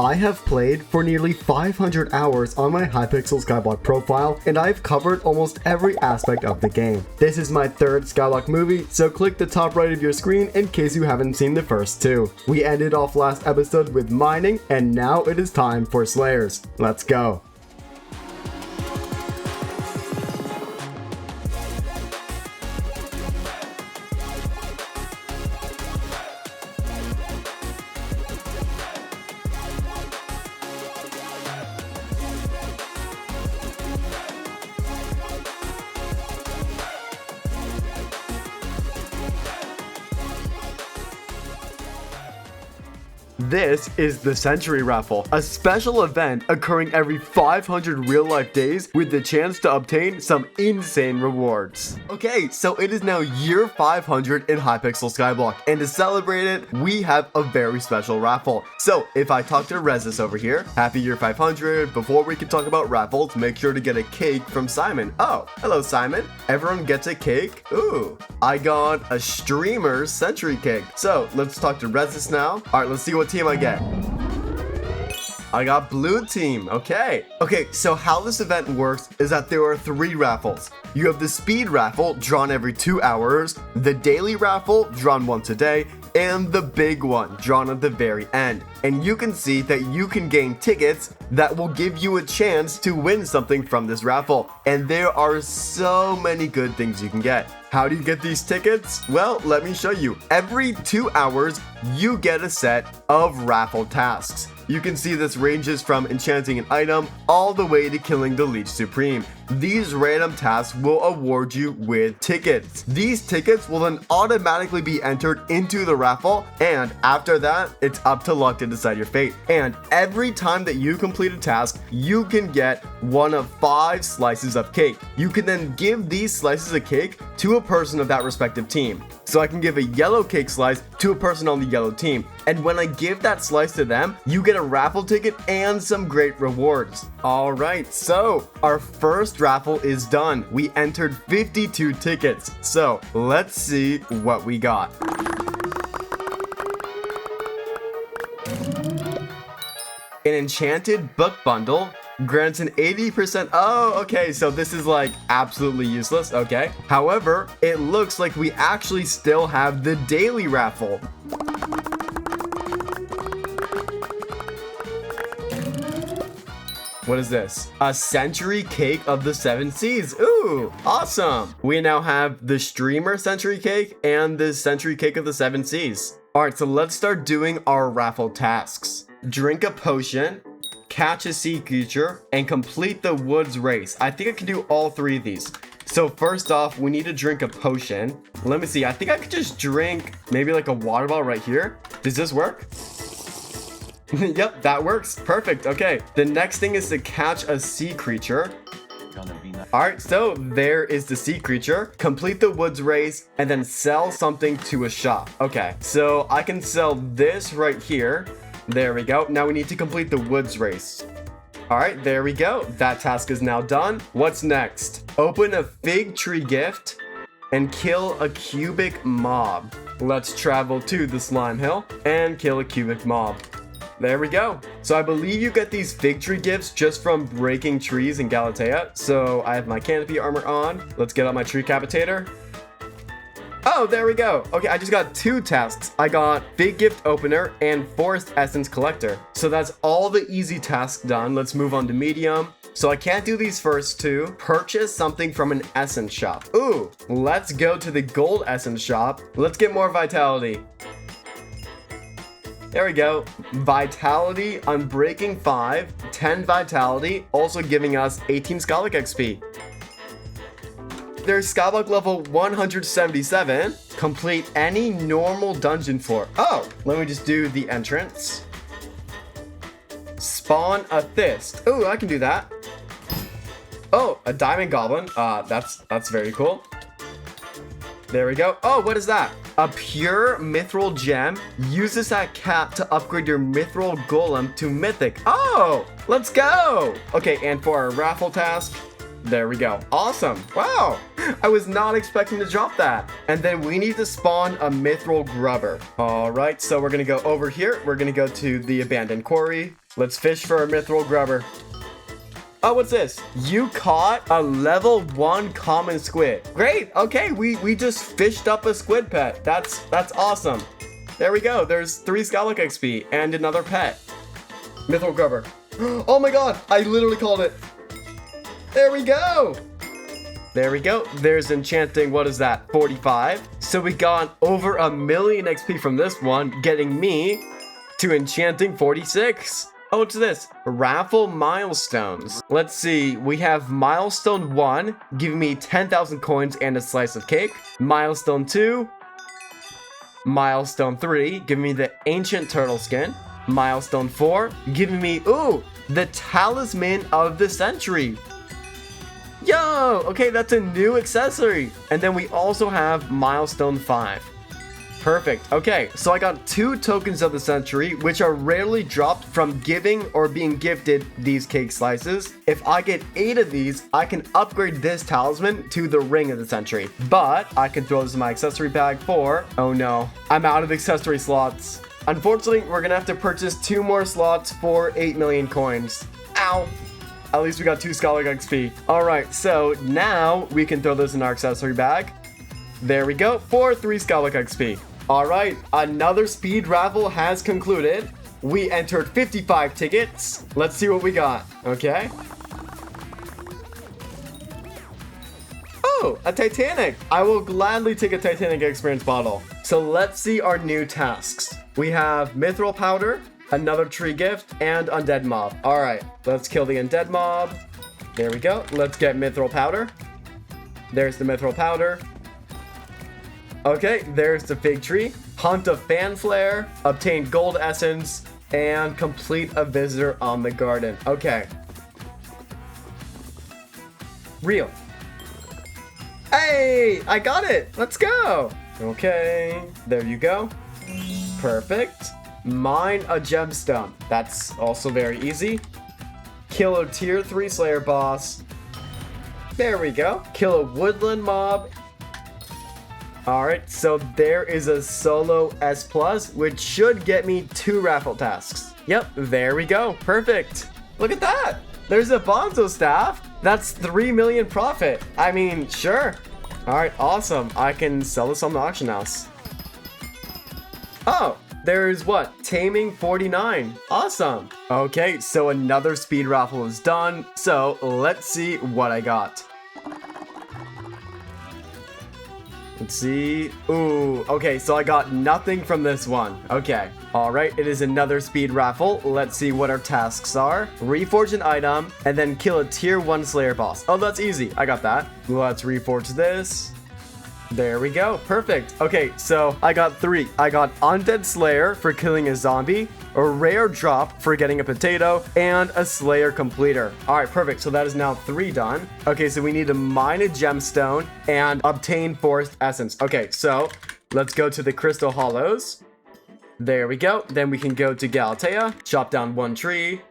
I have played for nearly 500 hours on my Hypixel Skyblock profile, and I've covered almost every aspect of the game. This is my third Skyblock movie, so click the top right of your screen in case you haven't seen the first two. We ended off last episode with mining, and now it is time for Slayers. Let's go. This is the Century Raffle, a special event occurring every 500 real-life days with the chance to obtain some insane rewards. Okay, so it is now year 500 in Hypixel Skyblock, and to celebrate it, we have a very special raffle. So if I talk to Rezis over here, happy year 500, before we can talk about raffles, make sure to get a cake from Simon. Oh, hello Simon. Everyone gets a cake? Ooh, I got a streamer's century cake. So let's talk to Rezis now. All right, let's see what team I get. I got blue team. Okay, so how this event works is that there are 3 raffles. You have the speed raffle, drawn every 2 hours, the daily raffle, drawn once a day, and the big one, drawn at the very end. And you can see that you can gain tickets that will give you a chance to win something from this raffle. And there are so many good things you can get. How do you get these tickets? Well, let me show you. Every 2 hours, you get a set of Raffle Tasks. You can see this ranges from enchanting an item all the way to killing the Leech Supreme. These random tasks will award you with tickets. These tickets will then automatically be entered into the raffle, and after that, it's up to luck to decide your fate. And every time that you complete a task, you can get one of 5 slices of cake. You can then give these slices of cake to a person of that respective team. So I can give a yellow cake slice to a person on the yellow team. And when I give that slice to them, you get a raffle ticket and some great rewards. All right, so our first raffle is done. We entered 52 tickets. So let's see what we got. An enchanted book bundle grants an 80%. Oh, okay, so this is like absolutely useless. Okay, however, it looks like we actually still have the daily raffle. What is this? A century cake of the 7 seas. Ooh, awesome. We now have the streamer century cake and the century cake of the 7 seas. All right, so let's start doing our raffle tasks. Drink a potion, catch a sea creature, and complete the woods race. I think I can do all 3 of these. So first off, we need to drink a potion. Let me see. I think I could just drink maybe like a water bottle right here. Does this work? Yep, that works. Perfect. Okay. The next thing is to catch a sea creature. All right, so there is the sea creature. Complete the woods race and then sell something to a shop. Okay, so I can sell this right here. There we go. Now we need to complete the woods race. All right, there we go. That task is now done. What's next? Open a fig tree gift and kill a cubic mob. Let's travel to the slime hill and kill a cubic mob. There we go. So I believe you get these fig tree gifts just from breaking trees in Galatea. So I have my canopy armor on. Let's get out my tree capitator. Oh, there we go. Okay, I just got 2 tasks. I got Big Gift Opener and Forest Essence Collector. So that's all the easy tasks done. Let's move on to medium. So I can't do these first 2. Purchase something from an Essence shop. Ooh, let's go to the Gold Essence shop. Let's get more vitality. There we go. Vitality, Unbreaking 5, 10 Vitality, also giving us 18 Skyblock XP. There's Skyblock level 177. Complete any normal dungeon floor. Oh, let me just do the entrance. Spawn a Thist. Ooh, I can do that. Oh, a Diamond Goblin. That's very cool. There we go. Oh, what is that? A pure mithril gem. Use this at cap to upgrade your mithril golem to mythic. Oh, let's go. Okay, and for our raffle task, there we go. Awesome. Wow. I was not expecting to drop that. And then we need to spawn a mithril grubber. All right, so we're going to go over here. We're going to go to the abandoned quarry. Let's fish for a mithril grubber. Oh, what's this? You caught a level 1 common squid. Great. Okay, we just fished up a squid pet. That's awesome. There we go. There's 3 Skyblock XP and another pet. Mithril grubber. Oh my god, I literally called it. There we go. There we go. There's enchanting, what is that? 45. So we got over 1,000,000 XP from this one, getting me to enchanting 46. Oh, what's this? Raffle milestones. Let's see. We have milestone 1, giving me 10,000 coins and a slice of cake. Milestone 2. Milestone 3, giving me the ancient turtle skin. Milestone 4, giving me, ooh, the talisman of the century. Yo, okay, that's a new accessory. And then we also have milestone 5. Perfect. Okay, so I got 2 tokens of the century, which are rarely dropped from giving or being gifted these cake slices. If I get 8 of these, I can upgrade this talisman to the ring of the century. But I can throw this in my accessory bag for, oh no, I'm out of accessory slots. Unfortunately, we're gonna have to purchase 2 more slots for 8,000,000 coins. Ow. At least we got 2 Skyblock XP. All right, so now we can throw this in our accessory bag. There we go, for 3 Skyblock XP. All right, another speed raffle has concluded. We entered 55 tickets. Let's see what we got, okay? Oh, a Titanic. I will gladly take a Titanic experience bottle. So let's see our new tasks. We have mithril powder, another tree gift, and undead mob. All right, let's kill the undead mob. There we go. Let's get mithril powder. There's the mithril powder. Okay, there's the fig tree. Hunt a fan flare, obtain gold essence, and complete a visitor on the garden. Okay. Real. Hey, I got it. Let's go. Okay, there you go. Perfect. Mine a gemstone. That's also very easy. Kill a tier 3 slayer boss. There we go. Kill a woodland mob. Alright, so there is a solo S+, which should get me 2 raffle tasks. Yep, there we go. Perfect. Look at that. There's a Bonzo staff. That's 3,000,000 profit. I mean, sure. Alright, awesome. I can sell this on the auction house. Oh, there's what? Taming 49. Awesome. Okay, so another speed raffle is done. So let's see what I got. Let's see. Ooh, okay, so I got nothing from this one. Okay. All right, it is another speed raffle. Let's see what our tasks are. Reforge an item, and then kill a tier 1 slayer boss. Oh, that's easy. I got that. Let's reforge this. There we go. Perfect. Okay, so I got 3. I got Undead Slayer for killing a zombie, a rare drop for getting a potato, and a Slayer completer. All right, perfect. So that is now 3 done. Okay, so we need to mine a gemstone and obtain forest essence. Okay, so let's go to the crystal hollows. There we go. Then we can go to Galatea, chop down 1 tree,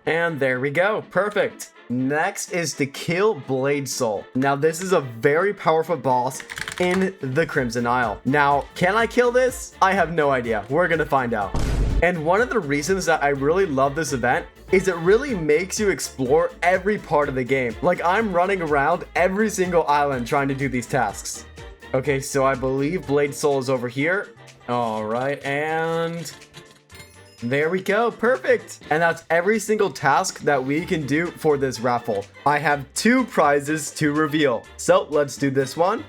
and there we go. Perfect. Next is to kill Blade Soul. Now this is a very powerful boss in the Crimson Isle. Now, can I kill this? I have no idea. We're gonna find out. And one of the reasons that I really love this event is it really makes you explore every part of the game. Like, I'm running around every single island trying to do these tasks. Okay, so I believe Blade Soul is over here. All right, and there we go. Perfect. And that's every single task that we can do for this raffle. I have 2 prizes to reveal. So let's do this one.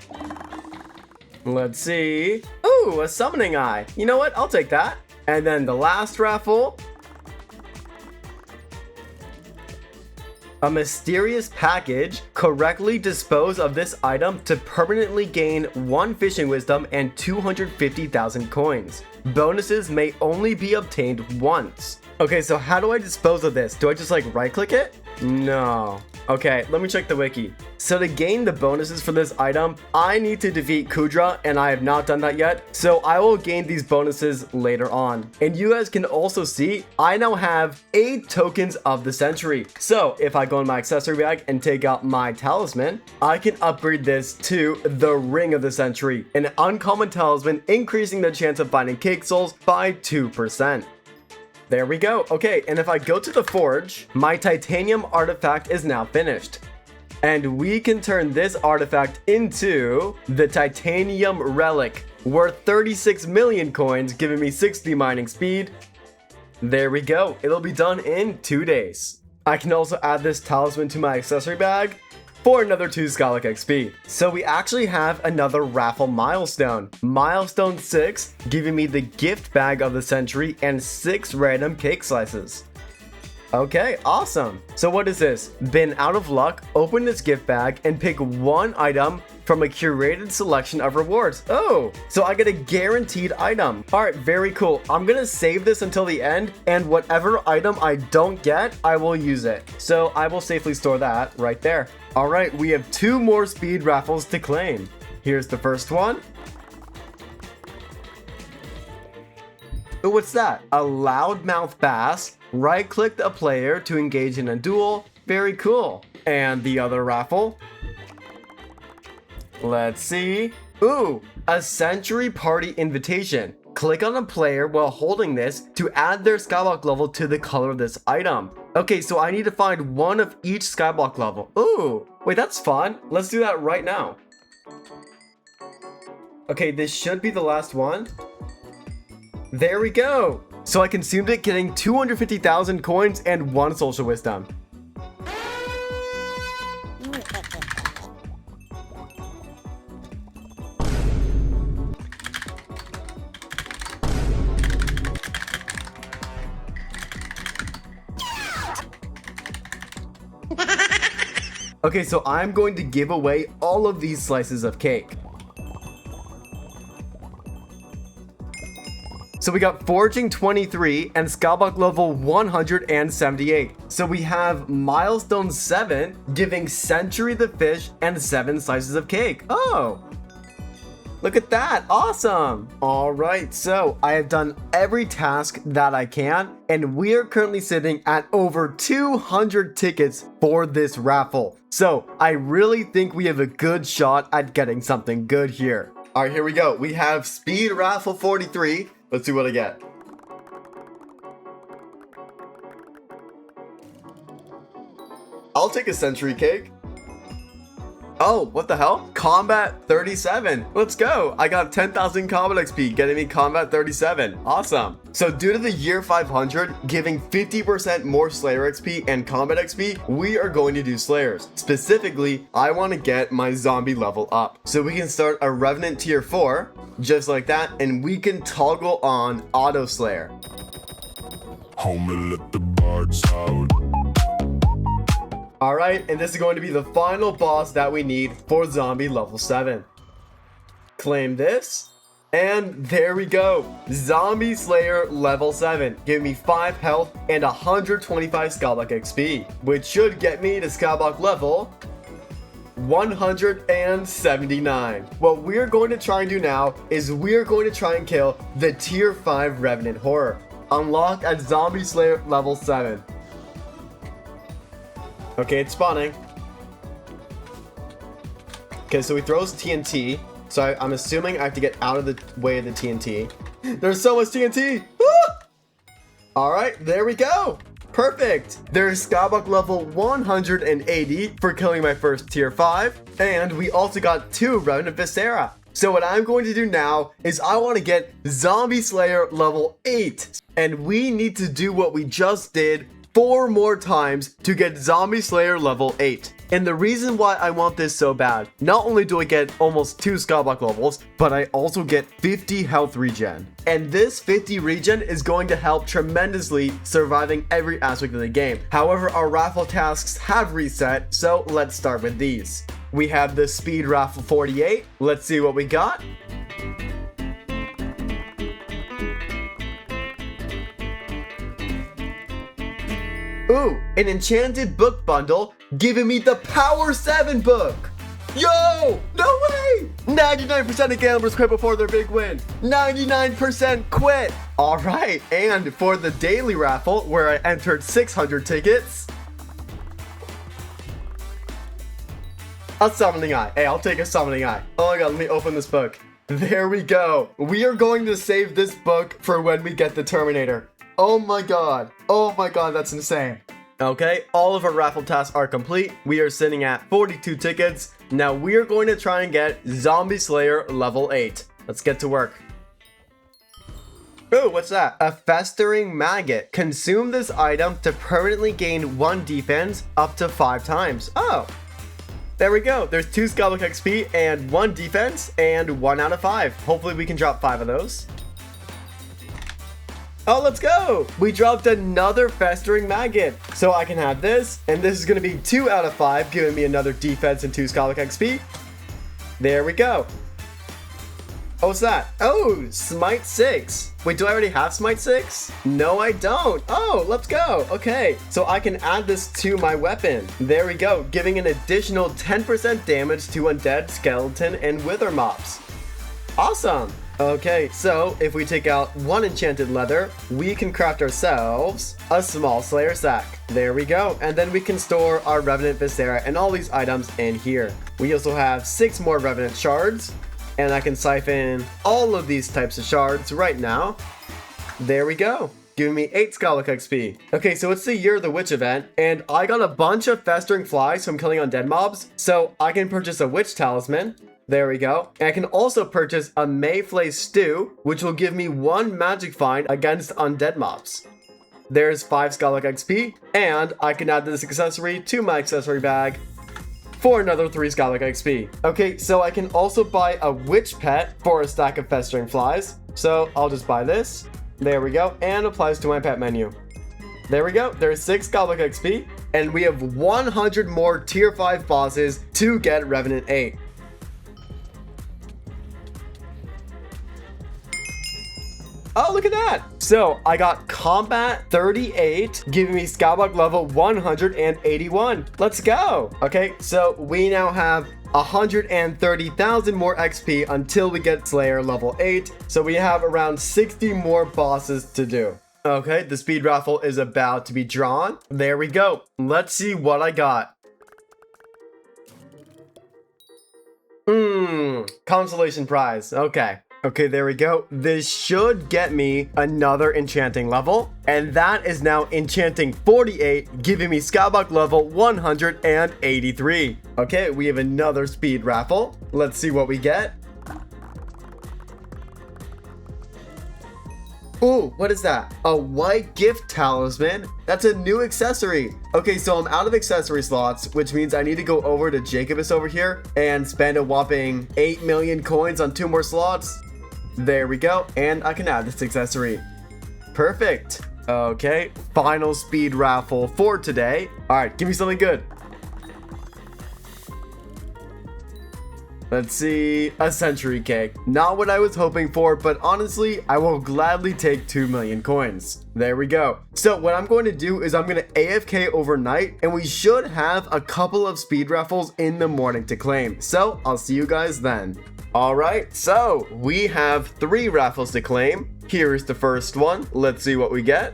Let's see. Ooh, a summoning eye. You know what? I'll take that. And then the last raffle. A mysterious package. Correctly dispose of this item to permanently gain 1 fishing wisdom and 250,000 coins. Bonuses may only be obtained once. Okay, so how do I dispose of this? Do I just like right click it? No. Okay, let me check the wiki. So to gain the bonuses for this item, I need to defeat Kudra, and I have not done that yet. So I will gain these bonuses later on. And you guys can also see, I now have 8 tokens of the century. So if I go in my accessory bag and take out my talisman, I can upgrade this to the Ring of the Century, an uncommon talisman increasing the chance of finding cake souls by 2%. There we go. Okay, and if I go to the forge, my titanium artifact is now finished. And we can turn this artifact into the titanium relic, worth 36 million coins, giving me 60 mining speed. There we go. It'll be done in 2 days. I can also add this talisman to my accessory bag for another 2 Skyblock XP. So we actually have another raffle milestone. Milestone 6, giving me the gift bag of the century and 6 random cake slices. Okay, awesome. So what is this? Been out of luck, open this gift bag and pick 1 item from a curated selection of rewards. Oh, so I get a guaranteed item. All right, very cool. I'm gonna save this until the end, and whatever item I don't get, I will use it. So I will safely store that right there. All right, we have 2 more speed raffles to claim. Here's the first one. Oh, what's that? A loudmouth bass. Right-click a player to engage in a duel. Very cool. And the other raffle. Let's see. Ooh, a century party invitation. Click on a player while holding this to add their skyblock level to the color of this item. Okay, so I need to find 1 of each skyblock level. Ooh, wait, that's fun. Let's do that right now. Okay, this should be the last one. There we go. So I consumed it, getting 250,000 coins and 1 social wisdom. Okay, so I'm going to give away all of these slices of cake. So we got Foraging 23 and Skyblock level 178. So we have Milestone 7 giving Century the fish and 7 slices of cake. Oh, look at that. Awesome. All right, so I have done every task that I can, and we are currently sitting at over 200 tickets for this raffle. So I really think we have a good shot at getting something good here. All right, here we go. We have Speed Raffle 43. Let's see what I get. I'll take a century cake. Oh, what the hell? Combat 37. Let's go. I got 10,000 combat XP, getting me combat 37. Awesome. So due to the year 500 giving 50% more Slayer XP and combat XP, we are going to do Slayers. Specifically, I want to get my zombie level up. So we can start a Revenant tier 4, just like that, and we can toggle on Auto Slayer. Home, let the bards out. Alright, and this is going to be the final boss that we need for zombie level 7. Claim this, and there we go. Zombie Slayer level 7. Give me 5 health and 125 Skyblock XP, which should get me to Skyblock level 179. What we're going to try and do now is we're going to try and kill the tier 5 Revenant Horror. Unlock at Zombie Slayer level 7. Okay, it's spawning. Okay, so he throws TNT. So I'm assuming I have to get out of the way of the TNT. There's so much TNT! Alright, there we go! Perfect! There's Skyblock level 180 for killing my first tier 5. And we also got 2 Revenant Viscera. So what I'm going to do now is I want to get Zombie Slayer level 8. And we need to do what we just did 4 more times to get Zombie Slayer level 8. And the reason why I want this so bad, not only do I get almost 2 Skyblock levels, but I also get 50 health regen. And this 50 regen is going to help tremendously surviving every aspect of the game. However, our raffle tasks have reset, so let's start with these. We have the Speed Raffle 48. Let's see what we got. Ooh, an enchanted book bundle giving me the Power 7 book. Yo, no way. 99% of gamblers quit before their big win. 99% quit. All right, and for the daily raffle where I entered 600 tickets, a summoning eye. Hey, I'll take a summoning eye. Oh my god, let me open this book. There we go. We are going to save this book for when we get the Terminator. Oh my god. Oh my god, that's insane. Okay, all of our raffle tasks are complete. We are sitting at 42 tickets. Now we are going to try and get Zombie Slayer level 8. Let's get to work. Ooh, what's that? A festering maggot. Consume this item to permanently gain 1 defense up to 5 times. Oh, there we go. There's 2 Skyblock XP and 1 defense and 1 out of 5. Hopefully we can drop 5 of those. Oh, let's go! We dropped another festering maggot. So I can have this, and this is going to be 2 out of 5, giving me another defense and 2 Skyblock XP. There we go. Oh, what's that? Oh, Smite 6. Wait, do I already have Smite 6? No, I don't. Oh, let's go. Okay, so I can add this to my weapon. There we go, giving an additional 10% damage to undead, skeleton, and wither mobs. Awesome. Okay, so if we take out 1 enchanted leather, we can craft ourselves a small Slayer sack. There we go. And then we can store our Revenant Viscera and all these items in here. We also have 6 more Revenant Shards, and I can siphon all of these types of shards right now. There we go, giving me 8 Skyblock XP. Okay, so it's the Year of the Witch event, and I got a bunch of festering flies from killing undead mobs, so I can purchase a witch talisman. There we go. And I can also purchase a Mayflay stew, which will give me 1 magic find against undead mobs. There's 5 Skyblock XP, and I can add this accessory to my accessory bag for another 3 Skyblock XP. Okay, so I can also buy a witch pet for a stack of festering flies. So I'll just buy this. There we go, and applies to my pet menu. There we go, there's 6 Skyblock XP, and we have 100 more tier 5 bosses to get Revenant 8. Oh, look at that. So I got Combat 38, giving me Skyblock level 181. Let's go. Okay, so we now have 130,000 more XP until we get Slayer level 8. So we have around 60 more bosses to do. Okay, the speed raffle is about to be drawn. There we go. Let's see what I got. Consolation prize. Okay. Okay, there we go. This should get me another enchanting level, and that is now enchanting 48, giving me Skyblock level 183. Okay, we have another speed raffle. Let's see what we get. Ooh, what is that? A white gift talisman? That's a new accessory. Okay, so I'm out of accessory slots, which means I need to go over to Jacobus over here and spend a whopping 8 million coins on 2 more slots. There we go, and I can add this accessory. Perfect. Okay, final speed raffle for today. All right, give me something good. Let's see, a century cake. Not what I was hoping for, but honestly, I will gladly take 2 million coins. There we go. So what I'm going to do is I'm going to AFK overnight, and we should have a couple of speed raffles in the morning to claim. So I'll see you guys then. All right, so we have 3 raffles to claim. Here's the first one. Let's see what we get.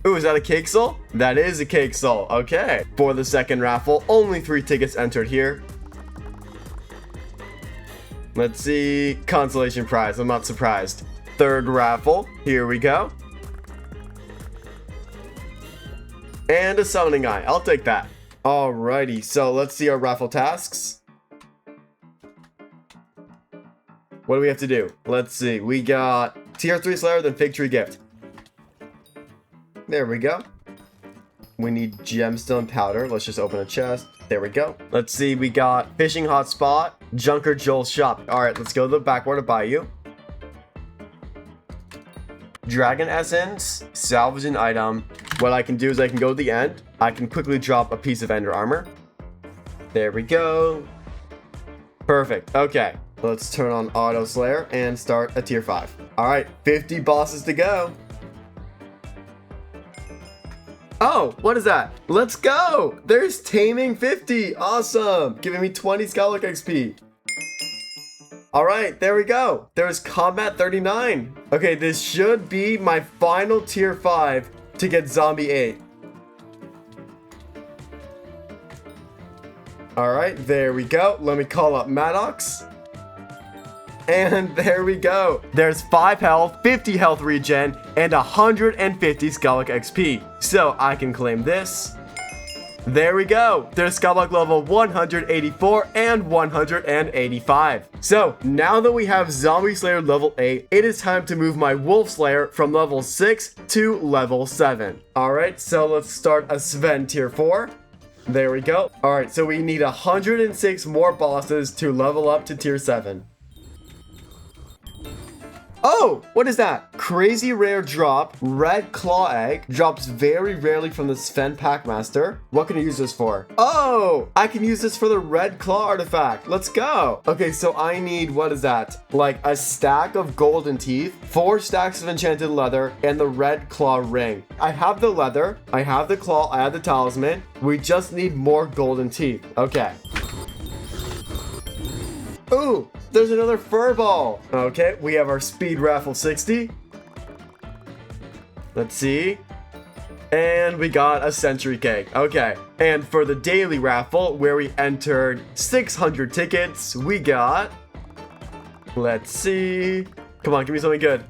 Ooh, is that a cake soul? That is a cake soul. Okay. For the second raffle, only 3 tickets entered here. Let's see. Consolation prize. I'm not surprised. Third raffle. Here we go. And a summoning eye. I'll take that. Alrighty, so let's see our raffle tasks. What do we have to do? Let's see. We got tier 3 Slayer, then Fig Tree Gift. There we go. We need gemstone powder. Let's just open a chest. There we go. Let's see. We got fishing hotspot, Junker Joel's shop. All right, let's go to the backwater bayou. Dragon essence, salvage an item. What I can do is I can go to the end. I can quickly drop a piece of ender armor. There we go. Perfect. Okay. Let's turn on Auto Slayer and start a tier 5. All right, 50 bosses to go. Oh, what is that? Let's go. There's Taming 50. Awesome. Giving me 20 Skyblock XP. All right, there we go. There's Combat 39. Okay, this should be my final tier 5 to get Zombie 8. All right, there we go. Let me call up Maddox. And there we go. There's 5 health, 50 health regen, and 150 Skyblock XP. So I can claim this. There we go. There's Skyblock level 184 and 185. So now that we have Zombie Slayer level 8, it is time to move my Wolf Slayer from level 6 to level 7. Alright, so let's start a Sven tier 4. There we go. Alright, so we need 106 more bosses to level up to tier 7. Oh, what is that? Crazy rare drop, red claw egg, drops very rarely from the Sven Packmaster. What can I use this for? Oh, I can use this for the red claw artifact. Let's go. Okay, so I need, what is that? Like a stack of golden teeth, 4 stacks of enchanted leather, and the red claw ring. I have the leather, I have the claw, I have the talisman. We just need more golden teeth. Okay. Ooh, there's another fur ball. Okay, we have our speed raffle 60. Let's see. And we got a century cake. Okay, and for the daily raffle where we entered 600 tickets, we got, let's see. Come on, give me something good.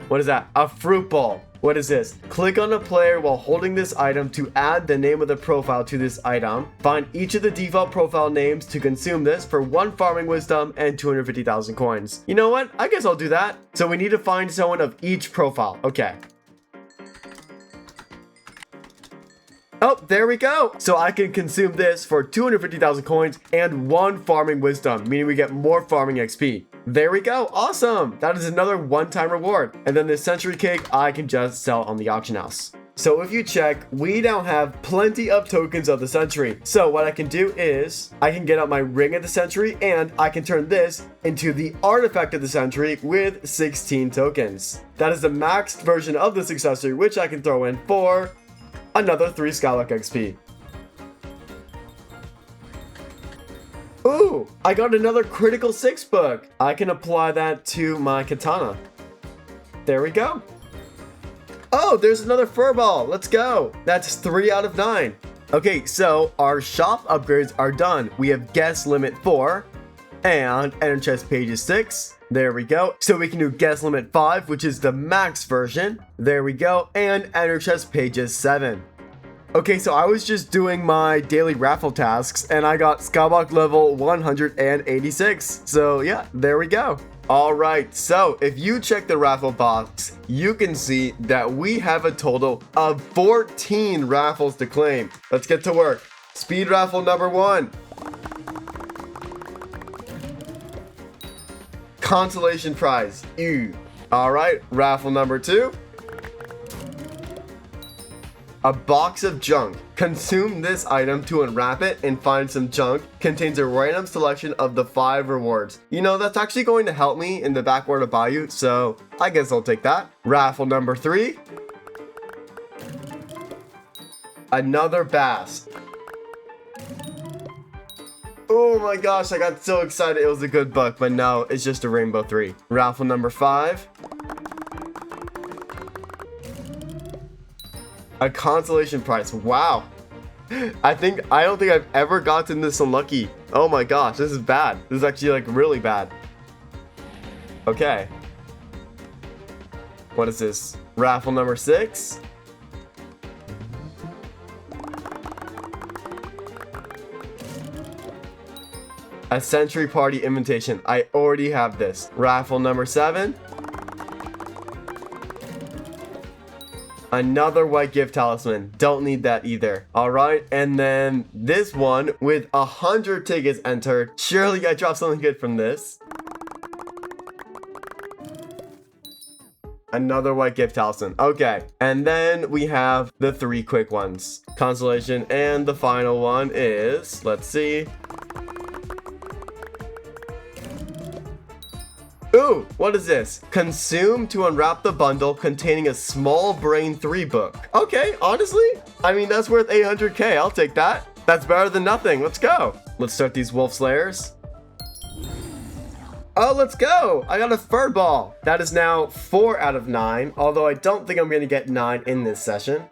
What is that? A fruit ball. What is this? Click on a player while holding this item to add the name of the profile to this item. Find each of the default profile names to consume this for 1 farming wisdom and 250,000 coins. You know what? I guess I'll do that. So we need to find someone of each profile. Okay. Oh, there we go. So I can consume this for 250,000 coins and 1 farming wisdom, meaning we get more farming XP. There we go. Awesome. That is another one-time reward. And then this century cake, I can just sell on the auction house. So if you check, we now have plenty of tokens of the century. So what I can do is I can get out my ring of the century and I can turn this into the artifact of the century with 16 tokens. That is the maxed version of this accessory, which I can throw in for another 3 Skyblock XP. Ooh, I got another critical 6 book. I can apply that to my katana. There we go. Oh, there's another fur ball. Let's go. That's 3 out of 9. Okay, so our shop upgrades are done. We have guest limit 4 and enter chest pages 6. There we go. So we can do guest limit 5, which is the max version. There we go. And enter chest pages 7. Okay, so I was just doing my daily raffle tasks and I got Skyblock level 186. So yeah, there we go. All right, so if you check the raffle box, you can see that we have a total of 14 raffles to claim. Let's get to work. Speed raffle number 1. Consolation prize. Ew. All right, raffle number 2. A box of junk. Consume this item to unwrap it and find some junk. Contains a random selection of the 5 rewards. You know, that's actually going to help me in the backwater bayou, so I guess I'll take that. Raffle number 3. Another bass. Oh my gosh, I got so excited it was a good book, but no, it's just a rainbow 3. Raffle number 5. A consolation prize. Wow. I don't think I've ever gotten this unlucky. Oh my gosh, this is bad. This is actually like really bad. Okay. What is this? Raffle number 6. A century party invitation. I already have this. Raffle number 7. Another white gift talisman. Don't need that either. All right, and then this one with 100 tickets entered. Surely I dropped something good from this. Another white gift talisman. Okay, and then we have the 3 quick ones. Consolation, and the final one is, let's see. Ooh, what is this? Consume to unwrap the bundle containing a small brain 3 book. Okay, honestly, I mean, that's worth 800k. I'll take that. That's better than nothing. Let's go. Let's start these wolf slayers. Oh, let's go. I got a fur ball. That is now 4 out of 9, although I don't think I'm going to get 9 in this session.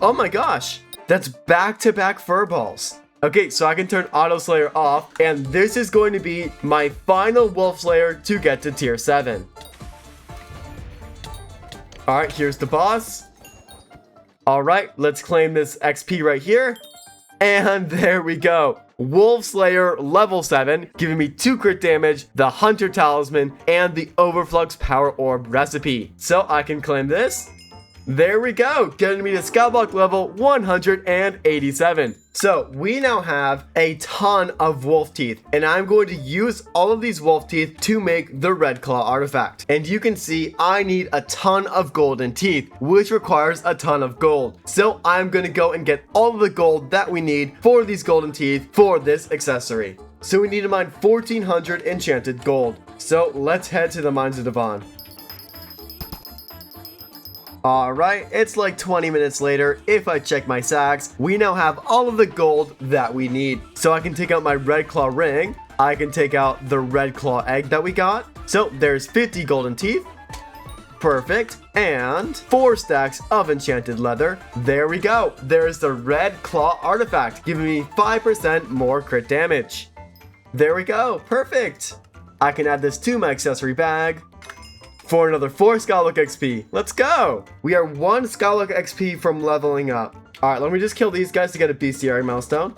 Oh my gosh, that's back-to-back fur balls. Okay, so I can turn Auto Slayer off, and this is going to be my final Wolf Slayer to get to tier 7. Alright, here's the boss. Alright, let's claim this XP right here. And there we go. Wolf Slayer level 7, giving me 2 crit damage, the Hunter Talisman, and the Overflux Power Orb recipe. So I can claim this. There we go, getting me to Skyblock level 187. So we now have a ton of wolf teeth, and I'm going to use all of these wolf teeth to make the Red Claw artifact. And you can see I need a ton of golden teeth, which requires a ton of gold. So I'm going to go and get all of the gold that we need for these golden teeth for this accessory. So we need to mine 1400 enchanted gold. So let's head to the Mines of Devon. Alright, it's like 20 minutes later. If I check my sacks, we now have all of the gold that we need. So I can take out my Red Claw ring. I can take out the Red Claw egg that we got. So there's 50 golden teeth. Perfect. And 4 stacks of enchanted leather. There we go. There's the Red Claw artifact, giving me 5% more crit damage. There we go. Perfect. I can add this to my accessory bag for another 4 Skyblock XP. Let's go! We are 1 Skyblock XP from leveling up. Alright, let me just kill these guys to get a bestiary milestone.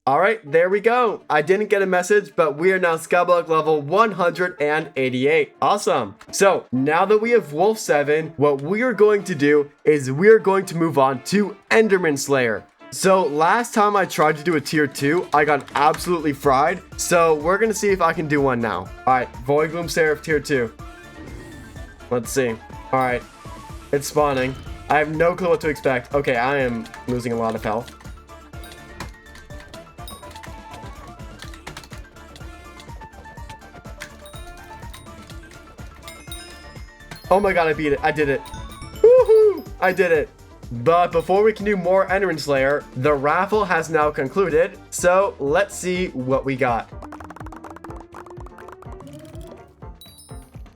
Alright, there we go. I didn't get a message, but we are now Skyblock level 188. Awesome. So, now that we have Wolf 7, what we are going to do is we are going to move on to Enderman Slayer. So last time I tried to do a tier 2, I got absolutely fried. So we're going to see if I can do one now. Alright, Void Gloom Seraph tier 2. Let's see. Alright. It's spawning. I have no clue what to expect. Okay, I am losing a lot of health. Oh my god, I beat it. I did it. Woohoo! I did it. But before we can do more Enderman Slayer, the raffle has now concluded. So let's see what we got.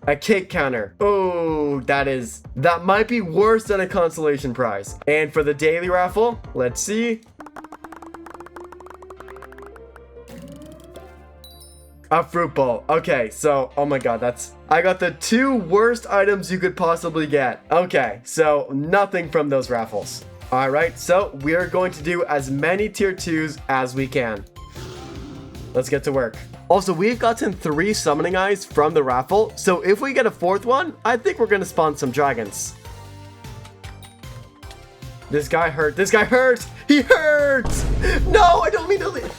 A cake counter. Oh, that might be worse than a consolation prize. And for the daily raffle, let's see. A fruit bowl. Okay, so, oh my god, I got the 2 worst items you could possibly get. Okay, so nothing from those raffles. Alright, so we are going to do as many tier 2s as we can. Let's get to work. Also, we've gotten 3 summoning eyes from the raffle, so if we get a 4th one, I think we're gonna spawn some dragons. This guy hurt. This guy hurts! He hurts! No, I don't mean to leave.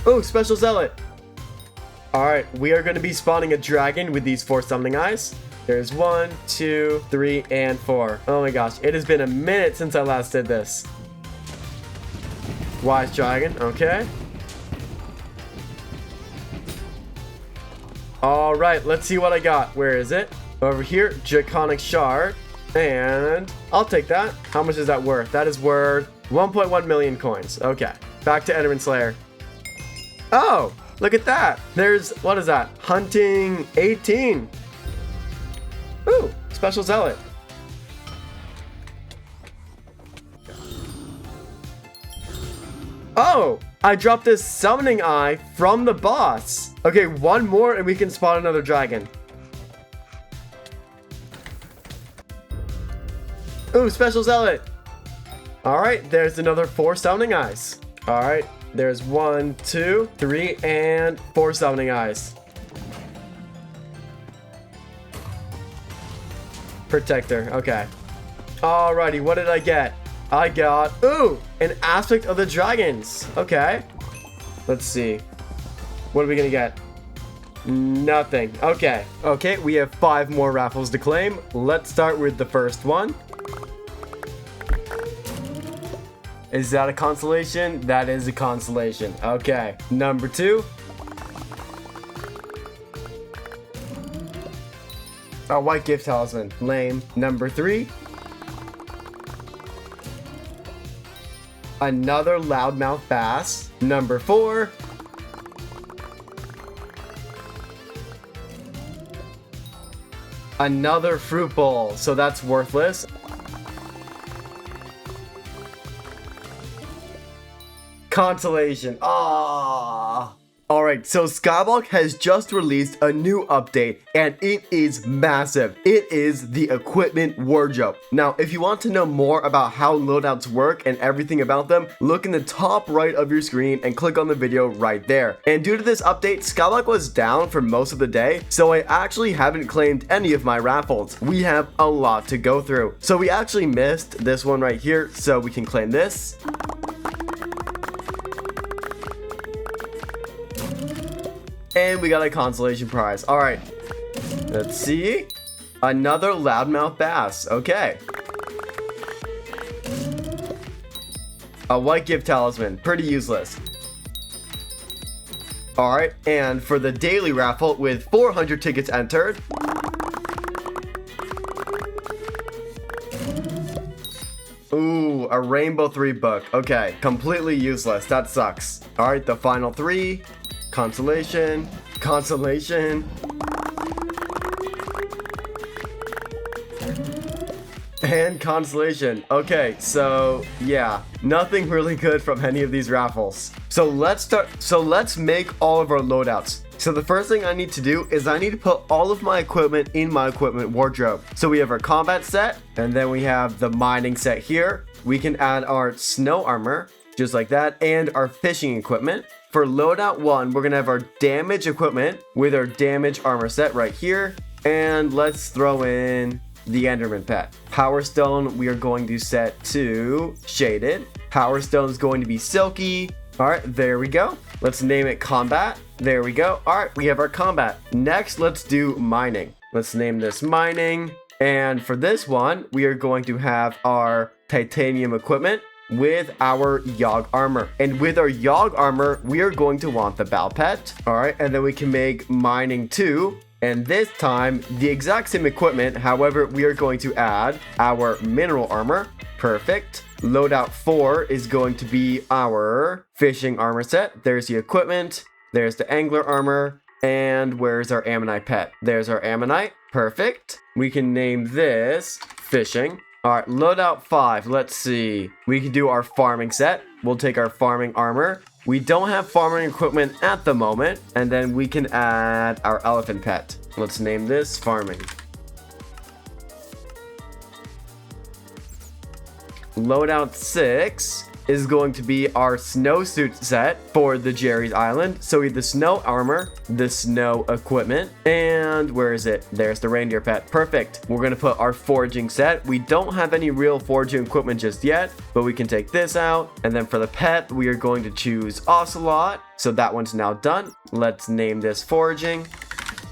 Oh, Special Zealot. Alright, we are going to be spawning a dragon with these 4 summoning eyes. There's 1, 2, 3, and 4. Oh my gosh, it has been a minute since I last did this. Wise dragon, okay. Alright, let's see what I got. Where is it? Over here, Draconic Shard. And I'll take that. How much is that worth? That is worth 1.1 million coins. Okay, back to Enderman Slayer. Oh, look at that. There's, what is that? Hunting 18. Ooh, Special Zealot. Oh, I dropped this summoning eye from the boss. Okay, 1 more and we can spawn another dragon. Ooh, Special Zealot. Alright, there's another 4 summoning eyes. Alright. There's 1, 2, 3, and 4 summoning eyes. Protector, okay. Alrighty, what did I get? I got, ooh, an aspect of the dragons. Okay. Let's see. What are we gonna get? Nothing. Okay. Okay, we have 5 more raffles to claim. Let's start with the first one. Is that a consolation? That is a consolation. Okay. Number 2. A white gift talisman. Lame. Number 3. Another loudmouth bass. Number 4. Another fruit bowl. So that's worthless. Consolation. Ah. Alright, so Skyblock has just released a new update, and it is massive. It is the equipment wardrobe. Now, if you want to know more about how loadouts work and everything about them, look in the top right of your screen and click on the video right there. And due to this update, Skyblock was down for most of the day, so I actually haven't claimed any of my raffles. We have a lot to go through. So we actually missed this one right here, so we can claim this. And we got a consolation prize. All right, let's see. Another loudmouth bass. Okay. A white gift talisman. Pretty useless. All right, and for the daily raffle with 400 tickets entered. Ooh, a Rainbow 3 book. Okay, completely useless. That sucks. All right, the final 3. Consolation, consolation, and consolation. Okay, so yeah, nothing really good from any of these raffles. So let's make all of our loadouts. So the first thing I need to do is I need to put all of my equipment in my equipment wardrobe. So we have our combat set, and then we have the mining set here. We can add our snow armor, just like that, and our fishing equipment. For loadout 1, we're gonna have our damage equipment with our damage armor set right here. And let's throw in the Enderman pet. Power Stone, we are going to set to shaded. Power Stone is going to be silky. All right, there we go. Let's name it combat. There we go. All right, we have our combat. Next, let's do mining. Let's name this mining. And for this one, we are going to have our titanium equipment with our Yogg armor. And with our Yogg armor, we are going to want the Bow Pet. All right, and then we can make mining 2. And this time, the exact same equipment. However, we are going to add our mineral armor. Perfect. Loadout 4 is going to be our fishing armor set. There's the equipment. There's the angler armor. And where's our ammonite pet? There's our ammonite. Perfect. We can name this fishing. All right, loadout 5. Let's see. We can do our farming set. We'll take our farming armor. We don't have farming equipment at the moment. And then we can add our elephant pet. Let's name this farming. Loadout 6 is going to be our snowsuit set for the Jerry's Island. So we have the snow armor, the snow equipment, and where is it? There's the reindeer pet. Perfect. We're going to put our foraging set. We don't have any real foraging equipment just yet, but we can take this out. And then for the pet, we are going to choose Ocelot. So that one's now done. Let's name this foraging.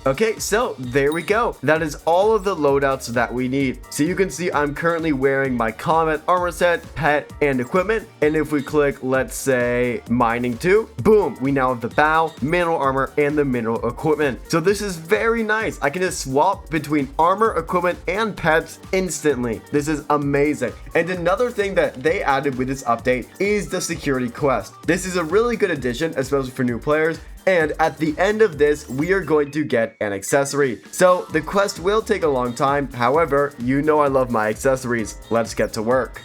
Okay, so there we go. That is all of the loadouts that we need. So you can see I'm currently wearing my combat armor set, pet, and equipment. And if we click, let's say, mining 2, boom, we now have the bow, mineral armor, and the mineral equipment. So this is very nice. I can just swap between armor, equipment, and pets instantly. This is amazing. And another thing that they added with this update is the security quest. This is a really good addition, especially for new players. And at the end of this, we are going to get an accessory. So the quest will take a long time. However, you know I love my accessories. Let's get to work.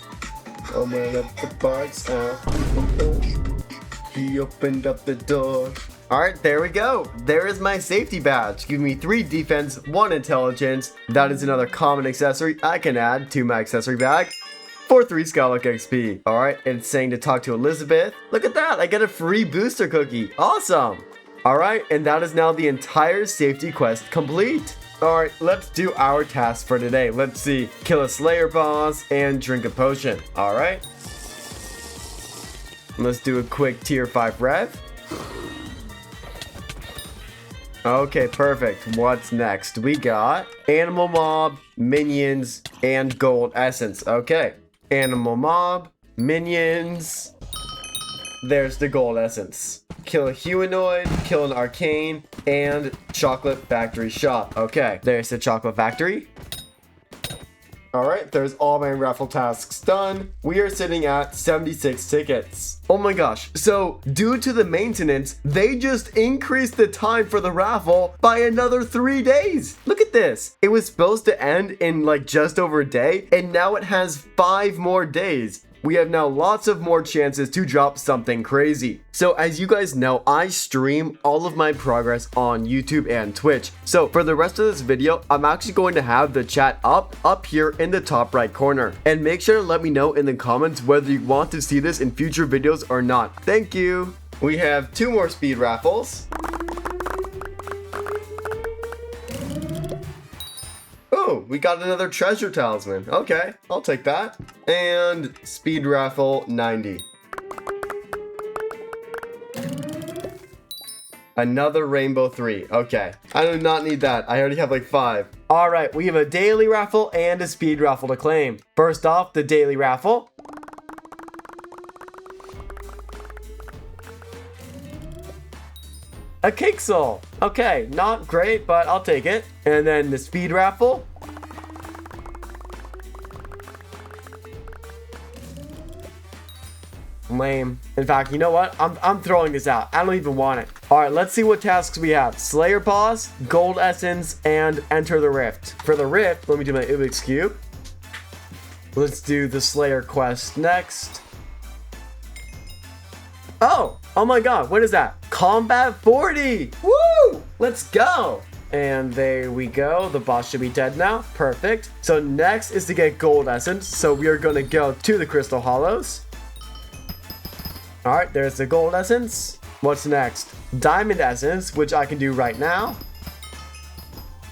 Oh man, let the parts out. He opened up the door. All right, there we go. There is my safety badge. Give me 3 defense, 1 intelligence. That is another common accessory I can add to my accessory bag. For 3 Skyblock XP. All right, it's saying to talk to Elizabeth. Look at that, I get a free booster cookie. Awesome. All right, and that is now the entire safety quest complete. All right, let's do our task for today. Let's see, kill a Slayer boss and drink a potion. All right. Let's do a quick tier 5 rev. Okay, perfect. What's next? We got animal mob, minions, and gold essence. Okay. Animal mob, minions. There's the gold essence. Kill a humanoid, kill an arcane, and chocolate factory shop. Okay, there's the chocolate factory. All right, there's all my raffle tasks done. We are sitting at 76 tickets. Oh my gosh. So due to the maintenance, they just increased the time for the raffle by another 3 days. Look at this. It was supposed to end in like just over a day, and now it has 5 more days. We have now lots of more chances to drop something crazy. So as you guys know, I stream all of my progress on YouTube and Twitch. So for the rest of this video, I'm actually going to have the chat up here in the top right corner. And make sure to let me know in the comments whether you want to see this in future videos or not. Thank you. We have 2 more speed raffles. Oh, we got another treasure talisman. Okay, I'll take that. And speed raffle 90. Another rainbow 3. Okay, I do not need that. I already have like 5. All right, we have a daily raffle and a speed raffle to claim. First off, the daily raffle. A Hypixel. Okay, not great, but I'll take it. And then the speed raffle. Lame. In fact, you know what? I'm throwing this out. I don't even want it. All right, let's see what tasks we have. Slayer Paws, Gold Essence, and Enter the Rift. For the Rift, let me do my Ubix Cube. Let's do the Slayer quest next. Oh my god, what is that? Combat 40! Woo! Let's go! And there we go. The boss should be dead now. Perfect. So next is to get Gold Essence. So we are going to go to the Crystal Hollows. All right, there's the Gold Essence. What's next? Diamond Essence, which I can do right now.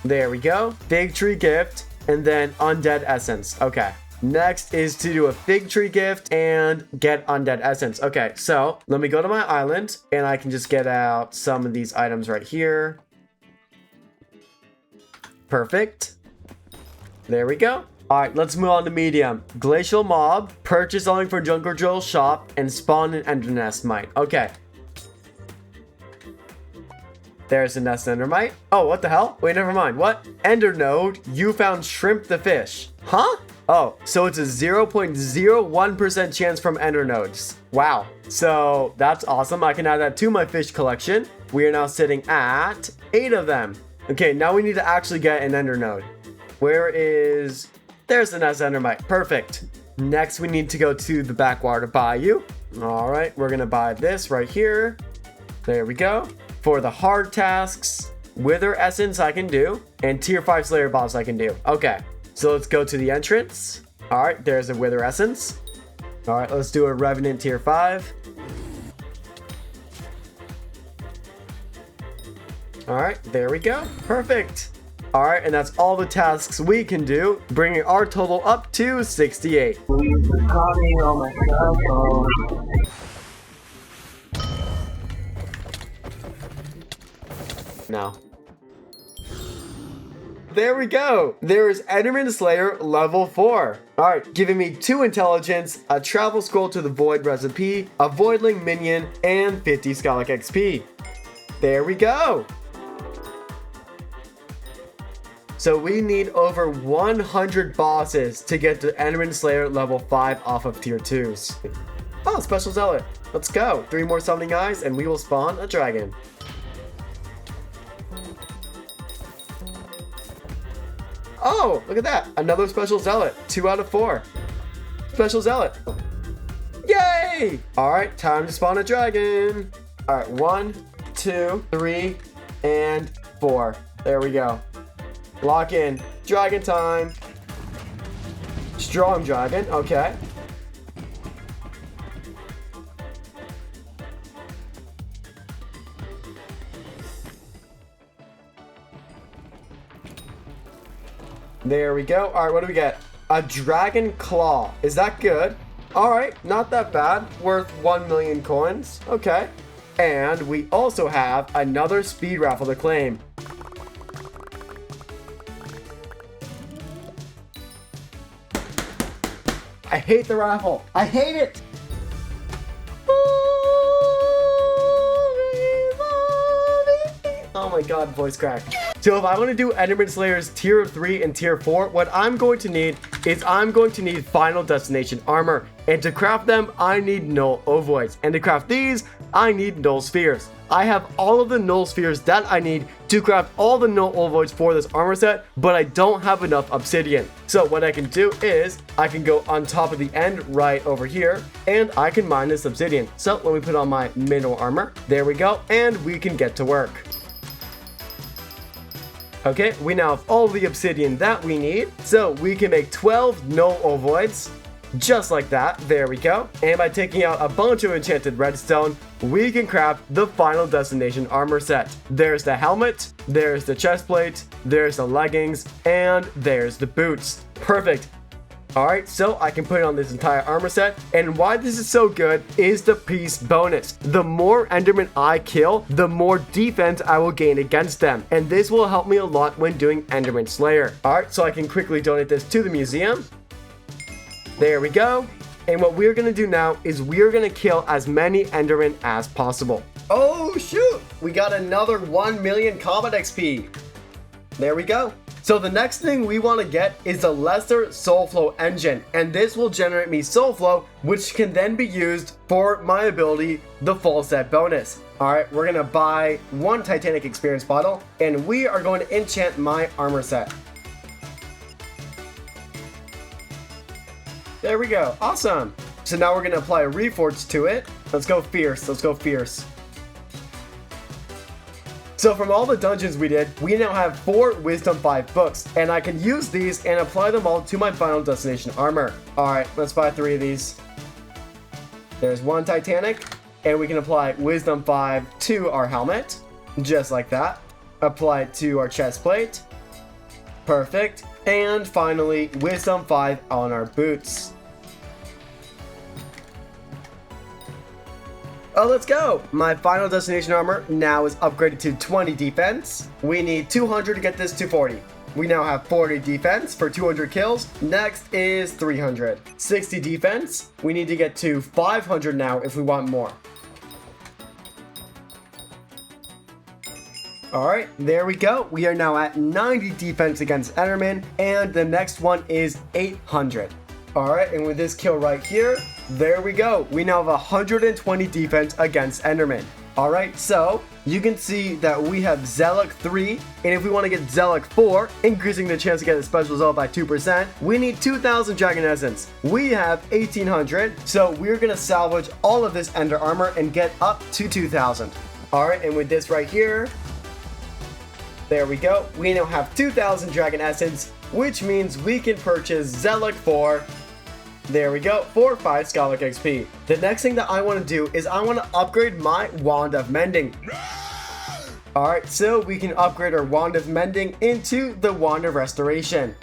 There we go. Fig Tree Gift, and then Undead Essence. Okay. Next is to do a Fig Tree Gift and get Undead Essence. Okay, so let me go to my island, and I can just get out some of these items right here. Perfect. There we go. All right, let's move on to medium. Glacial Mob, purchase something from Jungle Joel's shop, and spawn an Ender Nest Mite. Okay. There's a Nest Endermite. Oh, what the hell? Wait, never mind. What? Ender Node, you found Shrimp the Fish. Huh? Oh, so it's a 0.01% chance from Ender Nodes. Wow. So that's awesome. I can add that to my fish collection. We are now sitting at 8 of them. Okay, now we need to actually get an Ender Node. Where is... There's the Nest Endermite. Perfect. Next, we need to go to the Backwater Bayou. All right, we're going to buy this right here. There we go. For the hard tasks, Wither Essence I can do, and Tier 5 Slayer Boss I can do. Okay, so let's go to the entrance. All right, there's a Wither Essence. All right, let's do a Revenant Tier 5. All right, there we go. Perfect. All right, and that's all the tasks we can do, bringing our total up to 68. No. There we go. There is Enderman Slayer level 4. All right, giving me 2 intelligence, a travel scroll to the Void recipe, a Voidling minion, and 50 Skyblock XP. There we go. So we need over 100 bosses to get to Enderman Slayer level 5 off of tier 2s. Oh, Special Zealot. Let's go. 3 more summoning eyes and we will spawn a dragon. Oh, look at that. Another Special Zealot. 2 out of 4. Special Zealot. Yay! All right, time to spawn a dragon. All right, 1, 2, 3, and 4. There we go. Lock in. Dragon time. Strong dragon. Okay. There we go. All right, what do we get? A dragon claw. Is that good? All right, not that bad. Worth 1 million coins. Okay. And we also have another speed raffle to claim. I hate the raffle. I hate it. Oh my god, voice crack. So if I want to do Enderman Slayer's tier 3 and tier 4, what I'm going to need is I'm going to need Final Destination armor. And to craft them, I need null ovoids. And to craft these, I need null spheres. I have all of the null spheres that I need to craft all the null ovoids for this armor set, but I don't have enough obsidian. So what I can do is I can go on top of the end right over here and I can mine this obsidian. So let me put on my mineral armor. There we go. And we can get to work. Okay, we now have all the obsidian that we need. So we can make 12 null ovoids. Just like that, there we go. And by taking out a bunch of enchanted redstone, we can craft the Final Destination armor set. There's the helmet, there's the chest plate, there's the leggings, and there's the boots. Perfect. Alright, so I can put on this entire armor set, and why this is so good is the peace bonus. The more Endermen I kill, the more defense I will gain against them, and this will help me a lot when doing Enderman Slayer. Alright, so I can quickly donate this to the museum. There we go. And what we're going to do now is we're going to kill as many Endermen as possible. Oh, shoot. We got another 1 million combat XP. There we go. So the next thing we want to get is the Lesser Soul Flow Engine. And this will generate me Soul Flow, which can then be used for my ability, the Full Set bonus. Alright, we're going to buy 1 Titanic Experience bottle. And we are going to enchant my armor set. There we go. Awesome. So now we're going to apply a Reforge to it. Let's go fierce. Let's go fierce. So from all the dungeons we did, we now have 4 Wisdom 5 books. And I can use these and apply them all to my Final Destination armor. Alright, let's buy 3 of these. There's 1 Titanic. And we can apply Wisdom 5 to our helmet. Just like that. Apply it to our chest plate. Perfect. And finally, Wisdom 5 on our boots. Oh, let's go! My Final Destination armor now is upgraded to 20 defense. We need 200 to get this to 40. We now have 40 defense for 200 kills. Next is 300. 60 defense. We need to get to 500 now if we want more. Alright, there we go. We are now at 90 defense against Enderman, and the next one is 800. Alright, and with this kill right here, there we go. We now have 120 defense against Enderman. Alright, so you can see that we have Zelok 3, and if we want to get Zelok 4, increasing the chance to get a special Zelok by 2%, we need 2,000 Dragon Essence. We have 1,800, so we're going to salvage all of this Ender Armor and get up to 2,000. Alright, and with this right here, there we go. We now have 2,000 Dragon Essence, which means we can purchase Zelok 4. There we go, for 5 Skyblock XP. The next thing that I want to do is I want to upgrade my Wand of Mending. Alright, so we can upgrade our Wand of Mending into the Wand of Restoration.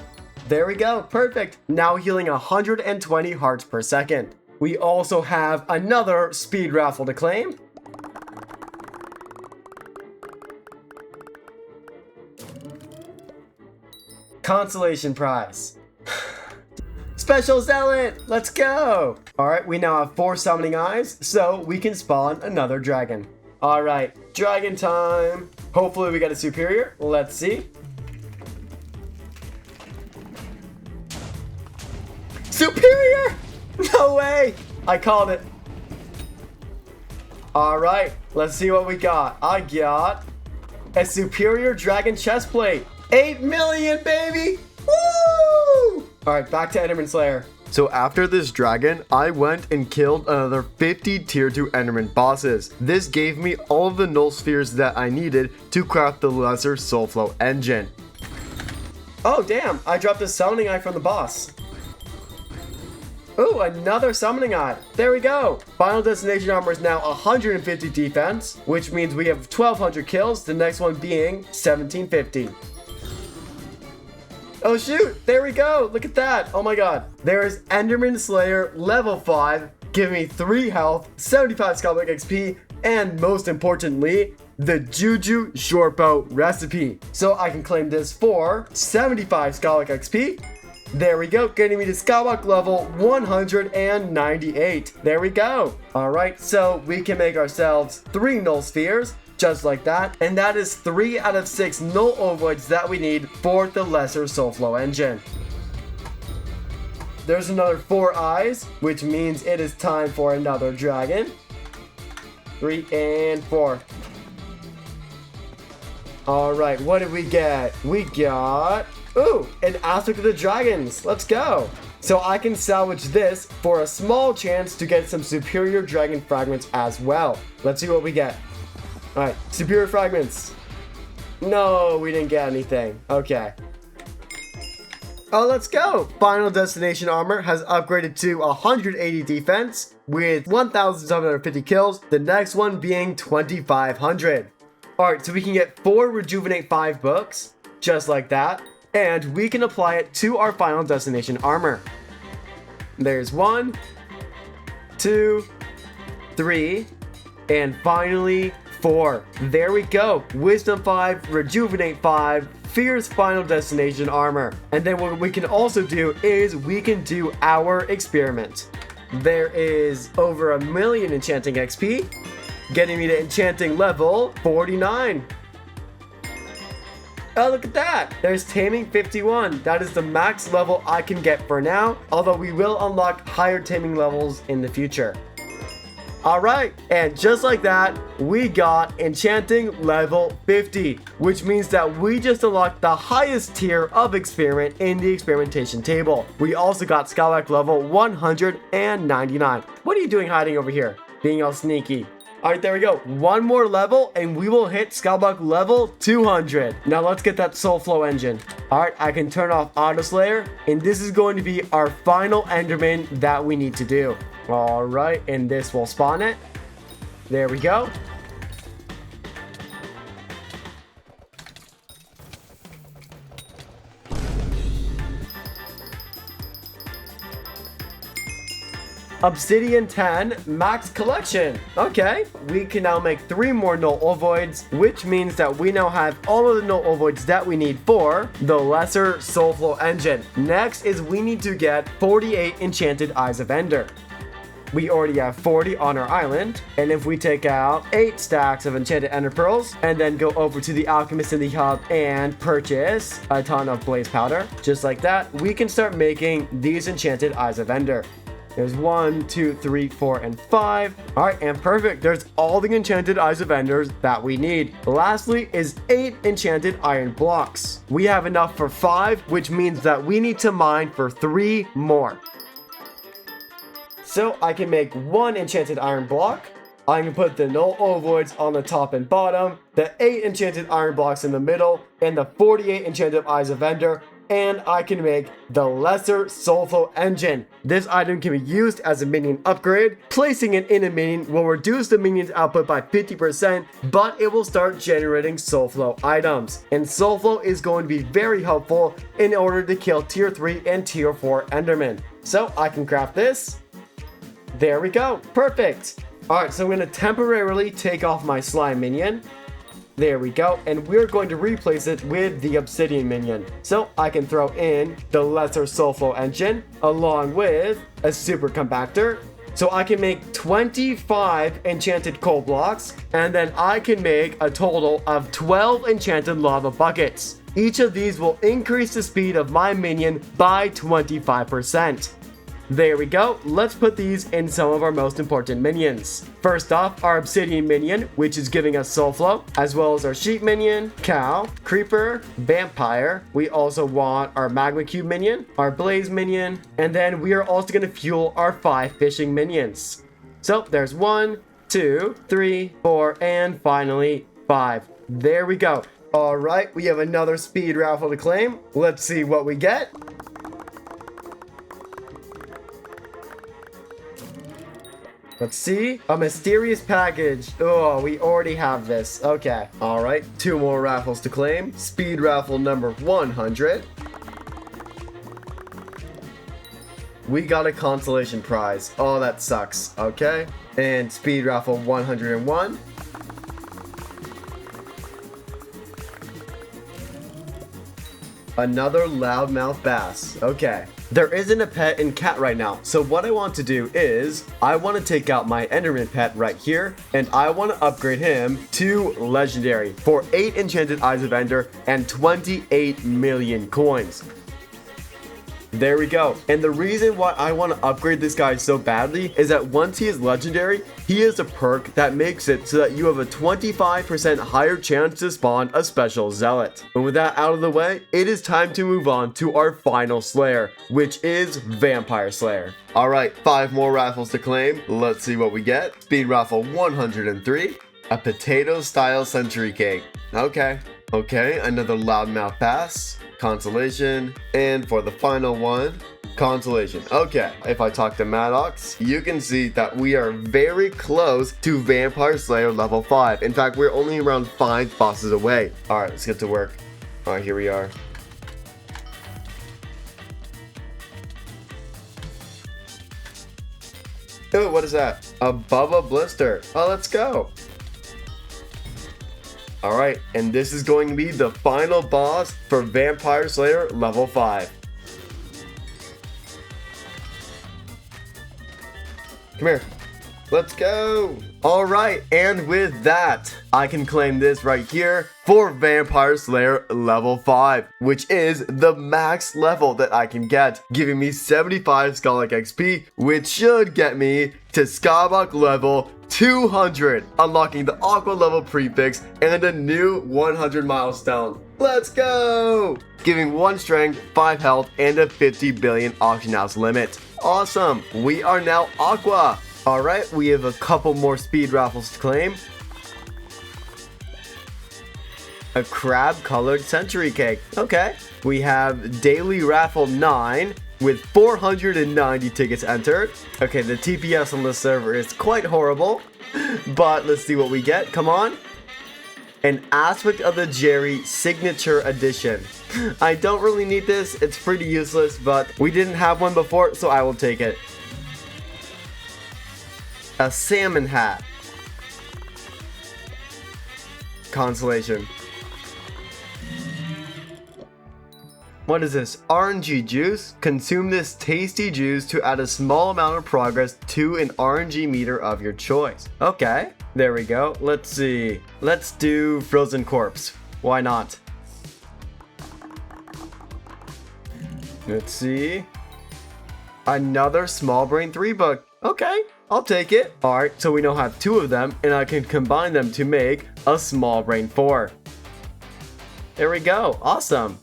There we go, perfect. Now healing 120 hearts per second. We also have another speed raffle to claim. Consolation prize. Special Zealot! Let's go! Alright, we now have 4 summoning eyes, so we can spawn another dragon. Alright, dragon time. Hopefully we get a superior. Let's see. Superior! No way! I called it. Alright, let's see what we got. I got a superior dragon chest plate. 8 million, baby! Woo! Alright, back to Enderman Slayer. So after this dragon, I went and killed another 50 tier 2 Enderman bosses. This gave me all of the null spheres that I needed to craft the Lesser Soul Flow engine. Oh damn, I dropped a summoning eye from the boss. Ooh, another summoning eye. There we go. Final Destination armor is now 150 defense, which means we have 1,200 kills, the next one being 1,750. Oh shoot, there we go. Look at that. Oh my god. There is Enderman Slayer level 5, giving me 3 health, 75 Skyblock XP, and most importantly, the Juju Shortbow recipe. So I can claim this for 75 Skyblock XP. There we go, getting me to Skyblock level 198. There we go. Alright, so we can make ourselves 3 null spheres. Just like that, and that is 3 out of 6 null ovoids that we need for the Lesser Soul Flow engine. there's another 4 eyes, which means it is time for another dragon. 3 and 4. Alright, what did we get? We got... Ooh, an aspect of the dragons. Let's go. So I can salvage this for a small chance to get some superior dragon fragments as well. Let's see what we get. Alright, superior fragments. No, we didn't get anything. Okay. Oh, let's go. Final destination armor has upgraded to 180 defense with 1,750 kills. The next one being 2,500. Alright, so we can get 4 Rejuvenate 5 books, just like that, and we can apply it to our final destination armor. There's 1, 2, 3, and finally 4. There we go. Wisdom 5, Rejuvenate 5, Fierce final destination armor. And then what we can also do is we can do our experiment. There is over 1 million enchanting XP, getting me to enchanting level 49. Oh, look at that. There's taming 51. That is the max level I can get for now, although we will unlock higher taming levels in the future. Alright, and just like that, we got enchanting level 50, which means that we just unlocked the highest tier of experiment in the experimentation table. We also got Skyblock level 199. What are you doing hiding over here? Being all sneaky. Alright, there we go. One more level and we will hit Skyblock level 200. Now let's get that soul flow engine. Alright, I can turn off Auto Slayer, and this is going to be our final Enderman that we need to do. Alright, and this will spawn it. There we go. Obsidian 10 max collection. Okay, we can now make 3 more null ovoids, which means that we now have all of the null ovoids that we need for the lesser soulflow engine. Next is we need to get 48 enchanted eyes of ender. We already have 40 on our island, and if we take out 8 stacks of enchanted ender pearls and then go over to the alchemist in the hub and purchase a ton of blaze powder, just like that, we can start making these enchanted eyes of ender. There's 1, 2, 3, 4, and 5. Alright, and perfect. There's all the enchanted eyes of enders that we need. Lastly is 8 enchanted iron blocks. We have enough for 5, which means that we need to mine for 3 more. So I can make 1 enchanted iron block. I can put the null ovoids on the top and bottom, the 8 enchanted iron blocks in the middle, and the 48 enchanted eyes of ender. And I can make the lesser soulflow engine. This item can be used as a minion upgrade. Placing it in a minion will reduce the minion's output by 50%, but it will start generating soulflow items. And soulflow is going to be very helpful in order to kill tier 3 and tier 4 endermen. So I can craft this. There we go. Perfect. Alright, so I'm going to temporarily take off my slime minion. There we go, and we're going to replace it with the obsidian minion. So I can throw in the lesser soulflow engine along with a super compactor. So I can make 25 enchanted coal blocks, and then I can make a total of 12 enchanted lava buckets. Each of these will increase the speed of my minion by 25%. There we go. Let's put these in some of our most important minions. First off, our obsidian minion, which is giving us soulflow, as well as our sheep minion, cow, creeper, vampire. We also want our magma cube minion, our blaze minion, and then we are also going to fuel our 5 fishing minions. So there's 1, 2, 3, 4, and finally 5. There we go. All right, we have another speed raffle to claim. Let's see what we get. Let's see. A mysterious package. Oh, we already have this. Okay. All right. 2 more raffles to claim. Speed raffle number 100. We got a consolation prize. Oh, that sucks. Okay. And speed raffle 101. Another loudmouth bass. Okay. There isn't a pet in cat right now, so what I want to do is I want to take out my Enderman pet right here, and I want to upgrade him to legendary for 8 enchanted eyes of ender and 28 million coins. There we go. And the reason why I want to upgrade this guy so badly is that once he is legendary, he has a perk that makes it so that you have a 25% higher chance to spawn a special zealot. And with that out of the way, it is time to move on to our final Slayer, which is Vampire Slayer. Alright, 5 more raffles to claim. Let's see what we get. Speed raffle 103. A potato style century cake. Okay, another loudmouth pass. Consolation. And for the final one, consolation. Okay, if I talk to Maddox, you can see that we are very close to Vampire Slayer level 5. In fact, we're only around 5 bosses away. Alright, let's get to work. Alright, here we are. Oh, what is that? A Bubba Blister. Oh, let's go. Alright, and this is going to be the final boss for Vampire Slayer level 5. Come here. Let's go. Alright, and with that, I can claim this right here for Vampire Slayer level 5, which is the max level that I can get, giving me 75 Skyblock XP, which should get me to Skyblock level 200, unlocking the Aqua level prefix and a new 100 milestone. Let's go! Giving 1 strength, 5 health, and a 50 billion auction house limit. Awesome! We are now Aqua! Alright, we have a couple more speed raffles to claim. A crab colored century cake. Okay. We have daily raffle 9 with 490 tickets entered. Okay, the TPS on this server is quite horrible, but let's see what we get. Come on. An Aspect of the Jerry signature edition. I don't really need this. It's pretty useless, but we didn't have one before, so I will take it. A salmon hat. Consolation. What is this? RNG juice? Consume this tasty juice to add a small amount of progress to an RNG meter of your choice. Okay, there we go. Let's see. Let's do frozen corpse. Why not? Let's see. Another small brain 3 book. Okay, I'll take it. Alright, so we now have 2 of them, and I can combine them to make a small brain 4. There we go. Awesome.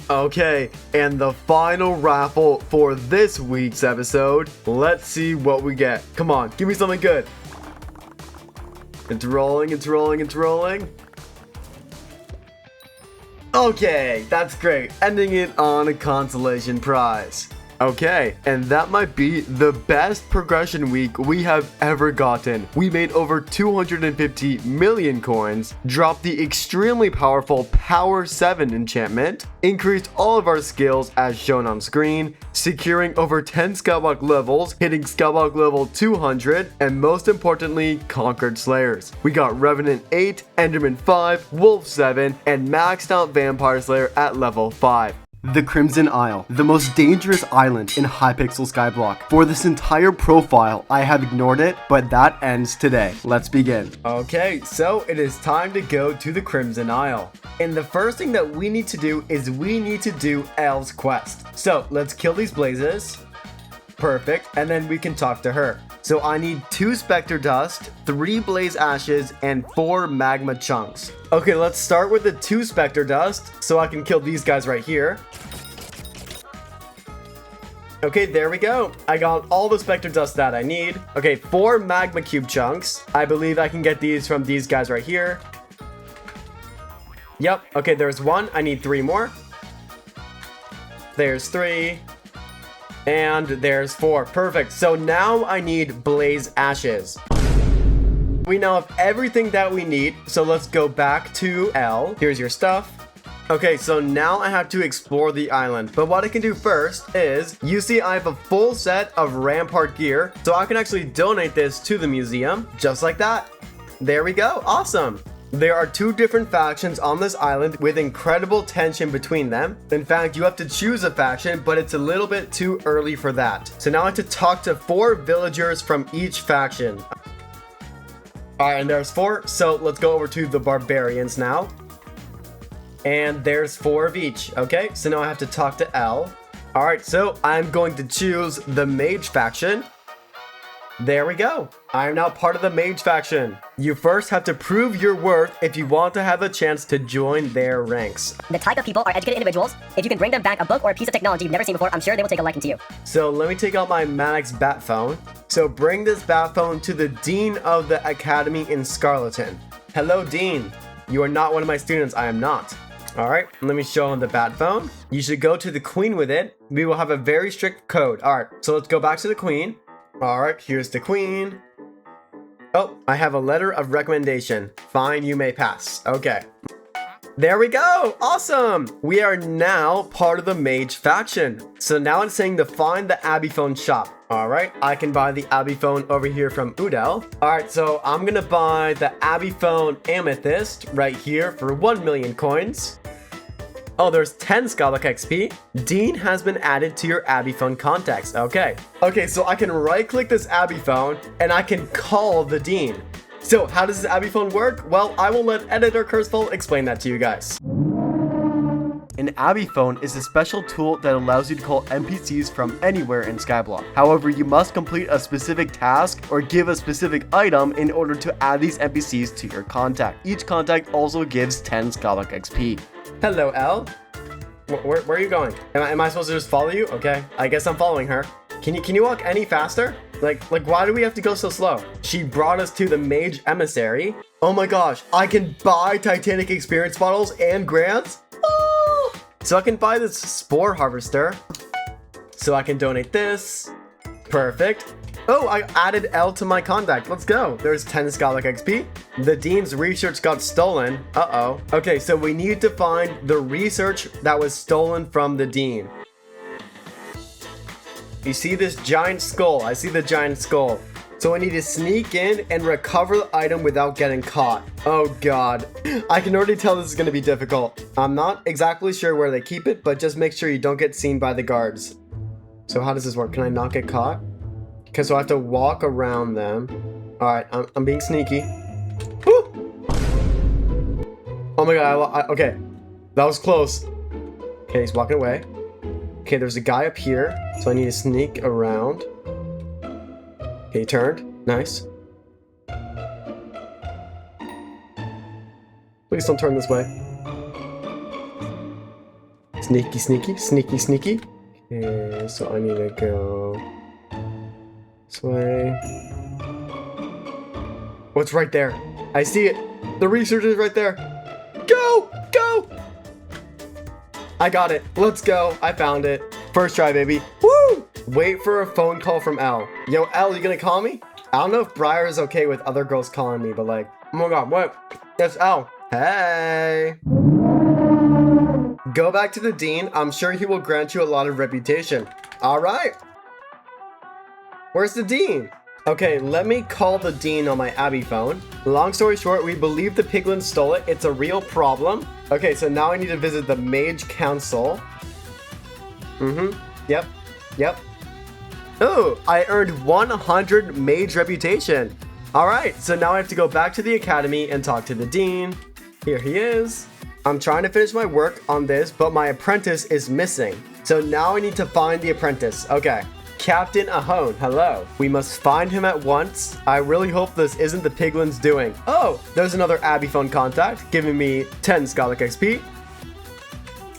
Okay, and the final raffle for this week's episode. Let's see what we get. Come on, give me something good. It's rolling, it's rolling, it's rolling. Okay, that's great. Ending it on a consolation prize. Okay, and that might be the best progression week we have ever gotten. We made over 250 million coins, dropped the extremely powerful Power 7 enchantment, increased all of our skills as shown on screen, securing over 10 Skyblock levels, hitting Skyblock level 200, and most importantly, conquered Slayers. We got Revenant 8, Enderman 5, Wolf 7, and maxed out Vampire Slayer at level 5. The Crimson Isle, the most dangerous island in Hypixel Skyblock. For this entire profile, I have ignored it, but that ends today. Let's begin. Okay, so it is time to go to the Crimson Isle. And the first thing that we need to do is we need to do Elle's quest. So let's kill these blazes. Perfect, and then we can talk to her. So I need 2 Spectre Dust, 3 Blaze Ashes, and 4 Magma Chunks. Okay, let's start with the 2 Spectre Dust, so I can kill these guys right here. Okay, there we go. I got all the Spectre Dust that I need. Okay, 4 Magma Cube Chunks. I believe I can get these from these guys right here. Yep, okay, there's 1. I need 3 more. There's 3. And there's 4. Perfect. So now I need Blaze Ashes. We now have everything that we need. So let's go back to Elle. Here's your stuff. Okay, so now I have to explore the island. But what I can do first is, you see I have a full set of Rampart gear. So I can actually donate this to the museum. Just like that. There we go. Awesome. There are 2 different factions on this island with incredible tension between them. In fact, you have to choose a faction, but it's a little bit too early for that. So now I have to talk to 4 villagers from each faction. Alright, and there's 4. So let's go over to the Barbarians now. And there's 4 of each. Okay, so now I have to talk to L. All right, so I'm going to choose the Mage faction. There we go. I am now part of the Mage faction. You first have to prove your worth if you want to have a chance to join their ranks. The type of people are educated individuals. If you can bring them back a book or a piece of technology you've never seen before, I'm sure they will take a liking to you. So let me take out my Maddox bat phone. So bring this bat phone to the Dean of the Academy in Scarleton. Hello, Dean. You are not one of my students. I am not. All right, let me show him the bat phone. You should go to the Queen with it. We will have a very strict code. All right, so let's go back to the Queen. All right, here's the Queen. Oh, I have a letter of recommendation. Fine, you may pass. Okay. There we go. Awesome. We are now part of the Mage faction. So now it's saying to find the Abiphone shop. All right, I can buy the Abiphone over here from Udel. All right, so I'm gonna buy the Abiphone Amethyst right here for 1 million coins. Oh, there's 10 Skyblock XP. Dean has been added to your Abiphone Contacts. Okay. Okay, so I can right-click this Abiphone and I can call the Dean. So how does this Abiphone work? Well, I will let editor Cursefall explain that to you guys. An Abiphone is a special tool that allows you to call NPCs from anywhere in Skyblock. However, you must complete a specific task or give a specific item in order to add these NPCs to your contact. Each contact also gives 10 Skyblock XP. Hello, Elle. Where are you going? Am I supposed to just follow you? Okay, I guess I'm following her. Can you walk any faster? Like why do we have to go so slow? She brought us to the Mage Emissary. Oh my gosh, I can buy Titanic experience bottles and grants? Oh! So I can buy this Spore Harvester. So I can donate this. Perfect. Oh, I added L to my contact. Let's go. There's 10 Skyblock XP. The Dean's research got stolen. Uh-oh. Okay, so we need to find the research that was stolen from the Dean. You see this giant skull. I see the giant skull. So I need to sneak in and recover the item without getting caught. Oh god. I can already tell this is going to be difficult. I'm not exactly sure where they keep it, but just make sure you don't get seen by the guards. So how does this work? Can I not get caught? Okay, so I have to walk around them. Alright, I'm being sneaky. Woo! Oh my god, okay. That was close. Okay, he's walking away. Okay, there's a guy up here, so I need to sneak around. Okay, he turned. Nice. Please don't turn this way. Sneaky, sneaky, sneaky, sneaky. Okay, so I need to go this way. Oh, it's right there. I see it. The research is right there. Go! Go! I got it. Let's go. I found it. First try, baby. Woo! Wait for a phone call from L. Yo, L, you gonna call me? I don't know if Briar is okay with other girls calling me, but like, oh my god, what? It's L. Hey. Go back to the Dean. I'm sure he will grant you a lot of reputation. All right. Where's the Dean? Okay, let me call the Dean on my Abiphone. Long story short, we believe the piglins stole it. It's a real problem. Okay, so now I need to visit the Mage Council. Yep. Oh, I earned 100 Mage reputation. All right, so now I have to go back to the Academy and talk to the Dean. Here he is. I'm trying to finish my work on this, but my apprentice is missing. So now I need to find the apprentice. Okay. Captain Ahone, hello. We must find him at once. I really hope this isn't the piglins doing. Oh, there's another Abiphone contact giving me 10 Skyblock XP.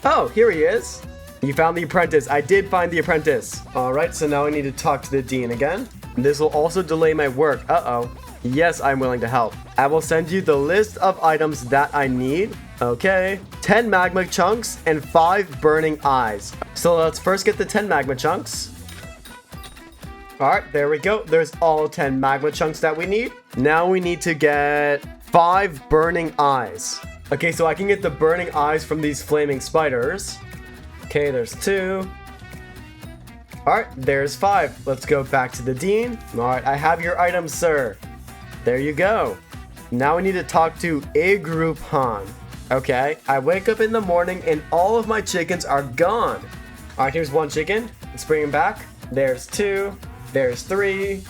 Oh, here he is. You found the apprentice. I did find the apprentice. All right, so now I need to talk to the Dean again. This will also delay my work. Uh-oh. Yes, I'm willing to help. I will send you the list of items that I need. Okay. 10 magma chunks and 5 burning eyes. So let's first get the 10 magma chunks. All right, there we go. There's all 10 magma chunks that we need. Now we need to get 5 burning eyes. Okay, so I can get the burning eyes from these flaming spiders. Okay, there's 2. All right, there's 5. Let's go back to the Dean. All right, I have your items, sir. There you go. Now we need to talk to Igrupan. Okay, I wake up in the morning and all of my chickens are gone. All right, here's 1 chicken. Let's bring him back. There's 2. There's 3.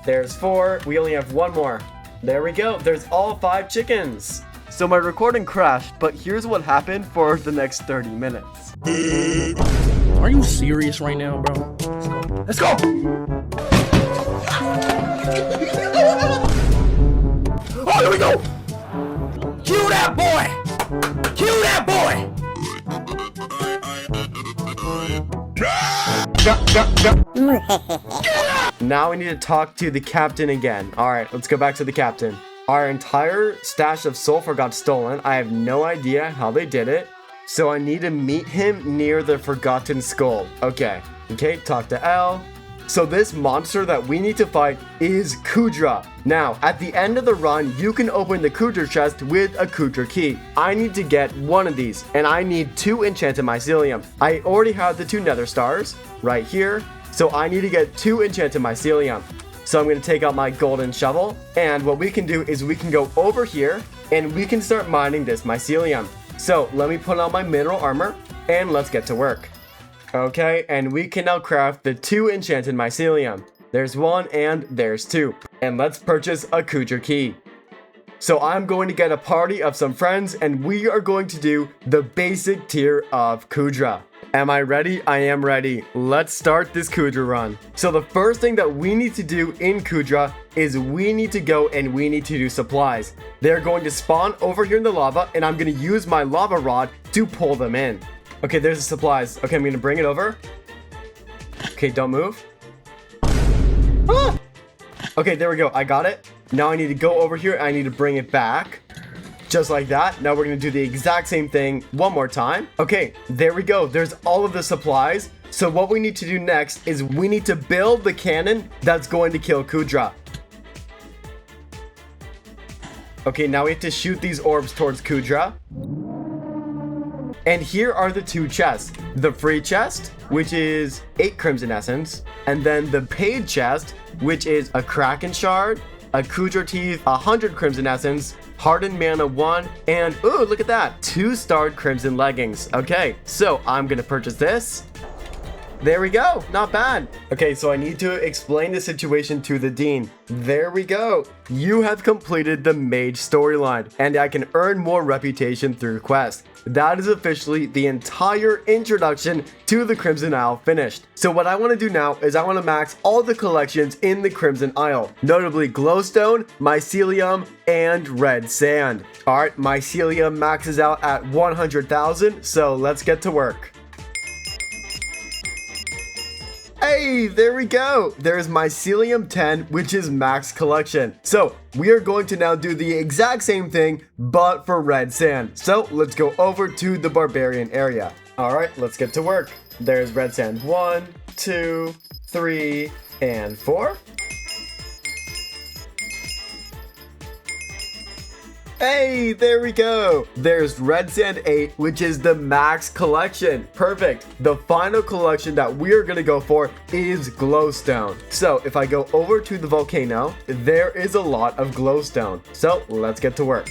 There's 4. We only have 1 more. There we go. There's all 5 chickens. so my recording crashed, but here's what happened for the next 30 minutes. Are you serious right now, bro? Let's go. Oh, here we go. Kill that boy. Kill that boy. Now we need to talk to the captain again. Alright, let's go back to the captain. Our entire stash of sulfur got stolen. I have no idea how they did it. So I need to meet him near the Forgotten Skull. Okay, talk to L. So this monster that we need to fight is Kudra. Now, at the end of the run, you can open the Kudra chest with a Kudra key. I need to get one of these, and I need 2 enchanted mycelium. I already have the 2 nether stars right here, so I need to get 2 enchanted mycelium. So I'm going to take out my golden shovel, and what we can do is we can go over here, and we can start mining this mycelium. So let me put on my mineral armor, and let's get to work. Okay, and we can now craft the 2 enchanted mycelium. There's 1 and there's 2. And let's purchase a Kudra key. So I'm going to get a party of some friends, and we are going to do the basic tier of Kudra. Am I ready? I am ready. Let's start this Kudra run. So the first thing that we need to do in Kudra is we need to go and we need to do supplies. They're going to spawn over here in the lava, and I'm going to use my lava rod to pull them in. Okay, there's the supplies. Okay, I'm going to bring it over. Okay, don't move. Ah! Okay, there we go. I got it. Now I need to go over here. I need to bring it back. Just like that. Now we're going to do the exact same thing one more time. Okay, there we go. There's all of the supplies. So what we need to do next is we need to build the cannon that's going to kill Kudra. Okay, now we have to shoot these orbs towards Kudra. And here are the 2 chests. The free chest, which is 8 crimson essence, and then the paid chest, which is a kraken shard, a Kudra teeth, 100 crimson essence, hardened mana 1, and ooh, look at that, 2-starred crimson leggings. Okay, so I'm gonna purchase this. There we go, not bad. Okay, so I need to explain the situation to the Dean. There we go. You have completed the mage storyline, and I can earn more reputation through quests. That is officially the entire introduction to the Crimson Isle finished. So what I want to do now is I want to max all the collections in the Crimson Isle, notably glowstone, mycelium, and red sand. Alright, mycelium maxes out at 100,000, so let's get to work. Hey, there we go. There's mycelium 10, which is max collection. So we are going to now do the exact same thing, but for red sand. So let's go over to the barbarian area. All right, let's get to work. There's red sand 1, 2, 3, and 4. Hey, there we go. There's red sand 8, which is the max collection. Perfect. The final collection that we're going to go for is glowstone. So if I go over to the volcano, there is a lot of glowstone. So let's get to work.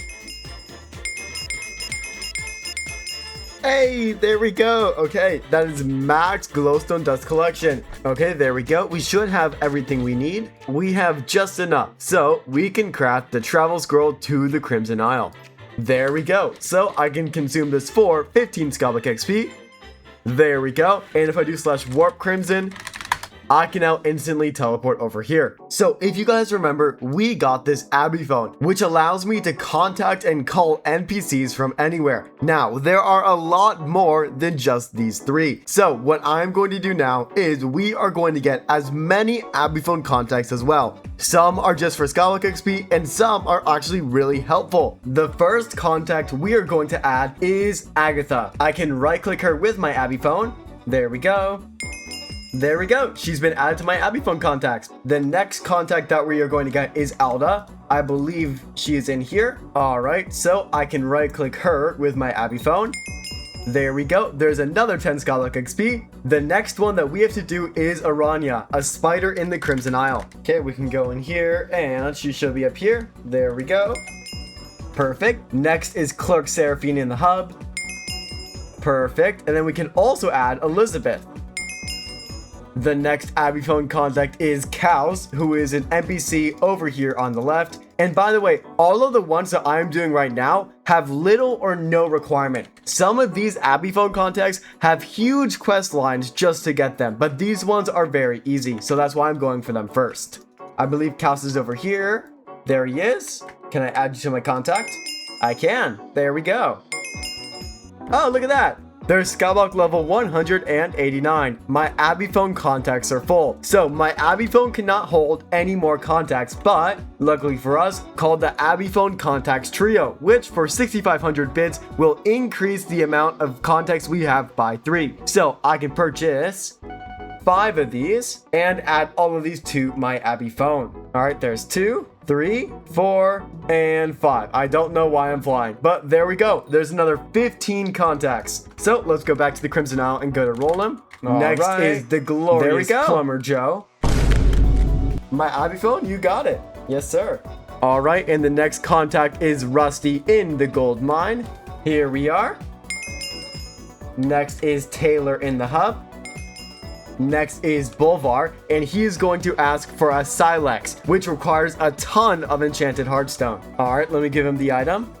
Hey, there we go. Okay, that is max glowstone dust collection. Okay, there we go. We should have everything we need. We have just enough, so we can craft the travel scroll to the Crimson Isle. There we go. So I can consume this for 15 Skyblock XP. There we go. And if I do /warp crimson, I can now instantly teleport over here. So if you guys remember, we got this Abiphone, which allows me to contact and call NPCs from anywhere. Now, there are a lot more than just these 3. So what I'm going to do now is we are going to get as many Abiphone contacts as well. Some are just for Skyblock XP and some are actually really helpful. The first contact we are going to add is Agatha. I can right click her with my Abiphone. There we go. There we go. She's been added to my Abiphone contacts. The next contact that we are going to get is Alda. I believe she is in here. All right, so I can right click her with my Abiphone. There we go. There's another 10 Skyblock XP. The next one that we have to do is Aranya, a spider in the Crimson Isle. Okay, we can go in here and she should be up here. There we go. Perfect. Next is Clerk Seraphine in the hub. Perfect. And then we can also add Elizabeth. The next Abiphone contact is Cows, who is an NPC over here on the left. And by the way, all of the ones that I'm doing right now have little or no requirement. Some of these Abiphone contacts have huge quest lines just to get them, but these ones are very easy, so that's why I'm going for them first. I believe Cows is over here. There he is. Can I add you to my contact? I can. There we go. Oh, look at that. There's Skyblock level 189. My Abiphone contacts are full. So my Abiphone cannot hold any more contacts, but luckily for us, called the Abiphone Contacts Trio, which for 6,500 bits will increase the amount of contacts we have by 3. So I can purchase 5 of these and add all of these to my Abiphone. All right, there's 2, 3, 4, and 5. I don't know why I'm flying, but there we go. There's another 15 contacts. So let's go back to the Crimson Isle and go to Roll'em. Next is the glorious Plumber Joe. My Abiphone, you got it. Yes, sir. All right, and the next contact is Rusty in the gold mine. Here we are. Next is Taylor in the hub. Next is Bolvar, and he is going to ask for a Silex, which requires a ton of enchanted hardstone. Alright, let me give him the item.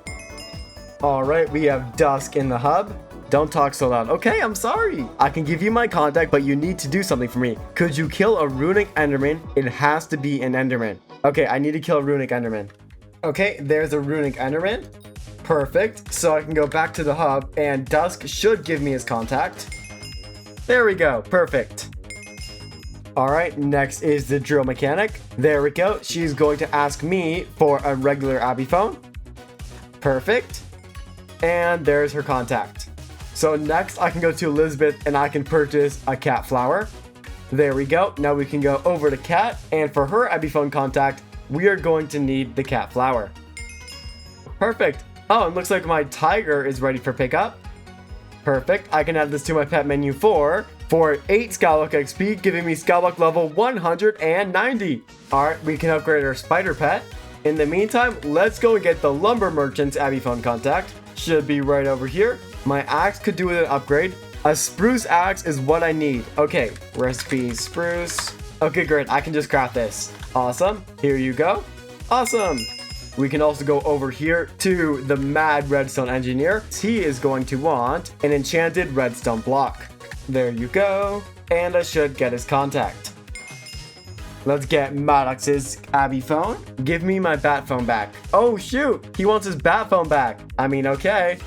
Alright, we have Dusk in the hub. Don't talk so loud. Okay, I'm sorry. I can give you my contact, but you need to do something for me. Could you kill a runic Enderman? It has to be an Enderman. Okay, I need to kill a runic Enderman. Okay, there's a runic Enderman. Perfect. So I can go back to the hub, and Dusk should give me his contact. There we go. Perfect. All right, next is the drill mechanic. There we go. She's going to ask me for a regular Abiphone. Perfect. And there's her contact. So next I can go to Elizabeth and I can purchase a cat flower. There we go. Now we can go over to Cat, and for her Abiphone contact, we are going to need the cat flower. Perfect. Oh, it looks like my tiger is ready for pickup. Perfect. I can add this to my pet menu for 8 Skyblock XP, giving me Skyblock level 190. Alright, we can upgrade our spider pet. In the meantime, let's go and get the lumber merchant's Abiphone contact. Should be right over here. My axe could do with an upgrade. A spruce axe is what I need. Okay, recipe spruce. Okay, great. I can just craft this. Awesome. Here you go. Awesome. We can also go over here to the mad redstone engineer. He is going to want an enchanted redstone block. There you go. And I should get his contact. Let's get Maddox's Abiphone. Give me my bat phone back. Oh shoot, he wants his bat phone back. I mean, okay.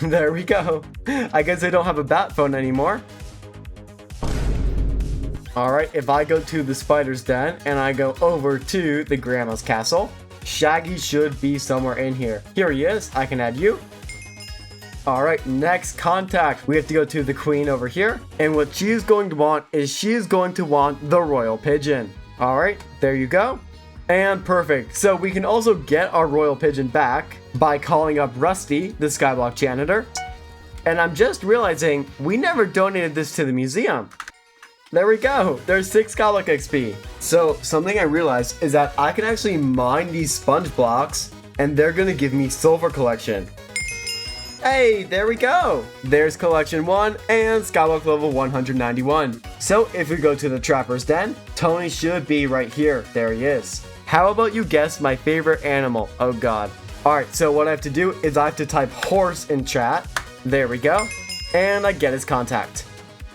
There we go. I guess I don't have a bat phone anymore. Alright, if I go to the spider's den and I go over to the grandma's castle, Shaggy should be somewhere in here. Here he is. I can add you. Alright, next contact. We have to go to the queen over here. And what she's going to want is she's going to want the royal pigeon. Alright, there you go. And perfect. So we can also get our royal pigeon back by calling up Rusty, the Skyblock janitor. And I'm just realizing we never donated this to the museum. There we go. There's 6 Skyblock XP. So something I realized is that I can actually mine these sponge blocks and they're going to give me silver collection. Hey, there we go. There's collection 1 and Skyblock level 191. So if we go to the trapper's den, Tony should be right here. There he is. How about you guess my favorite animal? Oh god. Alright, so what I have to do is I have to type horse in chat. There we go. And I get his contact.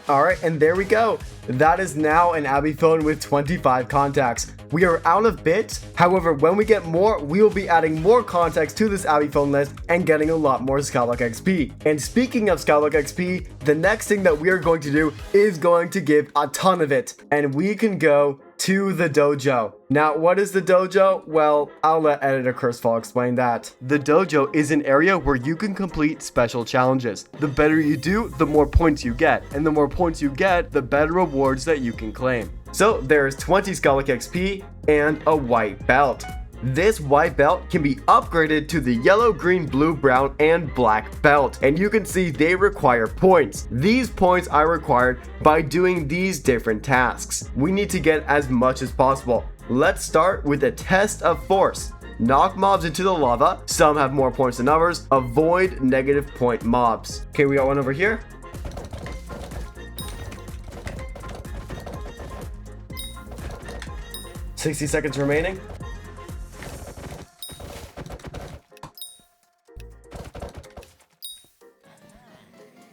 Alright, and there we go. That is now an Abiphone with 25 contacts. We are out of bits. However, when we get more, we will be adding more contacts to this Abiphone list and getting a lot more Skyblock XP. And speaking of Skyblock XP, the next thing that we are going to do is going to give a ton of it. And we can go to the dojo. Now, what is the dojo? Well, I'll let editor Cursefall explain that. The dojo is an area where you can complete special challenges. The better you do, the more points you get. And the more points you get, the better rewards that you can claim. So there's 20 Skyblock XP and a white belt. This white belt can be upgraded to the yellow, green, blue, brown, and black belt. And you can see they require points. These points are required by doing these different tasks. We need to get as much as possible. Let's start with a test of force. Knock mobs into the lava. Some have more points than others. Avoid negative point mobs. Okay, we got one over here. 60 seconds remaining.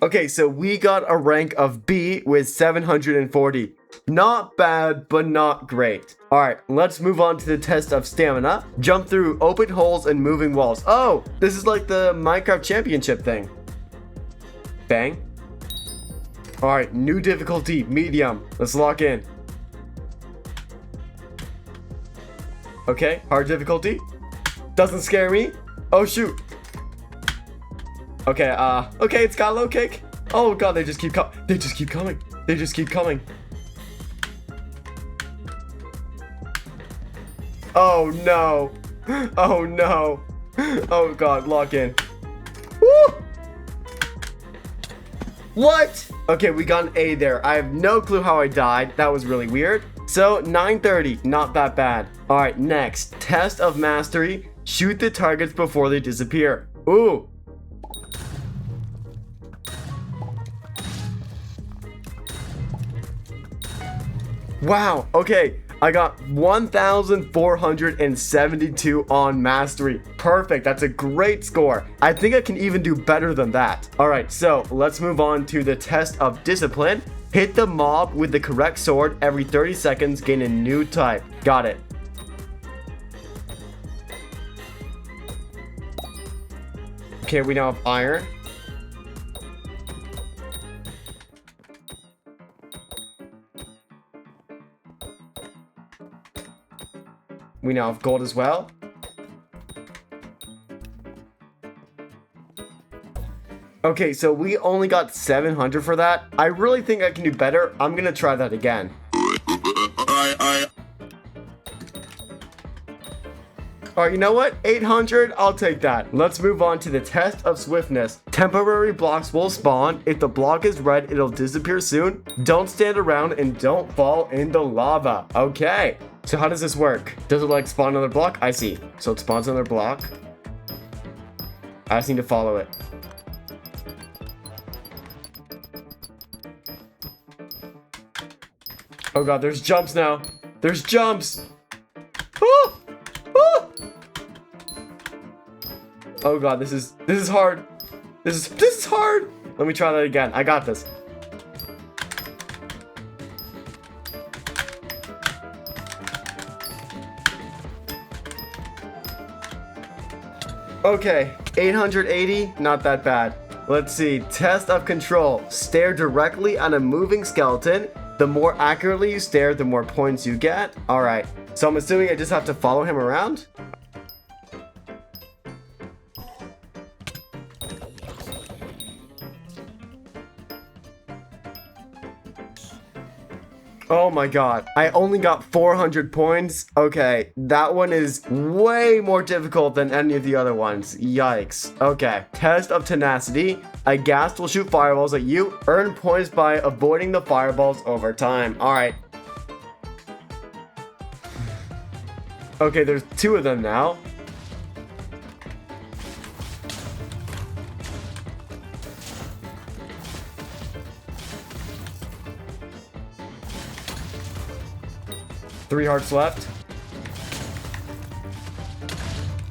Okay, so we got a rank of B with 740. Not bad, but not great. Alright, let's move on to the test of stamina. Jump through open holes and moving walls. Oh, this is like the Minecraft championship thing. Bang. Alright, new difficulty, medium. Let's lock in. Okay, hard difficulty. Doesn't scare me. Oh shoot. Okay, okay, it's got low kick. Oh god, they just keep coming. They just keep coming. They just keep coming. Oh no. Oh no. Oh god, lock in. Woo! What? Okay, we got an A there. I have no clue how I died. That was really weird. So, 930, not that bad. Alright, next. Test of mastery. Shoot the targets before they disappear. Ooh. Wow, okay. I got 1,472 on mastery. Perfect, that's a great score. I think I can even do better than that. Alright, so let's move on to the test of discipline. Hit the mob with the correct sword every 30 seconds, gain a new type. Got it. Okay, we now have iron. We now have gold as well. Okay, so we only got 700 for that. I really think I can do better. I'm gonna try that again. Alright, you know what? 800, I'll take that. Let's move on to the test of swiftness. Temporary blocks will spawn. If the block is red, it'll disappear soon. Don't stand around and don't fall in the lava. Okay. So how does this work? Does it like spawn another block? I see. So it spawns another block. I just need to follow it. Oh god, there's jumps now. There's jumps. Oh! Oh! Oh god, this is hard. This is hard. Let me try that again. I got this. Okay, 880, not that bad. Let's see, test of control. Stare directly at a moving skeleton. The more accurately you stare, the more points you get. All right, so I'm assuming I just have to follow him around? Oh my god, I only got 400 points. Okay, that one is way more difficult than any of the other ones. Yikes. Okay, test of tenacity. A ghast will shoot fireballs at you. Earn points by avoiding the fireballs over time. Alright. Okay, there's 2 of them now. Three hearts left.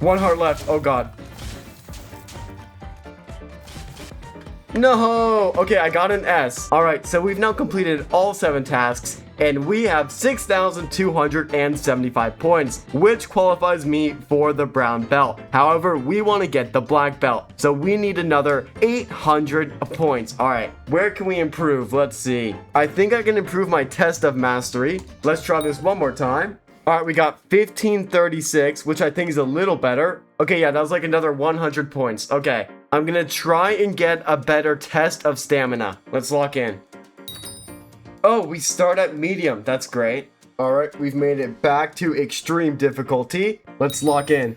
1 heart left. Oh god. No! Okay, I got an S. Alright, so we've now completed all 7 tasks, and we have 6,275 points, which qualifies me for the brown belt. However, we want to get the black belt, so we need another 800 points. Alright, where can we improve? Let's see. I think I can improve my test of mastery. Let's try this one more time. Alright, we got 1536, which I think is a little better. Okay, yeah, that was like another 100 points. Okay, I'm gonna try and get a better test of stamina. Let's lock in. Oh, we start at medium. That's great. Alright, we've made it back to extreme difficulty. Let's lock in.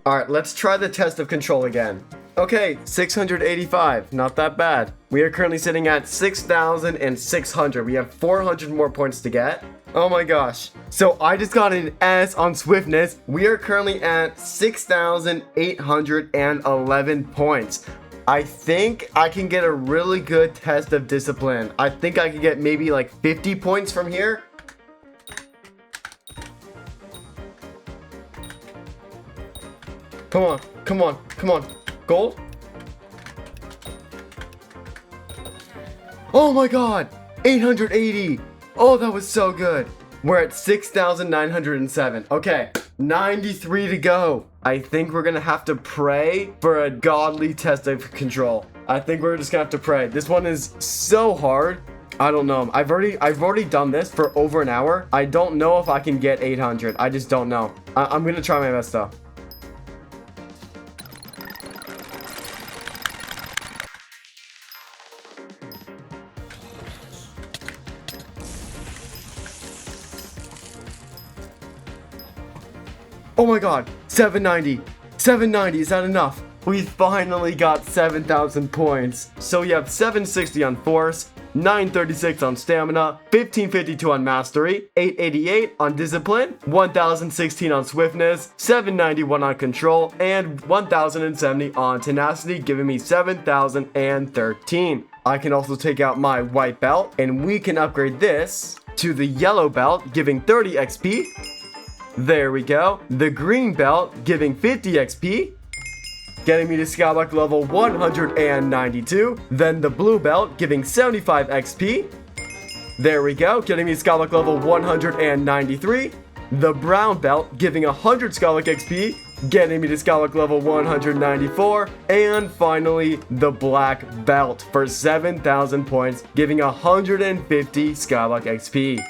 Alright, let's try the test of control again. Okay, 685. Not that bad. We are currently sitting at 6,600. We have 400 more points to get. Oh my gosh. So I just got an S on swiftness. We are currently at 6,811 points. I think I can get a really good test of discipline. I think I can get maybe like 50 points from here. Come on, come on, come on. Gold? Oh my god! 880! Oh, that was so good. We're at 6,907. Okay, 93 to go. I think we're gonna have to pray for a godly test of control. I think we're just gonna have to pray. This one is so hard. I don't know. I've already done this for over an hour. I don't know if I can get 800. I just don't know. I'm gonna try my best though. Oh my god, 790. 790, is that enough? We finally got 7,000 points. So we have 760 on force, 936 on stamina, 1552 on mastery, 888 on discipline, 1016 on swiftness, 791 on control, and 1070 on tenacity, giving me 7,013. I can also take out my white belt, and we can upgrade this to the yellow belt, giving 30 XP. There we go. The green belt giving 50 XP, getting me to Skyblock level 192. Then the blue belt giving 75 XP. There we go, getting me Skyblock level 193. The brown belt giving 100 Skyblock XP, getting me to Skyblock level 194. And finally, the black belt for 7,000 points, giving 150 Skyblock XP.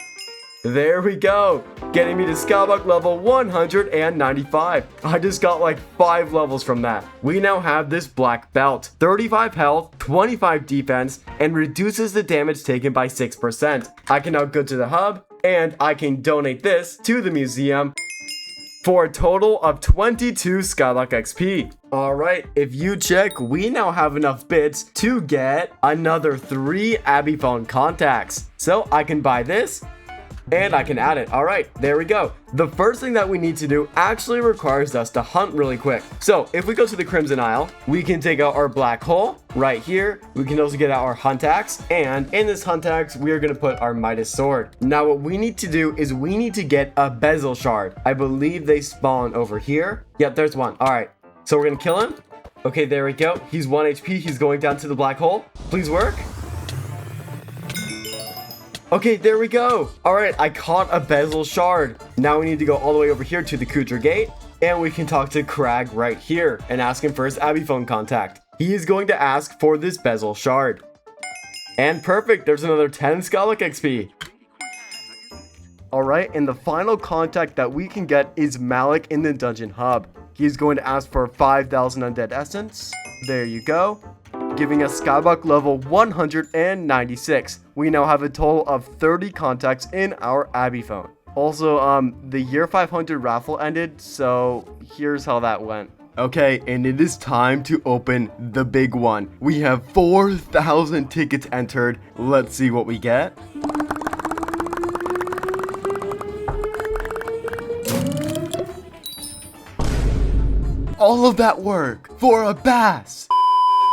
There we go, getting me to Skyblock level 195. I just got like 5 levels from that. We now have this black belt, 35 health, 25 defense, and reduces the damage taken by 6%. I can now go to the hub, and I can donate this to the museum for a total of 22 Skyblock XP. Alright, if you check, we now have enough bits to get another 3 Abiphone Contacts. So I can buy this, and I can add it. All right, there we go. The first thing that we need to do actually requires us to hunt really quick. So if we go to the Crimson Isle, we can take out our black hole right here. We can also get out our hunt axe, and in this hunt axe, we are gonna put our Midas sword. Now what we need to do is we need to get a bezel shard. I believe they spawn over here. Yep, there's one. All right, so we're gonna kill him. Okay, there we go. He's 1 HP. He's going down to the black hole. Please work. Okay, there we go. All right, I caught a bezel shard. Now we need to go all the way over here to the Kutra Gate, and we can talk to Crag right here and ask him for his Abiphone contact. He is going to ask for this bezel shard. And perfect, there's another 10 Skyblock XP. All right, and the final contact that we can get is Malik in the Dungeon Hub. He's going to ask for 5,000 Undead Essence. There you go, giving us Skyblock level 196. We now have a total of 30 contacts in our Abiphone. Also, the year 500 raffle ended, so here's how that went. Okay, and it is time to open the big one. We have 4,000 tickets entered. Let's see what we get. All of that work for a bass.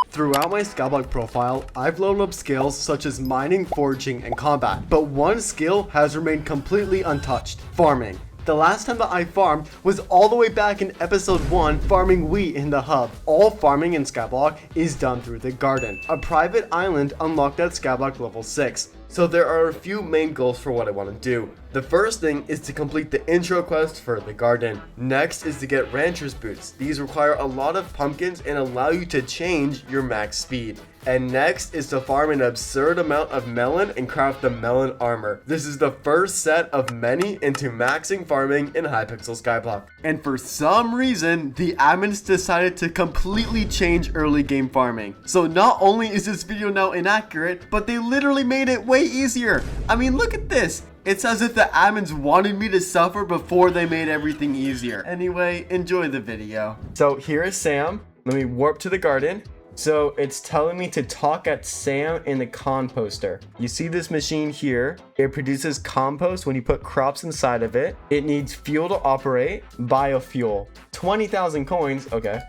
Throughout my Skyblock profile, I've leveled up skills such as mining, foraging, and combat, but one skill has remained completely untouched: farming. The last time that I farmed was all the way back in episode 1, farming wheat in the hub. All farming in Skyblock is done through the garden, a private island unlocked at Skyblock level 6. So there are a few main goals for what I want to do. The first thing is to complete the intro quest for the garden. Next is to get rancher's boots. These require a lot of pumpkins and allow you to change your max speed. And next is to farm an absurd amount of melon and craft the melon armor. This is the first set of many into maxing farming in Hypixel Skyblock. And for some reason, the admins decided to completely change early game farming. So not only is this video now inaccurate, but they literally made it way easier. I mean, look at this. It's as if the admins wanted me to suffer before they made everything easier. Anyway, enjoy the video. So here is Sam. Let me warp to the garden. So it's telling me to talk at Sam in the composter. You see this machine here? It produces compost when you put crops inside of it. It needs fuel to operate, biofuel. 20,000 coins, okay.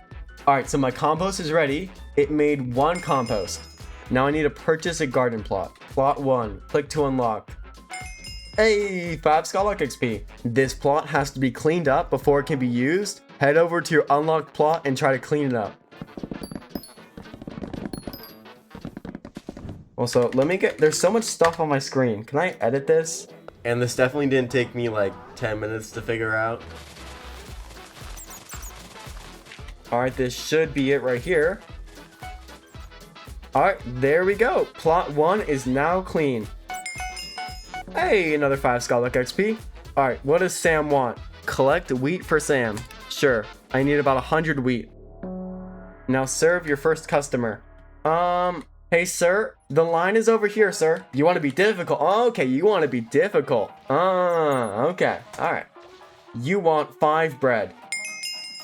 All right, so my compost is ready. It made 1 compost. Now I need to purchase a garden plot. Plot 1, click to unlock. Hey, 5 Skyblock XP. This plot has to be cleaned up before it can be used. head over to your unlocked plot and try to clean it up. Also, there's so much stuff on my screen. Can I edit this? And this definitely didn't take me like 10 minutes to figure out. Alright, this should be it right here. Alright, there we go. Plot 1 is now clean. Hey, another 5 Skyblock XP. Alright, what does Sam want? Collect wheat for Sam. Sure, I need about 100 wheat. Now serve your first customer. Hey sir, the line is over here, sir. You want to be difficult? Okay, you want to be difficult. Okay, alright. You want 5 bread.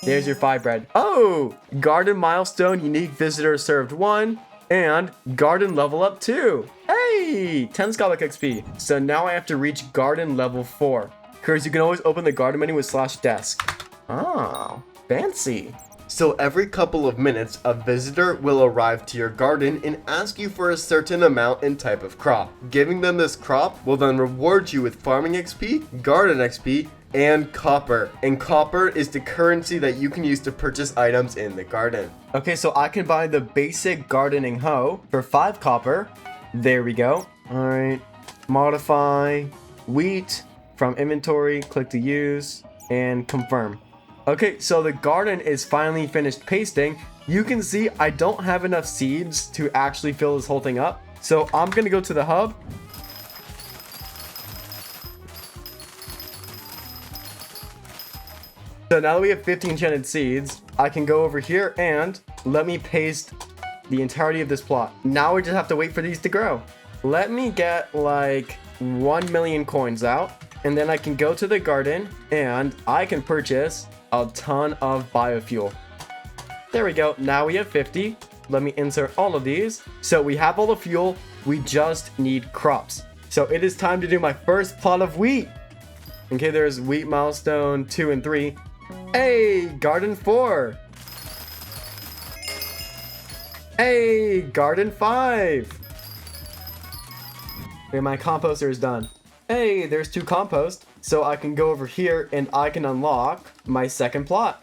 There's your 5 bread. Oh, garden milestone, unique visitor served 1, and garden level up 2. Hey, 10 Skyblock XP. So now I have to reach garden level 4. Because you can always open the garden menu with /desk. Oh, fancy. So every couple of minutes, a visitor will arrive to your garden and ask you for a certain amount and type of crop. Giving them this crop will then reward you with farming XP, garden XP, and copper. And copper is the currency that you can use to purchase items in the garden. Okay, so I can buy the basic gardening hoe for 5 copper. There we go. All right, modify wheat from inventory, click to use, and confirm. Okay, so the garden is finally finished pasting. You can see I don't have enough seeds to actually fill this whole thing up. So I'm gonna go to the hub. So now that we have 50 enchanted seeds, I can go over here and let me paste the entirety of this plot. Now we just have to wait for these to grow. Let me get like 1 million coins out, and then I can go to the garden and I can purchase a ton of biofuel. There we go. Now we have 50. Let me insert all of these. So we have all the fuel. We just need crops. So it is time to do my first plot of wheat. Okay, there's wheat milestone 2 and 3. Hey, garden 4. Hey, garden 5. Okay, my composter is done. Hey, there's 2 compost. So I can go over here and I can unlock my second plot.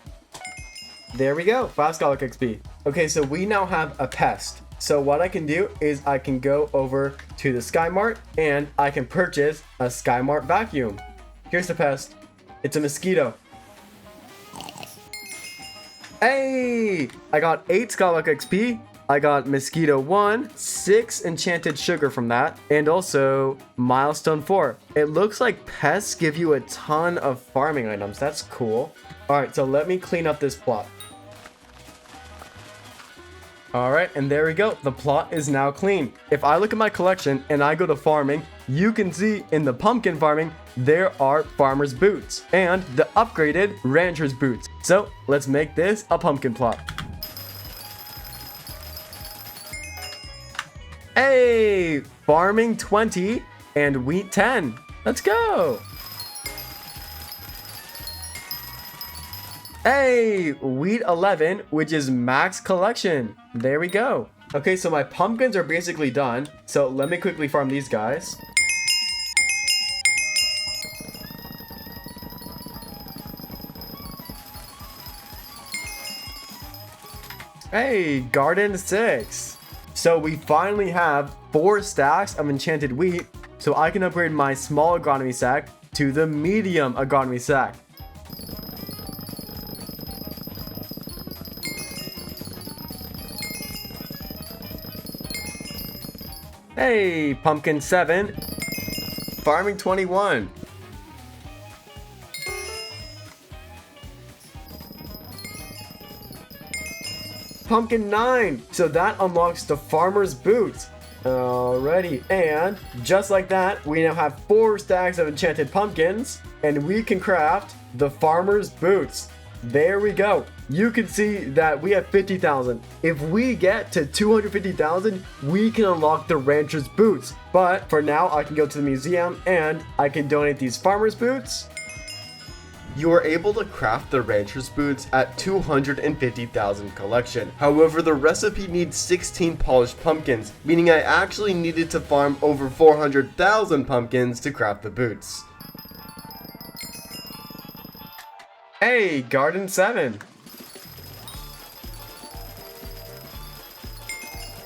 There we go, 5 Skyblock XP. Okay, so we now have a pest. So what I can do is I can go over to the Sky Mart and I can purchase a Sky Mart vacuum. Here's the pest. It's a mosquito. Hey, I got 8 Skyblock XP. I got Mosquito 1, 6 enchanted sugar from that, and also Milestone 4. It looks like pests give you a ton of farming items. That's cool. Alright, so let me clean up this plot. Alright, and there we go. The plot is now clean. If I look at my collection and I go to farming, you can see in the pumpkin farming, there are farmer's boots and the upgraded rancher's boots. So let's make this a pumpkin plot. Hey, farming 20 and wheat 10. Let's go. Hey, wheat 11, which is max collection. There we go. Okay, so my pumpkins are basically done. So let me quickly farm these guys. Hey, garden 6. So we finally have 4 stacks of enchanted wheat, so I can upgrade my small agronomy sack to the medium agronomy sack. Hey, pumpkin 7, farming 21. Pumpkin 9, so that unlocks the farmer's boots. Alrighty, and just like that, we now have 4 stacks of enchanted pumpkins, and we can craft the farmer's boots. There we go. You can see that we have 50,000. If we get to 250,000, we can unlock the rancher's boots. But for now, I can go to the museum and I can donate these farmer's boots. You are able to craft the rancher's boots at 250,000 collection. However, the recipe needs 16 polished pumpkins, meaning I actually needed to farm over 400,000 pumpkins to craft the boots. Hey, Garden 7.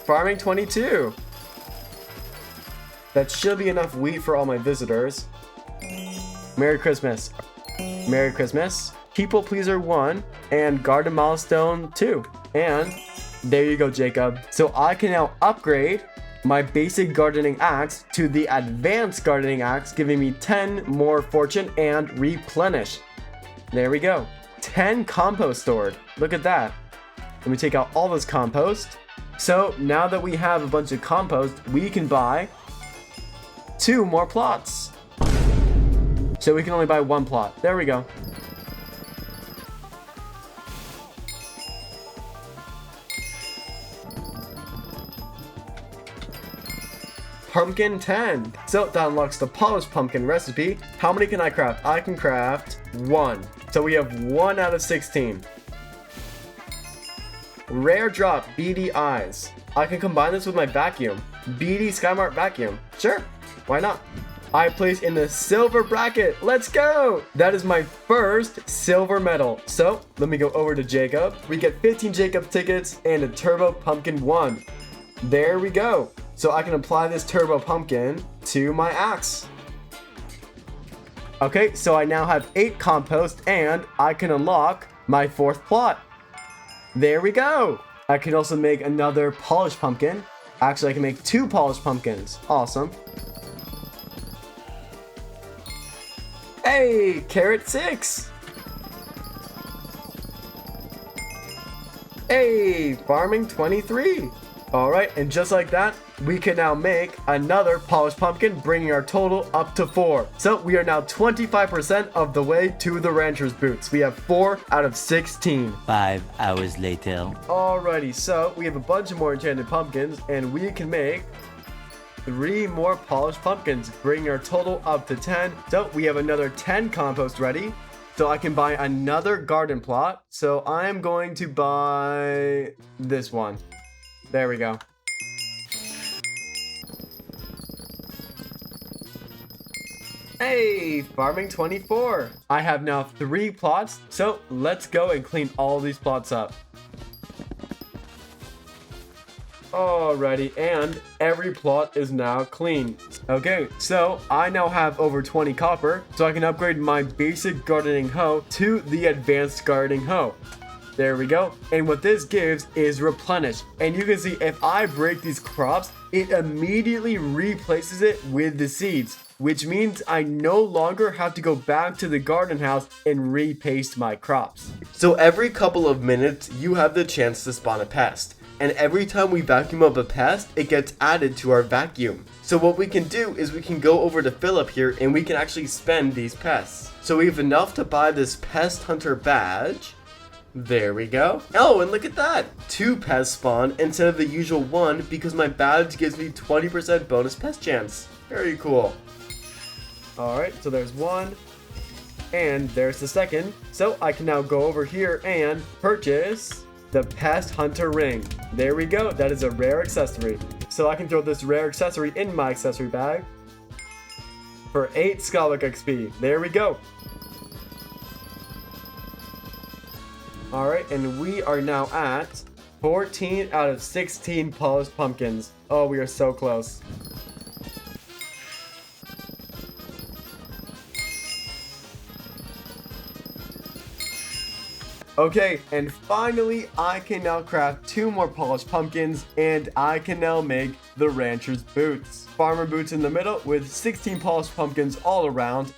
Farming 22. That should be enough wheat for all my visitors. Merry Christmas. Merry Christmas. People Pleaser 1 and Garden Milestone 2. And there you go, Jacob. So I can now upgrade my basic gardening axe to the advanced gardening axe, giving me 10 more fortune and replenish. There we go. 10 compost stored. Look at that. Let me take out all this compost. So now that we have a bunch of compost, we can buy 2 more plots. So we can only buy 1 plot. There we go. Pumpkin 10. So that unlocks the polished pumpkin recipe. How many can I craft? I can craft 1. So we have 1 out of 16. Rare drop beady eyes. I can combine this with my vacuum. Beady Skymart vacuum. Sure, why not? I place in the silver bracket. Let's go! That is my first silver medal. So let me go over to Jacob. We get 15 Jacob tickets and a turbo pumpkin 1. There we go. So I can apply this turbo pumpkin to my axe. Okay, so I now have 8 compost and I can unlock my 4th plot. There we go. I can also make another polished pumpkin. Actually, I can make 2 polished pumpkins. Awesome. Hey, carrot 6. Hey, farming 23. All right, and just like that, we can now make another polished pumpkin, bringing our total up to 4. So we are now 25% of the way to the rancher's boots. We have 4 out of 16. 5 hours later. Alrighty, so we have a bunch of more enchanted pumpkins, and we can make 3 more polished pumpkins, bringing our total up to 10. So we have another 10 compost ready. So I can buy another garden plot. So I am going to buy this one. There we go. Hey, farming 24. I have now 3 plots, so let's go and clean all these plots up. Alrighty, and every plot is now clean. Okay, so I now have over 20 copper, so I can upgrade my basic gardening hoe to the advanced gardening hoe. There we go. And what this gives is replenish. And you can see if I break these crops, it immediately replaces it with the seeds, which means I no longer have to go back to the garden house and repaste my crops. So every couple of minutes, you have the chance to spawn a pest. And every time we vacuum up a pest, it gets added to our vacuum. So what we can do is we can go over to Philip here and we can actually spend these pests. So we have enough to buy this pest hunter badge. There we go. Oh, and look at that. 2 pests spawn instead of the usual 1 because my badge gives me 20% bonus pest chance. Very cool. Alright, so there's 1. And there's the second. So I can now go over here and purchase the Pest Hunter Ring. There we go. That is a rare accessory. So I can throw this rare accessory in my accessory bag for 8 Skyblock XP. There we go. Alright, and we are now at 14 out of 16 polished pumpkins. Oh, we are so close. Okay, and finally, I can now craft 2 more polished pumpkins, and I can now make the rancher's boots. Farmer boots in the middle with 16 polished pumpkins all around.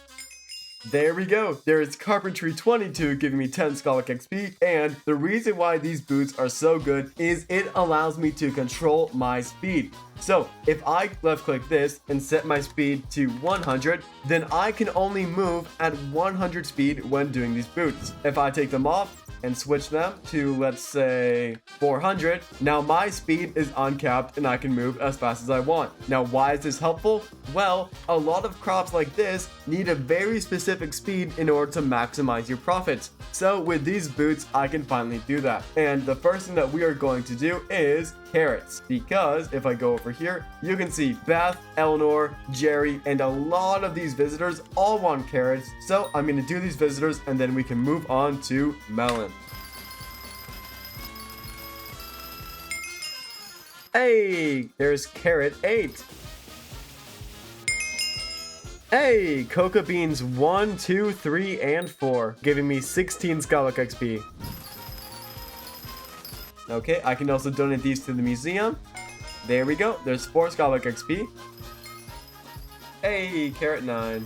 There we go. There is Carpentry 22 giving me 10 Skyblock XP, and the reason why these boots are so good is it allows me to control my speed. So if I left click this and set my speed to 100, then I can only move at 100 speed when doing these boots. If I take them off and switch them to, let's say, 400, now my speed is uncapped and I can move as fast as I want. Now, why is this helpful? Well, a lot of crops like this need a very specific speed in order to maximize your profits. So with these boots, I can finally do that. And the first thing that we are going to do is carrots. Because if I go over here, you can see Beth, Eleanor, Jerry, and a lot of these visitors all want carrots. So I'm going to do these visitors and then we can move on to melon. Hey, there's carrot 8. Hey, cocoa beans 1, 2, 3, and 4, giving me 16 Skyblock XP. Okay, I can also donate these to the museum. There we go. There's 4 Skyblock XP. Hey, carrot 9.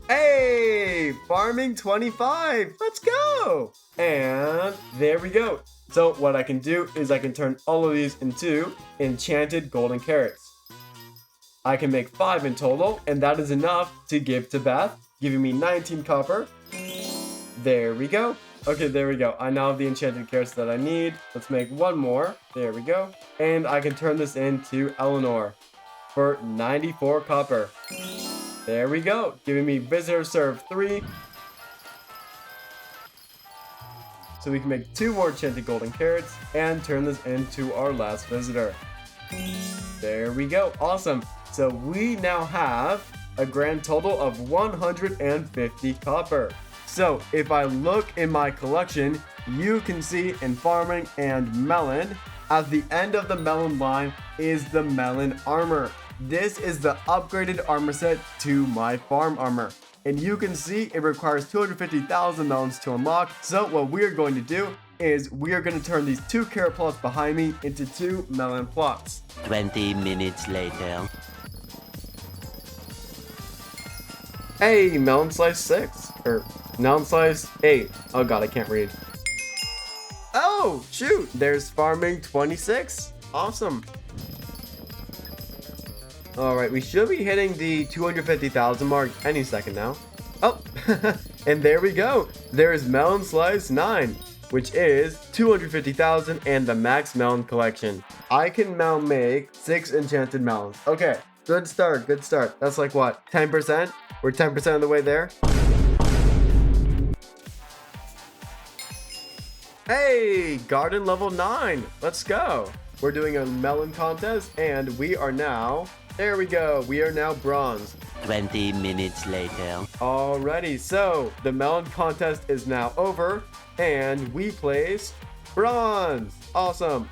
Hey, farming 25. Let's go. And there we go. So what I can do is I can turn all of these into enchanted golden carrots. I can make 5 in total, and that is enough to give to Beth, giving me 19 copper. There we go. Okay, there we go. I now have the enchanted carrots that I need. Let's make 1 more. There we go. And I can turn this into Eleanor for 94 copper. There we go. Giving me visitor serve 3. So we can make 2 more enchanted golden carrots and turn this into our last visitor. There we go. Awesome. So we now have a grand total of 150 copper. So if I look in my collection, you can see in farming and melon, at the end of the melon line is the melon armor. This is the upgraded armor set to my farm armor. And you can see it requires 250,000 melons to unlock. So what we're going to do is we are going to turn these 2 carrot plots behind me into 2 melon plots. 20 minutes later. Hey, melon slice 6 or melon slice 8. Oh god, I can't read. Oh shoot, there's farming 26. Awesome. All right, we should be hitting the 250,000 mark any second now. Oh, and there we go. There's melon slice 9, which is 250,000 and the max melon collection. I can now make 6 enchanted melons. Okay, good start, good start. That's like what, 10%? We're 10% of the way there. Hey, garden level 9. Let's go. We're doing a melon contest and we are now, there we go. We are now bronze. 20 minutes later. Alrighty, so the melon contest is now over and we placed bronze. Awesome.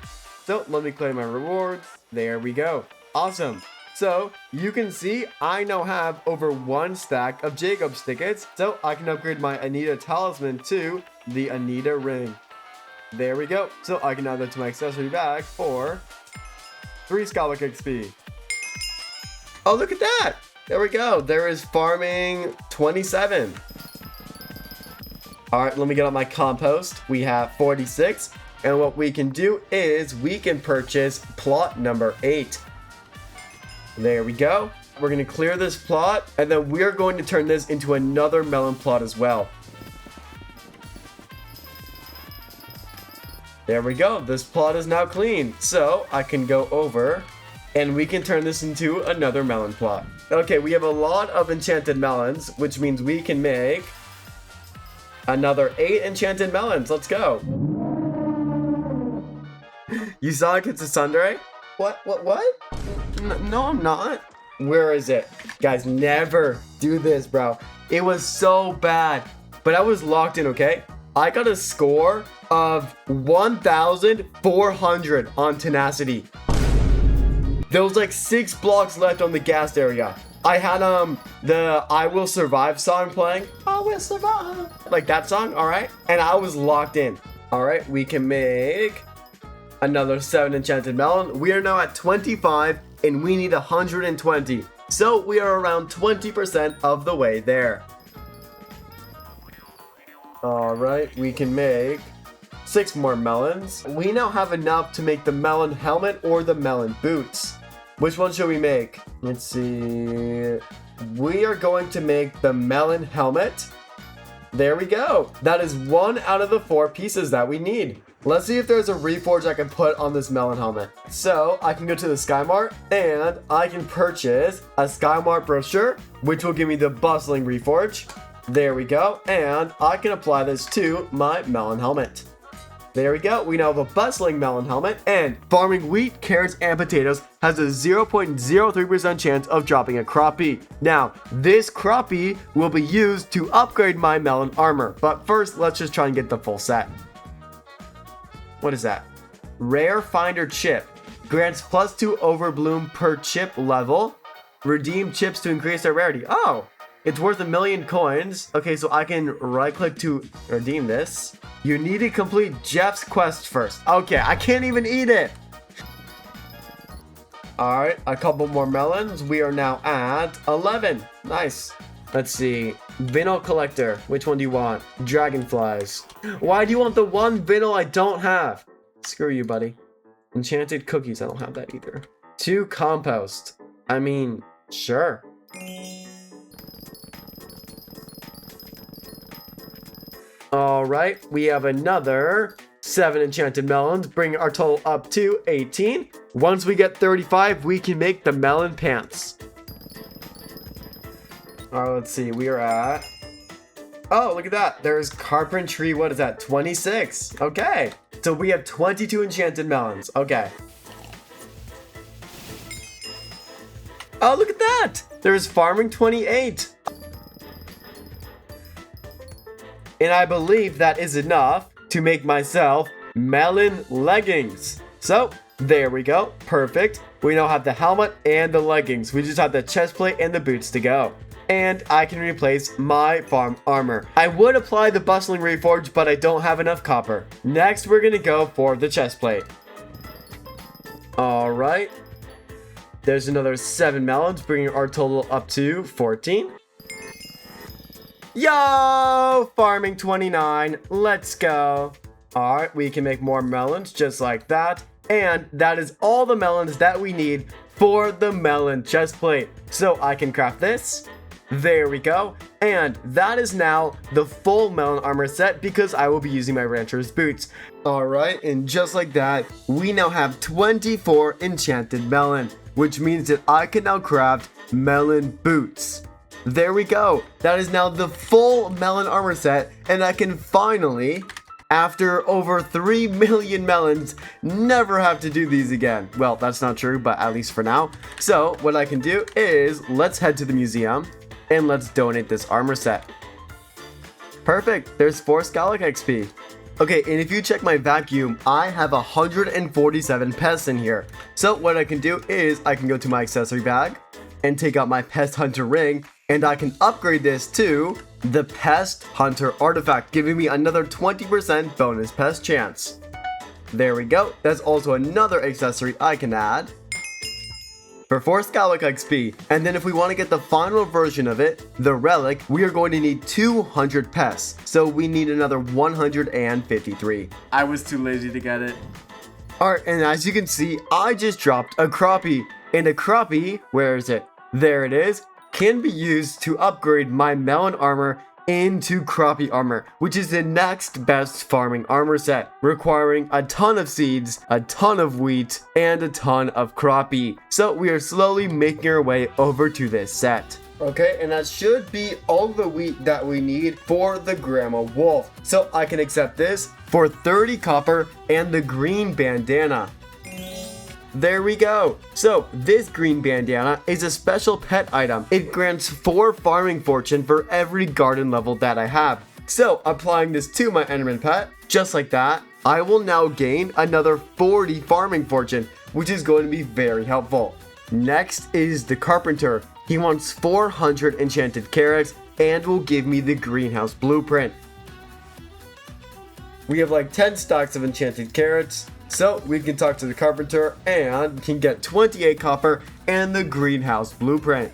So let me claim my rewards. There we go. Awesome. So you can see I now have over 1 stack of Jacob's tickets. So I can upgrade my Anita talisman to the Anita ring. There we go. So I can add that to my accessory bag for 3 Skyblock XP. Oh, look at that. There we go. There is farming 27. All right, let me get out my compost. We have 46. And what we can do is we can purchase plot number 8. There we go. We're going to clear this plot and then we're going to turn this into another melon plot as well. There we go. This plot is now clean. So I can go over and we can turn this into another melon plot. Okay, we have a lot of enchanted melons, which means we can make another 8 enchanted melons. Let's go. You saw it, it's a Sunday? What? No, I'm not. Where is it? Guys, never do this, bro. It was so bad, but I was locked in, okay? I got a score of 1,400 on tenacity. There was like 6 blocks left on the gas area. I had the I Will Survive song playing. I will survive. Like that song, all right? And I was locked in. All right, we can make another 7 enchanted melon. We are now at 25 and we need 120. So we are around 20% of the way there. All right, we can make 6 more melons. We now have enough to make the melon helmet or the melon boots. Which one should we make? Let's see. We are going to make the melon helmet. There we go. That is 1 out of the 4 pieces that we need. Let's see if there's a reforge I can put on this melon helmet. So I can go to the Skymart and I can purchase a Skymart brochure, which will give me the bustling reforge. There we go. And I can apply this to my melon helmet. There we go. We now have a bustling melon helmet. And farming wheat, carrots, and potatoes has a 0.03% chance of dropping a crappie. Now, this crappie will be used to upgrade my melon armor. But first, let's just try and get the full set. What is that? Rare Finder Chip. Grants +2 overbloom per chip level. Redeem chips to increase their rarity. Oh, it's worth 1,000,000 coins. Okay, so I can right click to redeem this. You need to complete Jeff's quest first. Okay, I can't even eat it. All right, a couple more melons. We are now at 11. Nice. Let's see. Vinyl collector. Which one do you want? Dragonflies. Why do you want the one vinyl I don't have? Screw you, buddy. Enchanted cookies. I don't have that either. 2 compost. I mean, sure. All right, we have another 7 enchanted melons, bringing our total up to 18. Once we get 35, we can make the melon pants. All right, let's see. We are at... Oh, look at that. There's carpentry. What is that? 26. Okay. So we have 22 enchanted melons. Okay. Oh, look at that. There's farming 28. And I believe that is enough to make myself melon leggings. So there we go. Perfect. We now have the helmet and the leggings. We just have the chest plate and the boots to go. And I can replace my farm armor. I would apply the bustling reforge, but I don't have enough copper. Next, we're gonna go for the chest plate. All right. There's another 7 melons, bringing our total up to 14. Yo, farming 29. Let's go. All right, we can make more melons just like that. And that is all the melons that we need for the melon chest plate. So I can craft this. There we go. And that is now the full melon armor set because I will be using my rancher's boots. All right, and just like that, we now have 24 enchanted melon, which means that I can now craft melon boots. There we go. That is now the full melon armor set, and I can finally, after over 3 million melons, never have to do these again. Well, that's not true, but at least for now. So what I can do is let's head to the museum and let's donate this armor set. Perfect. There's 4 Skyblock XP. Okay, and if you check my vacuum, I have 147 pests in here. So what I can do is I can go to my accessory bag and take out my pest hunter ring, and I can upgrade this to the pest hunter artifact, giving me another 20% bonus pest chance. There we go. That's also another accessory I can add for 4 Skyblock XP. And then if we want to get the final version of it, the relic, we are going to need 200 pests. So we need another 153. I was too lazy to get it. Alright, and as you can see, I just dropped a crappie. And a crappie, where is it? There it is, can be used to upgrade my melon armor into crappie armor, which is the next best farming armor set, requiring a ton of seeds, a ton of wheat, and a ton of crappie. So we are slowly making our way over to this set. Okay, and that should be all the wheat that we need for the Grandma Wolf. So I can accept this for 30 copper and the green bandana. There we go. So this green bandana is a special pet item. It grants 4 farming fortune for every garden level that I have. So applying this to my Enderman pet, just like that, I will now gain another 40 farming fortune, which is going to be very helpful. Next is the carpenter. He wants 400 enchanted carrots and will give me the greenhouse blueprint. We have like 10 stacks of enchanted carrots. So we can talk to the carpenter and can get 28 copper and the greenhouse blueprint.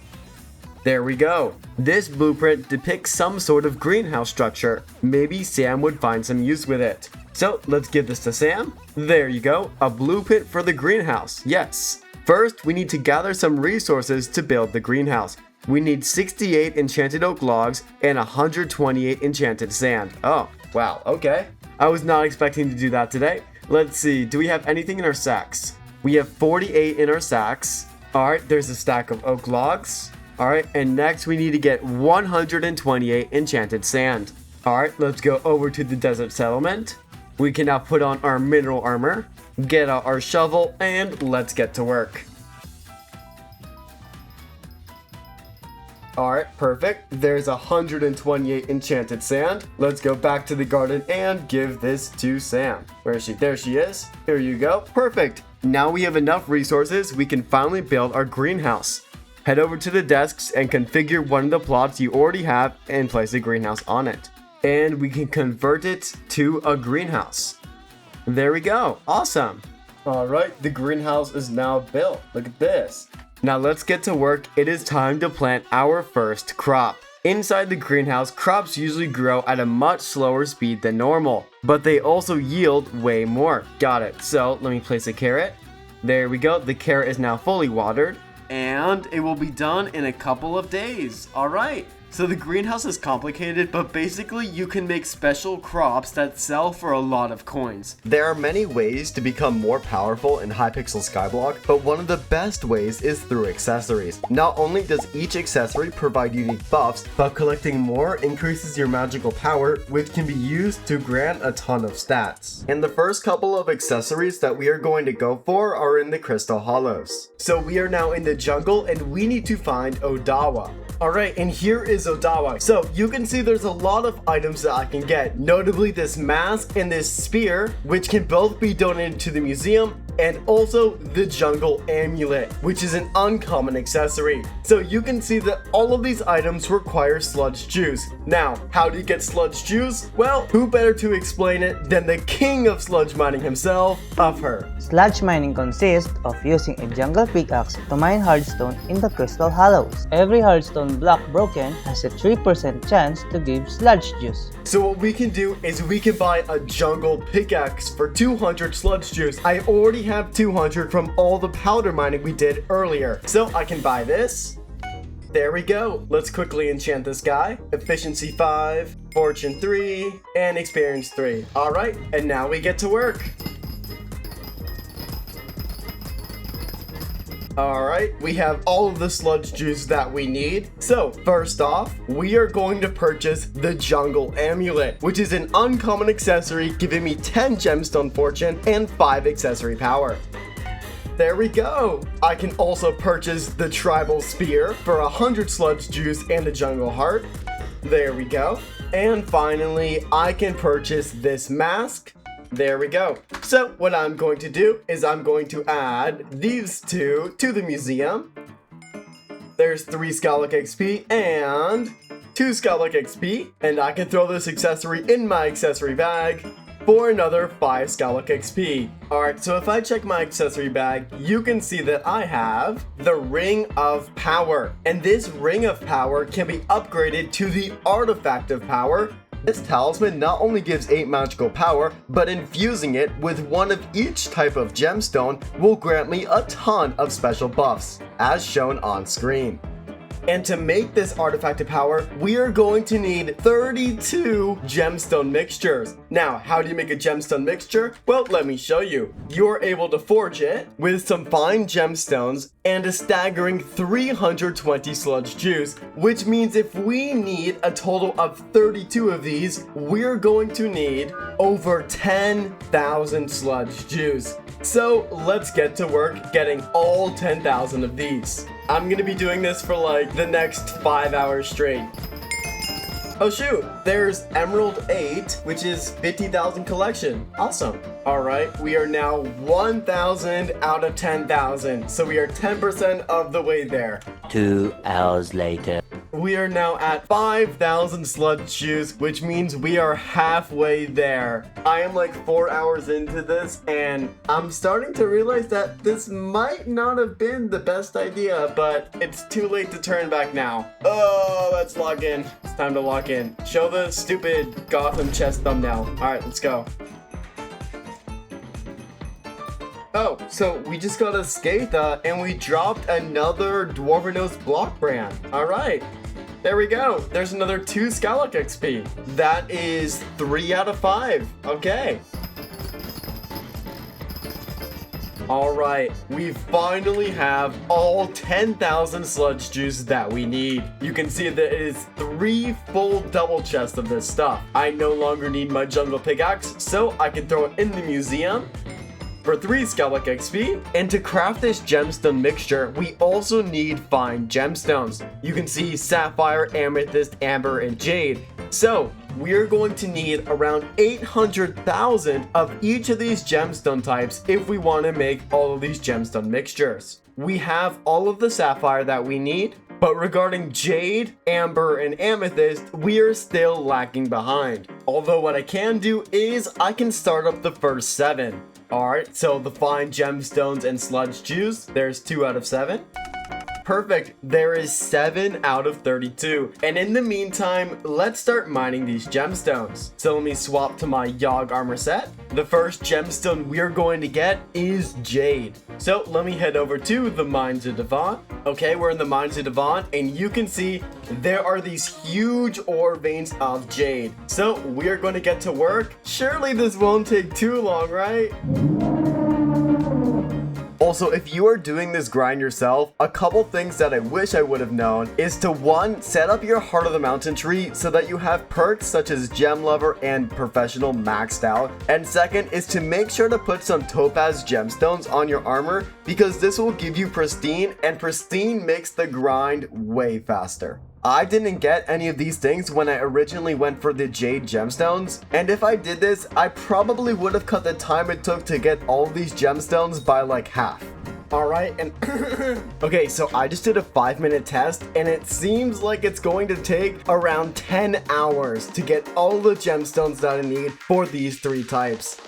There we go. This blueprint depicts some sort of greenhouse structure. Maybe Sam would find some use with it. So let's give this to Sam. There you go, a blueprint for the greenhouse. Yes. First, we need to gather some resources to build the greenhouse. We need 68 enchanted oak logs and 128 enchanted sand. Oh, wow, okay. I was not expecting to do that today. Let's see, do we have anything in our sacks? We have 48 in our sacks. Alright, there's a stack of oak logs. Alright, and next we need to get 128 enchanted sand. Alright, let's go over to the desert settlement. We can now put on our mineral armor, get out our shovel, and let's get to work. Alright, perfect. There's 128 enchanted sand. Let's go back to the garden and give this to Sam. Where is she? There she is. Here you go. Perfect. Now we have enough resources, we can finally build our greenhouse. Head over to the desks and configure one of the plots you already have and place a greenhouse on it. And we can convert it to a greenhouse. There we go. Awesome. Alright, the greenhouse is now built. Look at this. Now let's get to work. It is time to plant our first crop. Inside the greenhouse, crops usually grow at a much slower speed than normal, but they also yield way more. Got it. So let me place a carrot. There we go. The carrot is now fully watered, and it will be done in a couple of days. All right. So the greenhouse is complicated, but basically you can make special crops that sell for a lot of coins. There are many ways to become more powerful in Hypixel Skyblock, but one of the best ways is through accessories. Not only does each accessory provide unique buffs, but collecting more increases your magical power, which can be used to grant a ton of stats. And the first couple of accessories that we are going to go for are in the Crystal Hollows. So we are now in the jungle and we need to find Odawa. Alright, and here is Odawa. So you can see there's a lot of items that I can get, notably this mask and this spear, which can both be donated to the museum, and also the jungle amulet, which is an uncommon accessory. So you can see that all of these items require sludge juice. Now, how do you get sludge juice? Well, who better to explain it than the king of sludge mining himself, Her. Sludge mining consists of using a jungle pickaxe to mine hardstone in the Crystal Hollows. Every hardstone block broken has a 3% chance to give sludge juice. So what we can do is we can buy a jungle pickaxe for 200 sludge juice. I already have 200 from all the powder mining we did earlier. So I can buy this. There we go. Let's quickly enchant this guy. Efficiency 5, Fortune 3, and Experience 3. Alright, and now we get to work. Alright, we have all of the sludge juice that we need. So, first off, we are going to purchase the Jungle Amulet, which is an uncommon accessory giving me 10 gemstone fortune and 5 accessory power. There we go! I can also purchase the Tribal Spear for 100 sludge juice and a jungle heart. There we go. And finally, I can purchase this mask. There we go. So what I'm going to do is I'm going to add these two to the museum. There's 3 Skyblock XP and 2 Skyblock XP. And I can throw this accessory in my accessory bag for another 5 Skyblock XP. Alright, so if I check my accessory bag, you can see that I have the Ring of Power. And this Ring of Power can be upgraded to the Artifact of Power. This talisman not only gives 8 magical power, but infusing it with one of each type of gemstone will grant me a ton of special buffs, as shown on screen. And to make this artifact of power, we are going to need 32 gemstone mixtures. Now, how do you make a gemstone mixture? Well, let me show you. You're able to forge it with some fine gemstones and a staggering 320 sludge juice, which means if we need a total of 32 of these, we're going to need over 10,000 sludge juice. So let's get to work getting all 10,000 of these. I'm gonna be doing this for like the next 5 hours straight. Oh shoot, there's Emerald 8, which is 50,000 collection. Awesome. Alright, we are now 1,000 out of 10,000. So we are 10% of the way there. 2 hours later. We are now at 5,000 sludge juice, which means we are halfway there. I am like 4 hours into this, and I'm starting to realize that this might not have been the best idea, but it's too late to turn back now. Oh, let's log in. It's time to log in. Show the stupid Gotham chest thumbnail. Alright, let's go. Oh, so we just got a Skatha, and we dropped another Dwarvenos block brand. Alright. There we go. There's another 2 Skyblock XP. That is 3 out of 5. Okay. Alright, we finally have all 10,000 sludge juice that we need. You can see that it is 3 full double chests of this stuff. I no longer need my jungle pickaxe, so I can throw it in the museum for 3 Skyblock XP. And to craft this gemstone mixture, we also need fine gemstones. You can see sapphire, amethyst, amber, and jade. So we're going to need around 800,000 of each of these gemstone types if we want to make all of these gemstone mixtures. We have all of the sapphire that we need, but regarding jade, amber, and amethyst, we are still lacking behind. Although what I can do is I can start up the first 7. Alright, so the fine gemstones and sludge juice, there's 2 out of 7. Perfect, there is 7 out of 32. And in the meantime, let's start mining these gemstones. So let me swap to my Yogg armor set. The first gemstone we're going to get is jade. So let me head over to the Mines of Devon. Okay, we're in the Mines of Devon, and you can see there are these huge ore veins of jade. So we're going to get to work. Surely this won't take too long, right? Also, if you are doing this grind yourself, a couple things that I wish I would have known is to 1, set up your Heart of the Mountain tree so that you have perks such as Gem Lover and Professional maxed out. And second is to make sure to put some Topaz gemstones on your armor because this will give you Pristine, and Pristine makes the grind way faster. I didn't get any of these things when I originally went for the Jade gemstones, and if I did this, I probably would have cut the time it took to get all of these gemstones by like half. Alright, and okay, so I just did a 5-minute test, and it seems like it's going to take around 10 hours to get all the gemstones that I need for these 3 types.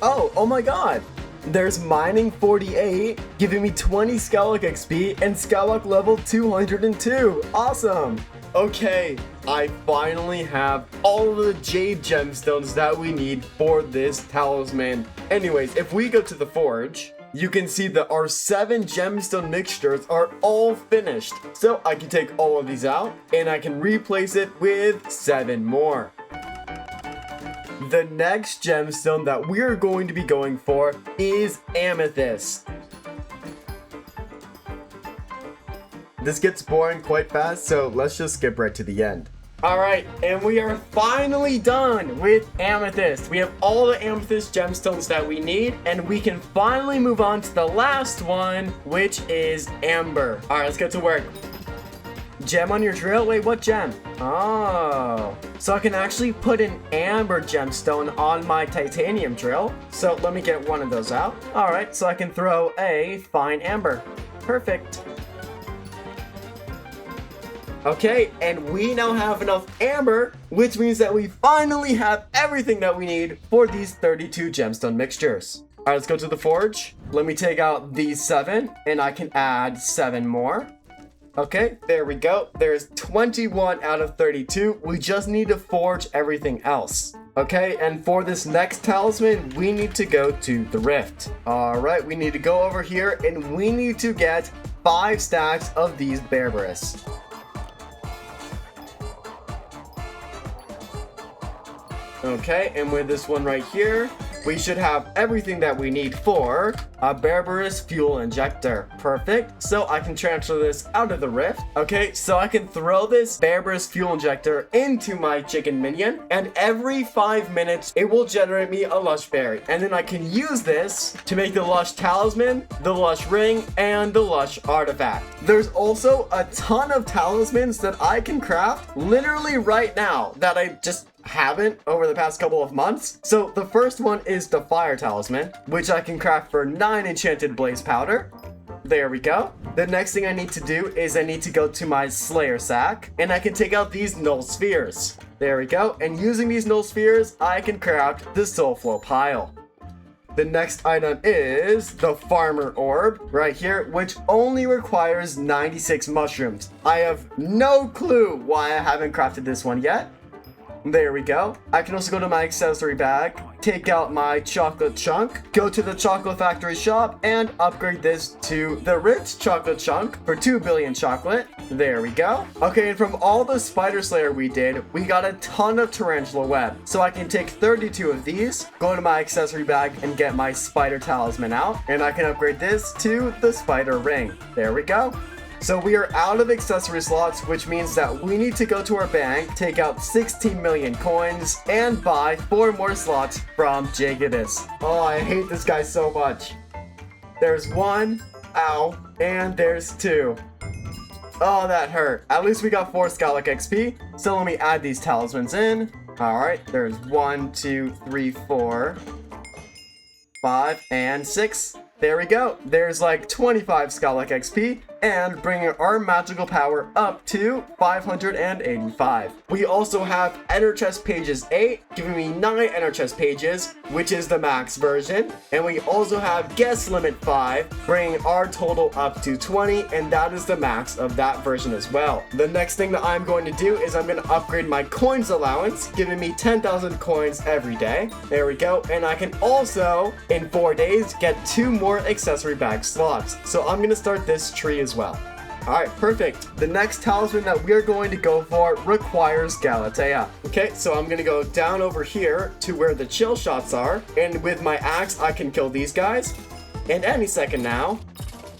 Oh my god! There's Mining 48, giving me 20 Skyblock XP and Skyblock level 202. Awesome! Okay, I finally have all of the Jade gemstones that we need for this talisman. Anyways, if we go to the forge, you can see that our 7 gemstone mixtures are all finished. So I can take all of these out and I can replace it with 7 more. The next gemstone that we're going to be going for is amethyst. This gets boring quite fast, so let's just skip right to the end. Alright, and we are finally done with amethyst. We have all the amethyst gemstones that we need, and we can finally move on to the last one, which is amber. Alright, let's get to work. Gem on your drill? Wait, what gem? Oh, so I can actually put an amber gemstone on my titanium drill. So let me get one of those out. All right, so I can throw a fine amber. Perfect. Okay, and we now have enough amber, which means that we finally have everything that we need for these 32 gemstone mixtures. All right, let's go to the forge. Let me take out these 7, and I can add 7 more. Okay, there we go. There's 21 out of 32. We just need to forge everything else. Okay, and for this next talisman, we need to go to the rift. All right, we need to go over here and we need to get 5 stacks of these Berberis. Okay, and with this one right here, we should have everything that we need for a Berberis fuel injector. Perfect. So I can transfer this out of the rift. Okay, so I can throw this Berberis fuel injector into my chicken minion, and every 5 minutes, it will generate me a lush berry. And then I can use this to make the lush talisman, the lush ring, and the lush artifact. There's also a ton of talismans that I can craft literally right now that I just haven't over the past couple of months. So the first one is the fire talisman, which I can craft for 9 enchanted blaze powder. There we go. The next thing I need to do is I need to go to my Slayer sack, and I can take out these null spheres. There we go. And using these null spheres, I can craft the soul flow pile. The next item is the farmer orb right here, which only requires 96 mushrooms. I have no clue why I haven't crafted this one yet. There we go. I can also go to my accessory bag, take out my chocolate chunk, go to the chocolate factory shop, and upgrade this to the rich chocolate chunk for 2 billion chocolate. There we go. Okay, and from all the spider slayer we did, we got a ton of tarantula web. So I can take 32 of these, go to my accessory bag, and get my spider talisman out. And I can upgrade this to the spider ring. There we go. So we are out of accessory slots, which means that we need to go to our bank, take out 16 million coins, and buy 4 more slots from Jagadis. Oh, I hate this guy so much. There's 1, ow, and there's 2. Oh, that hurt. At least we got 4 Skyblock XP. So let me add these talismans in. Alright, there's 1, 2, 3, 4, 5, and 6. There we go. There's like 25 Skyblock XP and bringing our magical power up to 585. We also have Ender Chest Pages 8, giving me 9 Ender Chest Pages, which is the max version. And we also have Guess Limit 5, bringing our total up to 20, and that is the max of that version as well. The next thing that I'm going to do is I'm going to upgrade my coins allowance, giving me 10,000 coins every day. There we go. And I can also, in 4 days, get 2 more accessory bag slots. So I'm going to start this tree as well. Alright, perfect. The next talisman that we're going to go for requires Galatea. Okay, so I'm going to go down over here to where the chill shots are, and with my axe I can kill these guys. And any second now.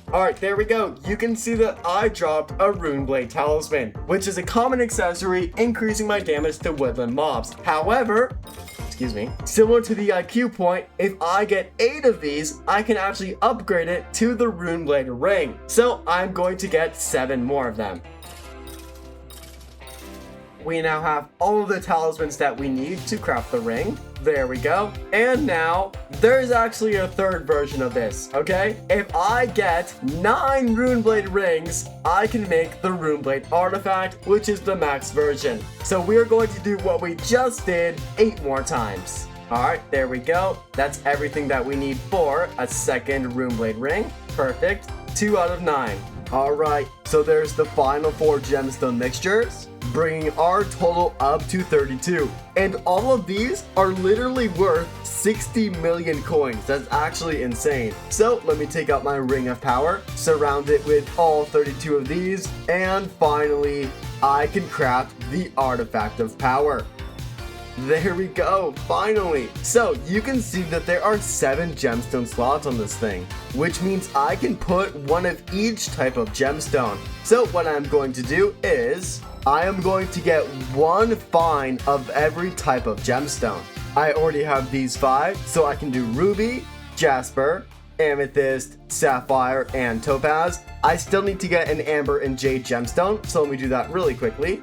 Alright, there we go. You can see that I dropped a Rune Blade Talisman, which is a common accessory increasing my damage to woodland mobs. However, similar to the IQ point, if I get 8 of these, I can actually upgrade it to the Rune Blade Ring. So I'm going to get 7 more of them. We now have all of the talismans that we need to craft the ring. There we go. And now, there's actually a third version of this, okay? If I get 9 Rune Blade rings, I can make the Rune Blade artifact, which is the max version. So we're going to do what we just did 8 more times. Alright, there we go. That's everything that we need for a second Rune Blade ring. Perfect. 2 out of 9. Alright, so there's the final 4 gemstone mixtures, bringing our total up to 32. And all of these are literally worth 60 million coins. That's actually insane. So let me take out my Ring of Power, surround it with all 32 of these, and finally, I can craft the Artifact of Power. There we go, finally. So you can see that there are 7 gemstone slots on this thing, which means I can put one of each type of gemstone. So what I'm going to do is I am going to get 1 find of every type of gemstone. I already have these 5, so I can do ruby, jasper, amethyst, sapphire, and topaz. I still need to get an amber and jade gemstone, so let me do that really quickly.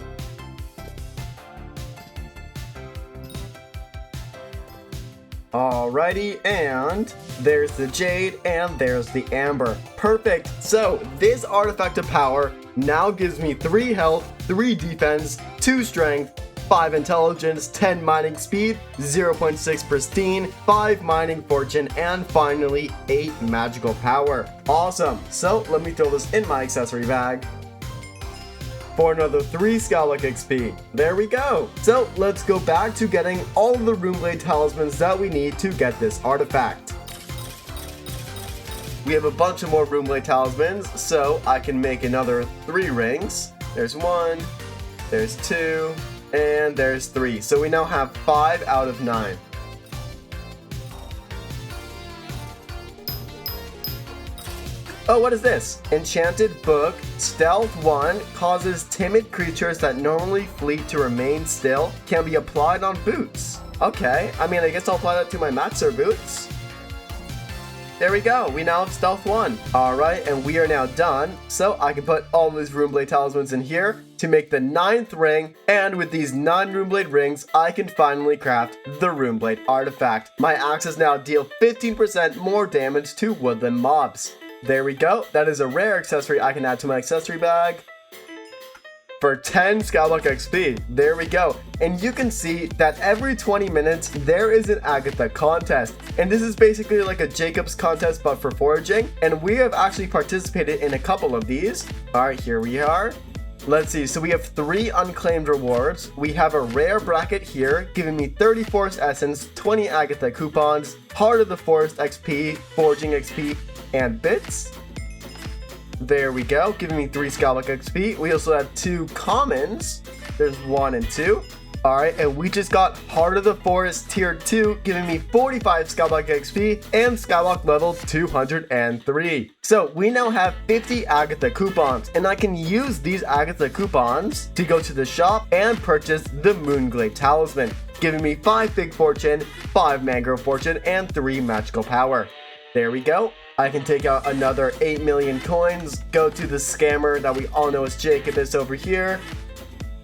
Alrighty, and there's the jade and there's the amber. Perfect. So this Artifact of Power now gives me 3 health, 3 defense, 2 strength, 5 intelligence, 10 mining speed, 0.6 pristine, 5 mining fortune, and finally 8 magical power. Awesome. So let me throw this in my accessory bag for another 3 Skyblock XP. There we go. So let's go back to getting all of the Rune Blade talismans that we need to get this artifact. We have a bunch of more Rune Blade talismans, so I can make another 3 rings. There's 1, there's 2, and there's 3. So we now have 5 out of 9. Oh, what is this? Enchanted Book. Stealth 1 causes timid creatures that normally flee to remain still. Can be applied on boots. Okay, I mean, I guess I'll apply that to my Maxer boots. There we go, we now have Stealth 1. Alright, and we are now done. So I can put all these Rune Blade talismans in here to make the 9th ring. And with these 9 Rune Blade rings, I can finally craft the Rune Blade artifact. My axes now deal 15% more damage to woodland mobs. There we go. That is a rare accessory I can add to my accessory bag for 10 Skyblock XP. There we go. And you can see that every 20 minutes, there is an Agatha contest. And this is basically like a Jacob's contest, but for foraging. And we have actually participated in a couple of these. All right, here we are. Let's see, so we have 3 unclaimed rewards. We have a rare bracket here, giving me 30 Forest Essence, 20 Agatha coupons, Heart of the Forest XP, Foraging XP, and bits. There we go, giving me 3 Skyblock XP. We also have 2 commons. There's 1 and 2. Alright, and we just got Heart of the Forest Tier 2, giving me 45 Skyblock XP and Skyblock level 203. So we now have 50 Agatha coupons, and I can use these Agatha coupons to go to the shop and purchase the Moonglade Talisman, giving me 5 Big Fortune, 5 Mangrove Fortune, and 3 Magical Power. There we go. I can take out another 8 million coins, go to the scammer that we all know is Jacobus over here,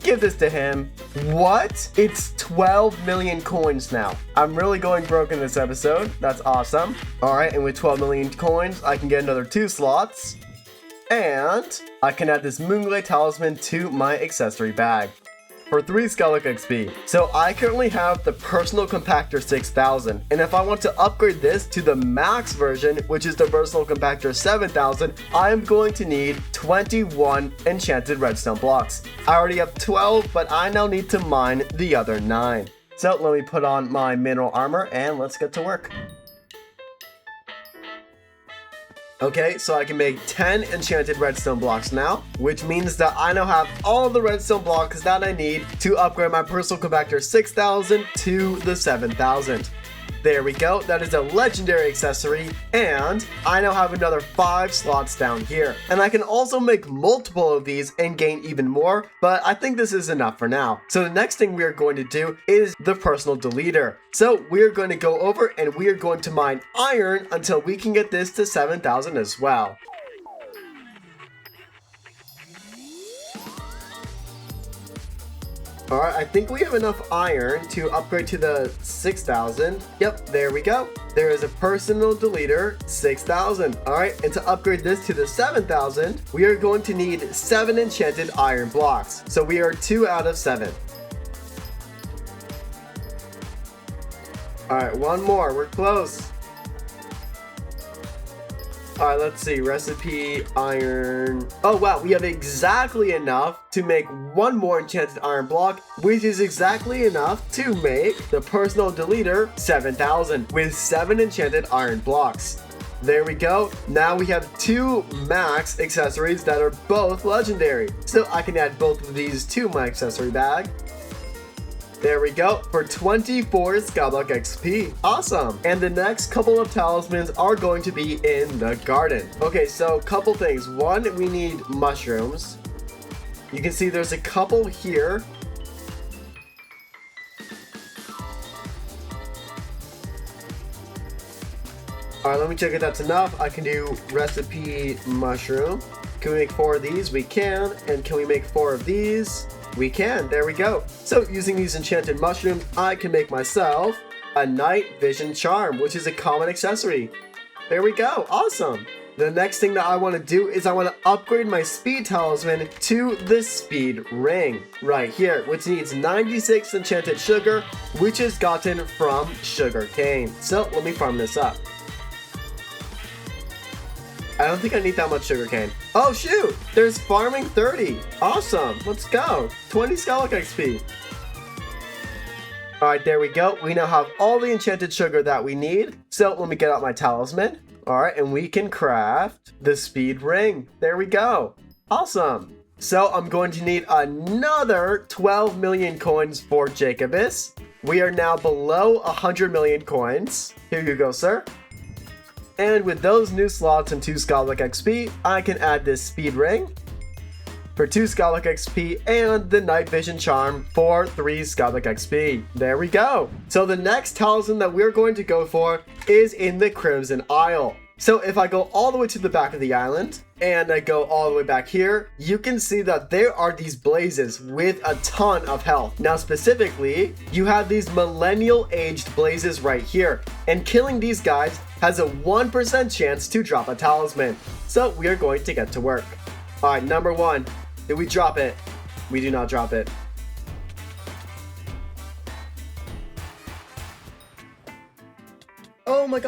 give this to him. What? It's 12 million coins now. I'm really going broke in this episode. That's awesome. All right, and with 12 million coins, I can get another 2 slots. And I can add this Moonglade Talisman to my accessory bag for 3 Skyblock XP. So I currently have the Personal Compactor 6000, and if I want to upgrade this to the max version, which is the Personal Compactor 7000, I am going to need 21 enchanted redstone blocks. I already have 12, but I now need to mine the other 9. So let me put on my mineral armor and let's get to work. Okay, so I can make 10 enchanted redstone blocks now, which means that I now have all the redstone blocks that I need to upgrade my Personal Compactor 6000 to the 7000. There we go, that is a legendary accessory, and I now have another 5 slots down here. And I can also make multiple of these and gain even more, but I think this is enough for now. So the next thing we are going to do is the personal deleter. So we're going to go over and we are going to mine iron until we can get this to 7,000 as well. Alright, I think we have enough iron to upgrade to the 6,000. Yep, there we go. There is a personal deleter, 6,000. Alright, and to upgrade this to the 7,000, we are going to need 7 enchanted iron blocks. So we are 2 out of 7. Alright, 1 more. We're close. Alright, let's see. Recipe, iron. Oh, wow. We have exactly enough to make 1 more enchanted iron block, which is exactly enough to make the personal deleter 7,000 with 7 enchanted iron blocks. There we go. Now we have 2 max accessories that are both legendary. So I can add both of these to my accessory bag. There we go, for 24 Skyblock XP. Awesome. And the next couple of talismans are going to be in the garden. Okay, so couple things. 1, we need mushrooms. You can see there's a couple here. All right, let me check if that's enough. I can do recipe mushroom. Can we make 4 of these? We can. And can we make 4 of these? We can. There we go. So using these enchanted mushrooms, I can make myself a night vision charm, which is a common accessory. There we go. Awesome. The next thing that I want to do is I want to upgrade my speed talisman to the speed ring right here, which needs 96 enchanted sugar, which is gotten from sugar cane. So let me farm this up. I don't think I need that much sugarcane. Oh shoot! There's farming 30. Awesome. Let's go. 20 Skyblock XP. Alright, there we go. We now have all the enchanted sugar that we need. So let me get out my talisman. Alright, and we can craft the speed ring. There we go. Awesome. So I'm going to need another 12 million coins for Jacobus. We are now below 100 million coins. Here you go, sir. And with those new slots and 2 Skyblock XP, I can add this speed ring for 2 Skyblock XP and the night vision charm for 3 Skyblock XP. There we go. So the next talisman that we're going to go for is in the Crimson Isle. So if I go all the way to the back of the island and I go all the way back here, you can see that there are these blazes with a ton of health. Now specifically, you have these millennial aged blazes right here, and killing these guys has a 1% chance to drop a talisman. So we are going to get to work. All right, number 1, did we drop it? We do not drop it. Oh my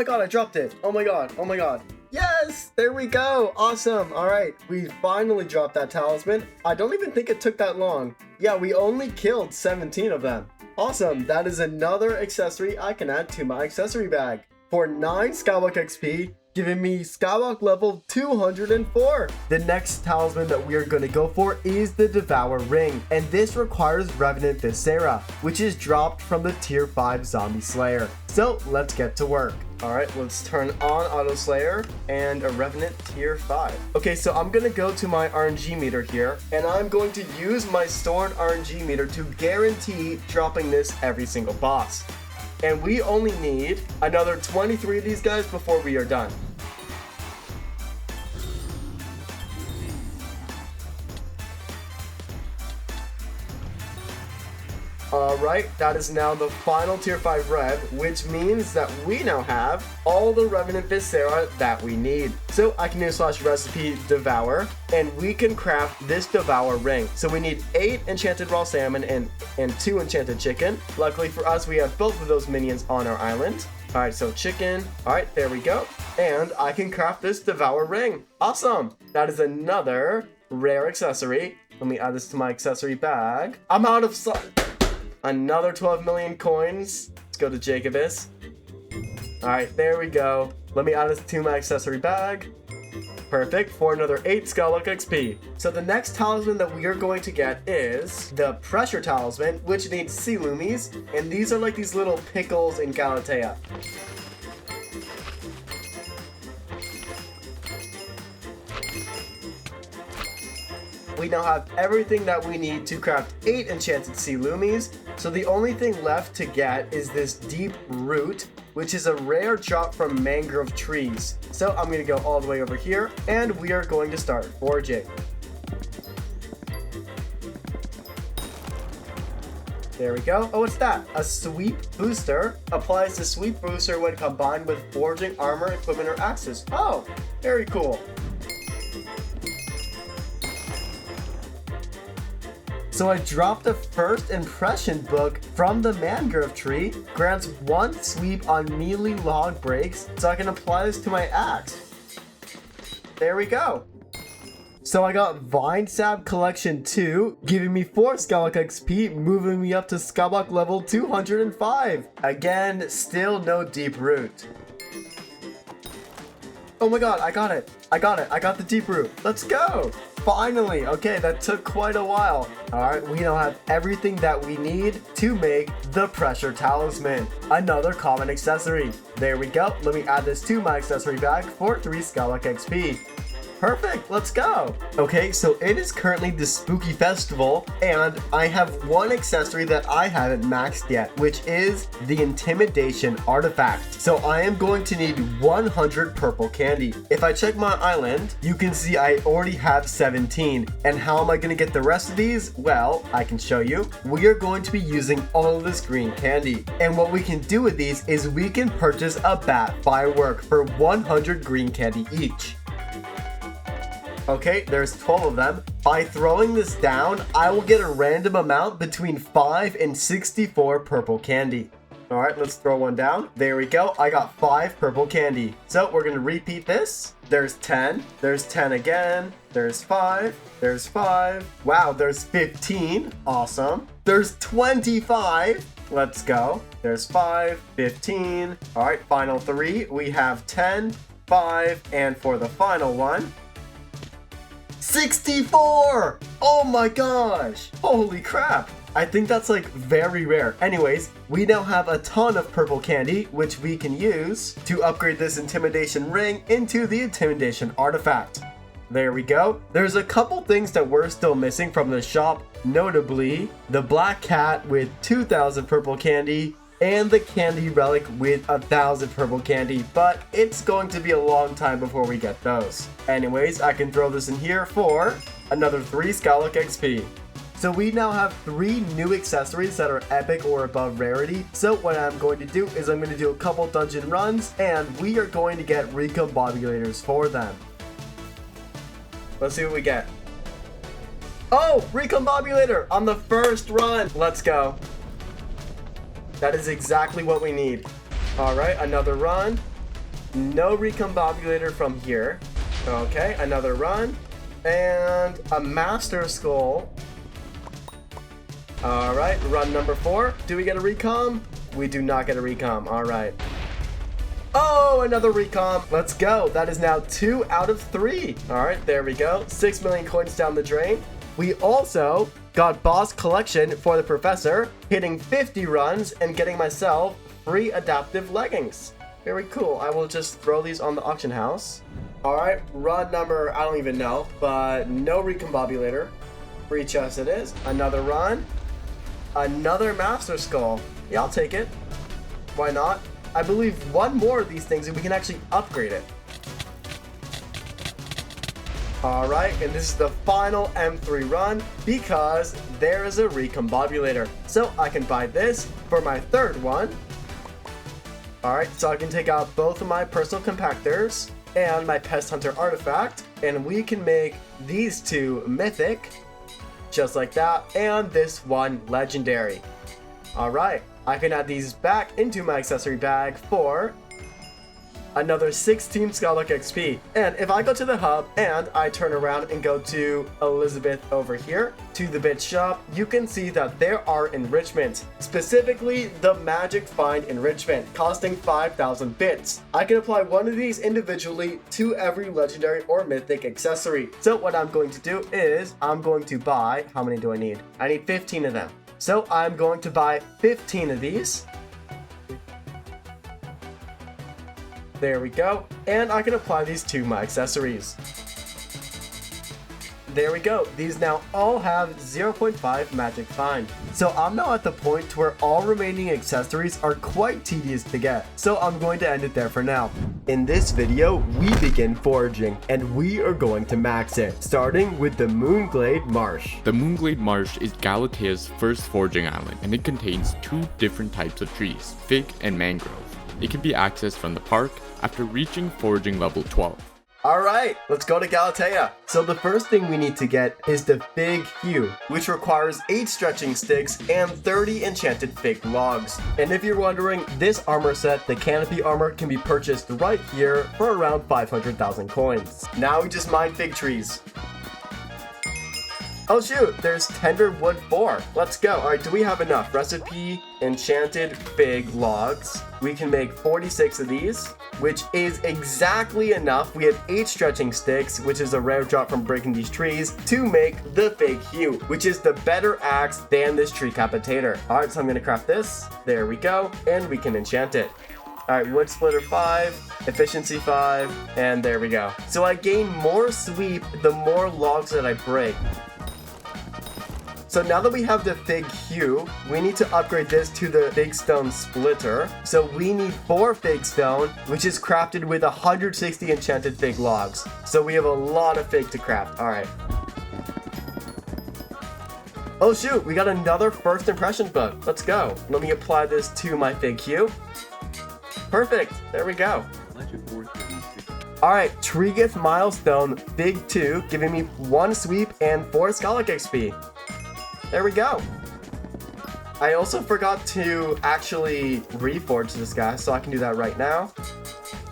god, I dropped it. Oh my god. Yes, there we go. Awesome. All right, we finally dropped that talisman. I don't even think it took that long. Yeah, we only killed 17 of them. Awesome. That is another accessory I can add to my accessory bag. For 9 Skyblock XP, giving me Skyblock level 204. The next talisman that we are going to go for is the Devour Ring, and this requires Revenant Viscera, which is dropped from the tier 5 Zombie Slayer. So let's get to work. Alright, let's turn on Auto Slayer and a Revenant tier 5. Okay, so I'm gonna go to my RNG meter here, and I'm going to use my stored RNG meter to guarantee dropping this every single boss. And we only need another 23 of these guys before we are done. Alright, that is now the final tier 5 rev, which means that we now have all the Revenant Viscera that we need. So I can use /recipe Devour, and we can craft this Devour Ring. So we need 8 enchanted raw salmon and 2 enchanted chicken. Luckily for us, we have both of those minions on our island. Alright, so chicken. Alright, there we go. And I can craft this Devour Ring. Awesome! That is another rare accessory. Let me add this to my accessory bag. I'm out of another 12 million coins. Let's go to Jacobus. Alright, there we go. Let me add this to my accessory bag. Perfect, for another 8 Skyblock XP. So the next talisman that we are going to get is the Pressure Talisman, which needs Sea Loomies, and these are like these little pickles in Galatea. We now have everything that we need to craft 8 enchanted Sea Loomies, so the only thing left to get is this Deep Root, which is a rare drop from Mangrove Trees. So I'm going to go all the way over here, and we are going to start foraging. There we go. Oh, what's that? A Sweep Booster. Applies the Sweep Booster when combined with foraging armor, equipment, or axes. Oh, very cool. So I dropped the first impression book from the Mangrove Tree. Grants 1 sweep on melee log breaks, so I can apply this to my axe. There we go. So I got Vine Sap Collection 2, giving me 4 Skyblock XP, moving me up to Skyblock level 205. Again, still no Deep Root. Oh my god, I got it. I got the Deep Root. Let's go. Finally. Okay, that took quite a while. Alright, we now have everything that we need to make the Pressure Talisman. Another common accessory. There we go. Let me add this to my accessory bag for 3 Skyblock XP. Perfect, let's go. Okay, so it is currently the Spooky Festival, and I have one accessory that I haven't maxed yet, which is the Intimidation Artifact. So I am going to need 100 purple candy. If I check my island, you can see I already have 17. And how am I going to get the rest of these? Well, I can show you. We are going to be using all of this green candy. And what we can do with these is we can purchase a bat firework for 100 green candy each. Okay, there's 12 of them. By throwing this down, I will get a random amount between 5 and 64 purple candy. Alright, let's throw one down. There we go. I got 5 purple candy. So we're going to repeat this. There's 10. There's 10 again. There's 5. There's 5. Wow, there's 15. Awesome. There's 25. Let's go. There's 5, 15. Alright, final 3. We have 10, 5, and for the final one, 64! Oh my gosh! Holy crap! I think that's like very rare. Anyways, we now have a ton of purple candy, which we can use to upgrade this Intimidation Ring into the Intimidation Artifact. There we go. There's a couple things that we're still missing from the shop, notably the Black Cat with 2,000 purple candy, and the Candy Relic with 1,000 purple candy, but it's going to be a long time before we get those. Anyways, I can throw this in here for another 3 Skyblock XP. So we now have 3 new accessories that are epic or above rarity. So what I'm going to do is I'm going to do a couple dungeon runs, and we are going to get recombobulators for them. Let's see what we get. Oh, recombobulator on the first run. Let's go. That is exactly what we need. All right, another run. no recombobulator from here. Okay, another run. And a Master Skull. Alright, run number 4. Do we get a recom? We do not get a recom. Alright. Oh, another recom. Let's go. That is now 2 out of 3. Alright, there we go. 6 million coins down the drain. We also got Boss Collection for the Professor, hitting 50 runs and getting myself free adaptive leggings. Very cool. I will just throw these on the auction house. Alright, run number, I don't even know, but no recombobulator. Free chest it is. Another run. Another Master Skull. Yeah, I'll take it. Why not? I believe one more of these things and we can actually upgrade it. Alright, and this is the final M3 run because there is a recombobulator. So I can buy this for my 3rd one. Alright, so I can take out both of my personal compactors and my Pest Hunter artifact, and we can make these 2 mythic, just like that, and this one legendary. Alright, I can add these back into my accessory bag for another 16 Skyblock XP. And if I go to the hub and I turn around and go to Elizabeth over here to the bit shop, you can see that there are enrichments, specifically the Magic Find enrichment costing 5,000 bits. I can apply one of these individually to every legendary or mythic accessory. So what I'm going to do is I'm going to buy, how many do I need? I need 15 of them. So I'm going to buy 15 of these. There we go. And I can apply these to my accessories. There we go. These now all have 0.5 Magic Find. So I'm now at the point where all remaining accessories are quite tedious to get. So I'm going to end it there for now. In this video, we begin foraging, and we are going to max it, starting with the Moonglade Marsh. The Moonglade Marsh is Galatea's first foraging island, and it contains 2 different types of trees, fig and mangrove. It can be accessed from the park after reaching foraging level 12. Alright, let's go to Galatea. So the first thing we need to get is the Fig Hue, which requires 8 stretching sticks and 30 enchanted fig logs. And if you're wondering, this armor set, the canopy armor, can be purchased right here for around 500,000 coins. Now we just mine fig trees. Oh shoot, there's Tender Wood 4. Let's go. Alright, do we have enough? Recipe, enchanted fig logs. We can make 46 of these, which is exactly enough. We have 8 stretching sticks, which is a rare drop from breaking these trees, to make the Fig Hue, which is the better axe than this tree capitator. Alright, so I'm gonna craft this. There we go. And we can enchant it. Alright, wood splitter 5, efficiency 5, and there we go. So I gain more sweep the more logs that I break. So now that we have the Fig Hue, we need to upgrade this to the Figstone Splitter. So we need 4 Figstone, which is crafted with 160 enchanted fig logs. So we have a lot of fig to craft. Alright. Oh shoot, we got another first impression book. Let's go. Let me apply this to my Fig Hue. Perfect. There we go. Alright, Trigus Milestone Fig 2, giving me 1 sweep and 4 Skyblock XP. There we go. I also forgot to actually reforge this guy, so I can do that right now.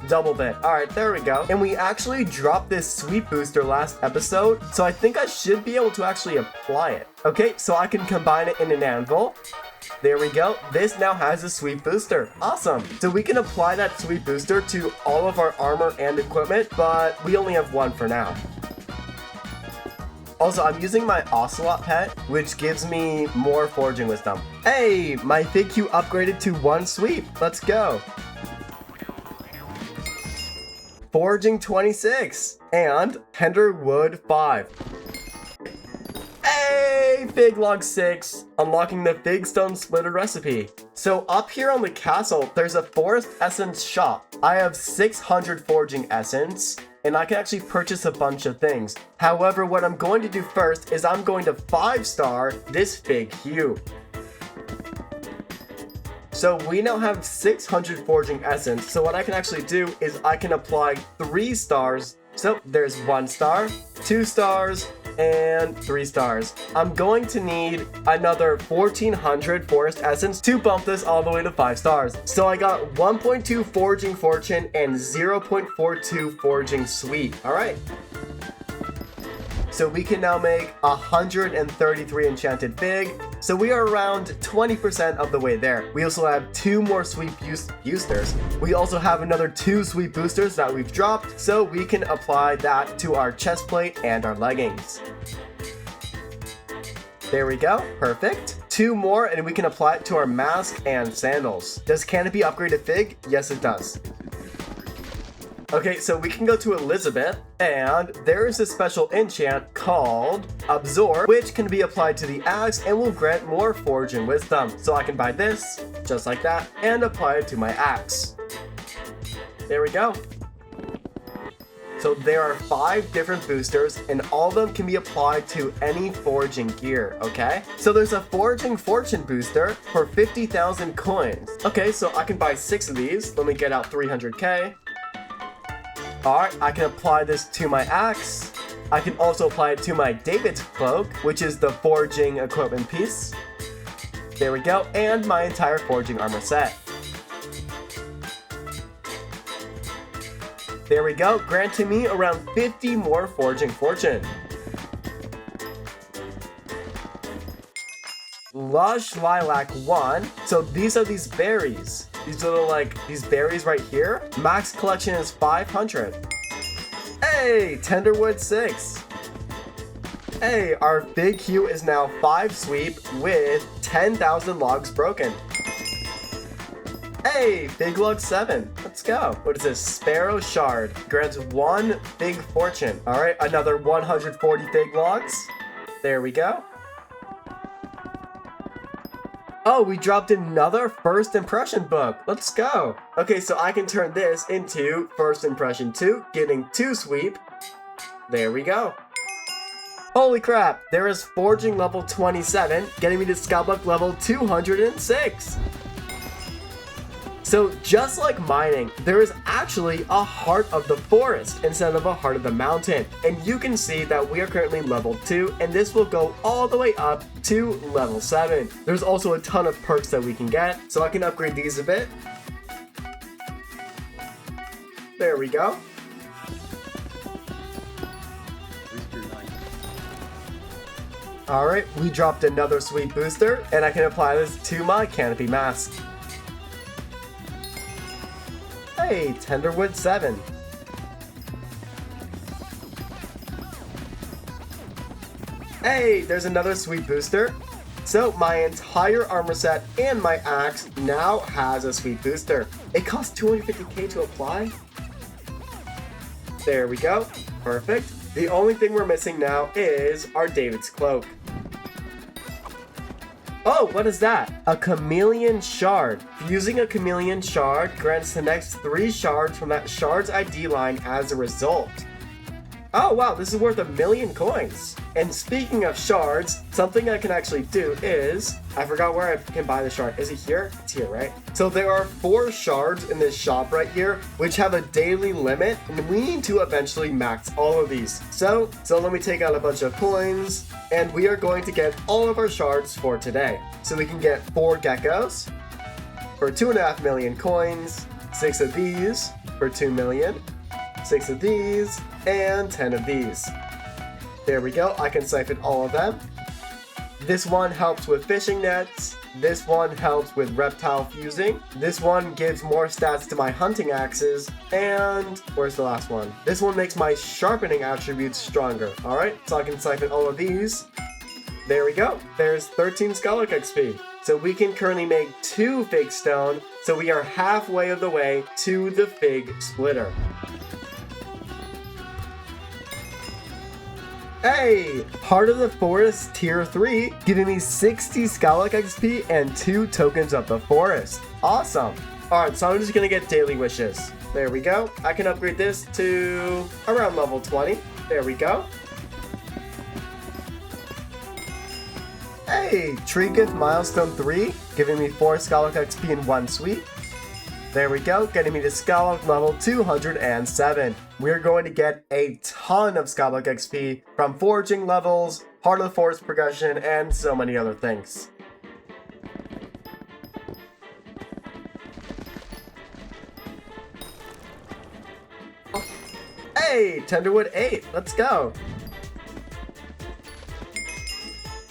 Double bit. Alright, there we go. And we actually dropped this sweep booster last episode, so I think I should be able to actually apply it. Okay, so I can combine it in an anvil. There we go. This now has a sweep booster. Awesome. So we can apply that sweep booster to all of our armor and equipment, but we only have 1 for now. Also, I'm using my Ocelot pet, which gives me more foraging wisdom. Hey, my Fig Hue upgraded to 1 sweep. Let's go. Foraging 26 and Tender Wood 5. Hey, Fig Log 6, unlocking the Figstone Splitter recipe. So up here on the castle, there's a Forest Essence shop. I have 600 Foraging Essence, and I can actually purchase a bunch of things. However, what I'm going to do first is I'm going to 5-star this Fig Hue. So we now have 600 Foraging Essence, so what I can actually do is I can apply 3 stars. So there's 1 star, 2 stars, and 3 stars. I'm going to need another 1400 Forest Essence to bump this all the way to 5 stars. So I got 1.2 Foraging Fortune and 0.42 Foraging Sweet. All right. So we can now make 133 enchanted fig. So we are around 20% of the way there. We also have 2 more sweet boosters. We also have another 2 sweet boosters that we've dropped. So we can apply that to our chest plate and our leggings. There we go. Perfect. 2 more and we can apply it to our mask and sandals. Does Canopy upgrade to fig? Yes, it does. Okay, so we can go to Elizabeth, and there is a special enchant called Absorb, which can be applied to the axe and will grant more forage and wisdom. So I can buy this, just like that, and apply it to my axe. There we go. So there are 5 different boosters, and all of them can be applied to any foraging gear, okay? So there's a Foraging Fortune booster for 50,000 coins. Okay, so I can buy 6 of these. Let me get out 300k. Alright, I can apply this to my axe. I can also apply it to my David's cloak, which is the foraging equipment piece. There we go, and my entire foraging armor set. There we go, granting me around 50 more Foraging Fortune. Lush Lilac 1. So these are these berries. These little, these berries right here. Max collection is 500. Hey, Tenderwood 6. Hey, our big hue is now 5 sweep with 10,000 logs broken. Hey, Big Log 7. Let's go. What is this? Sparrow Shard. Grants 1 Big Fortune. Alright, another 140 Big Logs. There we go. Oh, we dropped another First Impression book. Let's go. Okay, so I can turn this into First Impression 2, getting 2 sweep. There we go. Holy crap, there is Foraging level 27, getting me to Skyblock level 206. So just like mining, there is actually a Heart of the Forest instead of a Heart of the Mountain. And you can see that we are currently level 2, and this will go all the way up to level 7. There's also a ton of perks that we can get, so I can upgrade these a bit. There we go. Alright, we dropped another sweet booster, and I can apply this to my Canopy mask. Hey, Tenderwood 7. Hey, there's another sweet booster. So my entire armor set and my axe now has a sweet booster. It costs 250k to apply. There we go. Perfect. The only thing we're missing now is our David's cloak. Oh, what is that? A Chameleon Shard. Using a Chameleon Shard grants the next 3 shards from that shard's ID line as a result. Oh wow, this is worth 1,000,000 coins. And speaking of shards, something I can actually do is, I forgot where I can buy the shard. Is it here? It's here, right? So there are 4 shards in this shop right here, which have a daily limit, and we need to eventually max all of these. So let me take out a bunch of coins, and we are going to get all of our shards for today. So we can get 4 geckos for 2.5 million coins, 6 of these for 2 million, 6 of these, and 10 of these. There we go, I can siphon all of them. This one helps with fishing nets. This one helps with reptile fusing. This one gives more stats to my hunting axes. And where's the last one? This one makes my sharpening attributes stronger. Alright, so I can siphon all of these. There we go, there's 13 Skyblock XP. So we can currently make 2 Figstone, so we are halfway of the way to the Fig Splitter. Hey! Heart of the Forest Tier 3, giving me 60 Skyblock XP and 2 tokens of the forest. Awesome! Alright, so I'm just gonna get daily wishes. There we go. I can upgrade this to around level 20. There we go. Hey! Tree Gift Milestone 3, giving me 4 Skyblock XP and 1 sweet. There we go, getting me to Skyblock level 207. We're going to get a ton of Skyblock XP from foraging levels, Heart of the Forest progression, and so many other things. Hey, Tenderwood 8, let's go.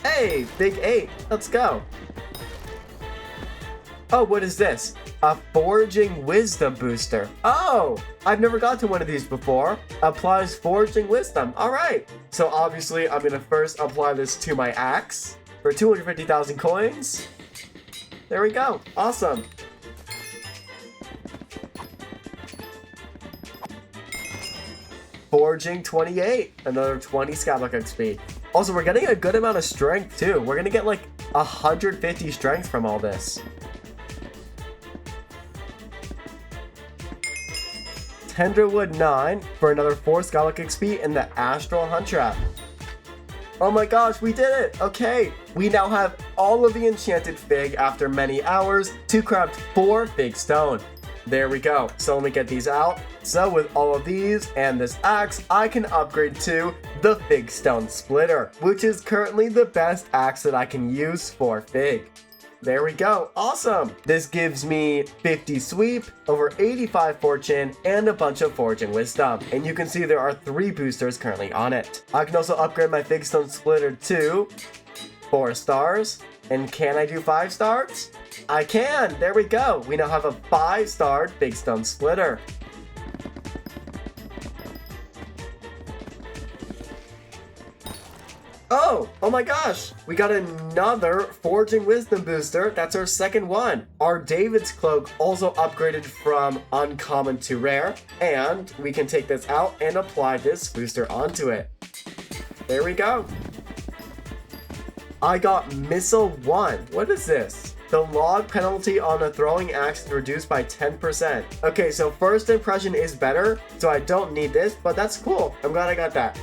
Hey, Big 8, let's go. Oh, what is this? A Foraging Wisdom booster. Oh, I've never got to one of these before. Applies Foraging Wisdom. All right. So obviously, I'm going to first apply this to my axe for 250,000 coins. There we go. Awesome. Foraging 28. Another 20 Skyblock XP. Also, we're getting a good amount of strength too. We're going to get like 150 strength from all this. Tenderwood 9 for another 4 Skyblock XP in the Astral Hunt Trap. Oh my gosh, we did it! Okay, we now have all of the enchanted fig after many hours to craft 4 Figstone. There we go. So let me get these out. So with all of these and this axe, I can upgrade to the Figstone Splitter, which is currently the best axe that I can use for fig. There we go. Awesome. This gives me 50 sweep, over 85 fortune, and a bunch of foraging wisdom. And you can see there are 3 boosters currently on it. I can also upgrade my Figstone Splitter to 4 stars. And can I do 5 stars? I can. There we go. We now have a 5-star Figstone Splitter. Oh my gosh, we got another Foraging Wisdom booster. That's our second one. Our David's Cloak also upgraded from uncommon to rare, and we can take this out and apply this booster onto it. There we go. I got Missile 1. What is this? The log penalty on a throwing axe is reduced by 10%. Okay, so first impression is better, so I don't need this, but that's cool. I'm glad I got that.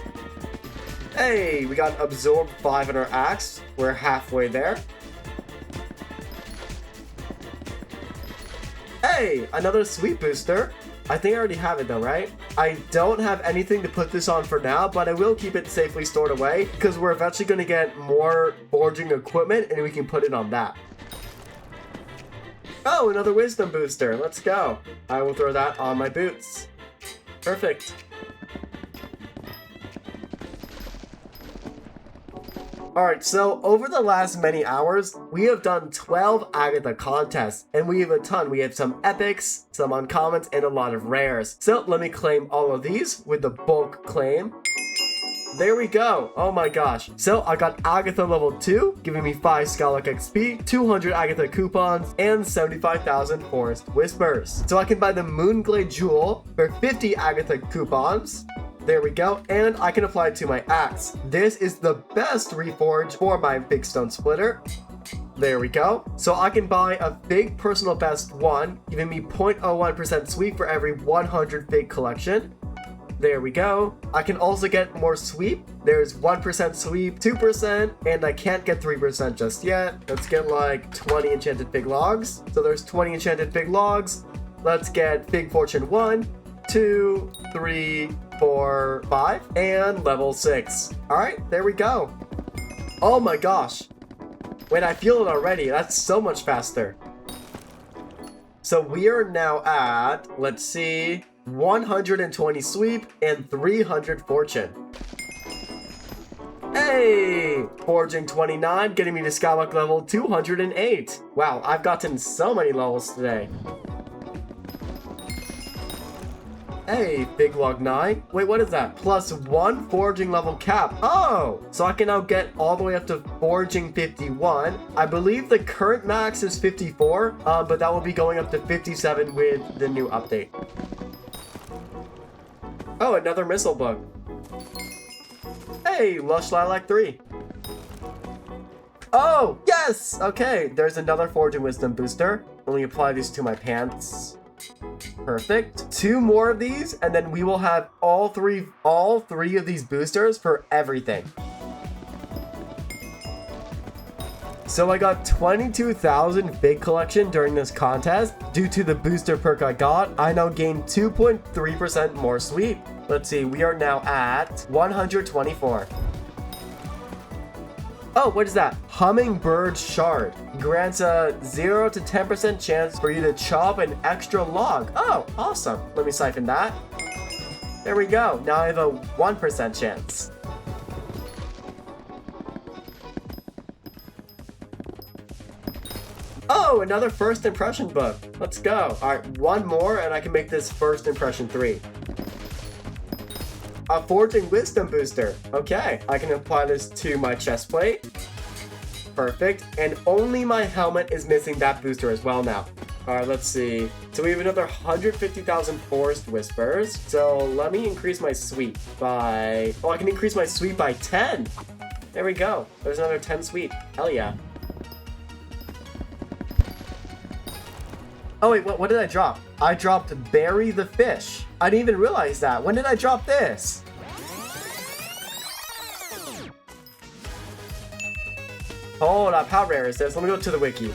Hey, we got Absorb 5 on our axe. We're halfway there. Hey, another sweep booster. I think I already have it though, right? I don't have anything to put this on for now, but I will keep it safely stored away because we're eventually going to get more foraging equipment and we can put it on that. Oh, another wisdom booster. Let's go. I will throw that on my boots. Perfect. Alright, so over the last many hours, we have done 12 Agatha contests, and we have a ton. We have some epics, some uncommons, and a lot of rares. So let me claim all of these with the bulk claim. There we go. Oh my gosh. So I got Agatha level 2, giving me 5 Skyblock XP, 200 Agatha coupons, and 75,000 Forest Whispers. So I can buy the Moonglade Jewel for 50 Agatha coupons. There we go, and I can apply it to my axe. This is the best reforge for my Figstone Splitter. There we go. So I can buy a Fig Personal Best 1, giving me 0.01% sweep for every 100 Fig collection. There we go. I can also get more sweep. There's 1% sweep, 2%, and I can't get 3% just yet. Let's get like 20 enchanted Fig logs. So there's 20 enchanted Fig logs. Let's get Fig Fortune 1, 2, 3, 4, 5, and level 6. All right, there we go. Oh my gosh. Wait, I feel it already. That's so much faster. So we are now at, let's see, 120 sweep and 300 fortune. Hey! Foraging 29, getting me to Skyblock level 208. Wow, I've gotten so many levels today. Hey, Big Log 9. Wait, what is that? Plus 1 foraging level cap. Oh! So I can now get all the way up to foraging 51. I believe the current max is 54, but that will be going up to 57 with the new update. Oh, another missile bug. Hey, Lush Lilac 3. Oh, yes! Okay, there's another Foraging Wisdom booster. Let me apply these to my pants. Perfect. 2 more of these, and then we will have all three of these boosters for everything. So I got 22,000 Fig collection during this contest. Due to the booster perk I got, I now gain 2.3% more sweep. Let's see, we are now at 124. Oh, what is that? Hummingbird Shard. Grants a 0 to 10% chance for you to chop an extra log. Oh, awesome. Let me siphon that. There we go. Now I have a 1% chance. Oh, another first impression book. Let's go. All right, one more and I can make this first impression 3. A Foraging Wisdom booster. Okay, I can apply this to my chest plate. Perfect. And only my helmet is missing that booster as well now. All right, let's see. So we have another 150,000 Forest Whispers. So let me increase my sweep by... Oh, I can increase my sweep by 10. There we go. There's another 10 sweep. Hell yeah. Oh wait, what did I drop? I dropped Bury the Fish. I didn't even realize that. When did I drop this? Hold up, how rare is this? Let me go to the wiki.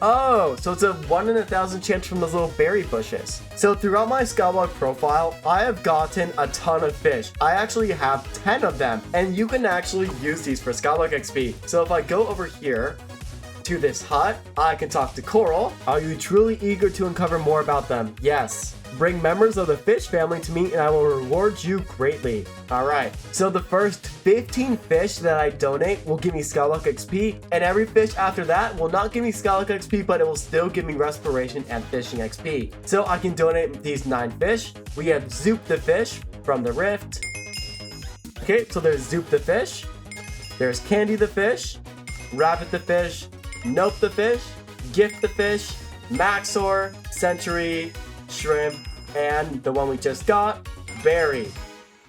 Oh, so it's a 1 in 1,000 chance from those little berry bushes. So throughout my Skyblock profile, I have gotten a ton of fish. I actually have 10 of them, and you can actually use these for Skyblock XP. So if I go over here, to this hut, I can talk to Coral. Are you truly eager to uncover more about them? Yes. Bring members of the fish family to me and I will reward you greatly. Alright, so the first 15 fish that I donate will give me Skyblock XP, and every fish after that will not give me Skyblock XP, but it will still give me respiration and fishing XP. So I can donate these 9 fish. We have Zoop the Fish from the Rift. Okay, so there's Zoop the Fish. There's Candy the Fish. Rabbit the Fish. Nope the Fish, Gift the Fish, Maxor, Century, Shrimp, and the one we just got, Berry.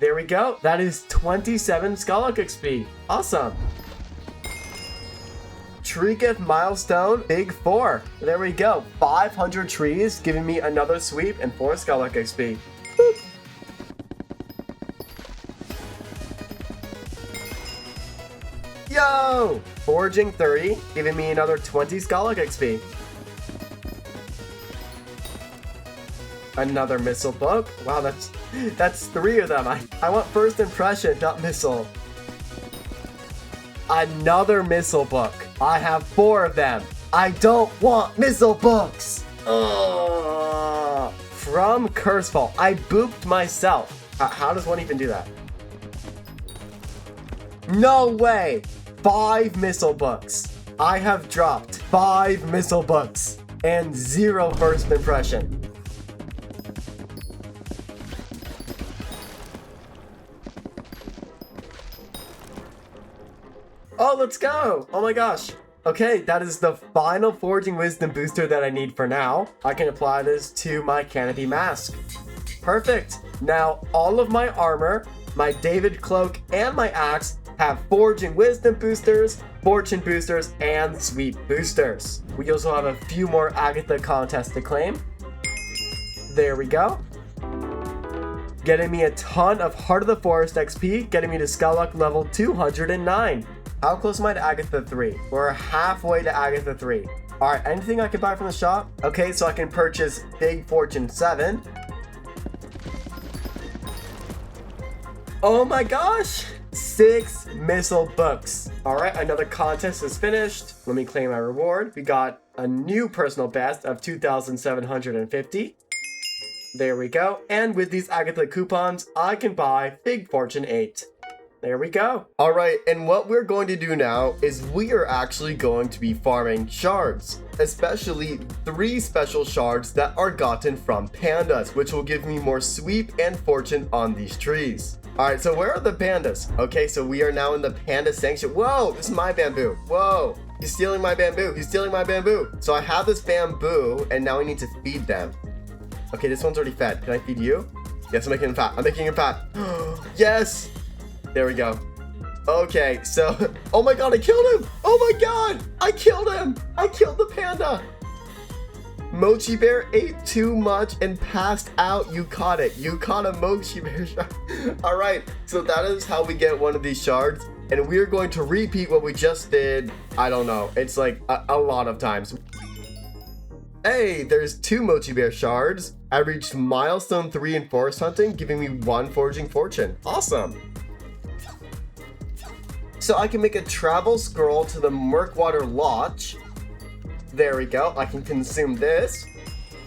There we go. That is 27 Skyblock XP. Awesome. Tree Gift Milestone, Big 4. There we go. 500 trees, giving me another sweep and 4 Skyblock XP. Boop. Yo! Foraging 30, giving me another 20 Skyblock XP. Another missile book. Wow, that's 3 of them. I want first impression, not missile. Another missile book. I have 4 of them. I don't want missile books. Ugh. From Cursefall. I booped myself. How does one even do that? No way. 5 missile books. I have dropped 5 missile books and 0 first impression. Oh, let's go. Oh my gosh. Okay, that is the final Foraging Wisdom booster that I need for now. I can apply this to my canopy mask. Perfect. Now, all of my armor, my David cloak, and my axe have Foraging Wisdom boosters, Fortune boosters, and Sweep boosters. We also have a few more Agatha contests to claim. There we go. Getting me a ton of Heart of the Forest XP, getting me to Skyblock level 209. How close am I to Agatha 3? We're halfway to Agatha 3. Alright, anything I can buy from the shop? Okay, so I can purchase Big Fortune 7. Oh my gosh! 6 missile books. Alright, another contest is finished. Let me claim my reward. We got a new personal best of 2,750. There we go. And with these Agatha coupons, I can buy Big Fortune 8. There we go. Alright, and what we're going to do now is we are actually going to be farming shards. Especially 3 special shards that are gotten from pandas, which will give me more sweep and fortune on these trees. Alright, so where are the pandas? Okay, so we are now in the panda sanctuary. Whoa, this is my bamboo. Whoa, he's stealing my bamboo. He's stealing my bamboo. So I have this bamboo, and now I need to feed them. Okay, this one's already fed. Can I feed you? Yes, I'm making him fat. I'm making him fat. Yes! There we go. Okay, so... Oh my god, I killed him! Oh my god! I killed him! I killed the panda! Mochi Bear ate too much and passed out. You caught it. You caught a Mochi Bear shard. Alright, so that is how we get one of these shards. and we're going to repeat what we just did. I don't know. It's like a lot of times. Hey, there's 2 Mochi Bear shards. I reached milestone 3 in forest hunting, giving me 1 foraging fortune. Awesome. So I can make a travel scroll to the Murkwater Lodge. There we go. I can consume this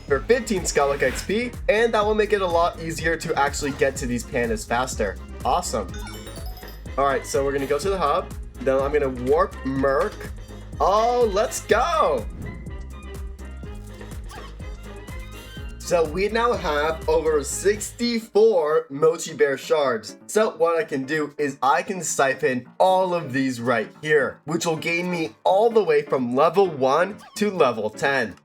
for 15 Skyblock XP, and that will make it a lot easier to actually get to these pandas faster. Awesome. Alright, so we're gonna go to the hub. Then I'm gonna warp Merc. Oh, let's go! So we now have over 64 Mochi Bear shards. So what I can do is I can siphon all of these right here, which will gain me all the way from level 1 to level 10.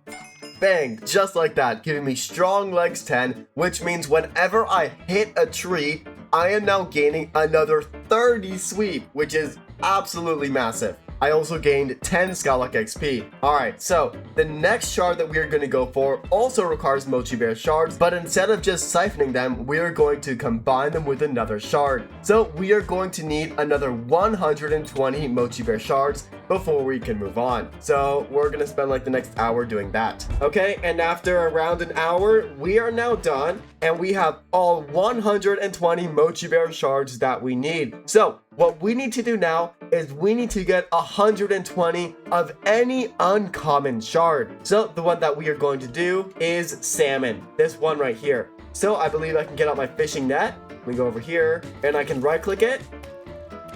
Bang, just like that, giving me strong legs 10, which means whenever I hit a tree, I am now gaining another 30 sweep, which is absolutely massive. I also gained 10 Skyblock XP. Alright, so the next shard that we are going to go for also requires Mochi Bear shards, but instead of just siphoning them, we are going to combine them with another shard. So we are going to need another 120 Mochi Bear shards before we can move on. So we're going to spend like the next hour doing that. Okay, and after around an hour, we are now done, and we have all 120 Mochi Bear shards that we need. So what we need to do now is we need to get 120 of any uncommon shard. So the one that we are going to do is salmon, this one right here. So I believe I can get out my fishing net. Let me go over here and I can right click it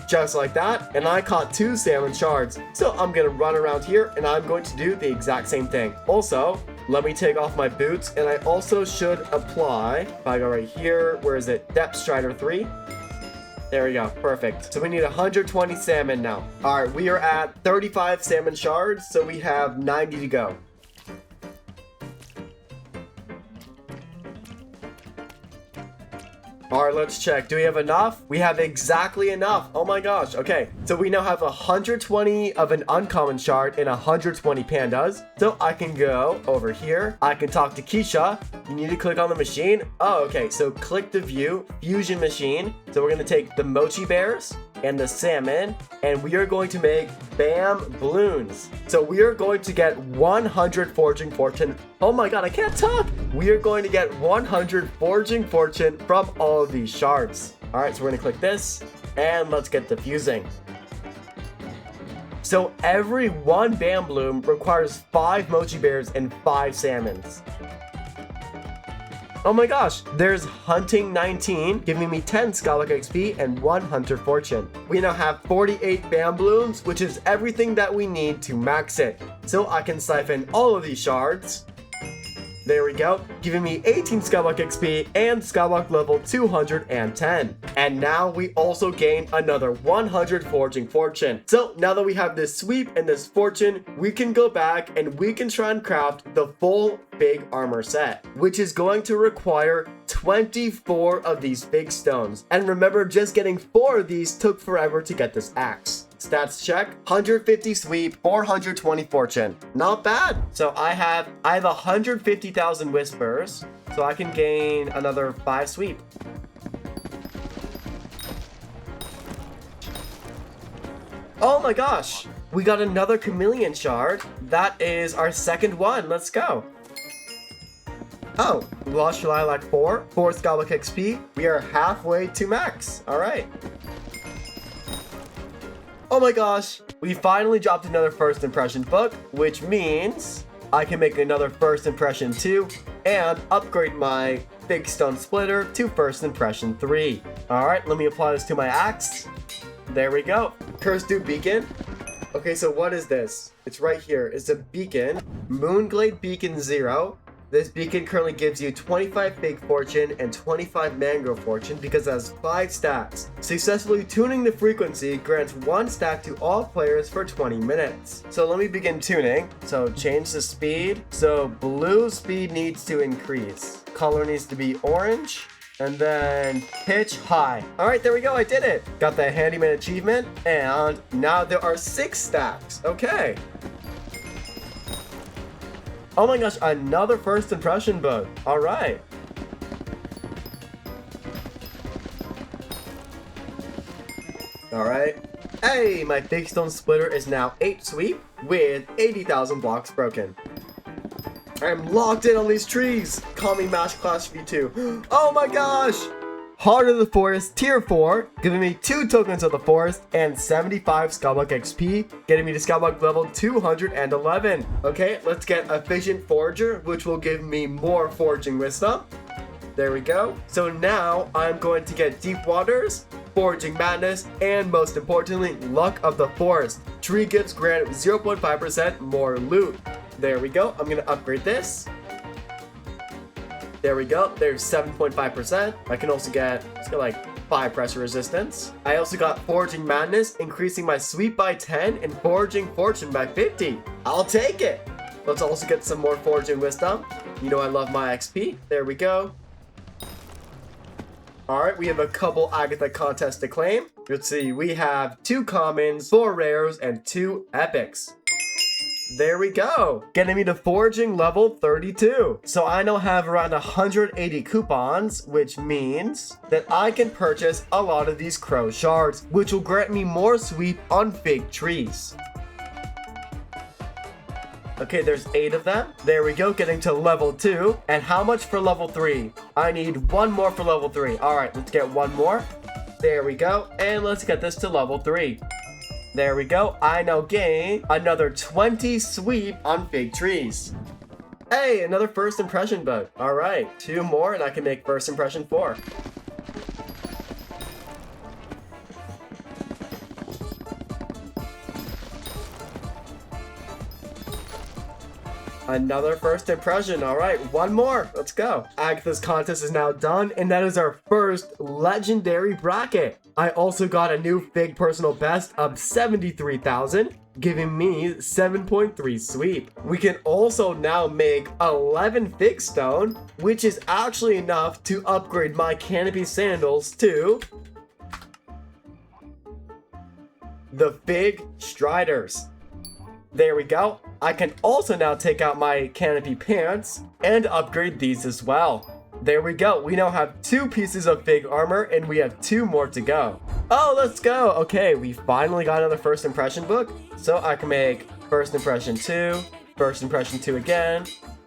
just like that, and I caught 2 salmon shards. So I'm gonna run around here and I'm going to do the exact same thing. Also, let me take off my boots, and I also should apply, if I go right here, where is it? Depth Strider 3. There we go, perfect. So we need 120 salmon now. All right, we are at 35 salmon shards, so we have 90 to go. All right, let's check. Do we have enough? We have exactly enough. Oh my gosh. Okay, so we now have 120 of an uncommon shard and 120 pandas. So I can go over here. I can talk to Keisha. You need to click on the machine. Oh, okay. So click the view, fusion machine. So we're going to take the Mochi Bears and the salmon, and we are going to make Bam Balloons. So we are going to get 100 Foraging Fortune. Oh my god, I can't talk! We are going to get 100 Foraging Fortune from all of these shards. Alright, so we're gonna click this, and let's get the fusing. So every 1 Bam Bloom requires 5 Mochi Bears and 5 salmons. Oh my gosh, there's Hunting 19, giving me 10 Skyblock XP and 1 Hunter Fortune. We now have 48 Bam Blooms, which is everything that we need to max it. So I can siphon all of these shards. There we go, giving me 18 Skyblock XP and Skyblock level 210. And now we also gain another 100 Foraging Fortune. So now that we have this sweep and this fortune, we can go back and we can try and craft the full big armor set, which is going to require 24 of these Figstones. And remember, just getting 4 of these took forever to get this axe. Stats check, 150 sweep, 420 fortune. Not bad. So I have 150,000 whispers, so I can gain another 5 sweep. Oh my gosh, we got another chameleon shard. That is our second one. Let's go. Oh, Lost Lilac 4 Skyblock XP. We are halfway to max. All right. Oh my gosh, we finally dropped another first impression book, which means I can make another first impression 2 and upgrade my Figstone Splitter to first impression 3. All right, let me apply this to my axe. There we go. Cursed Beacon. Okay, so what is this? It's right here. It's a beacon. Moonglade Beacon 0. This beacon currently gives you 25 Fig Fortune and 25 Mangrove Fortune because it has 5 stacks. Successfully tuning the frequency grants 1 stack to all players for 20 minutes. So let me begin tuning. So change the speed. So blue speed needs to increase. Color needs to be orange. And then pitch high. All right, there we go. I did it. Got the handyman achievement. And now there are 6 stacks. Okay. Oh my gosh, another first impression book. All right. All right. Hey, my Figstone Splitter is now 8 sweep with 80,000 blocks broken. I'm locked in on these trees. Call me Mash Clash V2. Oh my gosh! Heart of the Forest Tier 4, giving me 2 tokens of the forest and 75 Skyblock XP, getting me to Skyblock level 211. Okay, let's get Efficient Forager, which will give me more foraging wisdom. There we go. So now I'm going to get Deep Waters, Foraging Madness, and most importantly, Luck of the Forest. Tree gifts grant 0.5% more loot. There we go. I'm going to upgrade this. There we go. There's 7.5%. I can also get, let's go like 5 pressure resistance. I also got Foraging Madness, increasing my sweep by 10 and Foraging Fortune by 50. I'll take it. Let's also get some more Foraging Wisdom. You know I love my XP. There we go. Alright, we have a couple Agatha contests to claim. Let's see, we have 2 commons, 4 rares, and 2 epics. There we go. Getting me to foraging level 32. So I now have around 180 coupons, which means that I can purchase a lot of these crow shards, which will grant me more sweep on fig trees. Okay, there's 8 of them. There we go, getting to level 2. And how much for level 3? I need 1 more for level 3. All right, let's get 1 more. There we go. And let's get this to level 3. There we go. I now gain another 20 sweep on fig trees. Hey, another first impression bug. All right, 2 more and I can make first impression 4. Another first impression. All right, 1 more. Let's go. Agatha's contest is now done, and that is our first legendary bracket. I also got a new fig personal best of 73,000, giving me 7.3 sweep. We can also now make 11 Figstone, which is actually enough to upgrade my canopy sandals to the Fig Striders. There we go. I can also now take out my canopy pants and upgrade these as well. There we go. We now have 2 pieces of fig armor and we have 2 more to go. Oh, let's go. Okay, we finally got another first impression book. So I can make first impression 2, first impression 2 again,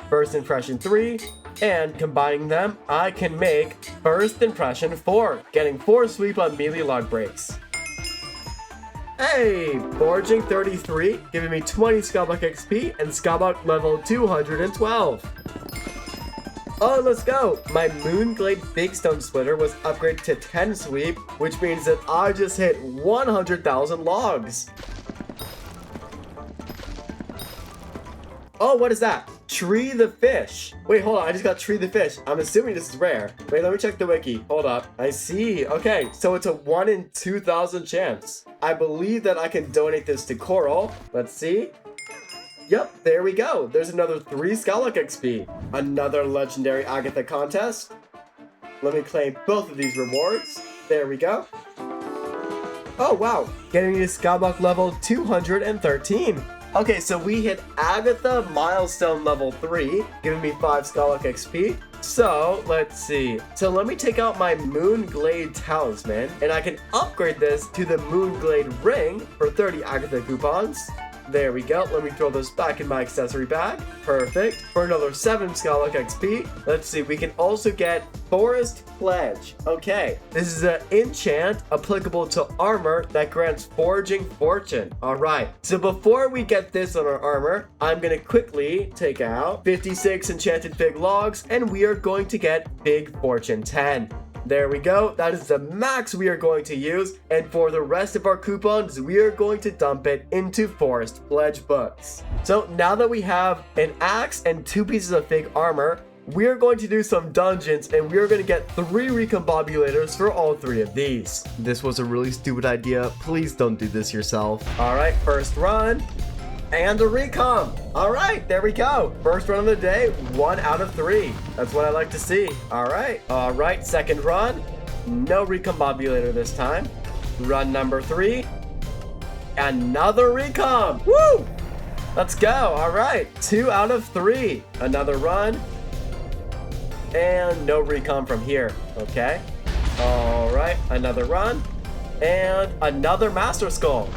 first impression 3, and combining them, I can make first impression 4, getting 4 sweep on melee log breaks. Hey, Foraging 33, giving me 20 Skyblock XP and Skyblock level 212. Oh, let's go! My Moonglade Figstone Splitter was upgraded to 10 sweep, which means that I just hit 100,000 logs. Oh, what is that? Tree the fish. Wait, hold on. I just got Tree the fish. I'm assuming this is rare. Wait, let me check the wiki. Hold up. I see. Okay, so it's a 1 in 2,000 chance. I believe that I can donate this to Coral. Let's see. Yep, there we go. There's another 3 Skyblock XP. Another legendary Agatha contest. Let me claim both of these rewards. There we go. Oh, wow. Getting me to Skyblock level 213. Okay, so we hit Agatha milestone level 3, giving me 5 Skyblock XP. So, let's see. So let me take out my Moonglade Talisman, and I can upgrade this to the Moonglade Ring for 30 Agatha coupons. There we go. Let me throw those back in my accessory bag. Perfect. For another 7 Skyblock XP. Let's see. We can also get Forest Pledge. Okay. This is an enchant applicable to armor that grants Foraging Fortune. Alright. So before we get this on our armor, I'm going to quickly take out 56 enchanted fig logs, and we are going to get Fig Fortune 10. There we go. That is the max we are going to use. And for the rest of our coupons, we are going to dump it into Forest Pledge books. So now that we have an axe and 2 pieces of fig armor, we are going to do some dungeons and we are going to get 3 recombobulators for all 3 of these. This was a really stupid idea. Please don't do this yourself. All right, first run. And a recom. All right, there we go. First run of the day, 1 out of 3. That's what I like to see. All right, second run. No recombobulator this time. Run number 3. Another recom. Woo! Let's go. All right, 2 out of 3. Another run. And no recom from here. Okay. All right, another run. And another Master Skull.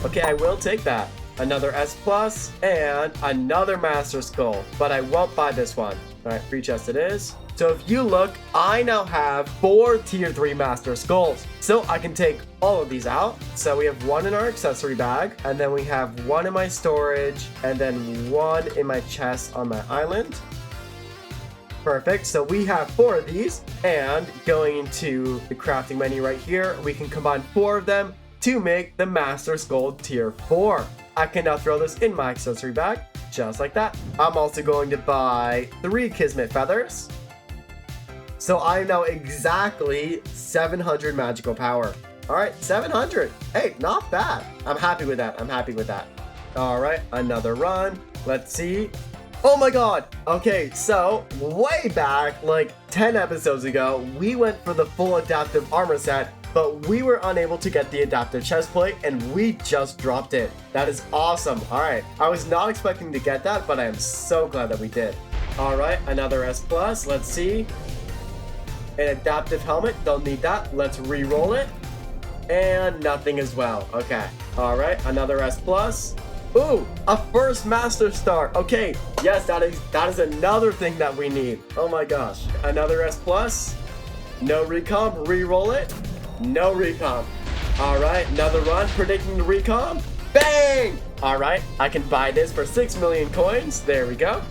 Okay, I will take that. Another S plus and another Master Skull, but I won't buy this one. All right, free chest it is. So if you look, I now have 4 tier 3 Master Skulls. So I can take all of these out. So we have 1 in our accessory bag, and then we have 1 in my storage, and then 1 in my chest on my island. Perfect. So we have 4 of these, and going into the crafting menu right here, we can combine 4 of them to make the Master Skull tier 4. I can now throw this in my accessory bag, just like that. I'm also going to buy 3 Kismet Feathers. So I am now exactly 700 magical power. All right, 700. Hey, not bad. I'm happy with that. I'm happy with that. All right, another run. Let's see. Oh my god. Okay, so way back, like 10 episodes ago, we went for the full adaptive armor set, but we were unable to get the adaptive chest plate, and we just dropped it. That is awesome. All right, I was not expecting to get that, but I am so glad that we did. All right, another S plus. Let's see. An adaptive helmet, don't need that. Let's re-roll it. And nothing as well. Okay. All right, another S plus. Ooh, a first Master Star. Okay, yes, that is another thing that we need. Oh my gosh. Another S plus. No recomp, re-roll it. No recomp. All right, another run, predicting the recomp. Bang! All right, I can buy this for 6 million coins. There we go.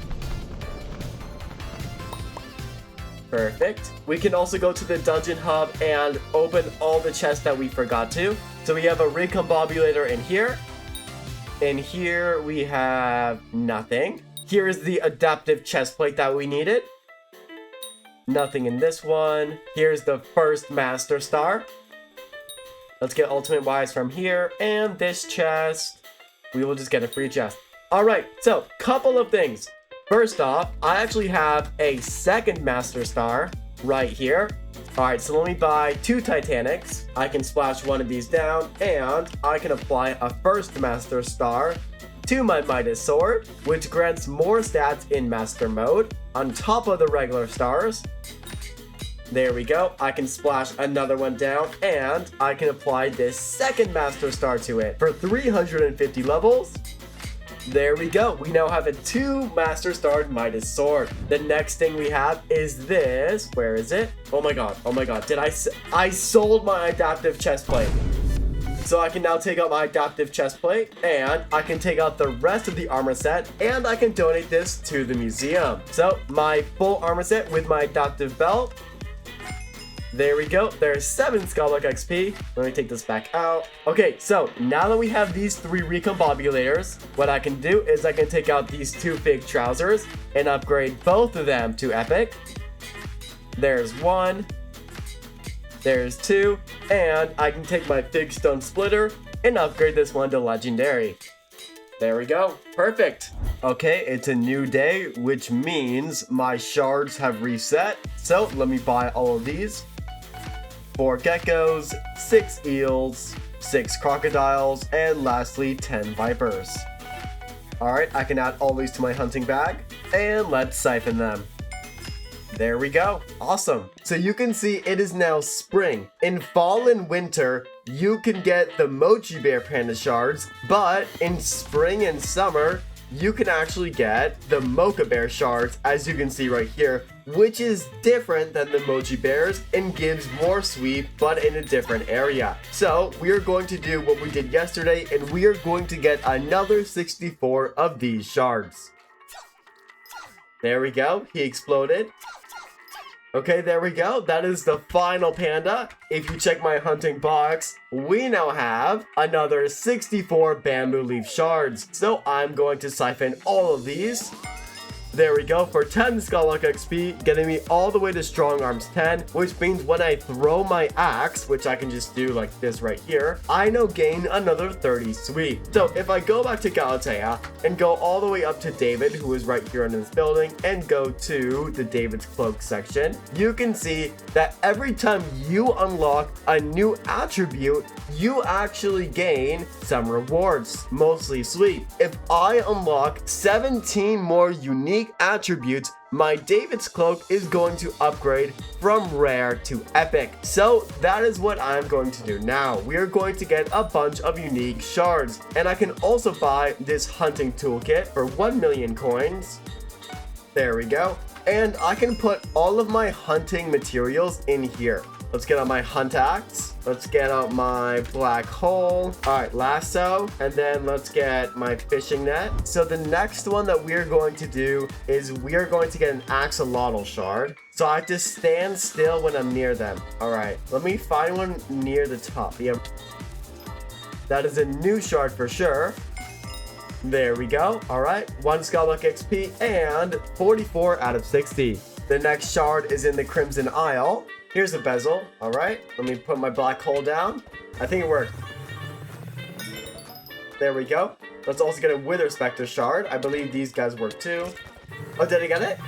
Perfect. We can also go to the dungeon hub and open all the chests that we forgot to. So we have a recombobulator in here. In here we have nothing. Here is the adaptive chest plate that we needed. Nothing in this one. Here's the first Master Star. Let's get Ultimate Wise from here. And this chest, we will just get a free chest. All right, so couple of things. First off, I actually have a second Master Star right here. All right, so let me buy 2 Titanics. I can splash one of these down, and I can apply a first Master Star to my Midas Sword, which grants more stats in Master Mode on top of the regular stars. There we go. I can splash another one down, and I can apply this second Master Star to it for 350 levels. There we go. We now have a 2 Master Starred Midas Sword. The next thing we have is this. Where is it? Oh my god. Oh my god. I sold my adaptive chest plate. So I can now take out my adaptive chest plate, and I can take out the rest of the armor set, and I can donate this to the museum. So my full armor set with my adaptive belt. There we go. There's 7 Skyblock XP. Let me take this back out. Okay, so now that we have these 3 recombobulators, what I can do is I can take out these 2 fake trousers and upgrade both of them to epic. There's 1. There's 2. And I can take my Figstone Splitter and upgrade this one to legendary. There we go. Perfect. Okay, it's a new day, which means my shards have reset. So let me buy all of these. 4 geckos, 6 eels, 6 crocodiles, and lastly 10 vipers. Alright, I can add all these to my hunting bag, and let's siphon them. There we go. Awesome. So you can see it is now spring. In fall and winter, you can get the Mochi Bear Panda Shards, but in spring and summer, you can actually get the Mocha Bear Shards, as you can see right here, which is different than the Mochi Bears and gives more sweep, but in a different area. So we are going to do what we did yesterday, and we are going to get another 64 of these shards. There we go. He exploded. Okay, there we go. That is the final panda. If you check my hunting box, we now have another 64 bamboo leaf shards. So I'm going to siphon all of these. There we go, for 10 Skyblock XP, getting me all the way to Strong Arms 10, which means when I throw my axe, which I can just do like this right here, I now gain another 30 sweep. So if I go back to Galatea and go all the way up to David, who is right here in this building, and go to the David's Cloak section, you can see that every time you unlock a new attribute, you actually gain some rewards, mostly sweep. If I unlock 17 more unique unique attributes, my David's Cloak is going to upgrade from rare to epic. So that is what I'm going to do now. We are going to get a bunch of unique shards. And I can also buy this hunting toolkit for 1 million coins. There we go. And I can put all of my hunting materials in here. Let's get out my hunt axe. Let's get out my black hole. All right, lasso. And then let's get my fishing net. So the next one that we're going to do is we are going to get an axolotl shard. So I have to stand still when I'm near them. All right, let me find one near the top. Yeah, that is a new shard for sure. There we go. All right, 1 Skyblock XP and 44 out of 60. The next shard is in the Crimson Isle. Here's a bezel. All right, let me put my black hole down. I think it worked. There we go. Let's also get a Wither Spectre shard. I believe these guys work too. Oh, did I get it?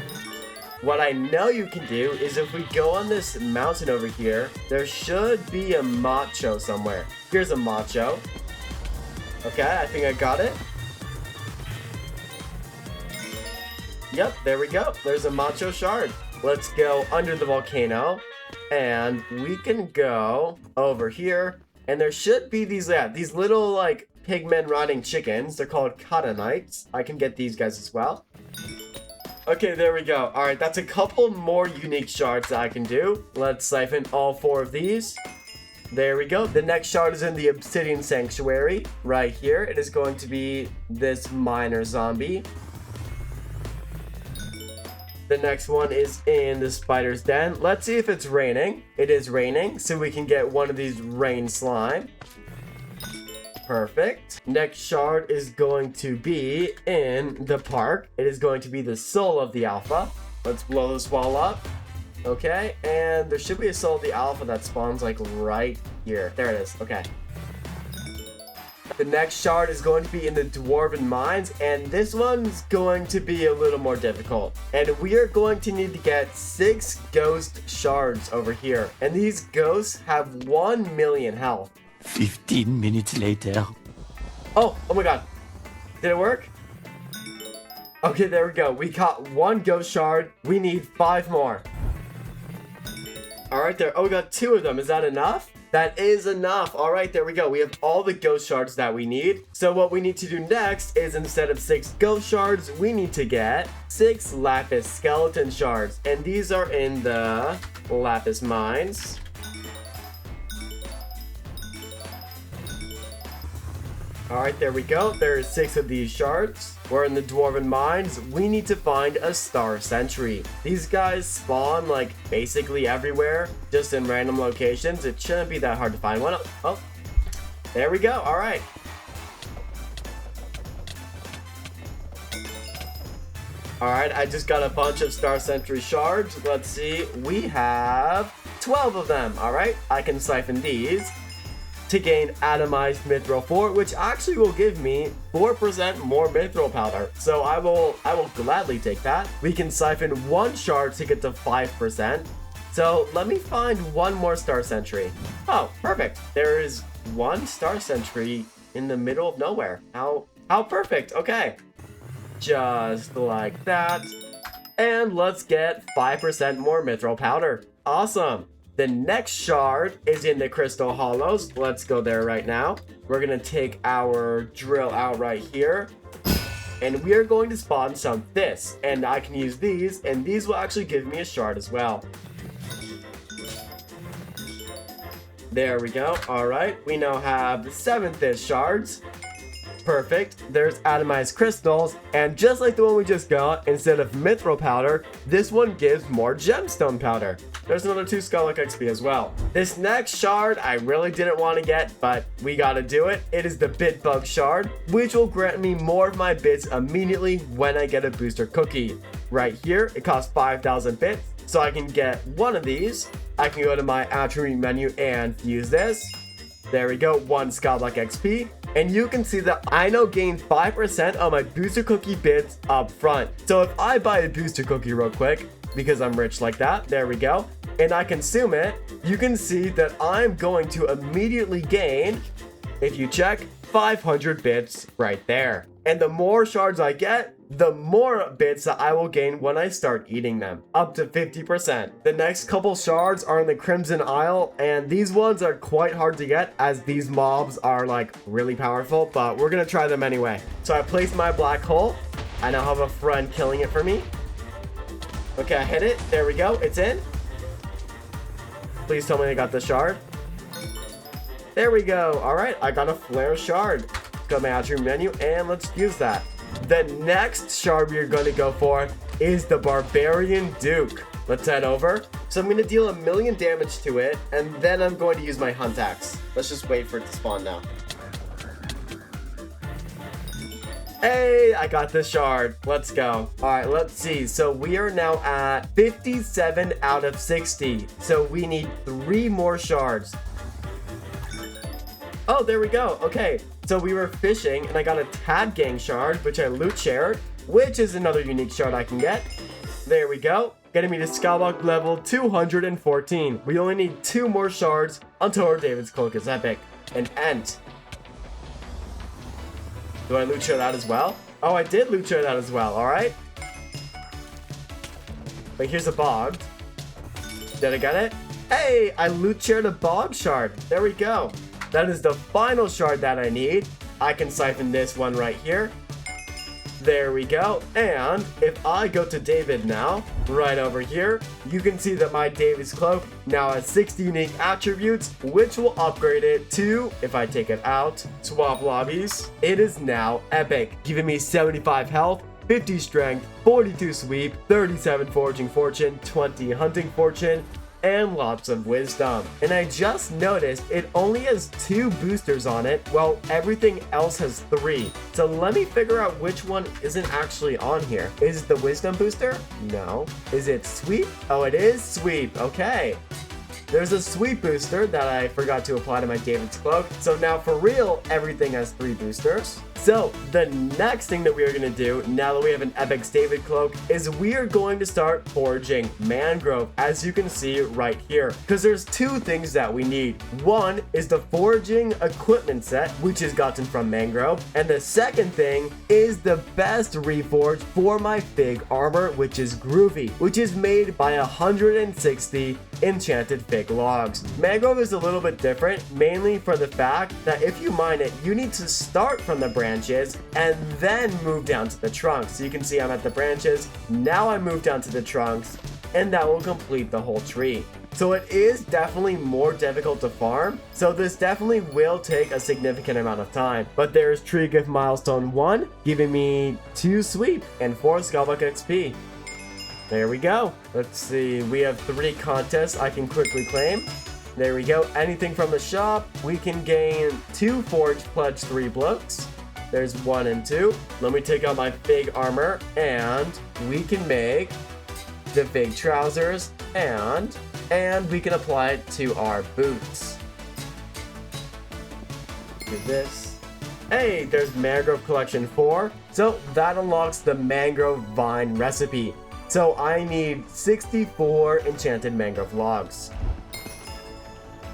What I know you can do is if we go on this mountain over here, there should be a macho somewhere. Here's a macho. Okay, I think I got it. Yep, there we go. There's a macho shard. Let's go under the volcano. And we can go over here. And there should be these little like pigmen riding chickens. They're called Katanites. I can get these guys as well. Okay, there we go. All right, that's a couple more unique shards that I can do. Let's siphon all 4 of these. There we go. The next shard is in the Obsidian Sanctuary. Right here. It is going to be this miner zombie. The next one is in the Spider's Den. Let's see if it's raining. It is raining, so we can get one of these rain slime. Perfect. Next shard is going to be in the park. It is going to be the soul of the alpha. Let's blow this wall up. Okay, and there should be a soul of the alpha that spawns like right here. There it is. Okay. The next shard is going to be in the Dwarven Mines, and this one's going to be a little more difficult. And we are going to need to get 6 ghost shards over here. And these ghosts have 1 million health. 15 minutes later. Oh my god. Did it work? Okay, there we go. We caught 1 ghost shard. We need 5 more. All right, there. Oh, we got 2 of them. Is that enough? That is enough. All right, there we go. We have all the ghost shards that we need. So what we need to do next is instead of 6 ghost shards, we need to get 6 lapis skeleton shards. And these are in the lapis mines. All right, there we go. There's 6 of these shards. We're in the Dwarven Mines. We need to find a Star Sentry. These guys spawn like basically everywhere, just in random locations. It shouldn't be that hard to find one. Oh, there we go. All right. All right, I just got a bunch of Star Sentry shards. Let's see. We have 12 of them. All right, I can siphon these to gain atomized mithril 4, which actually will give me 4% more mithril powder. So I will gladly take that. We can siphon 1 shard to get to 5%. So let me find 1 more Star Sentry. Oh, perfect. There is 1 Star Sentry in the middle of nowhere. How perfect. Okay. Just like that. And let's get 5% more mithril powder. Awesome. The next shard is in the Crystal Hollows. Let's go there right now. We're gonna take our drill out right here. And we are going to spawn some this. And I can use these, and these will actually give me a shard as well. There we go. All right, we now have 7 this shards. Perfect. There's atomized crystals, and just like the one we just got, instead of mithril powder, this one gives more gemstone powder. There's another 2 Skyblock XP as well. This next shard I really didn't want to get, but we gotta do it. It is the bit bug shard, which will grant me more of my bits immediately when I get a booster cookie. Right here, it costs 5,000 bits, so I can get 1 of these. I can go to my attribute menu and use this. There we go, 1 Skyblock XP. And you can see that I now gain 5% of my booster cookie bits up front. So if I buy a booster cookie real quick, because I'm rich like that, there we go, and I consume it, you can see that I'm going to immediately gain, if you check, 500 bits right there. And the more shards I get, the more bits that I will gain when I start eating them, up to 50%. The next couple shards are in the Crimson Isle, and these ones are quite hard to get as these mobs are like really powerful, but we're gonna try them anyway. So I placed my black hole. I now have a friend killing it for me. Okay, I hit it. There we go. It's in. Please tell me I got the shard. There we go. All right, I got a flare shard. Go to my attribute menu and let's use that. The next shard we're going to go for is the Barbarian Duke. Let's head over. So I'm going to deal 1,000,000 damage to it, and then I'm going to use my Hunt Axe. Let's just wait for it to spawn now. Hey, I got the shard. Let's go. All right, let's see. So we are now at 57 out of 60. So we need 3 more shards. Oh, there we go. Okay, so we were fishing and I got a Tad Gang shard, which I loot shared, which is another unique shard I can get. There we go. Getting me to Skyblock level 214. We only need 2 more shards until our David's Cloak is epic. An Ent. Do I loot share that as well? Oh, I did loot share that as well. All right. But here's a bogged. Did I get it? Hey, I loot shared a bog shard. There we go. That is the final shard that I need. I can siphon this one right here. There we go. And if I go to David now, right over here, you can see that my David's Cloak now has 60 unique attributes, which will upgrade it to, if I take it out, swap lobbies, it is now epic, giving me 75 health, 50 strength, 42 sweep, 37 foraging fortune, 20 hunting fortune, and lots of wisdom. And I just noticed it only has 2 boosters on it, while everything else has 3. So let me figure out which one isn't actually on here. Is it the wisdom booster? No. Is it sweep? Oh, it is sweep. Okay. There's a sweep booster that I forgot to apply to my David's Cloak. So now for real, everything has 3 boosters. So the next thing that we are going to do, now that we have an epic David Cloak, is we are going to start foraging Mangrove, as you can see right here. Because there's 2 things that we need. One is the foraging equipment set, which is gotten from Mangrove. And the second thing is the best reforge for my Fig armor, which is Groovy, which is made by 160 enchanted Fig logs. Mangrove is a little bit different, mainly for the fact that if you mine it, you need to start from the branches and then move down to the trunks. So you can see I'm at the branches, now I move down to the trunks, and that will complete the whole tree. So it is definitely more difficult to farm, so this definitely will take a significant amount of time. But there's Tree Gift Milestone 1, giving me 2 sweep and 4 Skyblock XP. There we go. Let's see, we have 3 contests I can quickly claim. There we go. Anything from the shop, we can gain 2 Forge Pledge 3 blocks. There's 1 and 2. Let me take out my Fig armor, and we can make the Fig trousers, and we can apply it to our boots. Do this. Hey, there's Mangrove Collection 4. So that unlocks the Mangrove Vine recipe. So I need 64 enchanted mangrove logs.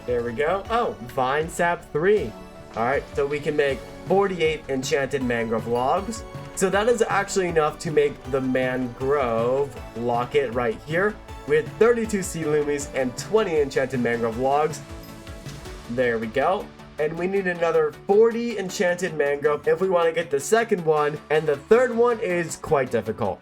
There we go. Oh, Vine Sap 3. Alright, so we can make 48 enchanted mangrove logs. So that is actually enough to make the Mangrove locket right here with 32 sea loomies and 20 enchanted mangrove logs. There we go. And we need another 40 enchanted mangrove if we want to get the second one, and the third one is quite difficult.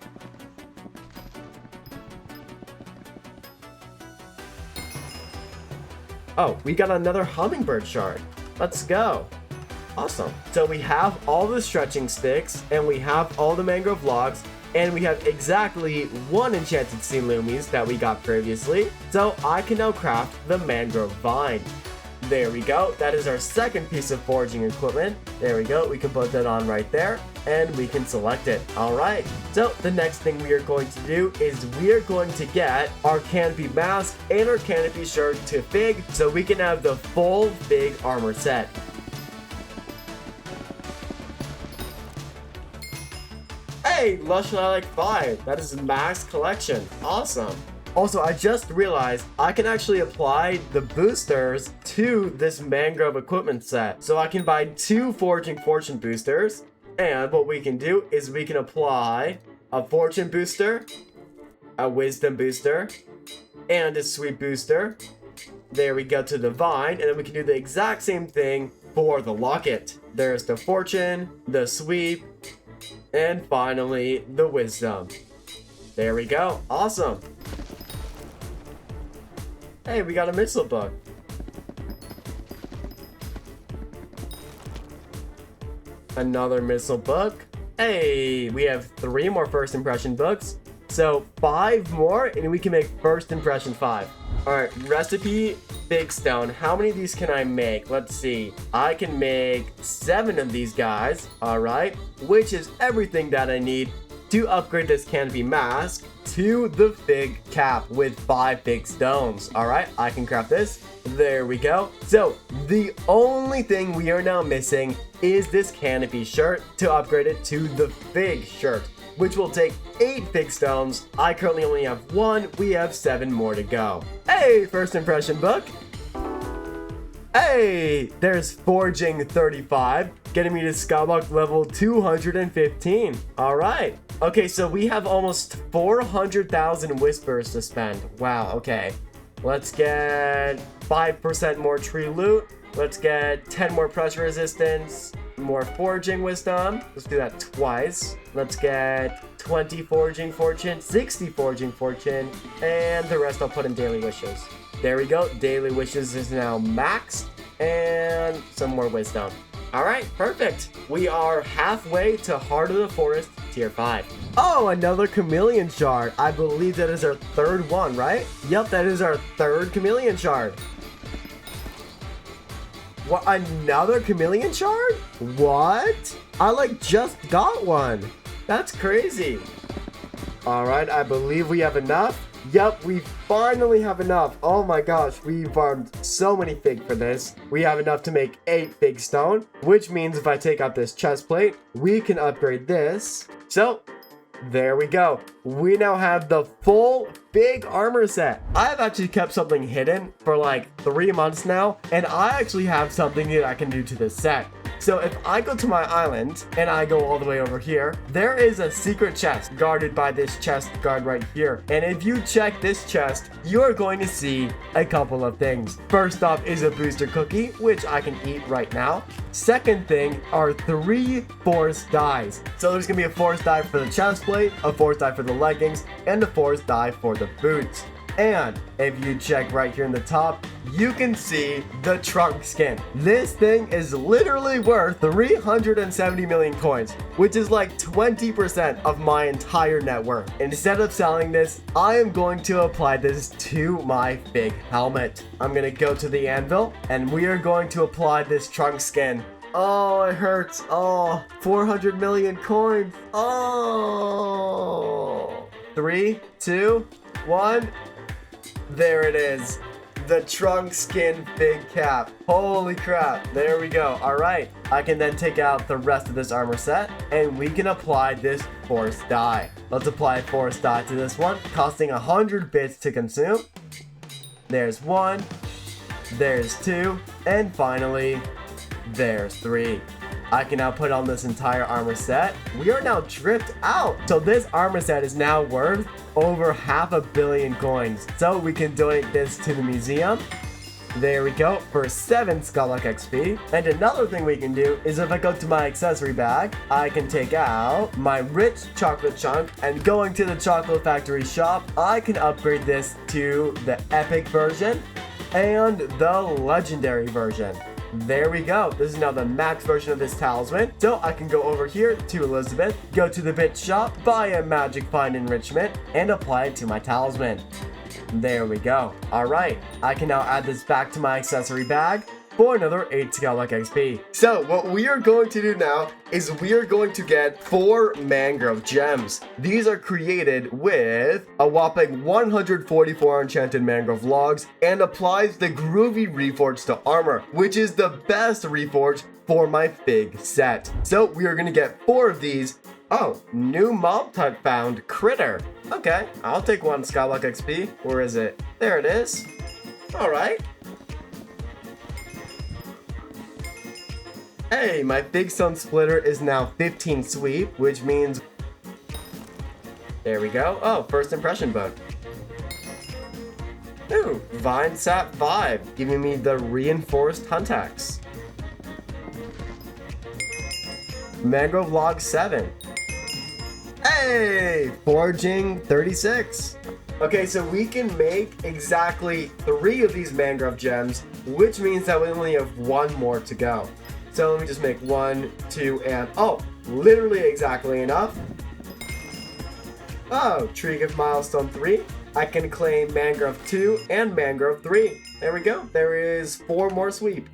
Oh, we got another hummingbird shard. Let's go. Awesome. So we have all the stretching sticks, and we have all the mangrove logs, and we have exactly 1 enchanted sea loomies that we got previously. So I can now craft the mangrove vine. There we go. That is our second piece of foraging equipment. There we go. We can put that on right there, and we can select it. All right. So the next thing we are going to do is we are going to get our canopy mask and our canopy shirt to Fig, so we can have the full Fig armor set. Hey, Lush Lilac 5. That is max collection. Awesome. Also, I just realized I can actually apply the boosters to this mangrove equipment set. So I can buy 2 Foraging Fortune boosters, And what we can do is we can apply a fortune booster, a wisdom booster, and a sweep booster. There we go to divine, and then we can do the exact same thing for the locket. There's the fortune, the sweep, and finally the wisdom. There we go. Awesome. Hey, we got a missile book. Another missile book. Hey, we have 3 more first impression books. So 5 more and we can make first impression 5. Alright, recipe Figstone. How many of these can I make? Let's see. I can make 7 of these guys. Alright, which is everything that I need to upgrade this canopy mask to the fig cap with 5 fig stones. Alright, I can craft this. There we go. So the only thing we are now missing is this canopy shirt to upgrade it to the fig shirt, which will take 8 fig stones. I currently only have 1. We have 7 more to go. Hey, first impression book. Hey, there's Foraging 35, getting me to Skyblock level 215. All right. Okay, so we have almost 400,000 whispers to spend. Wow, okay. Let's get 5% more tree loot. Let's get 10 more pressure resistance, more foraging wisdom. Let's do that twice. Let's get 20 foraging fortune, 60 foraging fortune, and the rest I'll put in daily wishes. There we go. Daily wishes is now maxed, and some more wisdom. All right, perfect. We are halfway to Heart of the Forest tier 5. Oh, another chameleon shard. I believe that is our 3rd one, right? Yep, that is our 3rd chameleon shard. What, another chameleon shard? What? I just got one. That's crazy. All right, I believe we have enough. Yep, we finally have enough. Oh my gosh, we farmed so many fig for this. We have enough to make 8 fig stone, which means if I take out this chest plate, we can upgrade this. So there we go. We now have the full big armor set. I've actually kept something hidden for like 3 months now, and I actually have something that I can do to this set. So if I go to my island and I go all the way over here, there is a secret chest guarded by this chest guard right here. And if you check this chest, you are going to see a couple of things. First off is a booster cookie, which I can eat right now. Second thing are 3 force dyes. So there's gonna be a force dye for the chest plate, a force dye for the leggings, and a force dye for the boots. And if you check right here in the top, you can see the trunk skin. This thing is literally worth 370 million coins, which is like 20% of my entire net worth. Instead of selling this, I am going to apply this to my fig helmet. I'm gonna go to the anvil and we are going to apply this trunk skin. Oh, it hurts. Oh, 400 million coins. Oh. 3, 2, 1. There it is. The trunk skin fig cap. Holy crap. There we go. All right. I can then take out the rest of this armor set and we can apply this force dye. Let's apply force dye to this one, costing 100 bits to consume. There's 1. There's 2. And finally, there's 3. I can now put on this entire armor set. We are now dripped out. So this armor set is now worth over 500 million coins. So we can donate this to the museum. There we go, for 7 Skyblock XP. And another thing we can do is if I go to my accessory bag, I can take out my rich chocolate chunk, and going to the chocolate factory shop, I can upgrade this to the epic version and the legendary version. There we go. This is now the max version of this talisman. So I can go over here to Elizabeth, go to the bit shop, buy a magic find enrichment, and apply it to my talisman. There we go. All right. I can now add this back to my accessory bag for another 8 Skyblock XP. So what we are going to do now is we are going to get 4 mangrove gems. These are created with a whopping 144 enchanted mangrove logs and applies the Groovy Reforge to armor, which is the best reforge for my fig set. So we are going to get 4 of these. Oh, new mob type found, critter. Okay, I'll take 1 Skyblock XP. Where is it? There it is. All right. Hey, my Figstone Splitter is now 15 sweep, which means... There we go. Oh, first impression book. Ooh, Vine Sap 5, giving me the reinforced Contacts. Mangrove Log 7. Hey, Foraging 36. Okay, so we can make exactly 3 of these mangrove gems, which means that we only have 1 more to go. So let me just make 1, 2, and oh, literally exactly enough. Oh, Tree Gift Milestone 3. I can claim Mangrove 2 and Mangrove 3. There we go. There is 4 more sweep.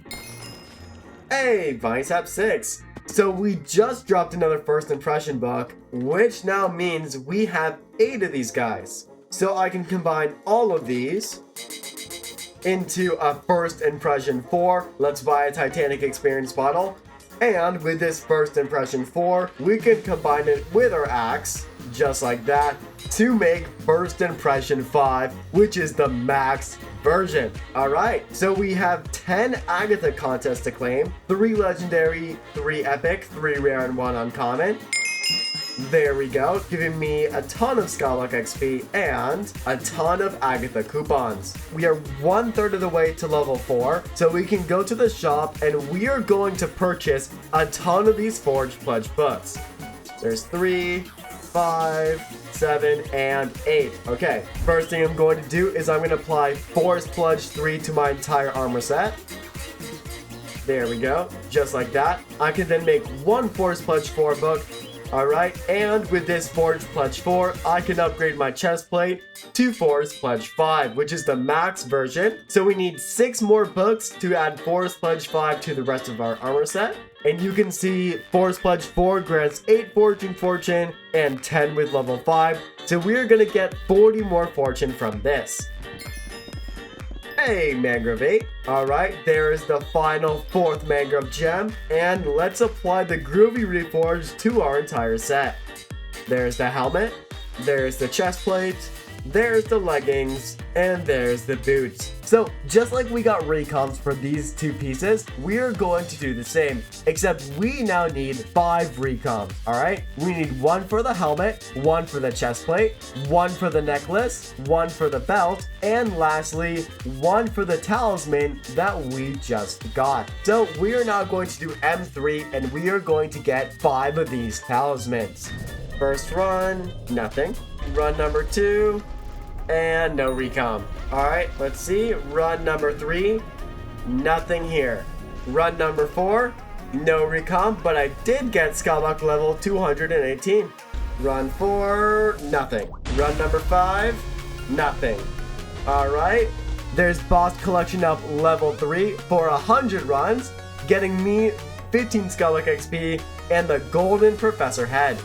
Hey, Vine Sap 6. So we just dropped another first impression book, which now means we have 8 of these guys. So I can combine all of these into a first impression 4. Let's buy a Titanic experience bottle. And with this first impression 4, we can combine it with our axe, just like that, to make first impression 5, which is the max version. Alright, so we have 10 Agatha contests to claim, 3 legendary, 3 epic, 3 rare, and 1 uncommon. There we go, giving me a ton of Skyblock XP and a ton of Agatha coupons. We are 1/3 of the way to level 4, so we can go to the shop and we are going to purchase a ton of these Forge Pledge books. There's 3, 5, 7, and 8. Okay, first thing I'm going to do is I'm going to apply Force Pledge 3 to my entire armor set. There we go, just like that. I can then make 1 Force Pledge 4 book. Alright, and with this Force Pledge 4, I can upgrade my chest plate to Force Pledge 5, which is the max version. So we need 6 more books to add Force Pledge 5 to the rest of our armor set. And you can see Force Pledge 4 grants 8 Foraging Fortune and 10 with level 5. So we're gonna get 40 more Fortune from this. Hey, Mangrove 8. Alright, there is the final 4th Mangrove gem, and let's apply the Groovy Reforge to our entire set. There's the helmet, there's the chest plate, there's the leggings, and there's the boots. So, just like we got recoms for these 2 pieces, we're going to do the same, except we now need 5 recoms, alright? We need 1 for the helmet, 1 for the chest plate, 1 for the necklace, 1 for the belt, and lastly, 1 for the talisman that we just got. So, we are now going to do M3, and we are going to get 5 of these talismans. First run, nothing. Run number 2, and no recom. Alright, let's see. Run number 3, nothing here. Run number 4, no recom, but I did get Skyblock level 218. Run 4, nothing. Run number 5, nothing. Alright, there's Boss Collection up level 3 for 100 runs, getting me 15 Skyblock XP and the Golden Professor Head.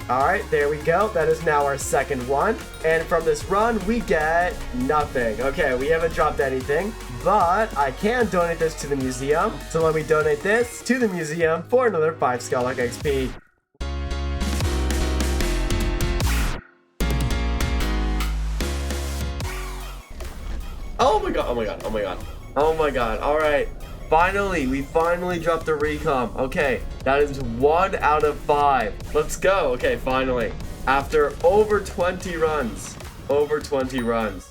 Alright, there we go. That is now our second one. And from this run, we get nothing. Okay, we haven't dropped anything, but I can donate this to the museum. So let me donate this to the museum for another 5 Skyblock XP. Oh my god, oh my god, oh my god. Oh my god, alright. Finally, we finally dropped the recom. Okay, that is 1 out of 5. Let's go. Okay, finally. After over 20 runs. Over 20 runs.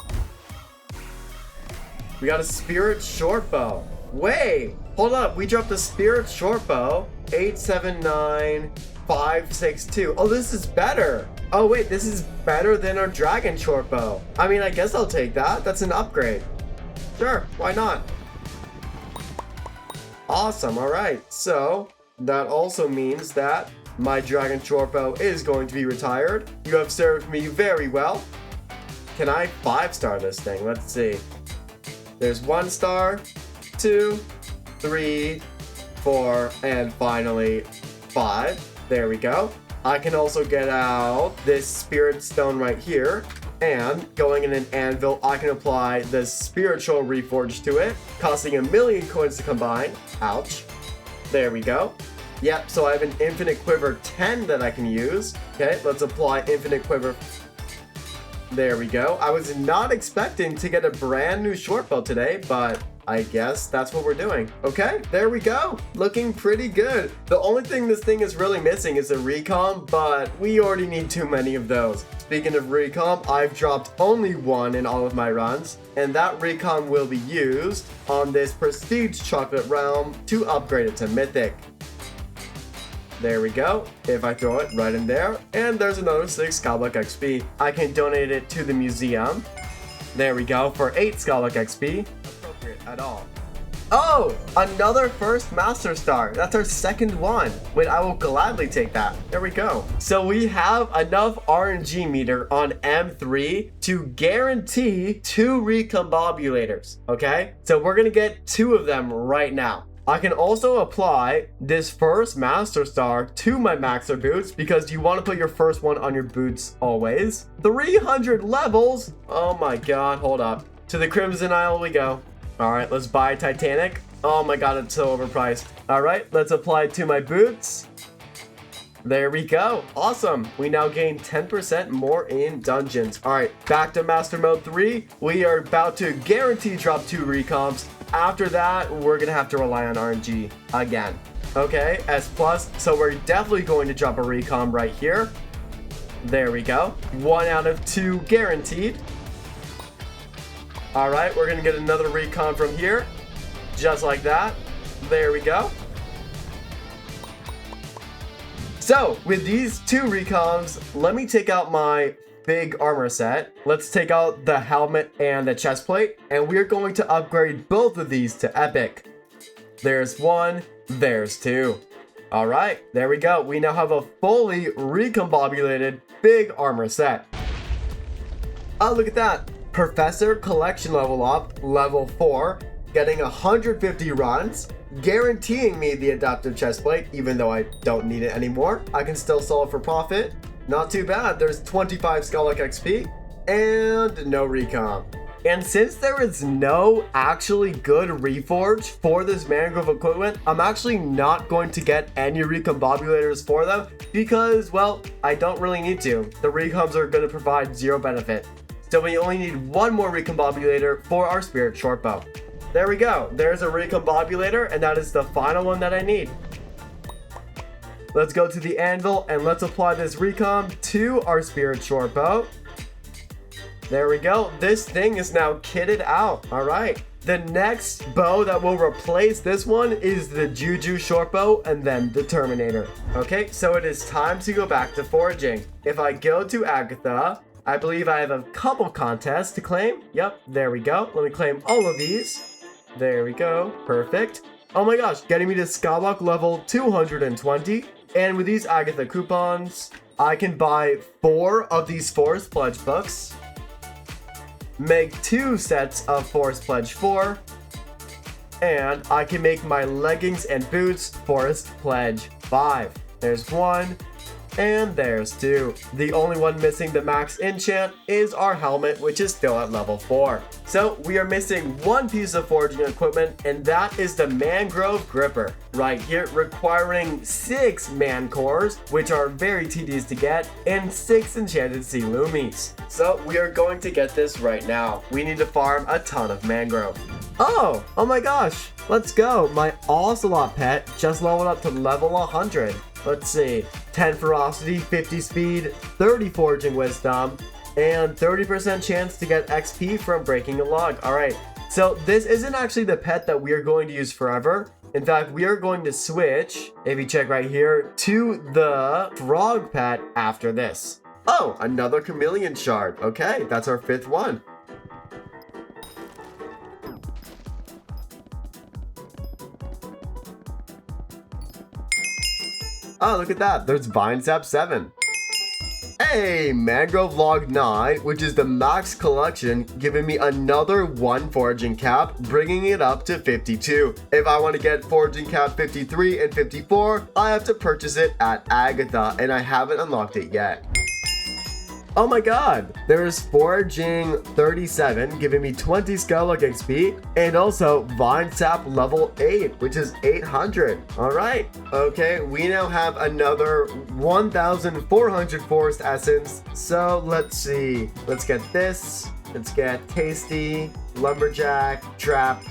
We got a Spirit Shortbow. Wait, hold up. We dropped the Spirit Shortbow. 879562. Oh, this is better. Oh, wait, this is better than our Dragon Shortbow. I mean, I guess I'll take that. That's an upgrade. Sure, why not? Awesome, alright, so that also means that my Dragon Shortbow is going to be retired. You have served me very well. Can I 5-star this thing? Let's see. There's 1 star, 2, 3, 4, and finally 5. There we go. I can also get out this Spirit Stone right here. And going in an anvil, I can apply the Spiritual Reforge to it, costing 1,000,000 coins to combine. Ouch. There we go. Yep, so I have an Infinite Quiver 10 that I can use. Okay, let's apply Infinite Quiver. There we go. I was not expecting to get a brand new short bow today, but I guess that's what we're doing. Okay, there we go. Looking pretty good. The only thing this thing is really missing is a recomp, but we already need too many of those. Speaking of recomp, I've dropped only one in all of my runs, and that recomp will be used on this Prestige Chocolate Realm to upgrade it to Mythic. There we go. If I throw it right in there, and there's another 6 Skyblock XP. I can donate it to the museum. There we go for 8 Skyblock XP. Appropriate at all. Oh, another first Master Star. That's our second one. Wait, I will gladly take that. There we go. So we have enough RNG meter on M3 to guarantee 2 recombobulators. Okay, so we're gonna get 2 of them right now. I can also apply this first Master Star to my Maxer boots because you want to put your first one on your boots always. 300 levels. Oh my god, hold up. To the Crimson Isle we go. All right, let's buy Titanic. Oh my god, it's so overpriced. All right, let's apply it to my boots. There we go. Awesome. We now gain 10% more in dungeons. All right, back to Master Mode 3. We are about to guarantee drop 2 recomps. After that, we're gonna have to rely on RNG again. Okay, S+, so we're definitely going to drop a recomp right here. There we go. 1 out of 2 guaranteed. All right, we're gonna get another recomp from here. Just like that. There we go. So, with these 2 recomps, let me take out my big armor set. Let's take out the helmet and the chest plate, and we're going to upgrade both of these to epic. There's 1, there's 2. All right, there we go. We now have a fully recombobulated big armor set. Oh, look at that. Professor collection level up, level 4, getting 150 runs, guaranteeing me the adaptive chest plate, even though I don't need it anymore. I can still sell it for profit. Not too bad. There's 25 Skyblock XP and no recomp. And since there is no actually good reforge for this Mangrove equipment, I'm actually not going to get any recombobulators for them because, well, I don't really need to. The recombs are going to provide 0 benefit. So we only need 1 more recombobulator for our Spirit Shortbow. There we go. There's a recombobulator, and that is the final one that I need. Let's go to the anvil and let's apply this recomp to our Spirit Shortbow. There we go. This thing is now kitted out. All right. The next bow that will replace this one is the Juju Shortbow and then the Terminator. Okay, so it is time to go back to foraging. If I go to Agatha, I believe I have a couple contests to claim. Yep, there we go. Let me claim all of these. There we go. Perfect. Oh my gosh, getting me to Skyblock level 220. And with these Agatha coupons, I can buy 4 of these Forest Pledge books, make 2 sets of Forest Pledge 4, and I can make my leggings and boots Forest Pledge 5. There's 1, and there's 2. The only one missing the max enchant is our helmet, which is still at level 4. So we are missing 1 piece of foraging equipment, and that is the Mangrove Gripper right here, requiring 6 man cores, which are very tedious to get, and 6 enchanted sea loomies. So we are going to get this right now. We need to farm a ton of mangrove. Oh my gosh, let's go. My Ocelot pet just leveled up to level 100. Let's see, 10 ferocity, 50 speed, 30 foraging wisdom, and 30% chance to get XP from breaking a log. All right, so this isn't actually the pet that we are going to use forever. In fact, we are going to switch, if you check right here, to the frog pet after this. Oh, another chameleon shard. Okay, that's our 5th one. Oh, look at that. There's Vine Sap 7. Hey, Mangrove Log 9, which is the max collection, giving me another 1 foraging cap, bringing it up to 52. If I want to get foraging cap 53 and 54, I have to purchase it at Agatha, and I haven't unlocked it yet. Oh my god, there's Foraging 37 giving me 20 Skyblock XP and also Vine Sap level 8, which is 800. All right, okay, we now have another 1,400 Forest Essence. So let's see, let's get this, let's get Tasty, Lumberjack, Trapped.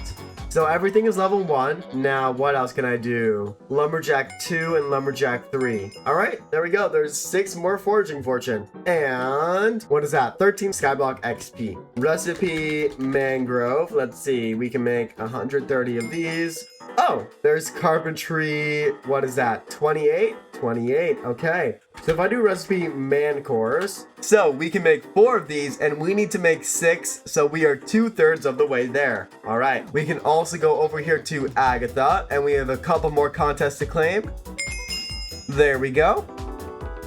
So everything is level 1. Now, what else can I do? Lumberjack 2 and Lumberjack 3. All right, there we go. There's 6 more Foraging Fortune. And what is that? 13 Skyblock XP. Recipe Mangrove. Let's see. We can make 130 of these. Oh, there's Carpentry. What is that? 28? 28. Okay. So if I do recipe man cores, so we can make 4 of these and we need to make 6. So we are 2/3 of the way there. All right. We can also go over here to Agatha and we have a couple more contests to claim. There we go.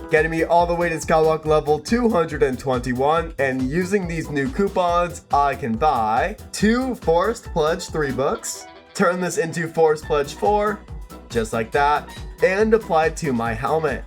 Getting me all the way to Skyblock level 221, and using these new coupons, I can buy 2 Forest Pledge 3 books, turn this into Forest Pledge 4, just like that, and apply it to my helmet.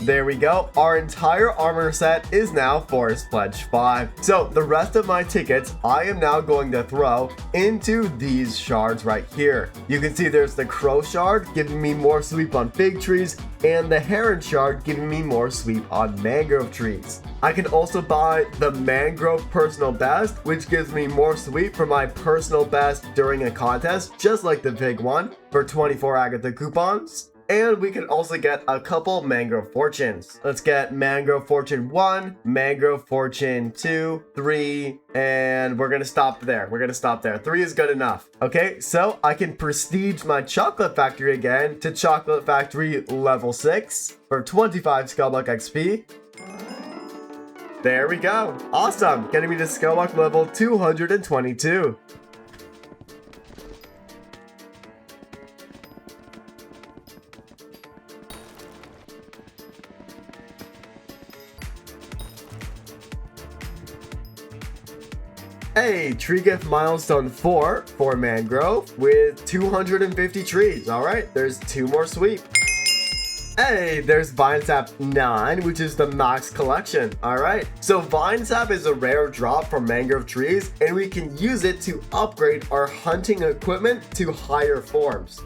There we go. Our entire armor set is now Forest Pledge 5. So the rest of my tickets, I am now going to throw into these shards right here. You can see there's the Crow Shard giving me more sweep on Fig Trees, and the Heron Shard giving me more sweep on Mangrove Trees. I can also buy the Mangrove Personal Best, which gives me more sweep for my personal best during a contest, just like the Fig one, for 24 Agatha coupons. And we can also get a couple Mangrove Fortunes. Let's get Mangrove Fortune 1, Mangrove Fortune 2, 3, and we're gonna stop there. We're gonna stop there. 3 is good enough. Okay, so I can prestige my Chocolate Factory again to Chocolate Factory level 6 for 25 Skyblock XP. There we go. Awesome. Getting me to Skyblock level 222. Hey, tree gift milestone 4 for Mangrove with 250 trees. All right, there's 2 more sweep. Hey, there's Vine Sap 9, which is the max collection. All right, so Vine Sap is a rare drop from Mangrove Trees, and we can use it to upgrade our hunting equipment to higher forms.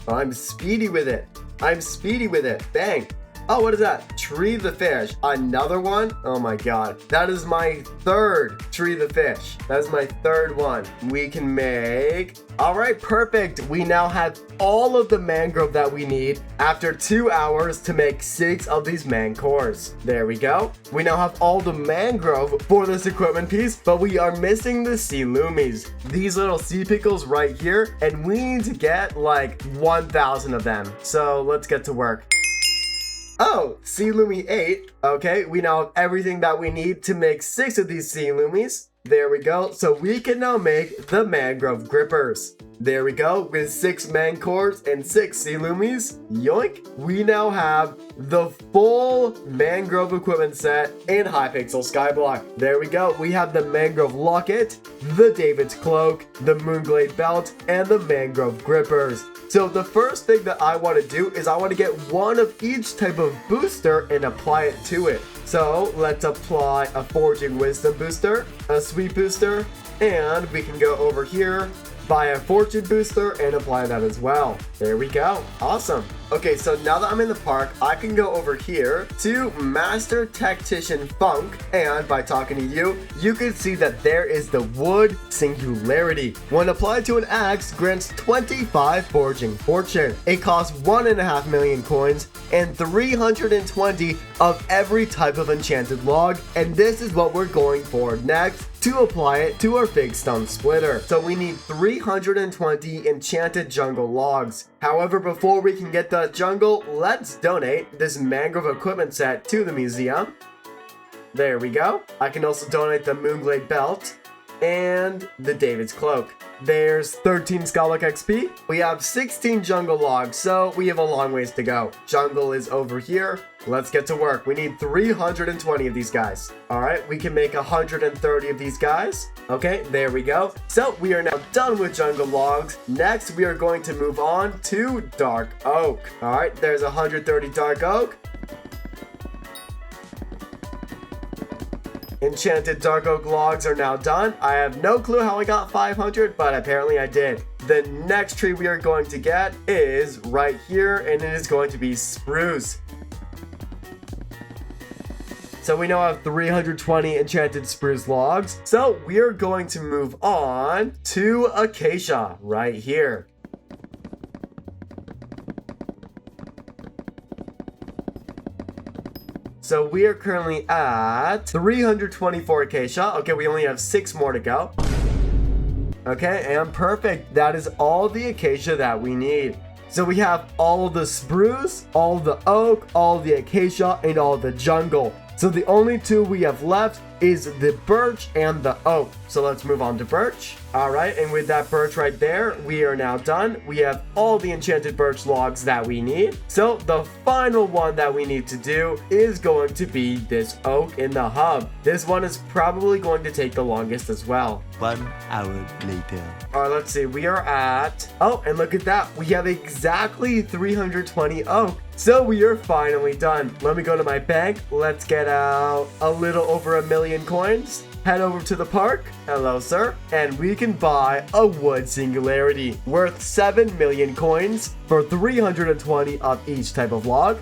I'm speedy with it. I'm speedy with it. Bang. Oh, what is that? Tree the Fish. Another one? Oh my god. That is my 3rd Tree the Fish. That is my 3rd one. We can make... Alright, perfect. We now have all of the mangrove that we need after 2 hours to make 6 of these man cores. There we go. We now have all the mangrove for this equipment piece, but we are missing the sea loomies. These little sea pickles right here, and we need to get like 1,000 of them. So let's get to work. Oh, Sea Lumi 8. Okay, we now have everything that we need to make 6 of these Sea Lumis. There we go. So we can now make the Mangrove Grippers. There we go. With 6 man cores and 6 Sea Lumis. Yoink. We now have the full Mangrove equipment set in Hypixel Skyblock. There we go. We have the Mangrove Locket, the David's Cloak, the Moonglade Belt, and the Mangrove Grippers. So the first thing that I want to do is I want to get one of each type of booster and apply it to it. So let's apply a Foraging Wisdom booster, a Sweet booster, and we can go over here, buy a Fortune booster and apply that as well. There we go. Awesome. Okay, so now that I'm in the park, I can go over here to Master Tactician Funk, and by talking to you, you can see that there is the Wood Singularity. When applied to an axe, grants 25 Foraging Fortune. It costs 1.5 million coins and 320 of every type of enchanted log, and this is what we're going for next to apply it to our Figstone Splitter. So we need 320 enchanted jungle logs. However, before we can get that jungle, let's donate this mangrove equipment set to the museum. There we go. I can also donate the Moonglade Belt and the David's Cloak. There's 13 Skyblock XP. We have 16 jungle logs, so we have a long ways to go. Jungle is over here. Let's get to work. We need 320 of these guys. All right, we can make 130 of these guys. Okay, there we go. So we are now done with jungle logs. Next, we are going to move on to dark oak. All right, there's 130 dark oak. enchanted dark oak logs are now done. I have no clue how I got 500, but apparently I did. The next tree we are going to get is right here, and it is going to be spruce. So we now have 320 enchanted spruce logs. So we are going to move on to acacia right here. So we are currently at 324 acacia. Okay, we only have 6 more to go. Okay, and perfect. That is all the acacia that we need. So we have all the spruce, all the oak, all the acacia, and all the jungle. So the only 2 we have left is the birch and the oak. So let's move on to birch. All right, and with that birch right there, we are now done. We have all the enchanted birch logs that we need. So the final one that we need to do is going to be this oak in the hub. This one is probably going to take the longest as well. 1 hour later. All right, let's see. We are at... Oh, and look at that. We have exactly 320 oak. So we are finally done. Let me go to my bank. Let's get out a little over 1 million coins. Head over to the park. Hello, sir. And we can buy a wood singularity worth 7 million coins for 320 of each type of log.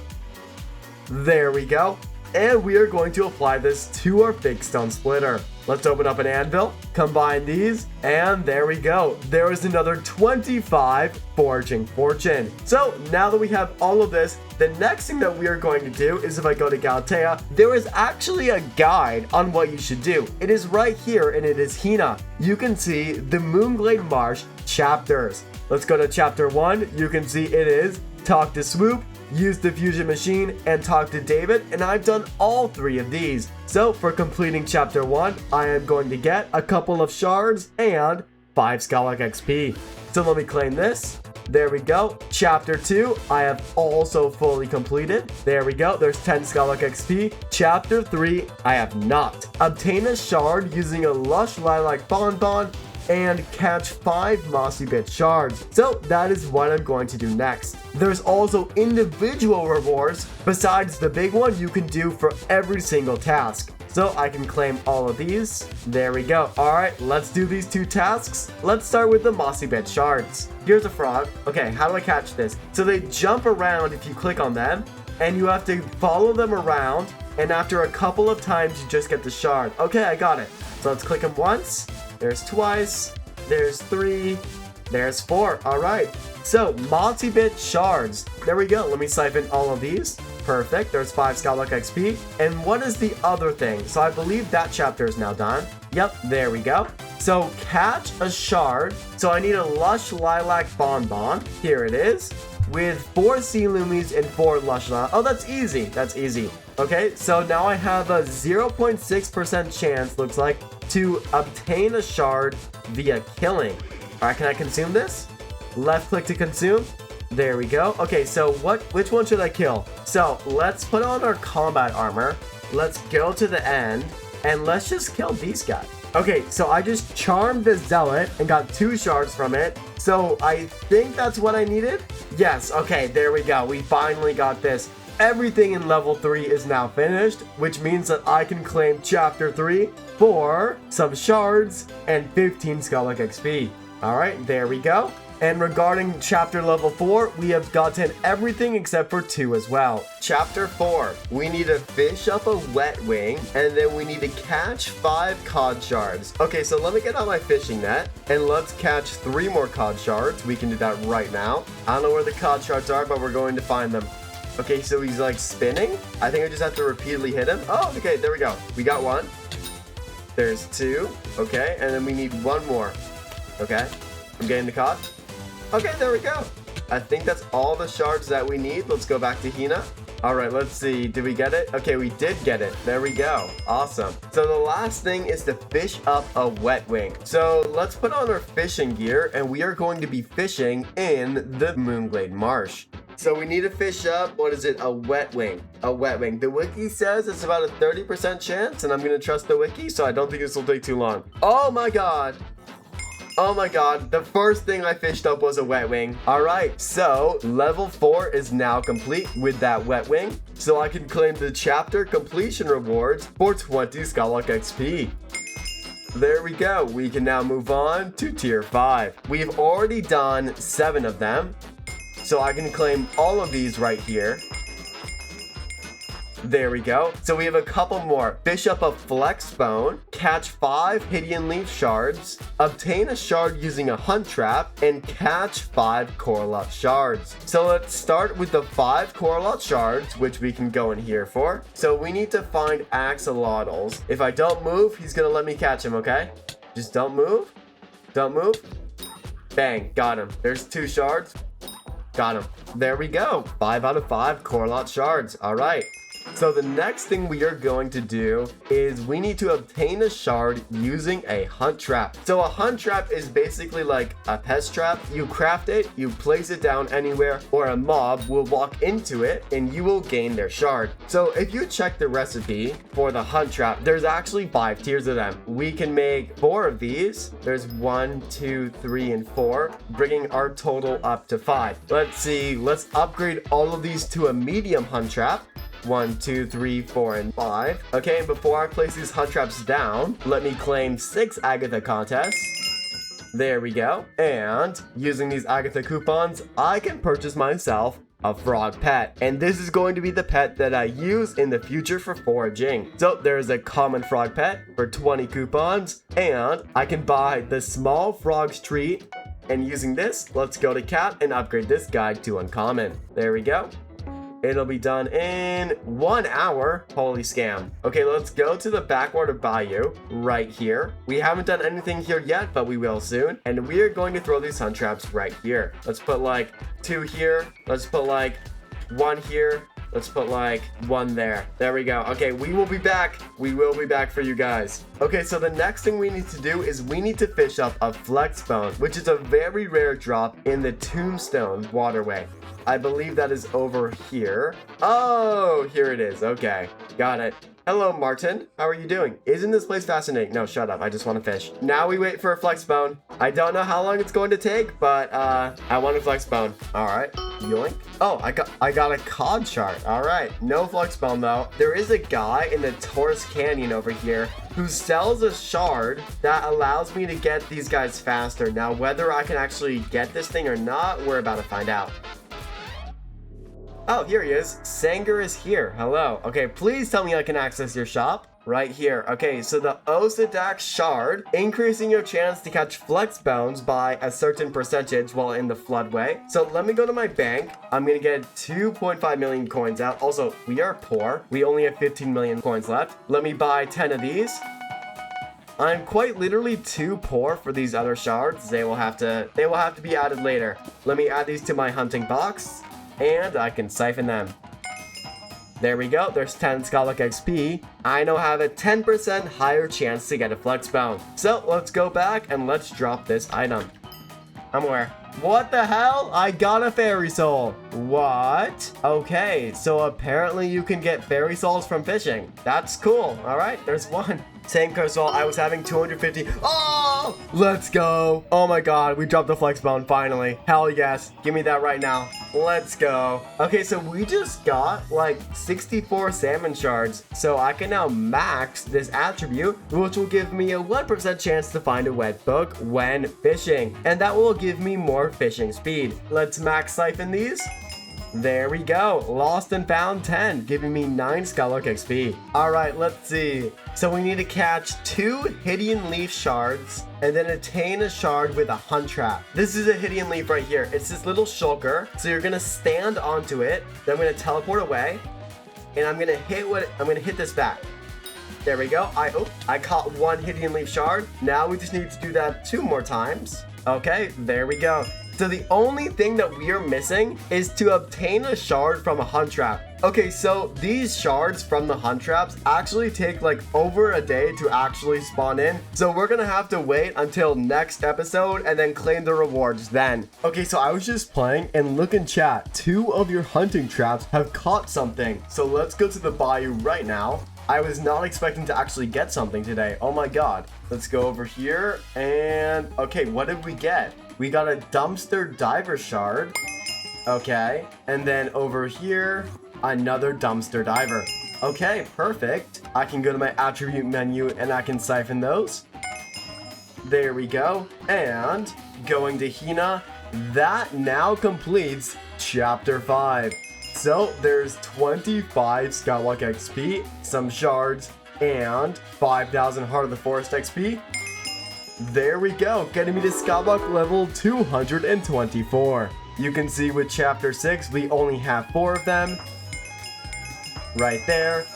There we go. And we are going to apply this to our Figstone Splitter. Let's open up an anvil, combine these, and there we go. There is another 25 Foraging Fortune. So now that we have all of this, the next thing that we are going to do is if I go to Galatea, there is actually a guide on what you should do. It is right here, and it is Hina. You can see the Moonglade Marsh chapters. Let's go to chapter 1. You can see it is Talk to Swoop, Use the Fusion Machine, and Talk to David, and I've done all 3 of these. So for completing chapter 1, I am going to get a couple of shards and 5 Skyblock XP. So let me claim this. There we go. Chapter 2, I have also fully completed. There we go. There's 10 Skyblock XP. Chapter 3, I have not. Obtain a shard using a lush lilac bonbon and catch 5 mossy bit shards. So that is what I'm going to do next. There's also individual rewards besides the big one you can do for every single task. So I can claim all of these. There we go. All right, let's do these 2 tasks. Let's start with the mossy bit shards. Here's a frog. Okay, how do I catch this? So they jump around if you click on them, and you have to follow them around, and after a couple of times you just get the shard. Okay, I got it. So let's click them once. There's twice, there's 3, there's 4. All right. So mossy bit shards. There we go. Let me siphon all of these. Perfect. There's 5 Skyblock XP. And what is the other thing? So I believe that chapter is now done. Yep, there we go. So catch a shard. So I need a lush lilac bonbon. Here it is. With 4 sea loomies and 4 lush lilac. Oh, that's easy. That's easy. Okay, so now I have a 0.6% chance, looks like, to obtain a shard via killing. All right, can I consume this? Left click to consume. There we go. Okay, so which one should I kill? So let's put on our combat armor. Let's go to the end and let's just kill these guys. Okay, so I just charmed the zealot and got 2 shards from it. So I think that's what I needed. Yes, okay, there we go. We finally got this. Everything in level 3 is now finished, which means that I can claim chapter 3 for some shards and 15 Skyblock XP. All right, there we go. And regarding chapter level 4, we have gotten everything except for 2 as well. Chapter 4, we need to fish up a wet wing, and then we need to catch 5 cod shards. Okay, so let me get out my fishing net, and let's catch 3 more cod shards. We can do that right now. I don't know where the cod shards are, but we're going to find them. Okay, so he's like spinning. I think I just have to repeatedly hit him. Oh, okay, there we go. We got 1. There's 2. Okay, and then we need 1 more. Okay, I'm getting the cod. Okay, there we go. I think that's all the shards that we need. Let's go back to Hina. All right, let's see. Did we get it? Okay, we did get it. There we go. Awesome. So the last thing is to fish up a wet wing. So let's put on our fishing gear, and we are going to be fishing in the Moonglade Marsh. So we need to fish up, what is it, a wet wing. A wet wing. The wiki says it's about a 30% chance, and I'm going to trust the wiki, so I don't think this will take too long. Oh my god. Oh my god, the first thing I fished up was a wet wing. All right, so level 4 is now complete with that wet wing. So I can claim the chapter completion rewards for 20 Skyblock XP. There we go. We can now move on to tier 5. We've already done 7 of them. So I can claim all of these right here. There we go. So we have a couple more. Fish up a flex bone, catch 5 Hidden Leaf shards, obtain a shard using a hunt trap, and catch 5 Coralot shards. So let's start with the 5 Coralot shards, which we can go in here for. So we need to find axolotls. If I don't move, he's gonna let me catch him, okay? Just don't move. Don't move. Bang, got him. There's 2 shards. Got him. There we go. 5 out of 5 Coralot shards. All right. So the next thing we are going to do is we need to obtain a shard using a hunt trap. So a hunt trap is basically like a pest trap. You craft it, you place it down anywhere, or a mob will walk into it and you will gain their shard. So if you check the recipe for the hunt trap, there's actually 5 tiers of them. We can make 4 of these. There's 1, 2, 3, and 4, bringing our total up to 5. Let's see, let's upgrade all of these to a medium hunt trap. 1, 2, 3, 4, and 5. Okay, and before I place these hunt traps down, let me claim 6 Agatha contests. There we go. And using these Agatha coupons, I can purchase myself a frog pet. And this is going to be the pet that I use in the future for foraging. So there's a common frog pet for 20 coupons. And I can buy the small frog's treat. And using this, let's go to cat and upgrade this guy to uncommon. There we go. It'll be done in 1 hour. Holy scam. Okay, let's go to the backwater bayou right here. We haven't done anything here yet, but we will soon. And we are going to throw these hunt traps right here. Let's put like 2 here. Let's put like 1 here. Let's put like 1 there. There we go. Okay, we will be back. We will be back for you guys. Okay, so the next thing we need to do is we need to fish up a flex bone, which is a very rare drop in the Tombstone waterway. I believe that is over here. Oh, here it is. Okay, got it. Hello, Martin. How are you doing? Isn't this place fascinating? No, shut up. I just want to fish. Now we wait for a flex bone. I don't know how long it's going to take, but I want a flex bone. All right. Yoink. Oh, I got a cod shard. All right. No flex bone though. There is a guy in the Taurus Canyon over here who sells a shard that allows me to get these guys faster. Now, whether I can actually get this thing or not, we're about to find out. Oh, here he is. Sanger is here. Hello. Okay, please tell me I can access your shop. Right here. Okay, so the Osedax shard, increasing your chance to catch flex bones by a certain percentage while in the floodway. So let me go to my bank. I'm gonna get 2.5 million coins out. Also, we are poor. We only have 15 million coins left. Let me buy 10 of these. I'm quite literally too poor for these other shards. They will have to be added later. Let me add these to my hunting box. And I can siphon them. There we go. There's 10 Skyblock XP. I now have a 10% higher chance to get a flex bone. So let's go back and let's drop this item. I'm aware. What the hell? I got a fairy soul. What? Okay, so apparently you can get fairy souls from fishing. That's cool. All right, there's 1. Same Cursefall, I was having 250. Oh, let's go. Oh my god, we dropped the flex bone finally. Hell yes, give me that right now. Let's go. Okay, so we just got like 64 salmon shards. So I can now max this attribute, which will give me a 1% chance to find a wet book when fishing. And that will give me more fishing speed. Let's max siphon these. There we go. Lost and found 10, giving me 9 Skyblock XP. All right, let's see. So we need to catch 2 Hidden Leaf shards and then attain a shard with a hunt trap. This is a Hidden Leaf right here. It's this little shulker. So you're gonna stand onto it. Then I'm gonna teleport away, and I'm gonna hit this back. There we go. I caught 1 Hidden Leaf shard. Now we just need to do that 2 more times. Okay, there we go. So the only thing that we are missing is to obtain a shard from a hunt trap. Okay, so these shards from the hunt traps actually take like over a day to actually spawn in. So we're gonna have to wait until next episode and then claim the rewards then. Okay, so I was just playing and look in chat. 2 of your hunting traps have caught something. So let's go to the bayou right now. I was not expecting to actually get something today. Oh my god. Let's go over here and okay, what did we get? We got a dumpster diver shard. Okay, and then over here, another dumpster diver. Okay, perfect. I can go to my attribute menu and I can siphon those. There we go. And going to Hina, that now completes Chapter 5. So there's 25 Skyblock XP, some shards, and 5,000 Heart of the Forest XP. There we go, getting me to Skyblock level 224. You can see with Chapter 6, we only have 4 of them. Right there.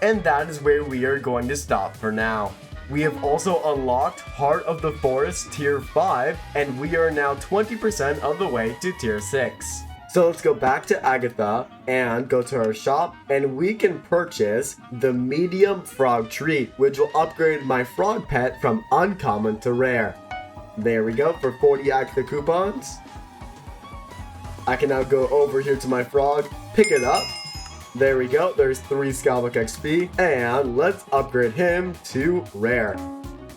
And that is where we are going to stop for now. We have also unlocked Heart of the Forest Tier 5, and we are now 20% of the way to Tier 6. So let's go back to Agatha and go to her shop, and we can purchase the medium frog treat, which will upgrade my frog pet from uncommon to rare. There we go, for 40 Agatha coupons. I can now go over here to my frog, pick it up. There we go, there's 3 Skyblock XP, and let's upgrade him to rare.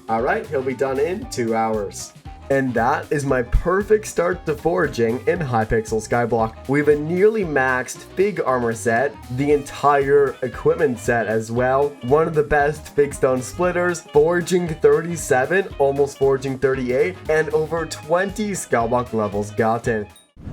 Alright, he'll be done in 2 hours. And that is my perfect start to foraging in Hypixel Skyblock. We have a nearly maxed Fig armor set, the entire equipment set as well, one of the best Figstone Splitters, Foraging 37, almost Foraging 38, and over 20 Skyblock levels gotten.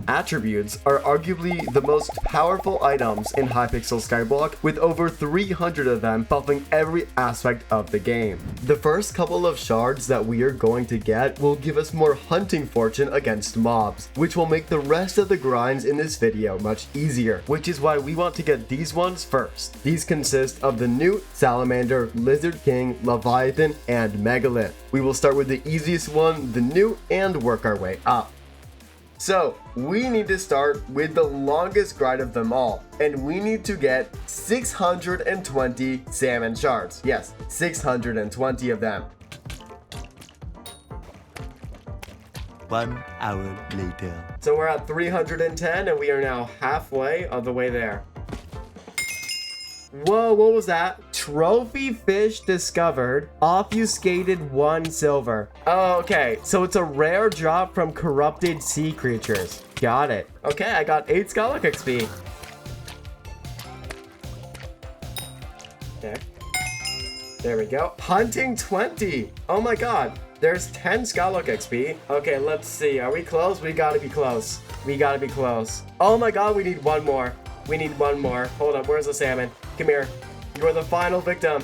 Attributes are arguably the most powerful items in Hypixel Skyblock, with over 300 of them buffing every aspect of the game. The first couple of shards that we are going to get will give us more hunting fortune against mobs, which will make the rest of the grinds in this video much easier, which is why we want to get these ones first. These consist of the Newt, Salamander, Lizard King, Leviathan, and Megalith. We will start with the easiest one, the Newt, and work our way up. So, we need to start with the longest grind of them all, and we need to get 620 salmon shards. Yes, 620 of them. 1 hour later. So we're at 310, and we are now halfway of the way there. Whoa, what was that? Trophy fish discovered. Obfuscated 1 silver. Oh, okay. So it's a rare drop from corrupted sea creatures. Got it. Okay, I got 8 Skyblock XP. Okay. There we go. Hunting 20. Oh my god. There's 10 Skyblock XP. Okay, let's see. Are we close? We gotta be close. We gotta be close. Oh my god, we need 1 more. We need 1 more. Hold up, where's the salmon? Come here. You're the final victim.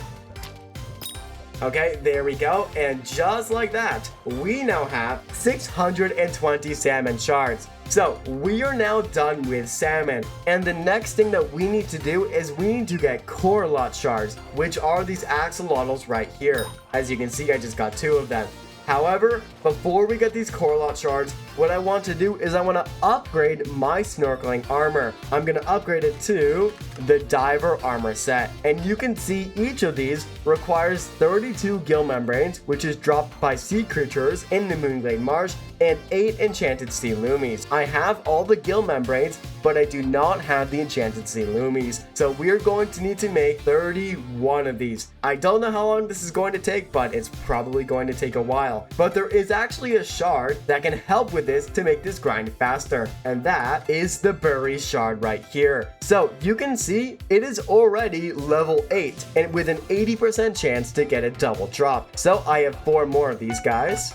Okay, there we go. And just like that, we now have 620 salmon shards. So we are now done with salmon. And the next thing that we need to do is we need to get core lot shards, which are these axolotls right here. As you can see, I just got 2 of them. However, before we get these core lot shards, what I want to do is I want to upgrade my snorkeling armor. I'm going to upgrade it to the diver armor set. And you can see each of these requires 32 gill membranes, which is dropped by sea creatures in the Moonglade Marsh, and 8 enchanted sea loomies. I have all the gill membranes, but I do not have the enchanted sea loomies. So we're going to need to make 31 of these. I don't know how long this is going to take, but it's probably going to take a while. But there is actually a shard that can help with this to make this grind faster, and that is the Berberis shard right here. So you can see it is already level 8 and with an 80% chance to get a double drop. So I have 4 more of these guys,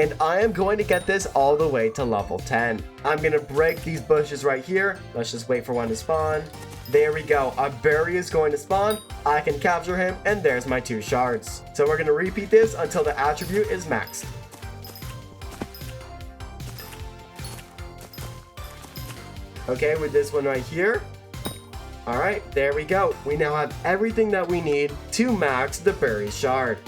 and I am going to get this all the way to level 10. I'm going to break these bushes right here. Let's just wait for one to spawn. There we go. A berry is going to spawn. I can capture him, and there's my 2 shards. So we're going to repeat this until the attribute is maxed. Okay, with this one right here. Alright, there we go. We now have everything that we need to max the berry shard.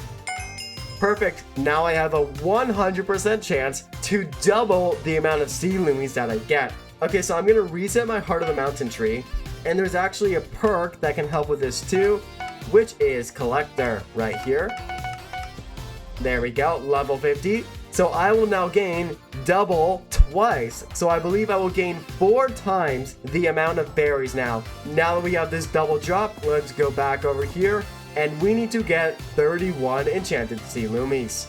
Perfect. Now I have a 100% chance to double the amount of sea loomies that I get. Okay, so I'm going to reset my Heart of the Mountain tree. And there's actually a perk that can help with this too, which is Collector right here. There we go, level 50. So I will now gain double twice. So I believe I will gain 4 times the amount of berries now. Now that we have this double drop, let's go back over here and we need to get 31 enchanted sea loomies.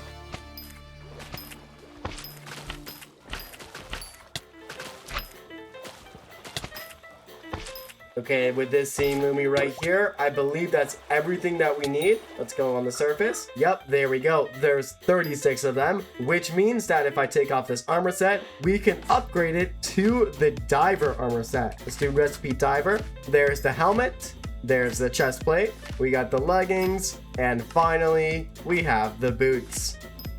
Okay, with this sea loomie right here, I believe that's everything that we need. Let's go on the surface. Yep, there we go. There's 36 of them, which means that if I take off this armor set, we can upgrade it to the diver armor set. Let's do recipe diver. There's the helmet. There's the chest plate. We got the leggings. And finally, we have the boots.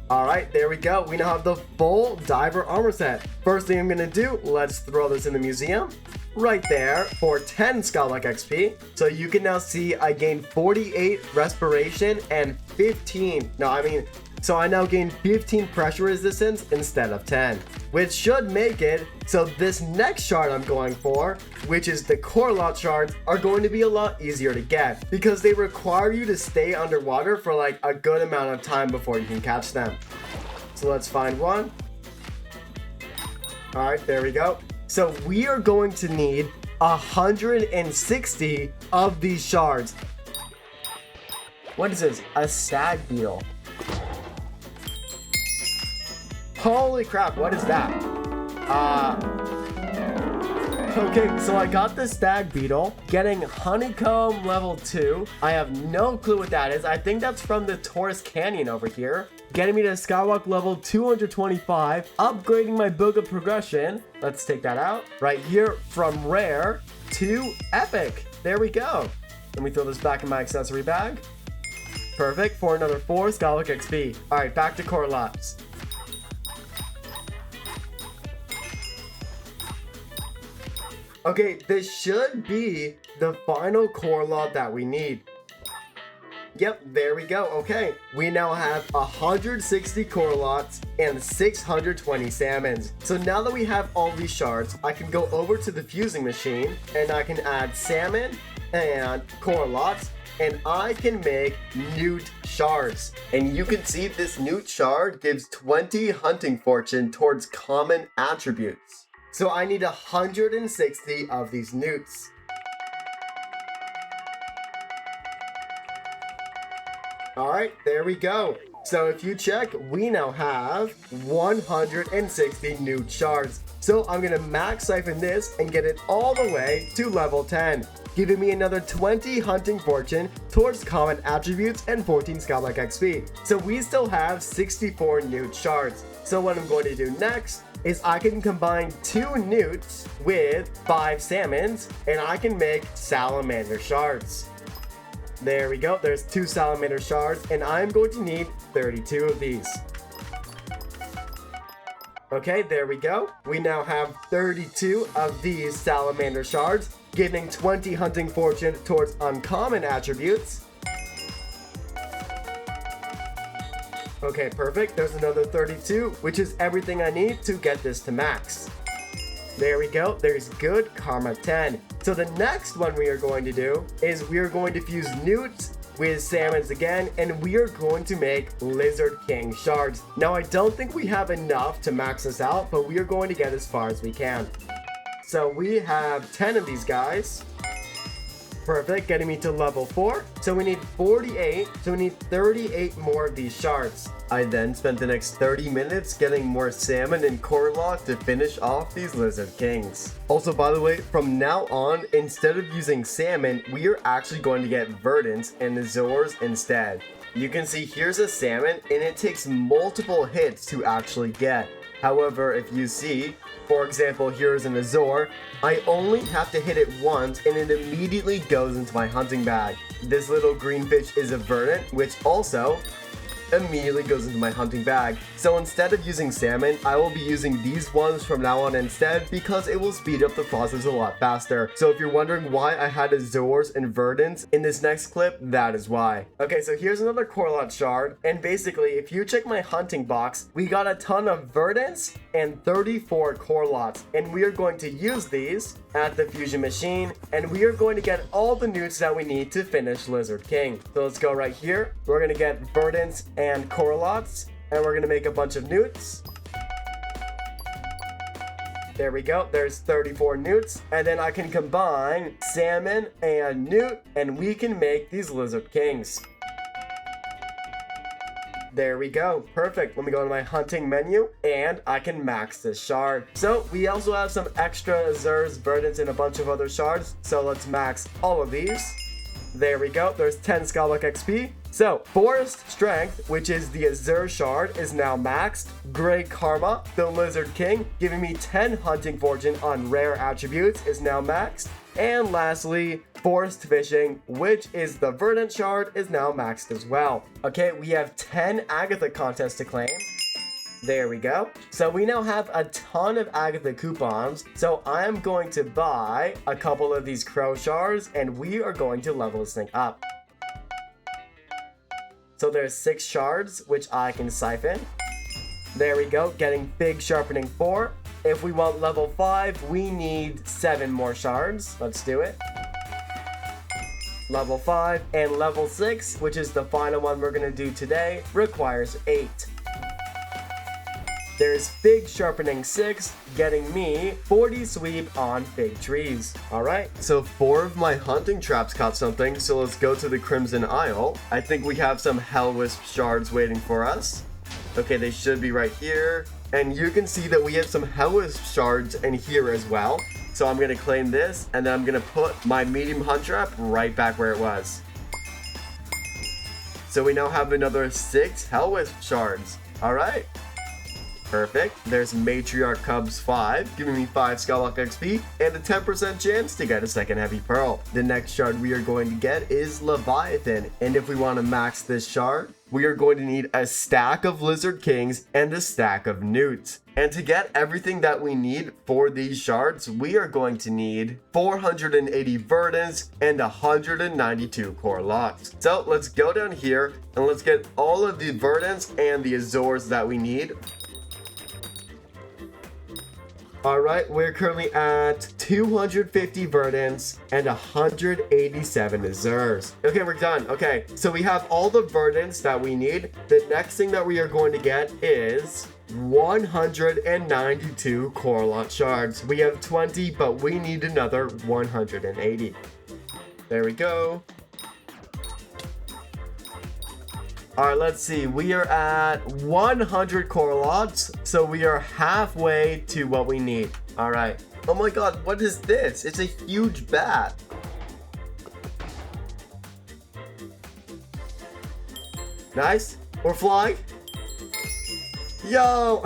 All right, there we go. We now have the full diver armor set. First thing I'm gonna do, let's throw this in the museum. Right there for 10 Skyblock XP. So you can now see I gained 48 respiration and 15. So I now gain 15 pressure resistance instead of 10, which should make it so this next shard I'm going for, which is the core lot shards, are going to be a lot easier to get because they require you to stay underwater for like a good amount of time before you can catch them. So let's find one. All right, there we go. So we are going to need 160 of these shards. What is this? A stag beetle. Holy crap, what is that? Okay, so I got the stag beetle, getting honeycomb level 2. I have no clue what that is. I think that's from the Taurus Canyon over here. Getting me to Skywalk level 225, upgrading my book of progression. Let's take that out. Right here, from rare to epic. There we go. Let me throw this back in my accessory bag. Perfect, for another 4 Skywalk XP. All right, back to core lots. Okay, this should be the final core lot that we need. Yep, there we go. Okay, we now have 160 core lots and 620 salmons. So now that we have all these shards, I can go over to the fusing machine and I can add salmon and core lots, and I can make newt shards. And you can see this newt shard gives 20 hunting fortune towards common attributes. So I need 160 of these newts. All right, there we go. So if you check, we now have 160 newt shards. So I'm gonna max siphon this and get it all the way to level 10, giving me another 20 hunting fortune towards common attributes and 14 Skyblock XP. So we still have 64 newt shards. So what I'm going to do next is I can combine 2 newts with 5 salmons, and I can make salamander shards. There we go. There's 2 salamander shards, and I'm going to need 32 of these. Okay, there we go. We now have 32 of these salamander shards, giving 20 hunting fortune towards uncommon attributes. Okay, perfect. There's another 32, which is everything I need to get this to max. There we go. There's good karma 10. So the next one we are going to do is we are going to fuse newts with salmons again, and we are going to make Lizard King shards. Now I don't think we have enough to max this out, but we are going to get as far as we can. So we have 10 of these guys. Perfect, getting me to level 4. So we need 48, so we need 38 more of these shards. I then spent the next 30 minutes getting more salmon and core lock to finish off these Lizard Kings. Also, by the way, from now on, instead of using salmon, we are actually going to get verdants and azores instead. You can see here's a salmon, and it takes multiple hits to actually get. However, if you see, for example, here's an azure, I only have to hit it once and it immediately goes into my hunting bag. This little green fish is a verdant, which also immediately goes into my hunting bag. So instead of using salmon, I will be using these ones from now on instead, because it will speed up the process a lot faster. So if you're wondering why I had azores and verdants in this next clip, that is why. Okay, so here's another core lot shard, and basically if you check my hunting box, we got a ton of verdants and 34 core lots, and we are going to use these at the fusion machine, and we are going to get all the newts that we need to finish Lizard King. So let's go right here. We're gonna get verdants and core lots, and we're gonna make a bunch of newts. There we go. There's 34 newts. And then I can combine salmon and newt, and we can make these lizard kings. There we go. Perfect. Let me go to my hunting menu and I can max this shard. So we also have some extra azures, verdants, and a bunch of other shards. So let's max all of these. There we go. There's 10 Skyblock XP. So Forest Strength, which is the azure shard, is now maxed. Great Karma, the Lizard King, giving me 10 hunting fortune on rare attributes, is now maxed. And lastly, Forest Fishing, which is the verdant shard, is now maxed as well. Okay, we have 10 Agatha contests to claim. There we go. So we now have a ton of Agatha coupons. So I am going to buy a couple of these crow shards and we are going to level this thing up. So there's 6 shards, which I can siphon. There we go, getting Fig Sharpening 4. If we want level 5, we need 7 more shards. Let's do it. Level 5 and level 6, which is the final one we're gonna do today, requires 8. There's Fig Sharpening 6, getting me 40 sweep on fig trees. Alright, so 4 of my hunting traps caught something, so let's go to the Crimson Isle. I think we have some Hellwisp shards waiting for us. Okay, they should be right here. And you can see that we have some Hellwisp shards in here as well. So I'm gonna claim this, and then I'm gonna put my medium hunt trap right back where it was. So we now have another 6 Hellwisp shards. Alright. Perfect. There's Matriarch Cubs 5, giving me 5 Skyblock XP and a 10% chance to get a second Heavy Pearl. The next shard we are going to get is Leviathan, and if we want to max this shard, we are going to need a stack of Lizard Kings and a stack of Newts. And to get everything that we need for these shards, we are going to need 480 verdants and 192 core locks. So let's go down here and let's get all of the verdants and the azures that we need. Alright, we're currently at 250 verdants and 187 azures. Okay, we're done. Okay, so we have all the verdants that we need. The next thing that we are going to get is 192 core lot shards. We have 20, but we need another 180. There we go. Alright, let's see. We are at 100 core lots, so we are halfway to what we need. Alright. Oh my god, what is this? It's a huge bat. Nice. We're flying. Yo!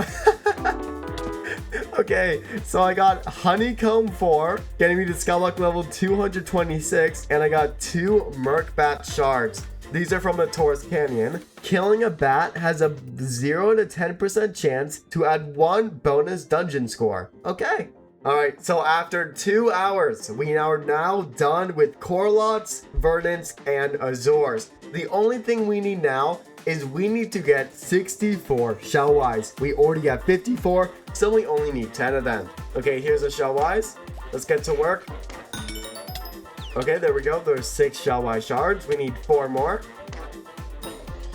Okay, so I got Honeycomb 4, getting me to Skyblock level 226, and I got 2 Merc Bat shards. These are from the Taurus Canyon. Killing a bat has a 0 to 10% chance to add 1 bonus dungeon score. Okay. Alright, so after 2 hours, we are now done with core lots, verdants, and azures. The only thing we need now is we need to get 64 Shellwise. We already have 54, so we only need 10 of them. Okay, here's a Shellwise. Let's get to work. Okay, there we go. There's 6 Shellwise shards. We need 4 more.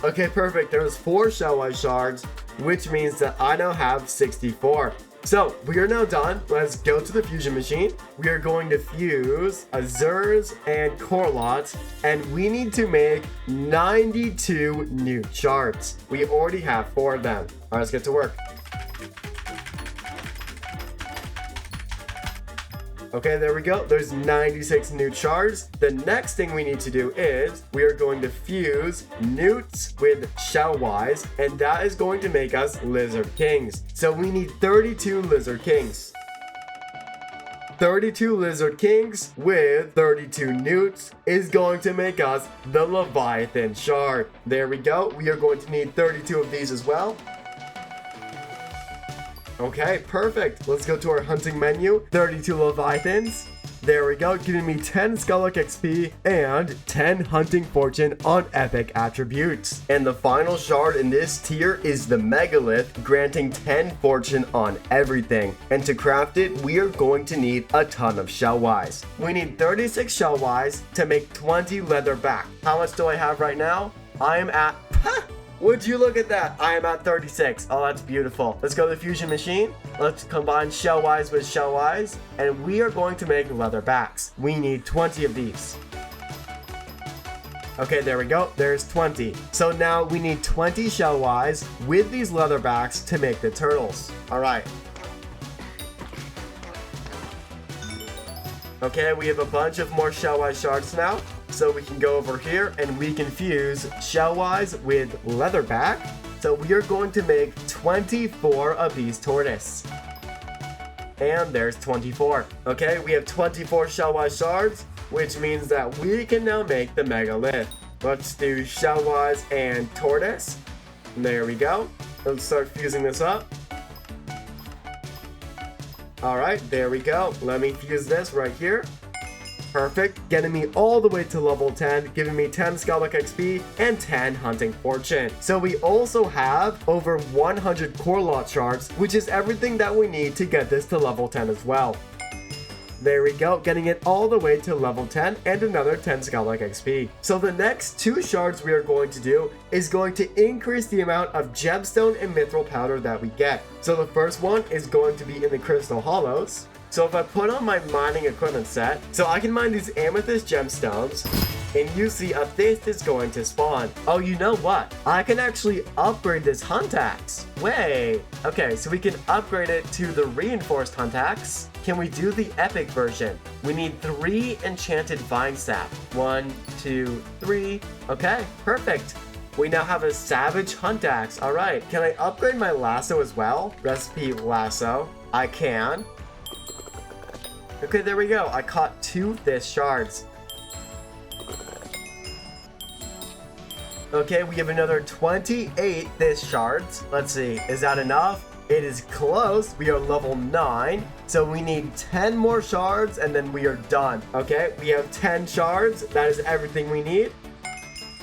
Okay, perfect. There's 4 Shellwise shards, which means that I now have 64. So, we are now done. Let's go to the fusion machine. We are going to fuse azures and core lots, and we need to make 92 new shards. We already have 4 of them. All right, let's get to work. Okay, there we go. There's 96 newt shards. The next thing we need to do is we are going to fuse newts with Shellwise, and that is going to make us Lizard Kings. So we need 32 Lizard Kings. 32 Lizard Kings with 32 newts is going to make us the Leviathan shard. There we go. We are going to need 32 of these as well. Okay, perfect. Let's go to our hunting menu. 32 Leviathans. There we go, giving me 10 Skyblock XP and 10 hunting fortune on epic attributes. And the final shard in this tier is the Megalith, granting 10 fortune on everything. And to craft it, we are going to need a ton of Shellwise. We need 36 Shellwise to make 20 leather back. How much do I have right now? I am at Would you look at that? I am at 36. Oh, that's beautiful. Let's go to the fusion machine. Let's combine shellwise with shellwise, and we are going to make leather backs. We need 20 of these. Okay, there we go. There's 20. So now we need 20 shellwise with these leather backs to make the turtles. All right. Okay, we have a bunch of more shellwise shards now. So we can go over here and we can fuse shellwise with leatherback. So we are going to make 24 of these tortoise. And there's 24. Okay, we have 24 shellwise shards, which means that we can now make the megalith. Let's do shellwise and tortoise. There we go. Let's start fusing this up. All right, there we go. Let me fuse this right here. Perfect, getting me all the way to level 10, giving me 10 Skyblock XP and 10 Hunting Fortune. So we also have over 100 core lot shards, which is everything that we need to get this to level 10 as well. There we go, getting it all the way to level 10 and another 10 Skyblock XP. So the next 2 shards we are going to do is going to increase the amount of gemstone and mithril powder that we get. So the first one is going to be in the crystal hollows. So if I put on my mining equipment set, so I can mine these amethyst gemstones, and you see a fifth is going to spawn. Oh, you know what? I can actually upgrade this hunt axe. Wait. Okay, so we can upgrade it to the reinforced hunt axe. Can we do the epic version? We need 3 enchanted vine sap. 1, 2, 3. Okay, perfect. We now have a savage hunt axe. All right, can I upgrade my lasso as well? Recipe lasso. I can. Okay, there we go. I caught 2 fish shards. Okay, we have another 28 fish shards. Let's see, is that enough? It is close. We are level 9. So we need 10 more shards and then we are done. Okay, we have 10 shards. That is everything we need.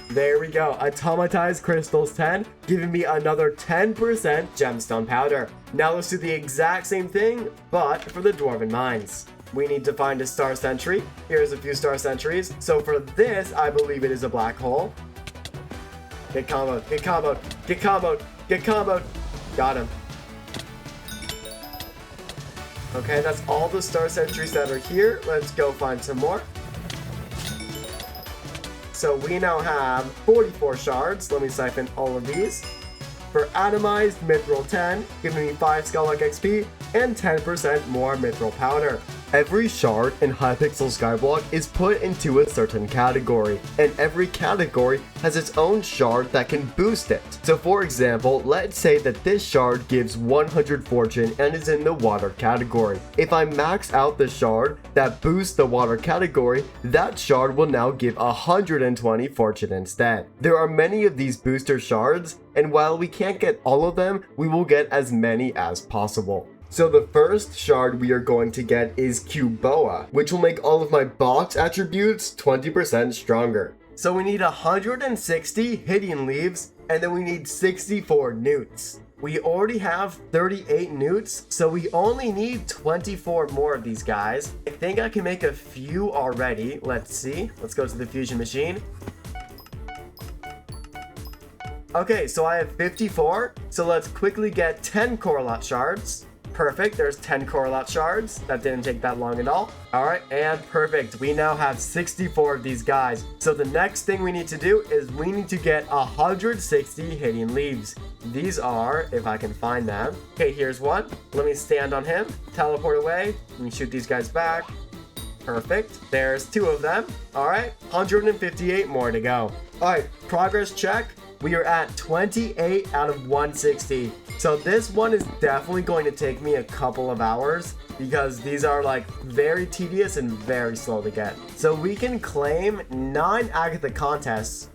There we go. Automatized crystals 10, giving me another 10% gemstone powder. Now let's do the exact same thing, but for the dwarven mines. We need to find a star sentry. Here's a few star sentries. So for this, I believe it is a black hole. Get comboed, get comboed, get comboed, get comboed. Got him. Okay, that's all the star sentries that are here. Let's go find some more. So we now have 44 shards. Let me siphon all of these. For atomized mithril 10, giving me 5 Skyblock XP and 10% more mithril powder. Every shard in Hypixel Skyblock is put into a certain category, and every category has its own shard that can boost it. So for example, let's say that this shard gives 100 fortune and is in the water category. If I max out the shard that boosts the water category, that shard will now give 120 fortune instead. There are many of these booster shards, and while we can't get all of them, we will get as many as possible. So the first shard we are going to get is Cuboa, which will make all of my box attributes 20% stronger. So we need 160 hidden leaves, and then we need 64 newts. We already have 38 newts, so we only need 24 more of these guys. I think I can make a few already. Let's see. Let's go to the fusion machine. Okay, so I have 54. So let's quickly get 10 core lot shards. Perfect, there's 10 core lot shards. That didn't take that long at all. All right, and perfect. We now have 64 of these guys. So the next thing we need to do is we need to get 160 hidden leaves. These are, if I can find them. Okay, here's one. Let me stand on him, teleport away, and shoot these guys back. Perfect. There's 2 of them. All right, 158 more to go. All right, progress check. We are at 28 out of 160. So this one is definitely going to take me a couple of hours because these are like very tedious and very slow to get. So we can claim 9 Agatha contests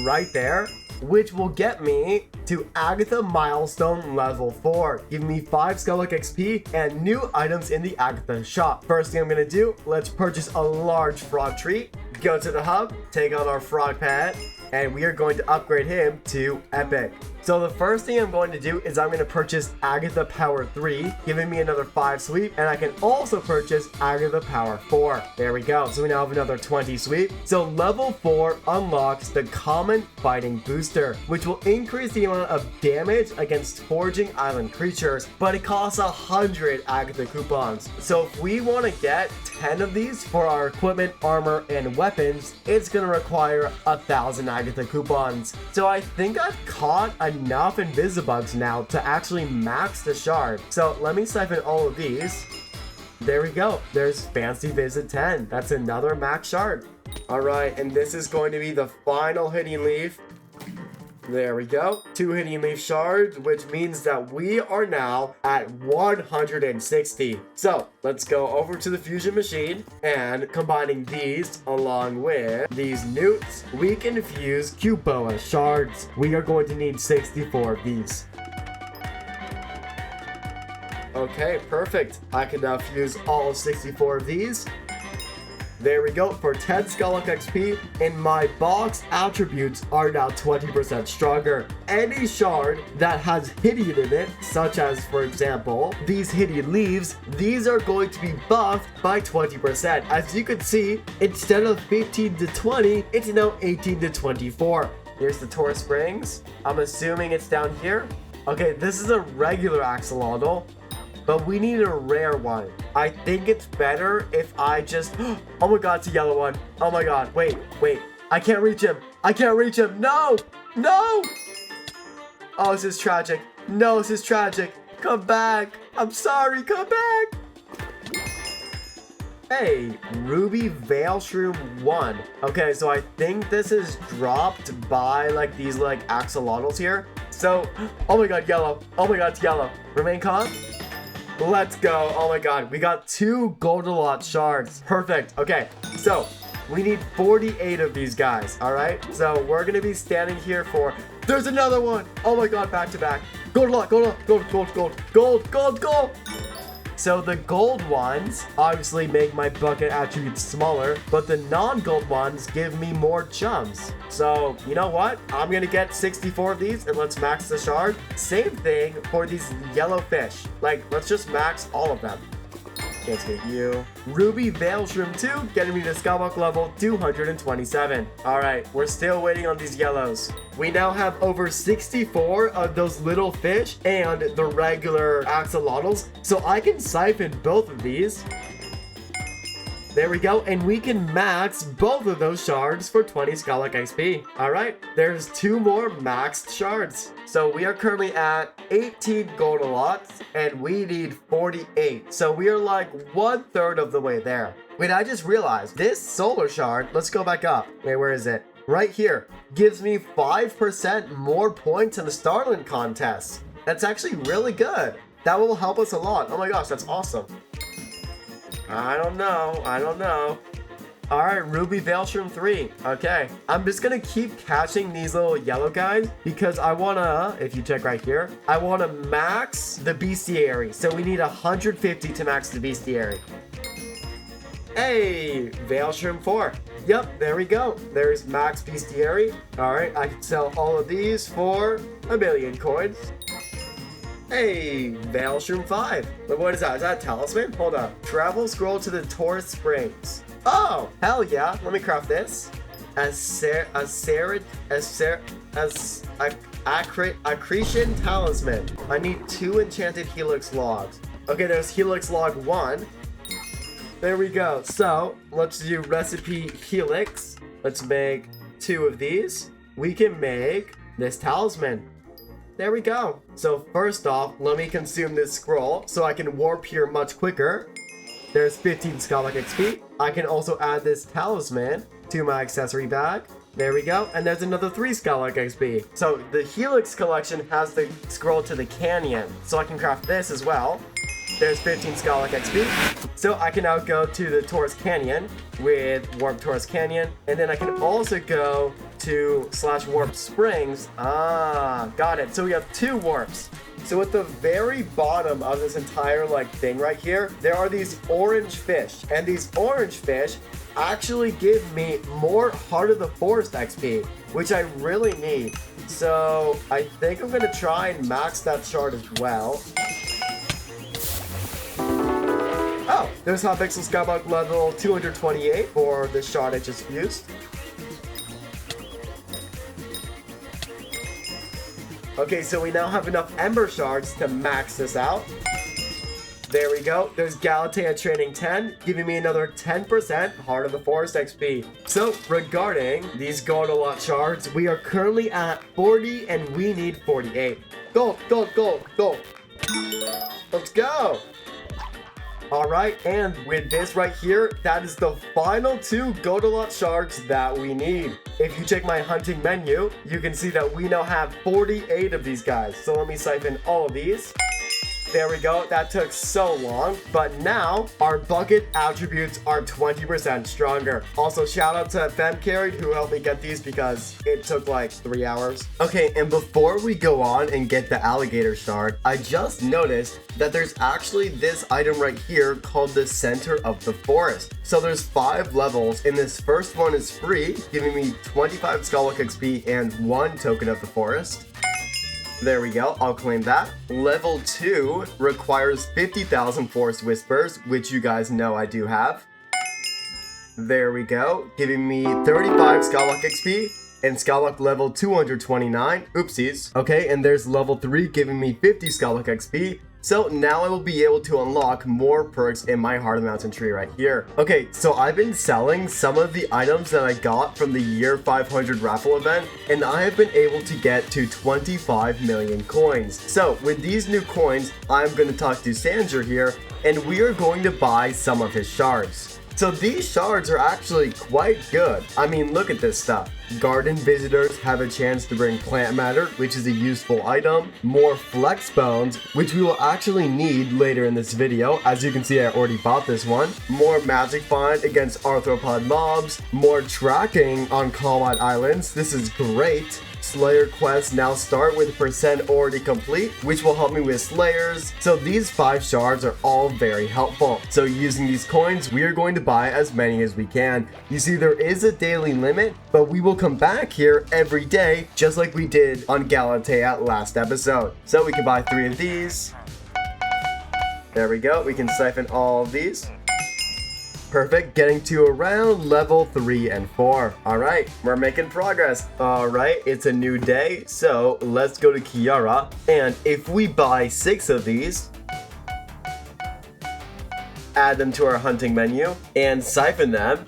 right there, which will get me to Agatha milestone level 4, giving me 5 Skyblock XP and new items in the Agatha shop. First thing I'm gonna do, let's purchase a large frog treat, go to the hub, take on our frog pet, and we are going to upgrade him to epic. So the first thing I'm going to do is I'm going to purchase Agatha Power 3, giving me another 5 sweep, and I can also purchase Agatha Power 4. There we go. So we now have another 20 sweep. So level 4 unlocks the Common Fighting Booster, which will increase the amount of damage against Foraging Island creatures, but it costs 100 Agatha coupons. So if we want to get 10 of these for our equipment, armor, and weapons, it's going to require 1,000 Agatha coupons. So I think I've caught enough Invisibugs now to actually max the shard. So let me siphon all of these. There we go. There's Fancy Visit 10. That's another max shard. All right, and this is going to be the final Hidden Leaf. There we go. 2 Hidden Leaf shards, which means that we are now at 160. So let's go over to the fusion machine, and combining these along with these newts, we can fuse Cuboa shards. We are going to need 64 of these. Okay, perfect. I can now fuse all 64 of these. There we go, for 10 Skyblock XP, and my box attributes are now 20% stronger. Any shard that has Hidden in it, such as, for example, these Hidden Leaves, these are going to be buffed by 20%. As you can see, instead of 15 to 20, it's now 18 to 24. Here's the Taurus Springs. I'm assuming it's down here. Okay, this is a regular axolotl, but we need a rare one. I think it's better if I just... Oh my god, it's a yellow one. Oh my god, wait. I can't reach him. No! Oh, this is tragic. No, this is tragic. Come back. I'm sorry, come back. Hey, Ruby Veil Shroom 1. Okay, so I think this is dropped by like these like axolotls here. So, oh my god, yellow. Oh my god, it's yellow. Remain calm. Let's go. Oh my god, we got 2 Goldalot shards. Perfect. Okay, so we need 48 of these guys. All right, so we're gonna be standing here for... There's another one. Oh my god, back to back. Gold. So the gold ones obviously make my bucket attributes smaller, but the non-gold ones give me more chums. So you know what? I'm gonna get 64 of these and let's max the shard. Same thing for these yellow fish. Like, let's just max all of them. Can't get you. Ruby Veil Shroom 2, getting me to Skyblock level 227. Alright, we're still waiting on these yellows. We now have over 64 of those little fish and the regular axolotls, so I can siphon both of these. There we go, and we can max both of those shards for 20 Skyblock XP. Alright, there's 2 more maxed shards. So we are currently at 18 Goldalots, and we need 48. So we are like 1/3 of the way there. Wait, I just realized, this solar shard, let's go back up. Wait, where is it? Right here, gives me 5% more points in the Starland contest. That's actually really good. That will help us a lot. Oh my gosh, that's awesome. I don't know. Alright, Ruby Veil Shroom 3. Okay, I'm just gonna keep catching these little yellow guys because I wanna, if you check right here, I wanna max the bestiary. So we need 150 to max the bestiary. Hey, Veil Shroom 4. Yep, there we go. There's max bestiary. Alright, I can sell all of these for 1,000,000 coins. Hey, Veil Shroom 5. But what is that? Is that a talisman? Hold up. Travel scroll to the Taurus Springs. Oh, hell yeah. Let me craft this. Accretion Talisman. I need 2 enchanted Helix logs. Okay, there's Helix log 1. There we go. So, let's do recipe Helix. Let's make 2 of these. We can make this talisman. There we go. So first off, let me consume this scroll so I can warp here much quicker. There's 15 Skyblock XP. I can also add this talisman to my accessory bag. There we go. And there's another 3 Skyblock XP. So the Helix collection has the scroll to the canyon. So I can craft this as well. There's 15 Skyblock XP. So I can now go to the Taurus Canyon with Warp Taurus Canyon. And then I can also go to /Warp Springs. Ah, got it. So we have 2 warps. So at the very bottom of this entire like thing right here, there are these orange fish, and these orange fish actually give me more Heart of the Forest XP, which I really need. So I think I'm gonna try and max that shard as well. Oh, there's Hypixel Skyblock level 228 for the shard I just used. Okay, so we now have enough Ember Shards to max this out. There we go. There's Galatea Training 10, giving me another 10% Heart of the Forest XP. So, regarding these Gold Shards, we are currently at 40 and we need 48. Gold, gold, gold, gold. Let's go. All right, and with this right here, that is the final 2 Gold Shards that we need. If you check my hunting menu, you can see that we now have 48 of these guys. So let me siphon all of these. There we go. That took so long, but now our bucket attributes are 20% stronger. Also, shout out to FemCarried who helped me get these because it took like 3 hours. Okay, and before we go on and get the alligator shard, I just noticed that there's actually this item right here called the Center of the Forest. So there's 5 levels, and this first one is free, giving me 25 Skyblock XP and 1 token of the forest. There we go, I'll claim that. Level 2 requires 50,000 Forest Whispers, which you guys know I do have. There we go, giving me 35 Skyblock XP and Skyblock level 229. Oopsies. Okay, and there's level 3 giving me 50 Skyblock XP. So now I will be able to unlock more perks in my Heart of the Mountain tree right here. Okay, so I've been selling some of the items that I got from the year 500 raffle event, and I have been able to get to 25 million coins. So with these new coins, I'm going to talk to Sanger here, and we are going to buy some of his shards. So these shards are actually quite good. I mean, look at this stuff. Garden visitors have a chance to bring plant matter, which is a useful item. More flex bones, which we will actually need later in this video. As you can see, I already bought this one. More magic find against arthropod mobs. More tracking on Calm Islands. This is great. Slayer quests now start with percent already complete, which will help me with Slayers. So these 5 shards are all very helpful. So using these coins, we are going to buy as many as we can. You see, there is a daily limit, but we will come back here every day, just like we did on Galatea last episode. So we can buy 3 of these. There we go. We can siphon all of these. Perfect, getting to around level 3 and 4. All right, we're making progress. All right, it's a new day, so let's go to Kiara. And if we buy 6 of these, add them to our hunting menu, and siphon them,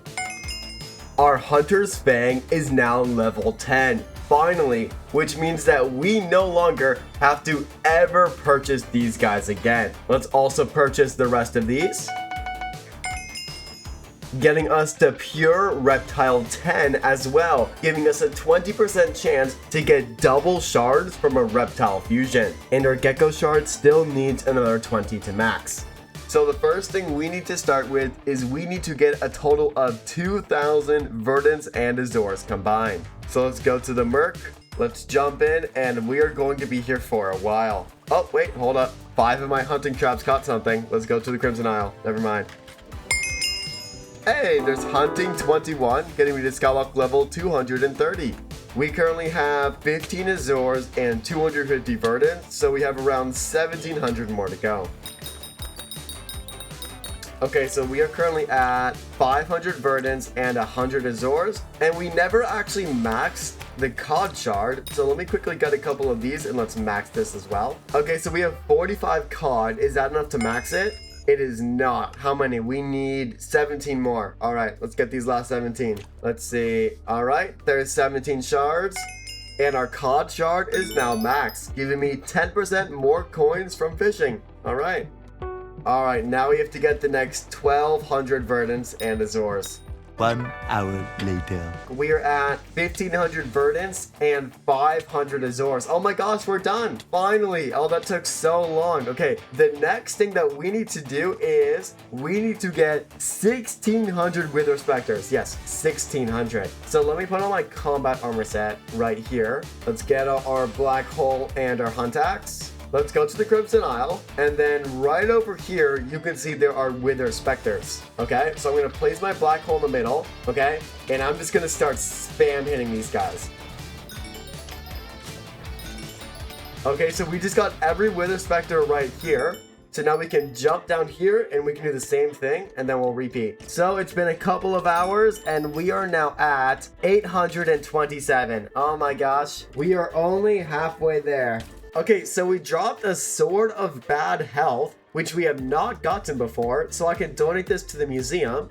our Hunter's Fang is now level 10. Finally, which means that we no longer have to ever purchase these guys again. Let's also purchase the rest of these, getting us to pure reptile 10 as well, giving us a 20% chance to get double shards from a reptile fusion. And our gecko shard still needs another 20 to max. So the first thing we need to start with is we need to get a total of 2,000 verdants and azores combined. So let's go to the Merc, let's jump in, and we are going to be here for a while. Oh wait, hold up, 5 of my hunting traps caught something. Let's go to the Crimson Isle, never mind. Hey, there's Hunting 21, getting me to Skyblock level 230. We currently have 15 Azores and 250 Verdants, so we have around 1,700 more to go. Okay, so we are currently at 500 Verdants and 100 Azores, and we never actually maxed the Cod Shard, so let me quickly get a couple of these and let's max this as well. Okay, so we have 45 Cod. Is that enough to max it? It is not. How many? We need 17 more. All right, let's get these last 17. Let's see. All right, there's 17 shards. And our Cod Shard is now max, giving me 10% more coins from fishing. All right. All right, now we have to get the next 1,200 Verdants and Azores. 1 hour later. We are at 1,500 Verdants and 500 Azores. Oh my gosh, we're done. Finally. Oh, that took so long. Okay, the next thing that we need to do is we need to get 1,600 Wither Specters. Yes, 1,600. So let me put on my combat armor set right here. Let's get our black hole and our hunt axe. let's go to the Crimson Isle, and then right over here, you can see there are Wither Specters, okay? So I'm gonna place my black hole in the middle, okay? And I'm just gonna start spam hitting these guys. Okay, so we just got every Wither Specter right here. So now we can jump down here and we can do the same thing and then we'll repeat. So it's been a couple of hours and we are now at 827. Oh my gosh, we are only halfway there. Okay, so we dropped a Sword of Bad Health, which we have not gotten before. So I can donate this to the museum.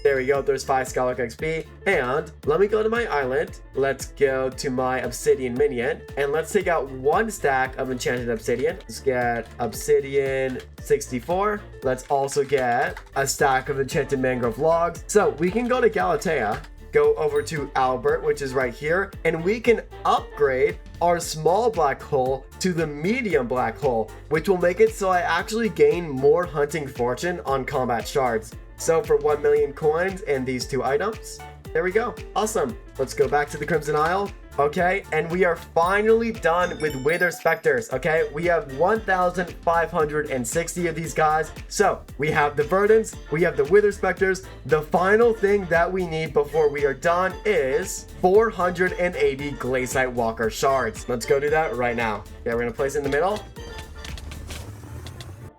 There we go, there's 5 Skyblock XP. And let me go to my island. Let's go to my obsidian minion. And let's take out 1 stack of enchanted obsidian. Let's get obsidian 64. Let's also get a stack of enchanted mangrove logs. So we can go to Galatea, go over to Albert, which is right here. And we can upgrade our small black hole to the medium black hole, which will make it so I actually gain more hunting fortune on combat shards. So for 1 million coins and these 2 items, there we go. Awesome. Let's go back to the Crimson Isle. Okay, and we are finally done with Wither Specters, okay? We have 1,560 of these guys. So we have the Verdants, we have the Wither Specters. The final thing that we need before we are done is 480 Glaciate Walker Shards. Let's go do that right now. Yeah, we're gonna place it in the middle.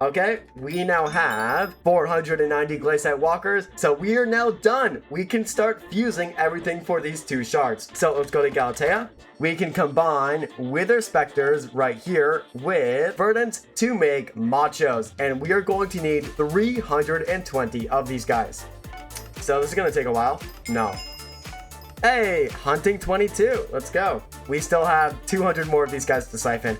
Okay, we now have 490 Glaciate Walkers, so we are now done. We can start fusing everything for these 2 shards. So let's go to Galatea. We can combine Wither Specters right here with Verdant to make Machos, and we are going to need 320 of these guys. So this is gonna take a while. No. Hey, hunting 22, let's go. We still have 200 more of these guys to siphon.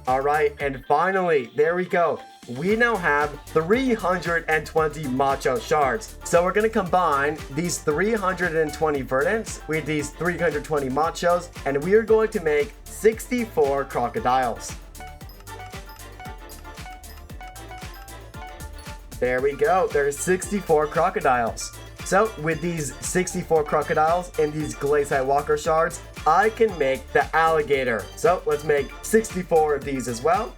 All right, and finally, there we go. We now have 320 Macho Shards. So we're gonna combine these 320 Verdants with these 320 Machos, and we are going to make 64 Crocodiles. There we go, there's 64 Crocodiles. So with these 64 Crocodiles and these Glaciate Walker Shards, I can make the alligator. So let's make 64 of these as well.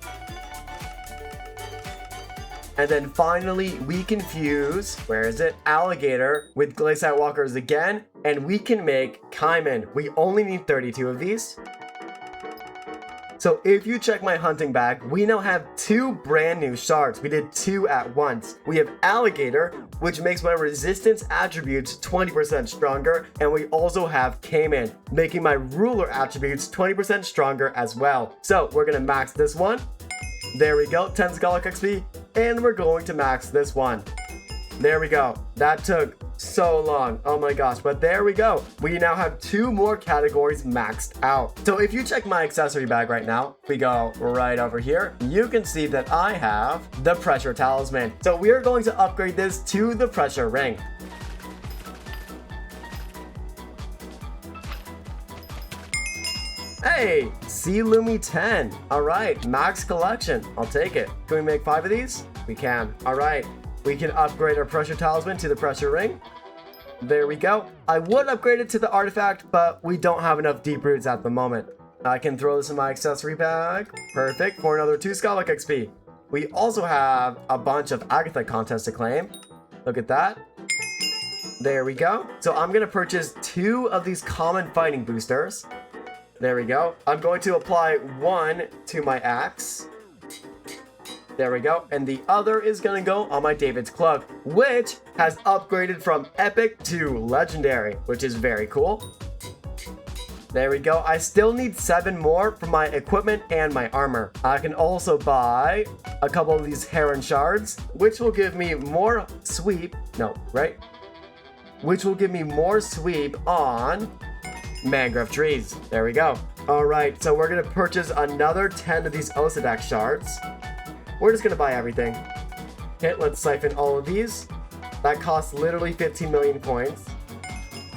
And then finally, we can fuse, where is it? Alligator with Glaciate Walkers again, and we can make Caiman. We only need 32 of these. So if you check my hunting bag, we now have 2 brand new shards. We did 2 at once. We have Alligator, which makes my resistance attributes 20% stronger, and we also have Caiman, making my ruler attributes 20% stronger as well. So we're gonna max this one. There we go, 10 Skyblock XP, and we're going to max this one. There we go. That took so long. Oh my gosh, but there we go. We now have 2 more categories maxed out. So if you check my accessory bag right now, we go right over here, you can see that I have the pressure talisman. So we are going to upgrade this to the pressure ring. Hey, Sea Lumi 10. All right, max collection. I'll take it. Can we make 5 of these? We can. All right. We can upgrade our pressure talisman to the pressure ring. There we go. I would upgrade it to the artifact, but we don't have enough deep roots at the moment. I can throw this in my accessory bag. Perfect, for another 2 Skyblock XP. We also have a bunch of Agatha contests to claim. Look at that. There we go. So I'm gonna purchase 2 of these common fighting boosters. There we go. I'm going to apply 1 to my axe. There we go. And the other is going to go on my David's Cloak, which has upgraded from epic to legendary, which is very cool. There we go. I still need 7 more for my equipment and my armor. I can also buy a couple of these heron shards, which will give me more sweep. No, right? Which will give me more sweep on Mangrove Trees. There we go. All right, so we're going to purchase another 10 of these Osedax shards. We're just gonna buy everything. Okay, let's siphon all of these. That costs literally 15 million coins.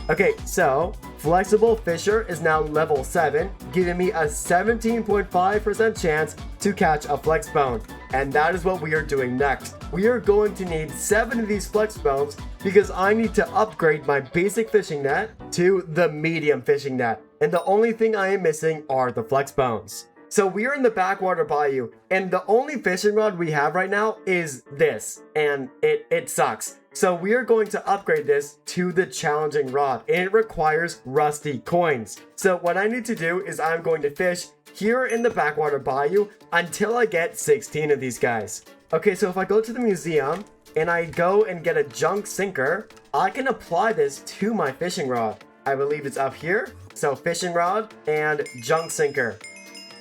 Okay, so Flexible Fisher is now level 7, giving me a 17.5% chance to catch a flex bone. And that is what we are doing next. We are going to need 7 of these flex bones because I need to upgrade my basic fishing net to the medium fishing net. and the only thing I am missing are the flex bones. So we are in the backwater bayou, and the only fishing rod we have right now is this, and it sucks. So we are going to upgrade this to the challenging rod, and it requires rusty coins. So what I need to do is I'm going to fish here in the backwater bayou until I get 16 of these guys. Okay, so if I go to the museum and I go and get a junk sinker, I can apply this to my fishing rod. I believe it's up here. So fishing rod and junk sinker.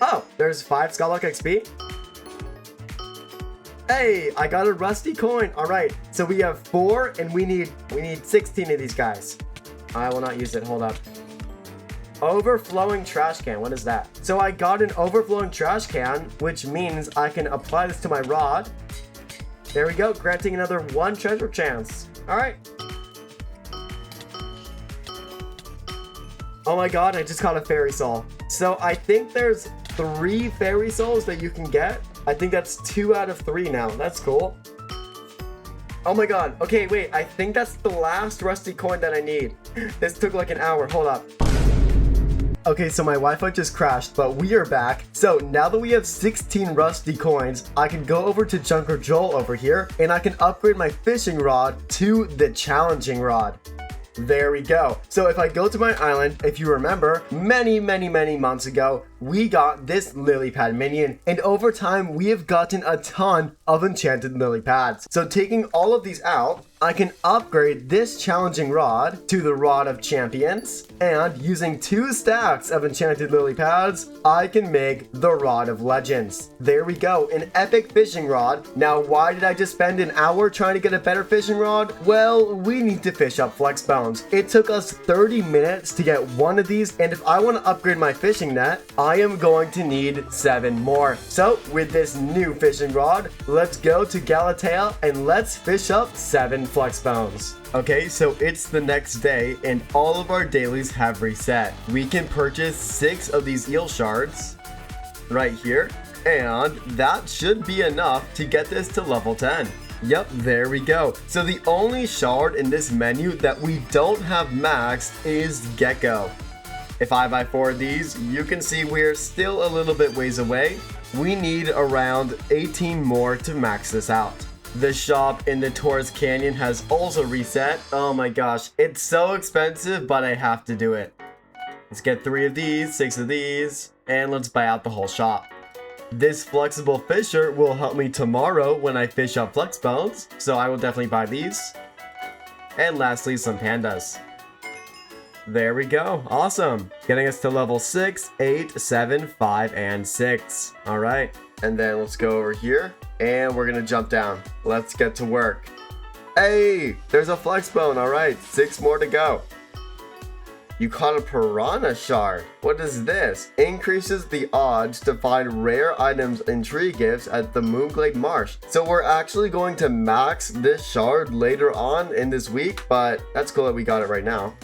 Oh, there's 5 Skyblock XP. Hey, I got a rusty coin. All right, so we have 4 and we need 16 of these guys. I will not use it. Hold up. Overflowing trash can. What is that? So I got an overflowing trash can, which means I can apply this to my rod. There we go, granting another 1 treasure chance. All right. Oh my god, I just caught a fairy soul. So I think there's 3 fairy souls that you can get. I think that's 2 out of 3 now. That's cool. Oh my god. Okay, wait. I think that's the last rusty coin that I need. This took like an hour. Hold up. Okay, so my Wi-Fi just crashed, but we are back. So now that we have 16 rusty coins, I can go over to Junker Joel over here, and I can upgrade my fishing rod to the challenging rod. There we go. So if I go to my island, if you remember, many months ago, we got this lily pad minion, and over time we have gotten a ton of enchanted lily pads. So taking all of these out, I can upgrade this challenging rod to the Rod of Champions, and using 2 stacks of enchanted lily pads, I can make the Rod of Legends. There we go, an epic fishing rod. Now, why did I just spend an hour trying to get a better fishing rod? Well, we need to fish up flex bones. It took us 30 minutes to get 1 of these, and if I want to upgrade my fishing net, I am going to need 7 more. So, with this new fishing rod, let's go to Galatea and let's fish up 7 flex bones. Okay, so it's the next day and all of our dailies have reset. We can purchase 6 of these eel shards right here, and that should be enough to get this to level 10. Yep, there we go. So the only shard in this menu that we don't have maxed is Gecko. If I buy 4 of these, you can see we're still a little bit ways away. We need around 18 more to max this out. The shop in the Taurus Canyon has also reset. Oh my gosh, it's so expensive, but I have to do it. Let's get 3 of these, 6 of these, and let's buy out the whole shop. This flexible fisher will help me tomorrow when I fish up flex bones, so I will definitely buy these. And lastly, some pandas. There we go. Awesome. Getting us to level 6, 8, 7, 5, and 6. All right. And then let's go over here and we're going to jump down. Let's get to work. Hey, there's a flex bone. All right. 6 more to go. You caught a piranha shard. What is this? Increases the odds to find rare items and tree gifts at the Moonglade Marsh. So we're actually going to max this shard later on in this week, but that's cool that we got it right now.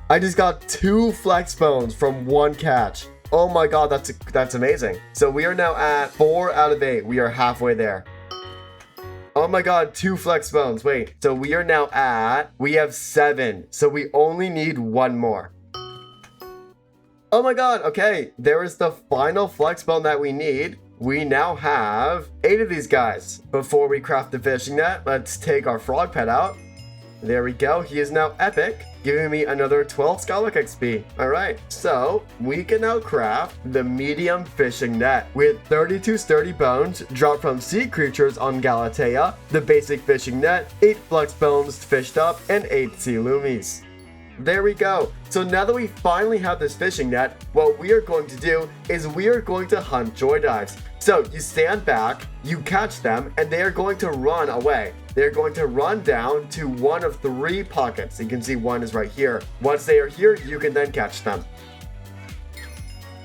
I just got 2 flex bones from 1 catch. Oh my god, that's amazing. So we are now at 4 out of 8. We are halfway there. Oh my god, 2 flex bones. Wait, so we are now at, we have 7. So we only need 1 more. Oh my god, okay. There is the final flex bone that we need. We now have 8 of these guys. Before we craft the fishing net, let's take our frog pet out. There we go. He is now epic, giving me another 12 Skyblock XP. All right, so we can now craft the medium fishing net with 32 sturdy bones dropped from sea creatures on Galatea, the basic fishing net, 8 flex bones fished up, and 8 sea loomies. There we go. So now that we finally have this fishing net, what we are going to do is we are going to hunt joy dives. So you stand back, you catch them, and they are going to run away. They're going to run down to one of 3 pockets. You can see one is right here. Once they are here, you can then catch them.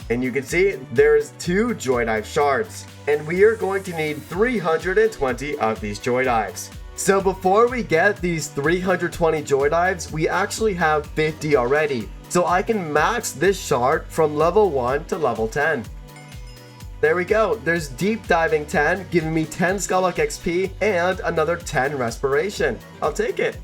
And you can see there's 2 joy dive shards. And we are going to need 320 of these joy dives. So before we get these 320 joy dives, we actually have 50 already. So I can max this shard from level 1 to level 10. There we go. There's Deep Diving 10, giving me 10 Skyblock XP and another 10 Respiration. I'll take it.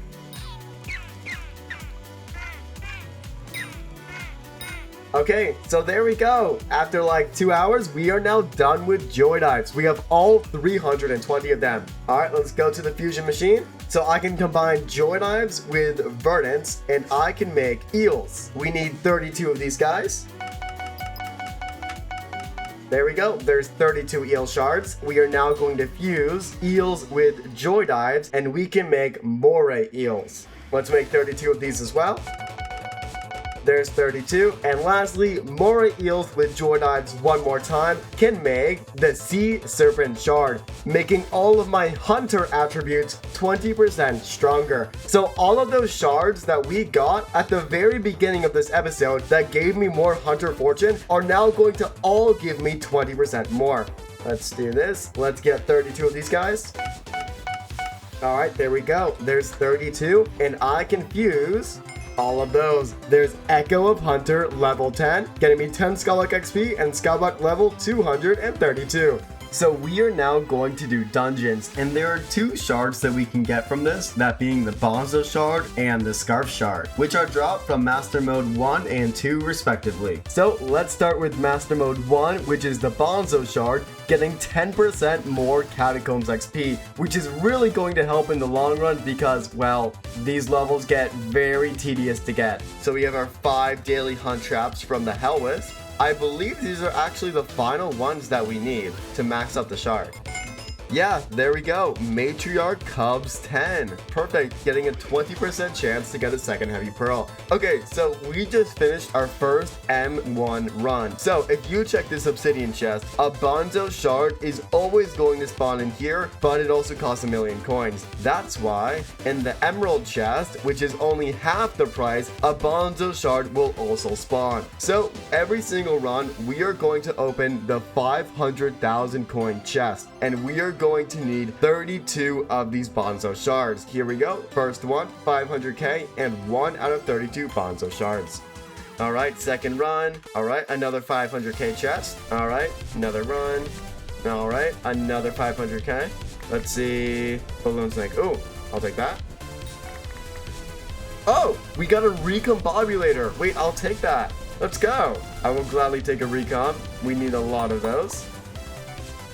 Okay, so there we go. After like 2 hours, we are now done with joy dives. We have all 320 of them. All right, let's go to the fusion machine. So I can combine joy dives with verdants, and I can make eels. We need 32 of these guys. There we go. There's 32 eel shards. We are now going to fuse eels with joy dives, and we can make moray eels. Let's make 32 of these as well. There's 32. And lastly, moray eels with joy dives one more time can make the sea serpent shard, making all of my hunter attributes 20% stronger. So all of those shards that we got at the very beginning of this episode that gave me more hunter fortune are now going to all give me 20% more. Let's do this. Let's get 32 of these guys. All right, there we go. There's 32, and I can fuse all of those. There's Echo of Hunter level 10, getting me 10 Skyblock XP, and Skyblock level 232. So we are now going to do dungeons, and there are 2 shards that we can get from this, that being the Bonzo shard and the Scarf shard, which are dropped from Master Mode 1 and 2 respectively. So let's start with Master Mode 1, which is the Bonzo shard, getting 10% more Catacombs XP, which is really going to help in the long run because, well, these levels get very tedious to get. So we have our 5 daily hunt traps from the Hell Wisp. I believe these are actually the final ones that we need to max up the shard. Yeah, there we go. Matriarch Cubs 10. Perfect. Getting a 20% chance to get a second heavy pearl. Okay, so we just finished our first M1 run. So if you check this obsidian chest, a Bonzo shard is always going to spawn in here, but it also costs 1,000,000 coins. That's why in the emerald chest, which is only half the price, a Bonzo shard will also spawn. So every single run, we are going to open the 500,000 coin chest, and we are going to need 32 of these Bonzo shards. Here we go. First one, 500k, and 1 out of 32 Bonzo shards. All right, second run. All right, another 500k chest. All right, another run. All right, another 500k. Let's see. Balloon snake. Oh, I'll take that. Oh, we got a recombobulator. Wait, I'll take that. Let's go. I will gladly take a recomb. We need a lot of those.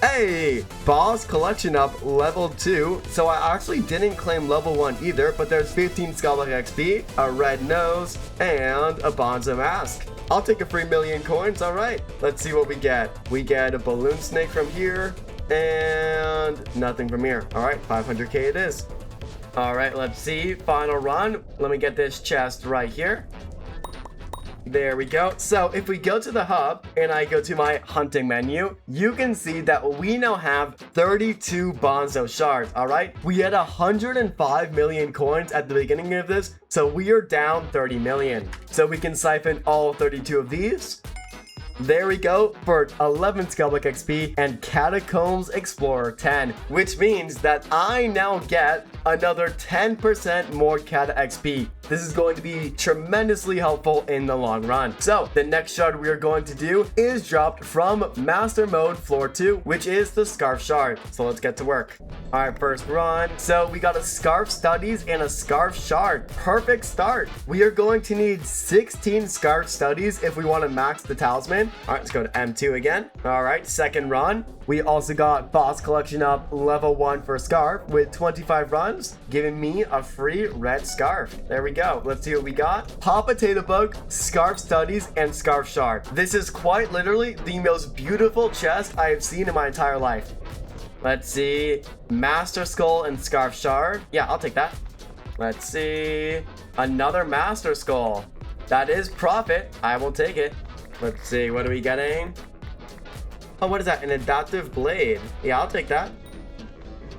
Hey, boss collection up level 2. So I actually didn't claim level 1 either, but there's 15 Skyblock XP, a red nose, and a Bonzo mask. I'll take a free 1,000,000 coins. All right, let's see what we get. We get a balloon snake from here and nothing from here. All right, 500k it is. All right, let's see. Final run. Let me get this chest right here. There we go. So if we go to the hub and I go to my hunting menu, you can see that we now have 32 Bonzo shards. All right, we had 105 million coins at the beginning of this, so we are down 30 million. So we can siphon all 32 of these. There we go for 11 Skyblock XP and Catacombs Explorer 10, which means that I now get another 10% more Cata XP. This is going to be tremendously helpful in the long run. So the next shard we are going to do is dropped from Master Mode Floor 2, which is the Scarf shard. So let's get to work. All right, first run. So we got a Scarf Studies and a Scarf shard. Perfect start. We are going to need 16 Scarf Studies if we want to max the talisman. All right, let's go to M2 again. All right, second run. We also got boss collection up level 1 for Scarf with 25 runs, giving me a free red scarf. There we go. Let's see what we got. Hot Potato Book, Scarf Studies, and Scarf Shard. This is quite literally the most beautiful chest I have seen in my entire life. Let's see. Master Skull and Scarf Shard. Yeah, I'll take that. Let's see. Another Master Skull. That is profit. I will take it. Let's see. What are we getting? Oh, what is that? An adaptive blade. Yeah, I'll take that.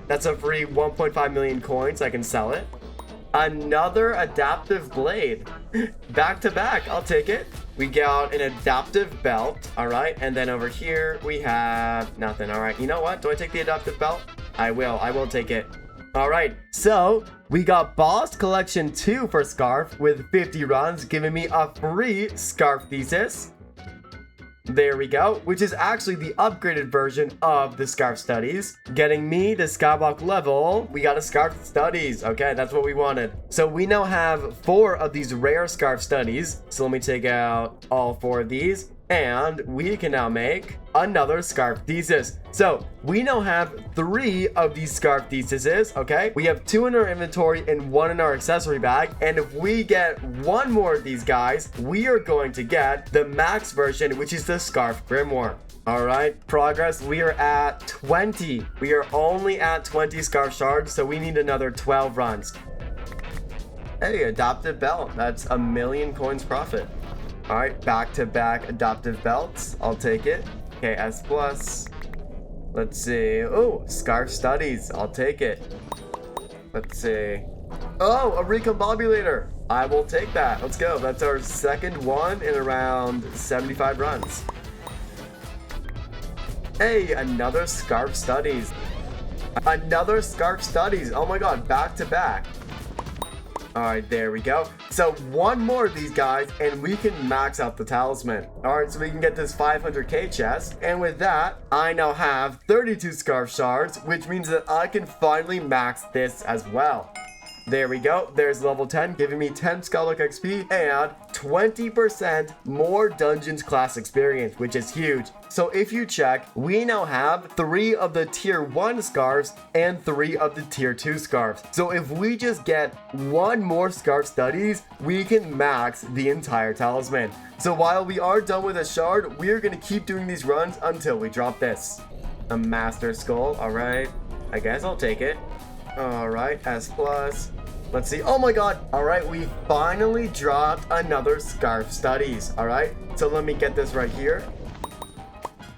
That's a free 1.5 million coins. I can sell it. Another adaptive blade. Back to back. I'll take it. We got an adaptive belt. All right. And then over here, we have nothing. All right. You know what? Do I take the adaptive belt? I will. I will take it. All right. So we got Boss Collection 2 for Scarf with 50 runs, giving me a free Scarf Thesis. There we go, which is actually the upgraded version of the Scarf Studies. Getting me the Skyblock level, we got a Scarf Studies. Okay, that's what we wanted. So we now have 4 of these rare Scarf Studies. So let me take out all 4 of these. And we can now make another Scarf Thesis. So we now have 3 of these Scarf Theses, okay? We have 2 in our inventory and 1 in our accessory bag. And if we get 1 more of these guys, we are going to get the max version, which is the Scarf Grimoire. All right, progress, we are at 20. We are only at 20 Scarf Shards, so we need another 12 runs. Hey, adopted belt. That's 1,000,000 coins profit. All right, back-to-back adoptive belts. I'll take it. Okay, S+. Let's see. Oh, Scarf Studies. I'll take it. Let's see. Oh, a recombobulator. I will take that. Let's go. That's our second one in around 75 runs. Hey, another Scarf Studies. Another Scarf Studies. Oh my god, back-to-back. All right, there we go. So 1 more of these guys and we can max out the talisman. All right, so we can get this 500k chest. And with that, I now have 32 Scarf Shards, which means that I can finally max this as well. There we go. There's level 10, giving me 10 Skyblock XP and 20% more Dungeons class experience, which is huge. So if you check, we now have 3 of the tier 1 scarves and 3 of the tier 2 scarves. So if we just get 1 more Scarf Studies, we can max the entire talisman. So while we are done with a shard, we're going to keep doing these runs until we drop this. A Master Skull. All right. I guess I'll take it. All right. S+. Let's see. Oh my god. All right. We finally dropped another Scarf Studies. All right. So let me get this right here.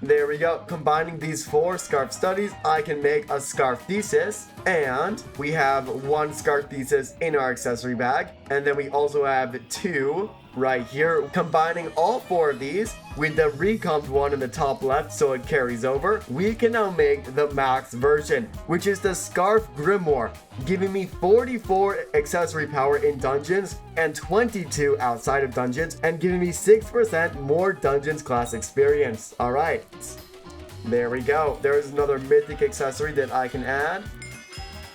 There we go. Combining these 4 Scarf Studies, I can make a Scarf Thesis. And we have 1 Scarf Thesis in our accessory bag. And then we also have 2 right here. Combining all 4 of these with the recomped one in the top left so it carries over, we can now make the max version, which is the Scarf Grimoire, giving me 44 accessory power in dungeons and 22 outside of dungeons, and giving me 6% more dungeons class experience. All right, there we go. There's another mythic accessory that I can add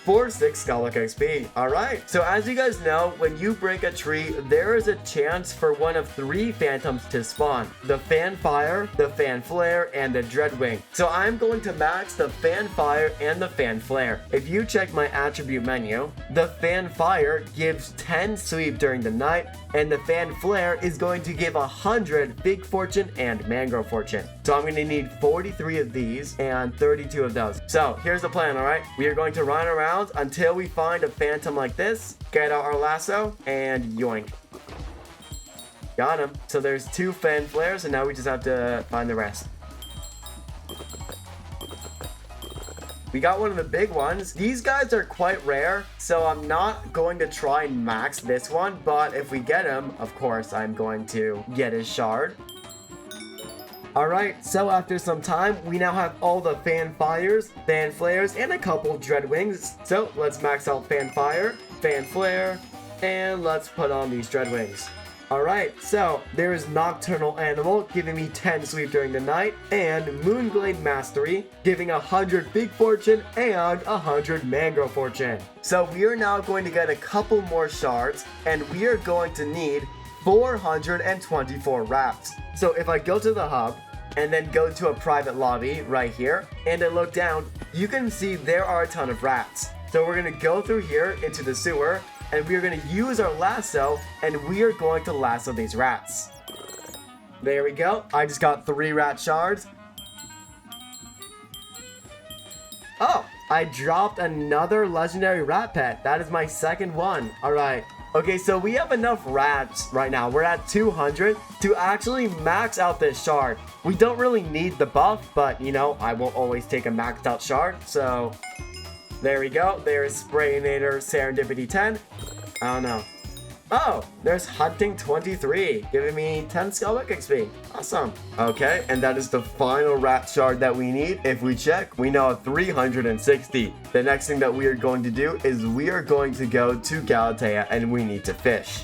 for 6 Skyblock XP. Alright, so as you guys know, when you break a tree, there is a chance for one of 3 phantoms to spawn. The Fanfire, the Fanflare, and the Dreadwing. So I'm going to max the Fanfire and the Fanflare. If you check my attribute menu, the Fanfire gives 10 sweep during the night, and the Fanflare is going to give 100 Big Fortune and Mangrove Fortune. So I'm going to need 43 of these and 32 of those. So here's the plan, alright? We are going to run around until we find a phantom like this, get out our lasso, and yoink. Got him. So there's 2 fan flares, and now we just have to find the rest. We got one of the big ones. These guys are quite rare, so I'm not going to try and max this one, but if we get him, of course, I'm going to get his shard. Alright, so after some time, we now have all the Fanfires, Fanflares, and a couple Dreadwings. So let's max out Fanfire, Fanflare, and let's put on these Dreadwings. Alright, so there is Nocturnal Animal, giving me 10 sweep during the night, and Moonglade Mastery, giving 100 Big Fortune and 100 Mangrove Fortune. So we are now going to get a couple more shards, and we are going to need 424 rats. So if I go to the hub and then go to a private lobby right here and then look down, you can see there are a ton of rats. So we're going to go through here into the sewer, and we are going to use our lasso, and we are going to lasso these rats. There we go. I just got 3 rat shards. Oh, I dropped another legendary rat pet. That is my second one. All right. Okay, so we have enough rats right now. We're at 200 to actually max out this shard. We don't really need the buff, but you know, I will always take a maxed out shard. So there we go. There's Sprayinator Serendipity 10. I don't know. Oh, there's Hunting 23, giving me 10 Skyblock XP. Awesome. Okay, and that is the final rat shard that we need. If we check, we now have 360. The next thing that we are going to do is we are going to go to Galatea and we need to fish.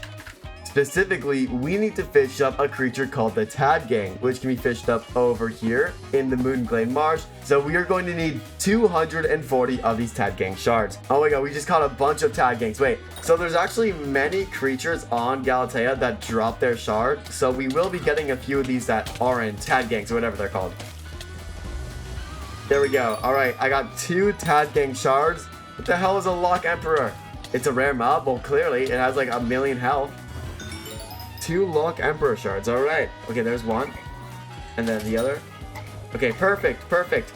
Specifically, we need to fish up a creature called the Tad Gang, which can be fished up over here in the Moonglade Marsh. So we are going to need 240 of these Tad Gang shards. Oh my god, we just caught a bunch of Tad Gangs. Wait, so there's actually many creatures on Galatea that drop their shard. So we will be getting a few of these that aren't Tad Gangs or whatever they're called. There we go. All right, I got 2 Tad Gang shards. What the hell is a Lock Emperor? It's a rare mob. Well, clearly it has like 1,000,000 health. 2 Lock Emperor shards. All right. Okay, there's one. And then the other. Okay, perfect. Perfect.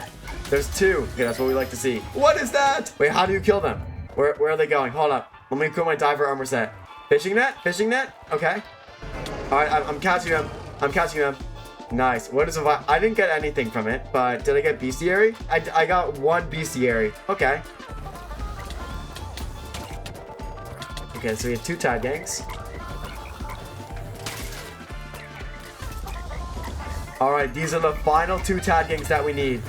There's 2. Okay, that's what we like to see. What is that? Wait, how do you kill them? Where are they going? Hold up. Let me equip my diver armor set. Fishing net? Fishing net? Okay. All right, I'm catching them. I'm catching them. Nice. What is a I didn't get anything from it, but did I get bestiary? I got 1 bestiary. Okay. Okay, so we have 2 Tad Gangs. Alright, these are the final 2 Tad Gangs that we need.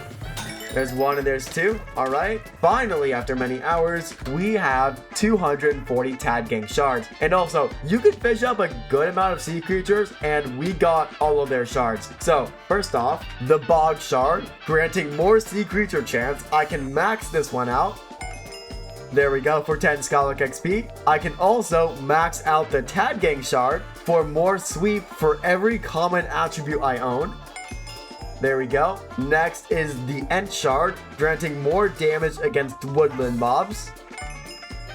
There's 1 and there's 2. Alright. Finally, after many hours, we have 240 Tad Gang shards. And also, you can fish up a good amount of sea creatures, and we got all of their shards. So, first off, the Bog Shard, granting more sea creature chance. I can max this one out. There we go, for 10 Skyblock XP. I can also max out the Tad Gang shard for more sweep for every common attribute I own. There we go. Next is the Ent shard, granting more damage against woodland mobs.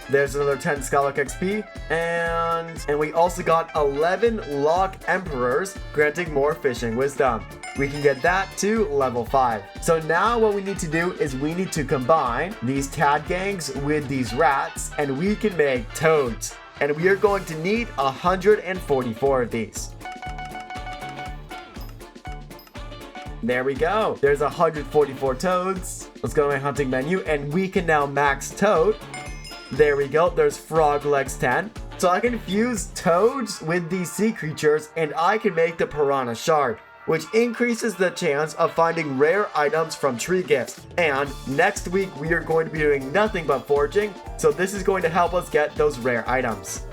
There's another 10 Skyblock XP. And we also got 11 Lock Emperors, granting more fishing wisdom. We can get that to level 5. So now what we need to do is we need to combine these Tad Gangs with these rats, and we can make toads. And we are going to need 144 of these. There we go. There's 144 toads. Let's go to my hunting menu, and we can now max toad. There we go. There's frog legs 10. So I can fuse toads with these sea creatures, and I can make the piranha shard, which increases the chance of finding rare items from tree gifts. And next week, we are going to be doing nothing but foraging, so this is going to help us get those rare items.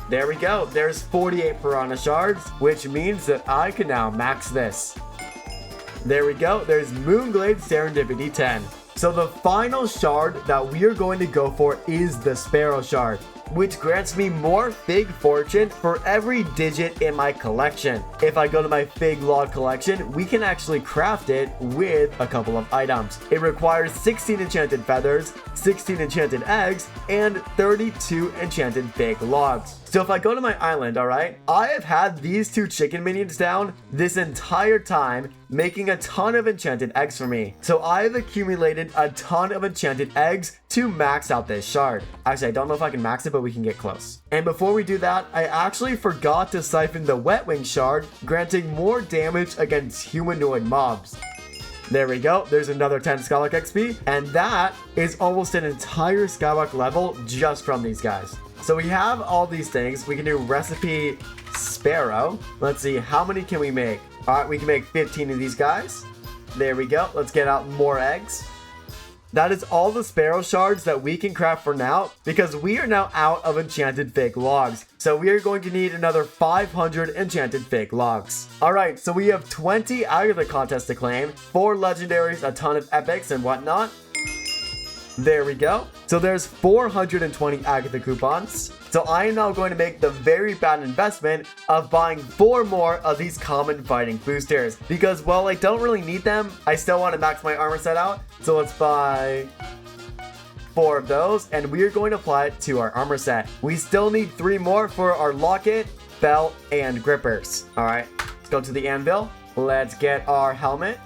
There we go. There's 48 piranha shards, which means that I can now max this. There we go. There's Moonglade Serendipity 10. So the final shard that we are going to go for is the Sparrow Shard, which grants me more Fig Fortune for every digit in my collection. If I go to my Fig Log collection, we can actually craft it with a couple of items. It requires 16 enchanted feathers, 16 enchanted eggs, and 32 enchanted Fig Logs. So if I go to my island, alright, I have had these 2 chicken minions down this entire time, making a ton of enchanted eggs for me. So I've accumulated a ton of enchanted eggs to max out this shard. Actually, I don't know if I can max it, but we can get close. And before we do that, I actually forgot to siphon the Wetwing shard, granting more damage against humanoid mobs. There we go. There's another 10 Skyblock XP, and that is almost an entire Skyblock level just from these guys. So we have all these things. We can do recipe sparrow. Let's see, how many can we make? All right, we can make 15 of these guys. There we go. Let's get out more eggs. That is all the sparrow shards that we can craft for now, because we are now out of enchanted Fig Logs. So we are going to need another 500 enchanted Fig Logs. All right, so we have 20 Agatha contests to claim, 4 legendaries, a ton of epics and whatnot. There we go. So there's 420 Agatha coupons. So I am now going to make the very bad investment of buying 4 more of these common fighting boosters, because while I don't really need them, I still want to max my armor set out. So let's buy 4 of those, and we are going to apply it to our armor set. We still need 3 more for our locket, belt, and grippers. All right, let's go to the anvil. Let's get our helmet,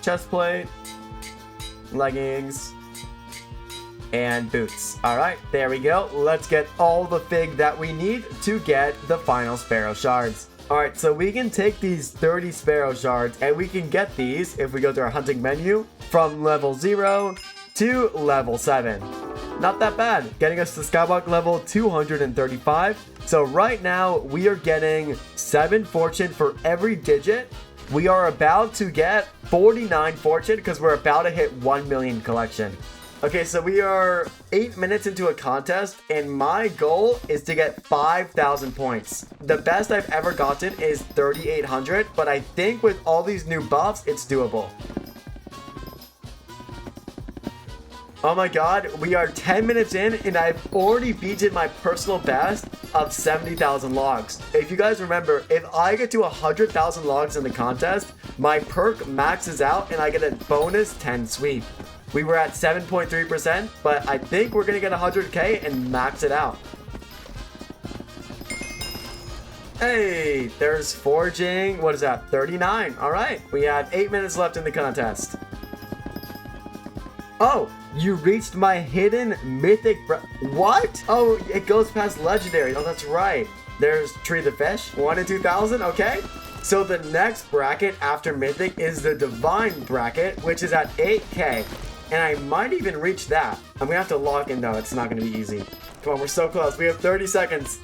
chest plate, leggings, and boots. All right, there we go. Let's get all the Fig that we need to get the final Sparrow Shards. All right, so we can take these 30 Sparrow Shards, and we can get these, if we go to our hunting menu, from level 0 to level 7. Not that bad, getting us to Skyblock level 235. So right now, we are getting 7 fortune for every digit. We are about to get 49 fortune because we're about to hit 1 million collection. Okay, so we are 8 minutes into a contest, and my goal is to get 5,000 points. The best I've ever gotten is 3,800, but I think with all these new buffs, it's doable. Oh my god, we are 10 minutes in, and I've already beaten my personal best of 70,000 logs. If you guys remember, if I get to 100,000 logs in the contest, my perk maxes out, and I get a bonus 10 sweep. We were at 7.3%, but I think we're gonna get 100k and max it out. Hey, there's foraging. What is that? 39. All right, we have 8 minutes left in the contest. Oh, you reached my hidden mythic. What? Oh, it goes past legendary. Oh, that's right. There's Tree the Fish. 1 in 2,000. Okay. So the next bracket after mythic is the divine bracket, which is at 8k. And I might even reach that. I'm gonna have to log in though. It's not gonna be easy. Come on, we're so close. We have 30 seconds.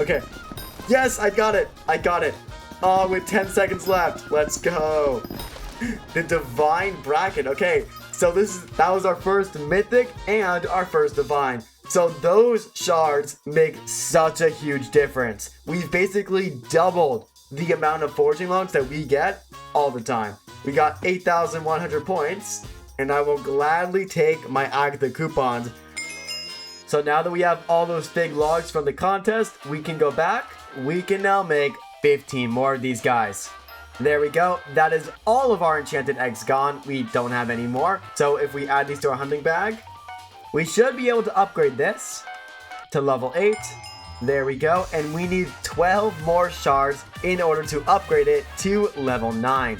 Okay. Yes, I got it. I got it. Oh, with 10 seconds left. Let's go. The divine bracket. Okay. So that was our first mythic and our first divine. So those shards make such a huge difference. We've basically doubled the amount of foraging logs that we get all the time. We got 8,100 points, and I will gladly take my Agatha coupons. So now that we have all those big logs from the contest, we can go back. We can now make 15 more of these guys. There we go. That is all of our enchanted eggs gone. We don't have any more. So if we add these to our hunting bag, we should be able to upgrade this to level 8. There we go. And we need 12 more shards in order to upgrade it to level 9.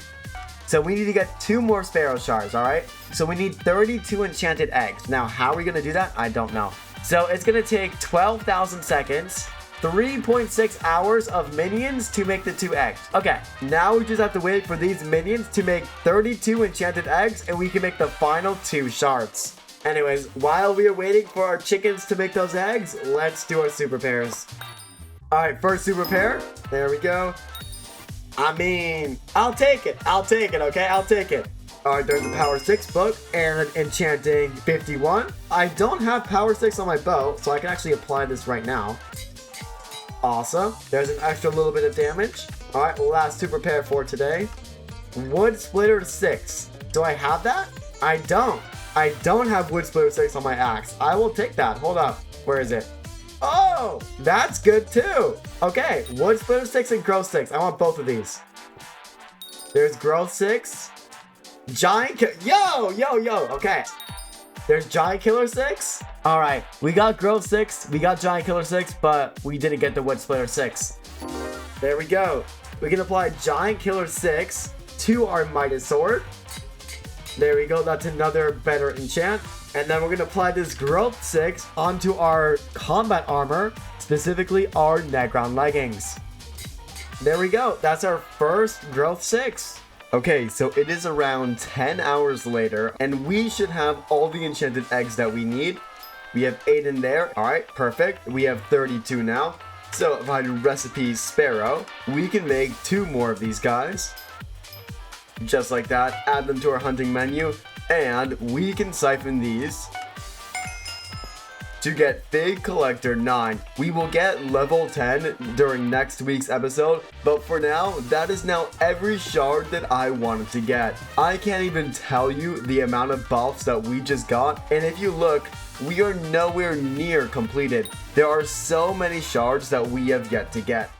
So we need to get 2 more sparrow shards, all right? So we need 32 enchanted eggs. Now, how are we gonna do that? I don't know. So it's gonna take 12,000 seconds, 3.6 hours of minions to make the 2 eggs. Okay, now we just have to wait for these minions to make 32 enchanted eggs, and we can make the final 2 shards. Anyways, while we are waiting for our chickens to make those eggs, let's do our super pairs. All right, first super pair. There we go. I mean, I'll take it, okay? I'll take it. All right, there's a power 6 book and an enchanting 51. I don't have power 6 on my bow, so I can actually apply this right now. Awesome. There's an extra little bit of damage. All right, last super pair for today. Wood Splitter 6. Do I have that? I don't. I don't have Wood Splitter 6 on my axe. I will take that. Hold up. Where is it? Oh, that's good too. Okay, Wood Splitter 6 and Growth 6. I want both of these. There's Growth 6. Giant Yo. Okay. There's Giant Killer 6. All right, we got Growth 6. We got Giant Killer 6, but we didn't get the Wood Splitter 6. There we go. We can apply Giant Killer 6 to our Midas Sword. There we go. That's another better enchant. And then we're going to apply this Growth 6 onto our combat armor, specifically our Negron leggings. There we go. That's our first Growth 6. Okay, so it is around 10 hours later, and we should have all the enchanted eggs that we need. We have 8 in there. All right, perfect. We have 32 now. So if I do recipe sparrow, we can make 2 more of these guys. Just like that. Add them to our hunting menu. And we can siphon these to get Fig Collector 9. We will get level 10 during next week's episode, but for now, that is now every shard that I wanted to get. I can't even tell you the amount of buffs that we just got, and if you look, we are nowhere near completed. There are so many shards that we have yet to get.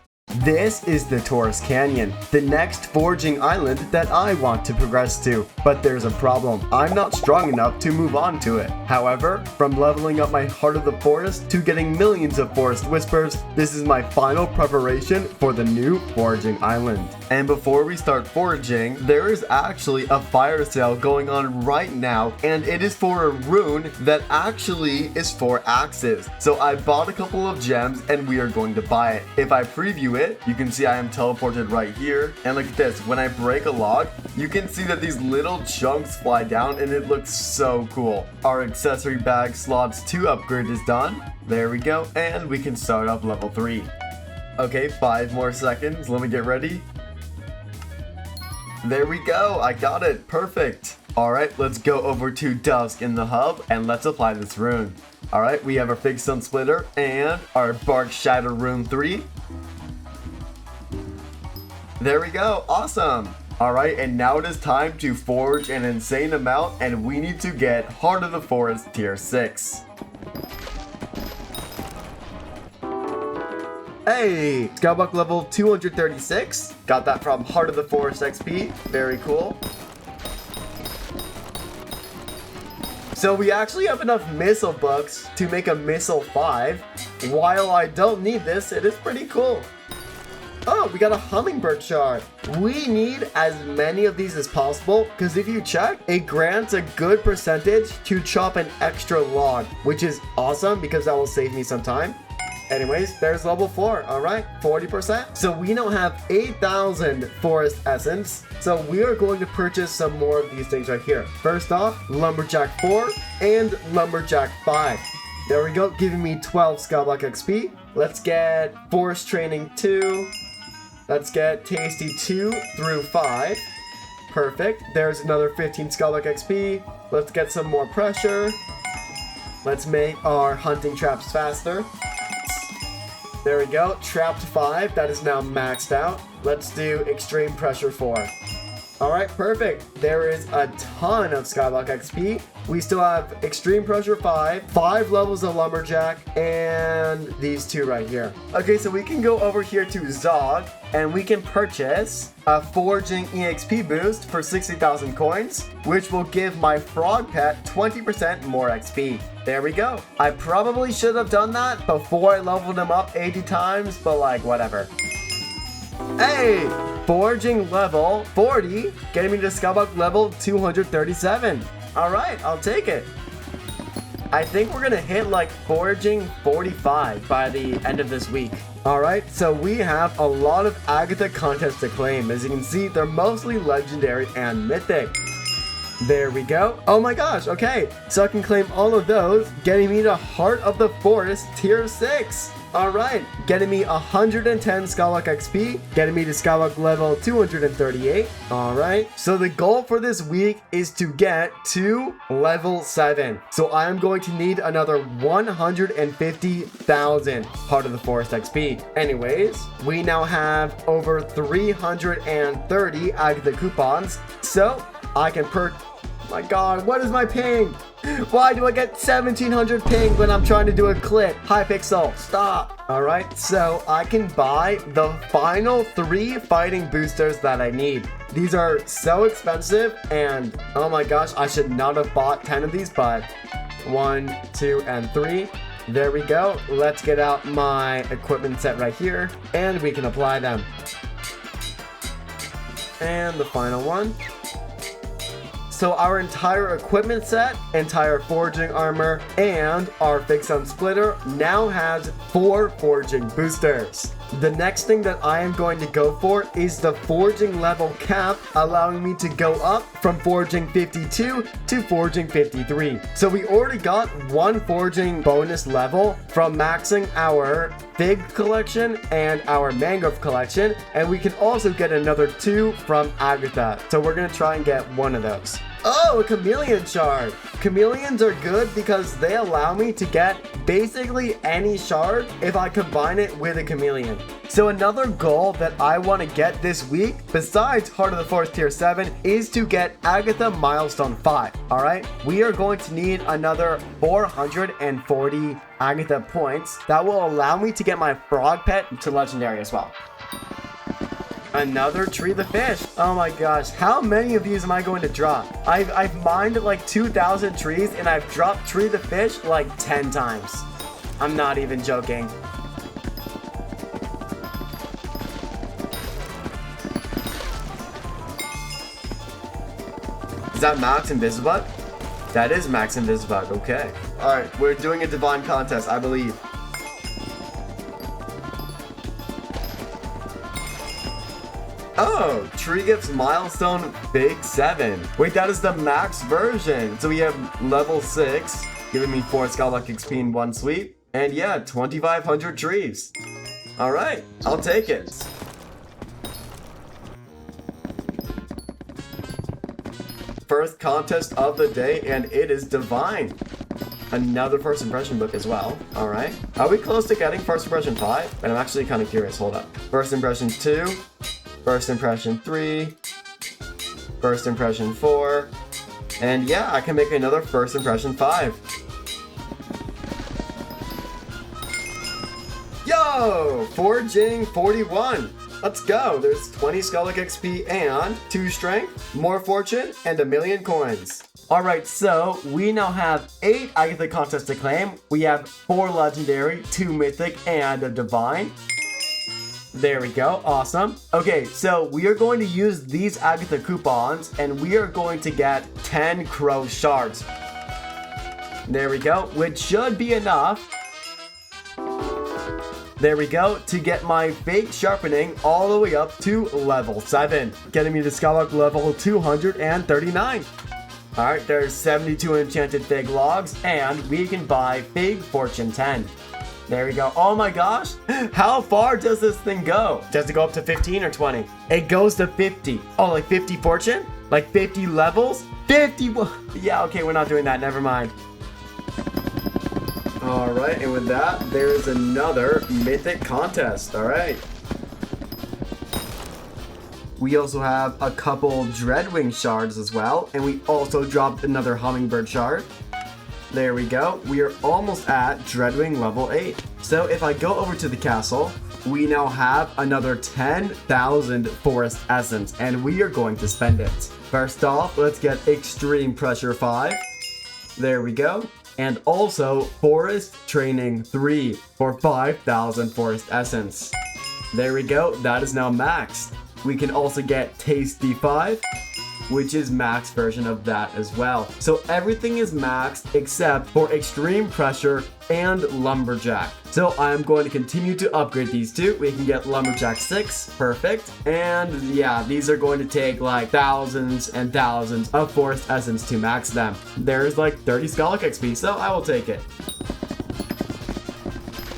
This is the Taurus Canyon, the next foraging island that I want to progress to, but there's a problem. I'm not strong enough to move on to it. However, from leveling up my Heart of the Forest to getting millions of Forest Whispers, this is my final preparation for the new foraging island. And before we start foraging, there is actually a fire sale going on right now, and it is for a rune that actually is for axes. So I bought a couple of gems and we are going to buy it. If I preview it, you can see I am teleported right here, and look at this. When I break a log, you can see that these little chunks fly down, and it looks so cool. Our accessory bag slots 2 upgrade is done. There we go, and we can start up level 3. Okay, 5 more seconds. Let me get ready. There we go. I got it. Perfect. Alright, let's go over to Dusk in the hub and let's apply this rune. Alright, we have our Figstone Splitter and our Bark Shatter Rune 3. There we go, awesome! Alright, and now it is time to forge an insane amount, and we need to get Heart of the Forest tier 6. Hey! Skyblock level 236. Got that from Heart of the Forest XP. Very cool. So we actually have enough missile books to make a missile 5. While I don't need this, it is pretty cool. Oh, we got a hummingbird shard. We need as many of these as possible, because if you check, it grants a good percentage to chop an extra log, which is awesome because that will save me some time. Anyways, there's level 4, alright, 40%. So we now have 8,000 forest essence. So we are going to purchase some more of these things right here. First off, Lumberjack 4 and Lumberjack 5. There we go, giving me 12 Skyblock XP. Let's get Forest Training 2. Let's get Tasty 2 through 5. Perfect. There's another 15 Skyblock XP. Let's get some more pressure. Let's make our hunting traps faster. There we go. Trapped 5. That is now maxed out. Let's do Extreme Pressure 4. Alright, perfect. There is a ton of Skyblock XP. We still have Extreme Pressure 5, 5 levels of Lumberjack, and these 2 right here. Okay, so we can go over here to Zog, and we can purchase a Foraging EXP boost for 60,000 coins, which will give my frog pet 20% more XP. There we go. I probably should have done that before I leveled him up 80 times, but like, whatever. Hey! Foraging level 40, getting me to Skyblock level 237. Alright, I'll take it. I think we're gonna hit like Foraging 45 by the end of this week. Alright, so we have a lot of Agatha contests to claim. As you can see, they're mostly legendary and mythic. There we go. Oh my gosh, okay. So I can claim all of those, getting me to Heart of the Forest tier 6. Alright, getting me 110 Skyblock XP, getting me to Skyblock level 238. Alright, so the goal for this week is to get to level 7. So I am going to need another 150,000 Heart of the Forest XP. Anyways, we now have over 330 Agatha coupons, so I can my god, what is my ping? Why do I get 1700 ping when I'm trying to do a clip? Hypixel, stop. Alright, so I can buy the final 3 fighting boosters that I need. These are so expensive, and oh my gosh, I should not have bought 10 of these, but 1, 2, and 3. There we go. Let's get out my equipment set right here, and we can apply them. And the final one. So our entire equipment set, entire foraging armor, and our Figstone Splitter now has 4 foraging boosters. The next thing that I am going to go for is the foraging level cap, allowing me to go up from foraging 52 to foraging 53. So we already got 1 foraging bonus level from maxing our Fig collection and our Mangrove collection, and we can also get another 2 from Agatha. So we're gonna try and get 1 of those. Oh, a chameleon shard. Chameleons are good because they allow me to get basically any shard if I combine it with a chameleon. So another goal that I want to get this week, besides Heart of the Forest tier 7, is to get Agatha milestone 5. Alright, we are going to need another 440 Agatha points. That will allow me to get my frog pet to legendary as well. Another Tree the Fish. Oh my gosh, how many of these am I going to drop? I've mined like 2,000 trees and I've dropped Tree the Fish like 10 times. I'm not even joking. Is that Max Invisibug? That is Max Invisibug, okay. Alright, we're doing a divine contest, I believe. Oh, Tree Gifts Milestone Big 7. Wait, that is the max version. So we have level 6, giving me 4 Skyblock XP in 1 sweep. And yeah, 2,500 trees. Alright, I'll take it. first contest of the day, and it is divine. Another first impression book as well. All right. Are we close to getting first impression 5? And I'm actually kind of curious. Hold up. First impression 2. First impression 3. First impression 4. And yeah, I can make another first impression 5. Yo! Foraging 41. Let's go. There's 20 Skyblock XP and 2 strength, more fortune, and 1,000,000 coins. Alright, so we now have 8 Agatha contests to claim. We have 4 legendary, 2 mythic, and a divine. There we go. Awesome. Okay, so we are going to use these Agatha coupons, and we are going to get 10 Crow Shards. There we go, which should be enough. There we go, to get my fake sharpening all the way up to level 7, getting me to Skyblock level 239. Alright, there's 72 enchanted fig logs, and we can buy fig fortune 10. There we go. Oh my gosh, how far does this thing go? Does it go up to 15 or 20? It goes to 50. Oh, like 50 fortune? Like 50 levels? 50, yeah, okay, we're not doing that, never mind. Alright, and with that, there's another mythic contest. Alright. We also have a couple Dreadwing shards as well, and we also dropped another Hummingbird shard. There we go. We are almost at Dreadwing level 8. So if I go over to the castle, we now have another 10,000 Forest Essence, and we are going to spend it. First off, let's get Extreme Pressure 5. There we go. And also Forest Training 3 for 5,000 Forest Essence. There we go. That is now maxed. We can also get Tasty 5, which is max version of that as well. So everything is maxed except for Extreme Pressure and Lumberjack. So I'm going to continue to upgrade these two. We can get Lumberjack 6, perfect. And yeah, these are going to take like thousands and thousands of Forest Essence to max them. There's like 30 Skyblock XP, so I will take it.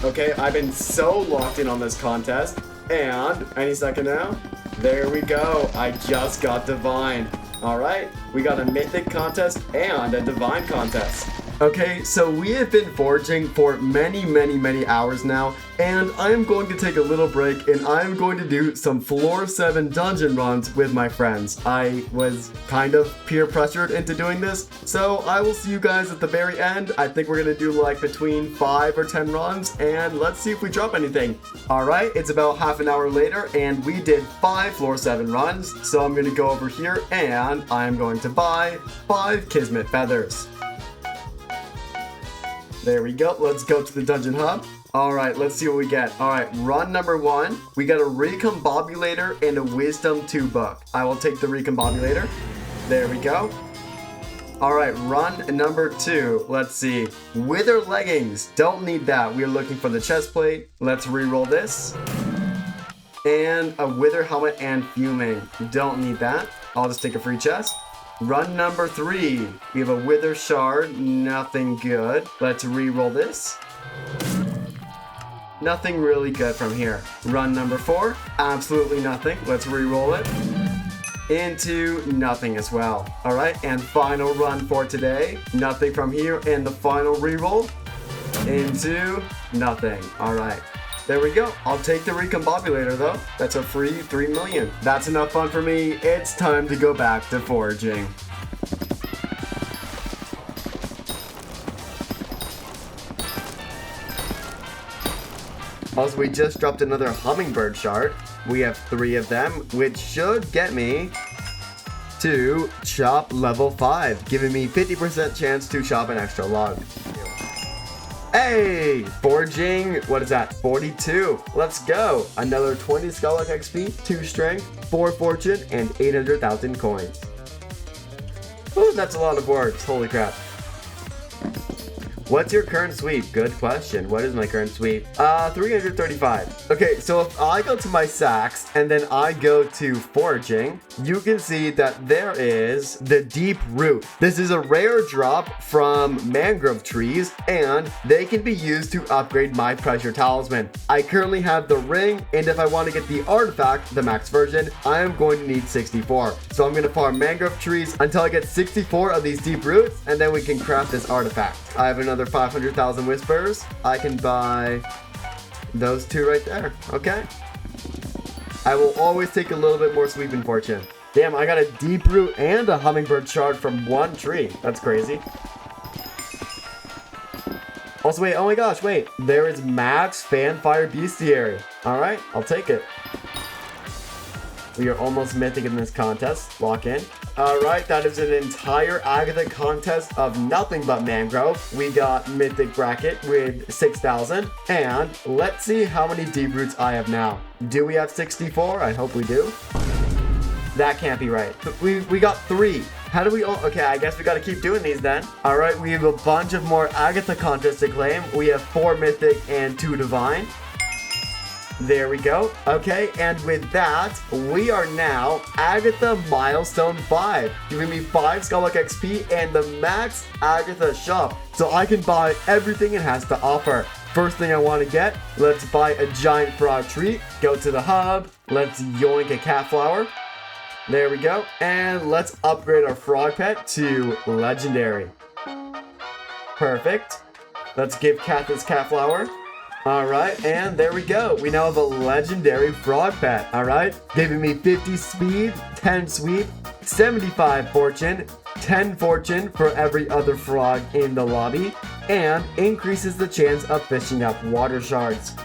Okay, I've been so locked in on this contest, and any second now, there we go. I just got Divine. Alright, we got a Mythic contest and a Divine contest. Okay, so we have been foraging for many hours now, and I am going to take a little break, and I am going to do some floor 7 dungeon runs with my friends. I was kind of peer pressured into doing this, so I will see you guys at the very end. I think we're gonna do like between 5 or 10 runs, and let's see if we drop anything. Alright, it's about half an hour later, and we did 5 floor 7 runs, so I'm gonna go over here, and I'm going to buy 5 Kismet Feathers. There we go. Let's go to the dungeon hub. Alright, let's see what we get. Alright, run number 1. We got a Recombobulator and a Wisdom 2 book. I will take the Recombobulator. There we go. Alright, run number 2. Let's see. Wither Leggings. Don't need that. We are looking for the chest plate. Let's re-roll this. And a Wither Helmet and Fuming. Don't need that. I'll just take a free chest. Run number 3. We have a Wither Shard. Nothing good. Let's re-roll this. Nothing really good from here. Run number 4. Absolutely nothing. Let's re-roll it. Into nothing as well. Alright, and final run for today. Nothing from here. And the final re-roll. Into nothing. Alright. There we go. I'll take the Recombobulator though. That's a free 3 million. That's enough fun for me. It's time to go back to foraging. Also, we just dropped another Hummingbird shard. We have 3 of them, which should get me to chop level 5, giving me 50% chance to chop an extra log. Hey! Foraging, what is that? 42. Let's go. Another 20 Skyblock XP, 2 strength, 4 fortune, and 800,000 coins. Ooh, that's a lot of words. Holy crap. What's your current sweep? Good question. What is my current sweep? 335. Okay, so if I go to my sacks and then I go to foraging, you can see that there is the deep root. This is a rare drop from Mangrove Trees, and they can be used to upgrade my pressure talisman. I currently have the ring, and if I want to get the artifact, the max version, I am going to need 64. So I'm going to farm Mangrove Trees until I get 64 of these deep roots, and then we can craft this artifact. I have another 500,000 whispers. I can buy those two right there. Okay. I will always take a little bit more sweeping fortune. Damn, I got a deep root and a hummingbird shard from one tree. That's crazy. Also, wait, oh my gosh, wait. There is max fanfire bestiary. All right, I'll take it. We are almost mythic in this contest. Lock in. All right, that is an entire Agatha contest of nothing but Mangrove. We got mythic bracket with 6,000. And let's see how many deep roots I have now. Do we have 64? I hope we do. That can't be right. We got 3. How do we... Oh, okay, I guess we got to keep doing these then. All right, we have a bunch of more Agatha contests to claim. We have 4 mythic and 2 divine. There we go. Okay, and with that, we are now Agatha Milestone 5, giving me 5 Skyblock XP and the max Agatha Shop, so I can buy everything it has to offer. First thing I want to get, let's buy a giant frog treat, go to the hub, let's yoink a cat flower. There we go, and let's upgrade our frog pet to legendary. Perfect. Let's give Cat this cat flower. Alright, and there we go. We now have a legendary frog pet. Alright, giving me 50 speed, 10 sweep, 75 fortune, 10 fortune for every other frog in the lobby, and increases the chance of fishing up water shards.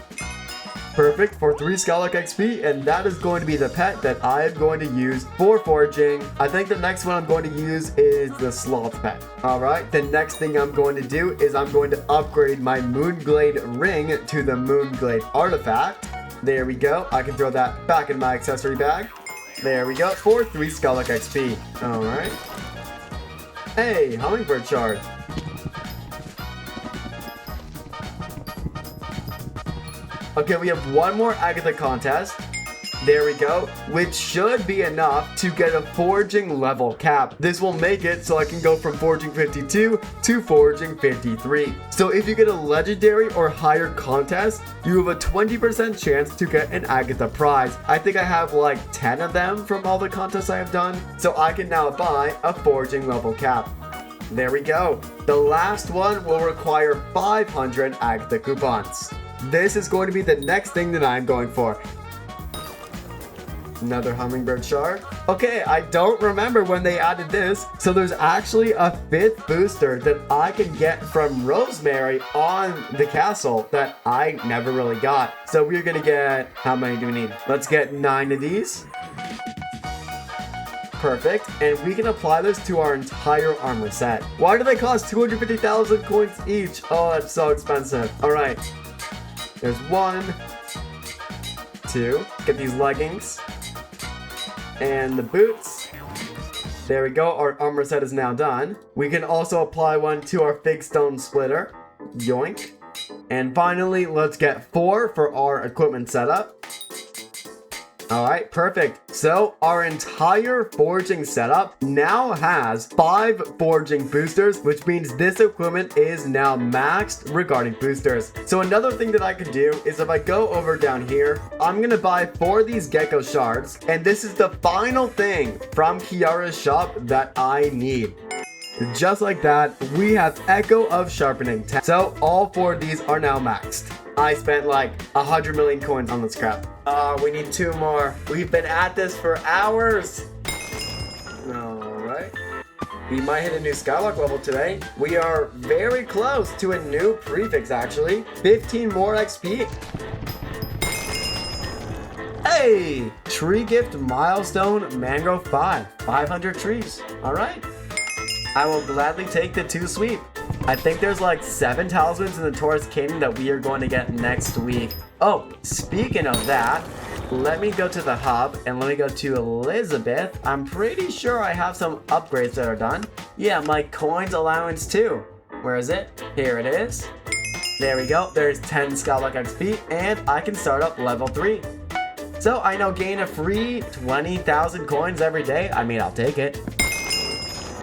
Perfect for 3 Skyblock XP, and that is going to be the pet that I am going to use for foraging. I think the next one I'm going to use is the sloth pet. Alright, the next thing I'm going to do is I'm going to upgrade my Moonglade ring to the Moonglade artifact. There we go. I can throw that back in my accessory bag. There we go, for 3 Skyblock XP. Alright. Hey, hummingbird shard. Okay, we have one more Agatha contest. There we go, which should be enough to get a foraging level cap. This will make it so I can go from foraging 52 to foraging 53. So if you get a legendary or higher contest, you have a 20% chance to get an Agatha prize. I think I have like 10 of them from all the contests I have done. So I can now buy a foraging level cap. There we go. The last one will require 500 Agatha coupons. This is going to be the next thing that I'm going for. Another hummingbird shard. Okay, I don't remember when they added this. So there's actually a 5th booster that I can get from Rosemary on the castle that I never really got. So we're gonna get, how many do we need? Let's get 9 of these. Perfect, and we can apply this to our entire armor set. Why do they cost 250,000 coins each? Oh, that's so expensive. All right. There's 1, 2, get these leggings, and the boots. There we go, our armor set is now done. We can also apply one to our Figstone Splitter, yoink. And finally, let's get 4 for our equipment setup. Alright, perfect. So our entire foraging setup now has 5 foraging boosters, which means this equipment is now maxed regarding boosters. So another thing that I can do is if I go over down here, I'm gonna buy 4 of these gecko shards, and this is the final thing from Kiara's shop that I need. Just like that, we have Echo of Sharpening 10. So all 4 of these are now maxed. I spent like 100 million coins on this crap. We need 2 more. We've been at this for hours. Alright. We might hit a new Skyblock level today. We are very close to a new prefix actually. 15 more XP. Hey! Tree gift milestone Mangrove 5. 500 trees. Alright. I will gladly take the 2 sweep. I think there's like 7 talismans in the Taurus Kingdom that we are going to get next week. Oh, speaking of that, let me go to the hub and let me go to Elizabeth. I'm pretty sure I have some upgrades that are done. Yeah, my coins allowance too. Where is it? Here it is. There we go. There's 10 Skyblock XP, and I can start up level 3. So I now gain a free 20,000 coins every day. I mean, I'll take it.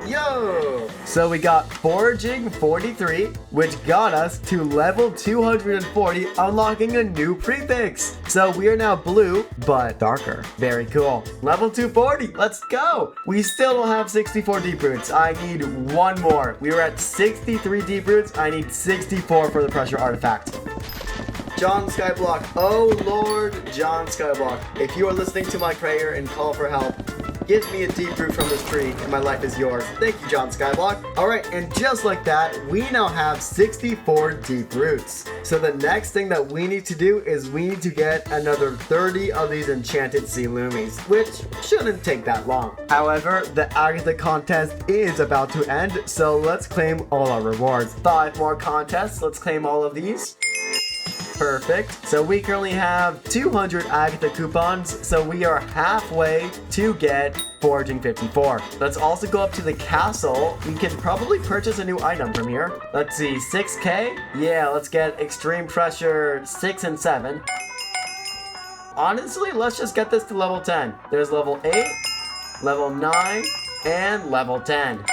Yo! So we got Foraging 43, which got us to level 240, unlocking a new prefix. So we are now blue, but darker. Very cool. Level 240, let's go! We still don't have 64 deep roots. I need one more. We were at 63 deep roots. I need 64 for the pressure artifact. John Skyblock, oh Lord, John Skyblock. If you are listening to my prayer and call for help, give me a deep root from this tree and my life is yours. Thank you, John Skyblock. All right, and just like that, we now have 64 deep roots. So the next thing that we need to do is we need to get another 30 of these enchanted sea loomies, which shouldn't take that long. However, the Agatha contest is about to end, so let's claim all our rewards. 5 more contests, let's claim all of these. Perfect. So we currently have 200 Agatha coupons, so we are halfway to get Foraging 54. Let's also go up to the castle. We can probably purchase a new item from here. Let's see, 6k? Yeah, let's get Extreme Pressure 6 and 7. Honestly, let's just get this to level 10. There's level 8, level 9, and level 10.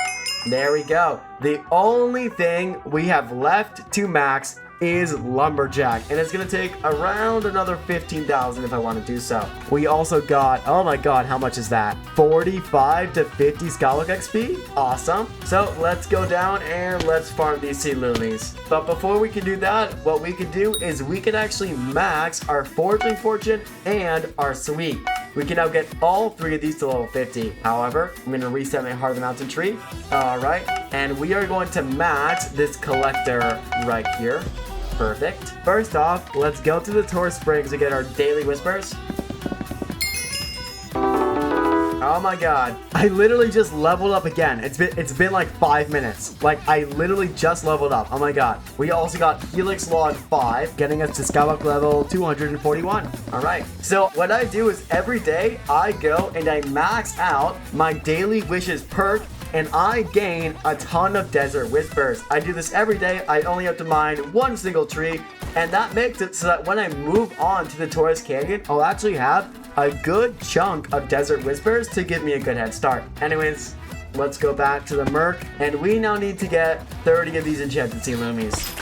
There we go. The only thing we have left to max is Lumberjack, and it's gonna take around another 15,000 if I want to do so. We also got, oh my god, how much is that? 45 to 50 Skyblock XP? Awesome. So let's go down and let's farm these sea loomies. But before we can do that, what we can do is we can actually max our Foraging Fortune and our Sweet. We can now get all 3 of these to level 50. However, I'm going to reset my Heart of the Mountain tree. Alright, and we are going to max this collector right here. Perfect. First off, let's go to the Tourist Springs to get our daily whispers. Oh my god. I literally just leveled up again. It's been like 5 minutes. Like, I literally just leveled up. Oh my god. We also got Helix Log 5, getting us to Skyblock level 241. Alright. So what I do is every day I go and I max out my daily wishes perk, and I gain a ton of desert whispers. I do this every day. I only have to mine one single tree, and that makes it so that when I move on to the Tourist Canyon, I'll actually have a good chunk of desert whispers to give me a good head start. Anyways, let's go back to the Merc, and we now need to get 30 of these enchanted sea loomies.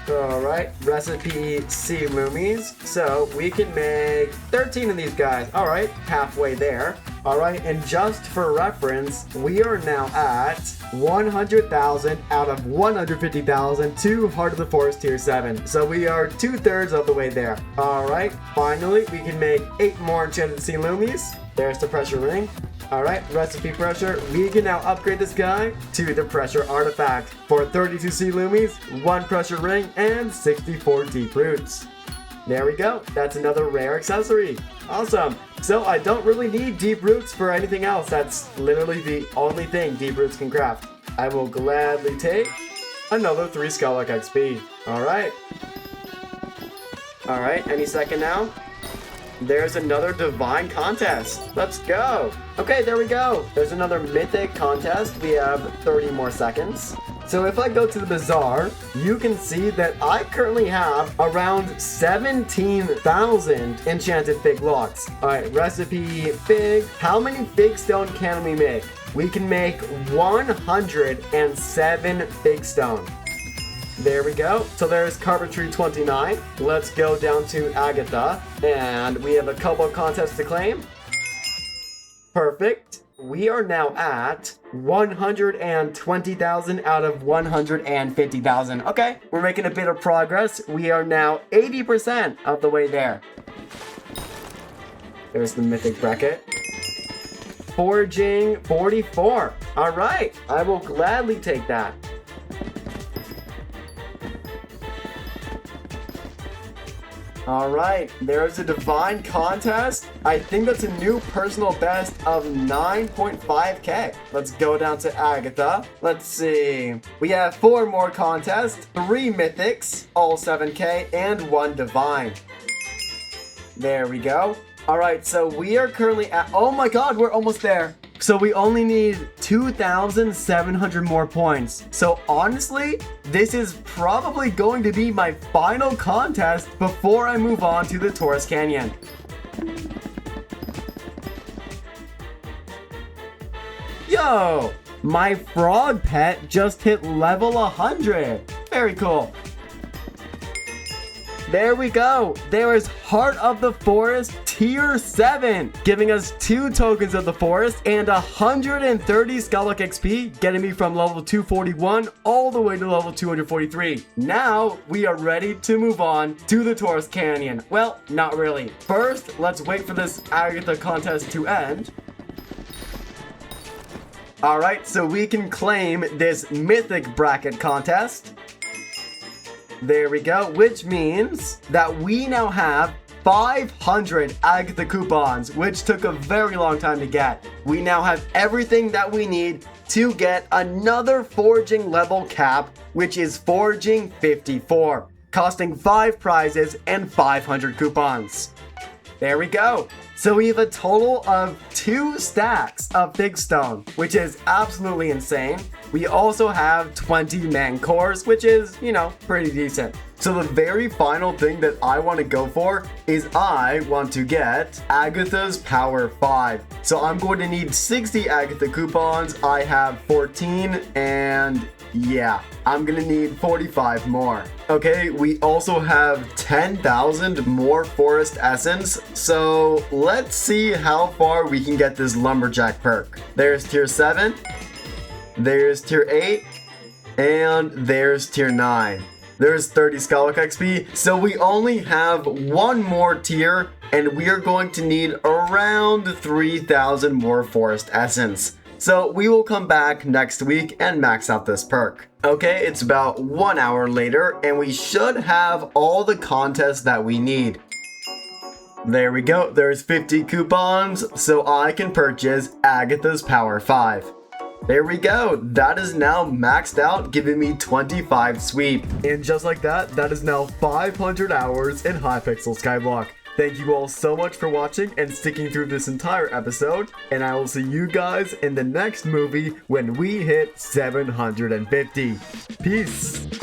Alright, recipe sea loomies. So we can make 13 of these guys. Alright, halfway there. Alright, and just for reference, we are now at 100,000 out of 150,000 to Heart of the Forest Tier 7. So we are 2/3 of the way there. Alright, finally, we can make 8 more enchanted sea loomies. There's the pressure ring. Alright, recipe pressure. We can now upgrade this guy to the pressure artifact for 32 sea loomies, 1 pressure ring, and 64 deep roots. There we go. That's another rare accessory. Awesome. So I don't really need deep roots for anything else. That's literally the only thing deep roots can craft. I will gladly take another 3 Skyblock XP. Alright. Alright, any second now. There's another divine contest. Let's go. Okay, there we go. There's another mythic contest. We have 30 more seconds. So if I go to the bazaar, you can see that I currently have around 17,000 enchanted fig blocks. All right, recipe fig. How many Figstone can we make? We can make 107 Figstone. There we go. So there's Carpentry 29. Let's go down to Agatha. And we have a couple of contests to claim. Perfect. We are now at 120,000 out of 150,000. Okay, we're making a bit of progress. We are now 80% of the way there. There's the mythic bracket. Foraging 44. All right, I will gladly take that. All right, there's a divine contest. I think that's a new personal best of 9.5k. Let's go down to Agatha. Let's see. We have 4 more contests, 3 mythics, all 7k, and 1 divine. There we go. All right, so we are currently at, oh my god, we're almost there. So we only need 2,700 more points. So honestly, this is probably going to be my final contest before I move on to the Taurus Canyon. Yo, my frog pet just hit level 100. Very cool. There we go. There is Heart of the Forest Tier 7, giving us 2 tokens of the forest and 130 Skyblock XP, getting me from level 241 all the way to level 243. Now we are ready to move on to the Taurus Canyon. Well, not really. First, let's wait for this Agatha contest to end. Alright, so we can claim this mythic bracket contest. There we go, which means that we now have 500 Agatha coupons, which took a very long time to get. We now have everything that we need to get another foraging level cap, which is Foraging 54, costing 5 prizes and 500 coupons. There we go. So we have a total of 2 stacks of Figstone, which is absolutely insane. We also have 20 man cores, which is, you know, pretty decent. So the very final thing that I want to go for is I want to get Agatha's Power 5. So I'm going to need 60 Agatha coupons. I have 14 and yeah, I'm gonna need 45 more. Okay, we also have 10,000 more Forest Essence, so let's see how far we can get this Lumberjack perk. There's Tier 7, there's Tier 8, and there's Tier 9. There's 30 Skyblock XP, so we only have one more tier, and we are going to need around 3,000 more Forest Essence. So we will come back next week and max out this perk. Okay, it's about 1 hour later, and we should have all the contests that we need. There we go, there's 50 coupons, so I can purchase Agatha's Power 5. There we go, that is now maxed out, giving me 25 sweep. And just like that, that is now 500 hours in Hypixel Skyblock. Thank you all so much for watching and sticking through this entire episode, and I will see you guys in the next movie when we hit 750. Peace!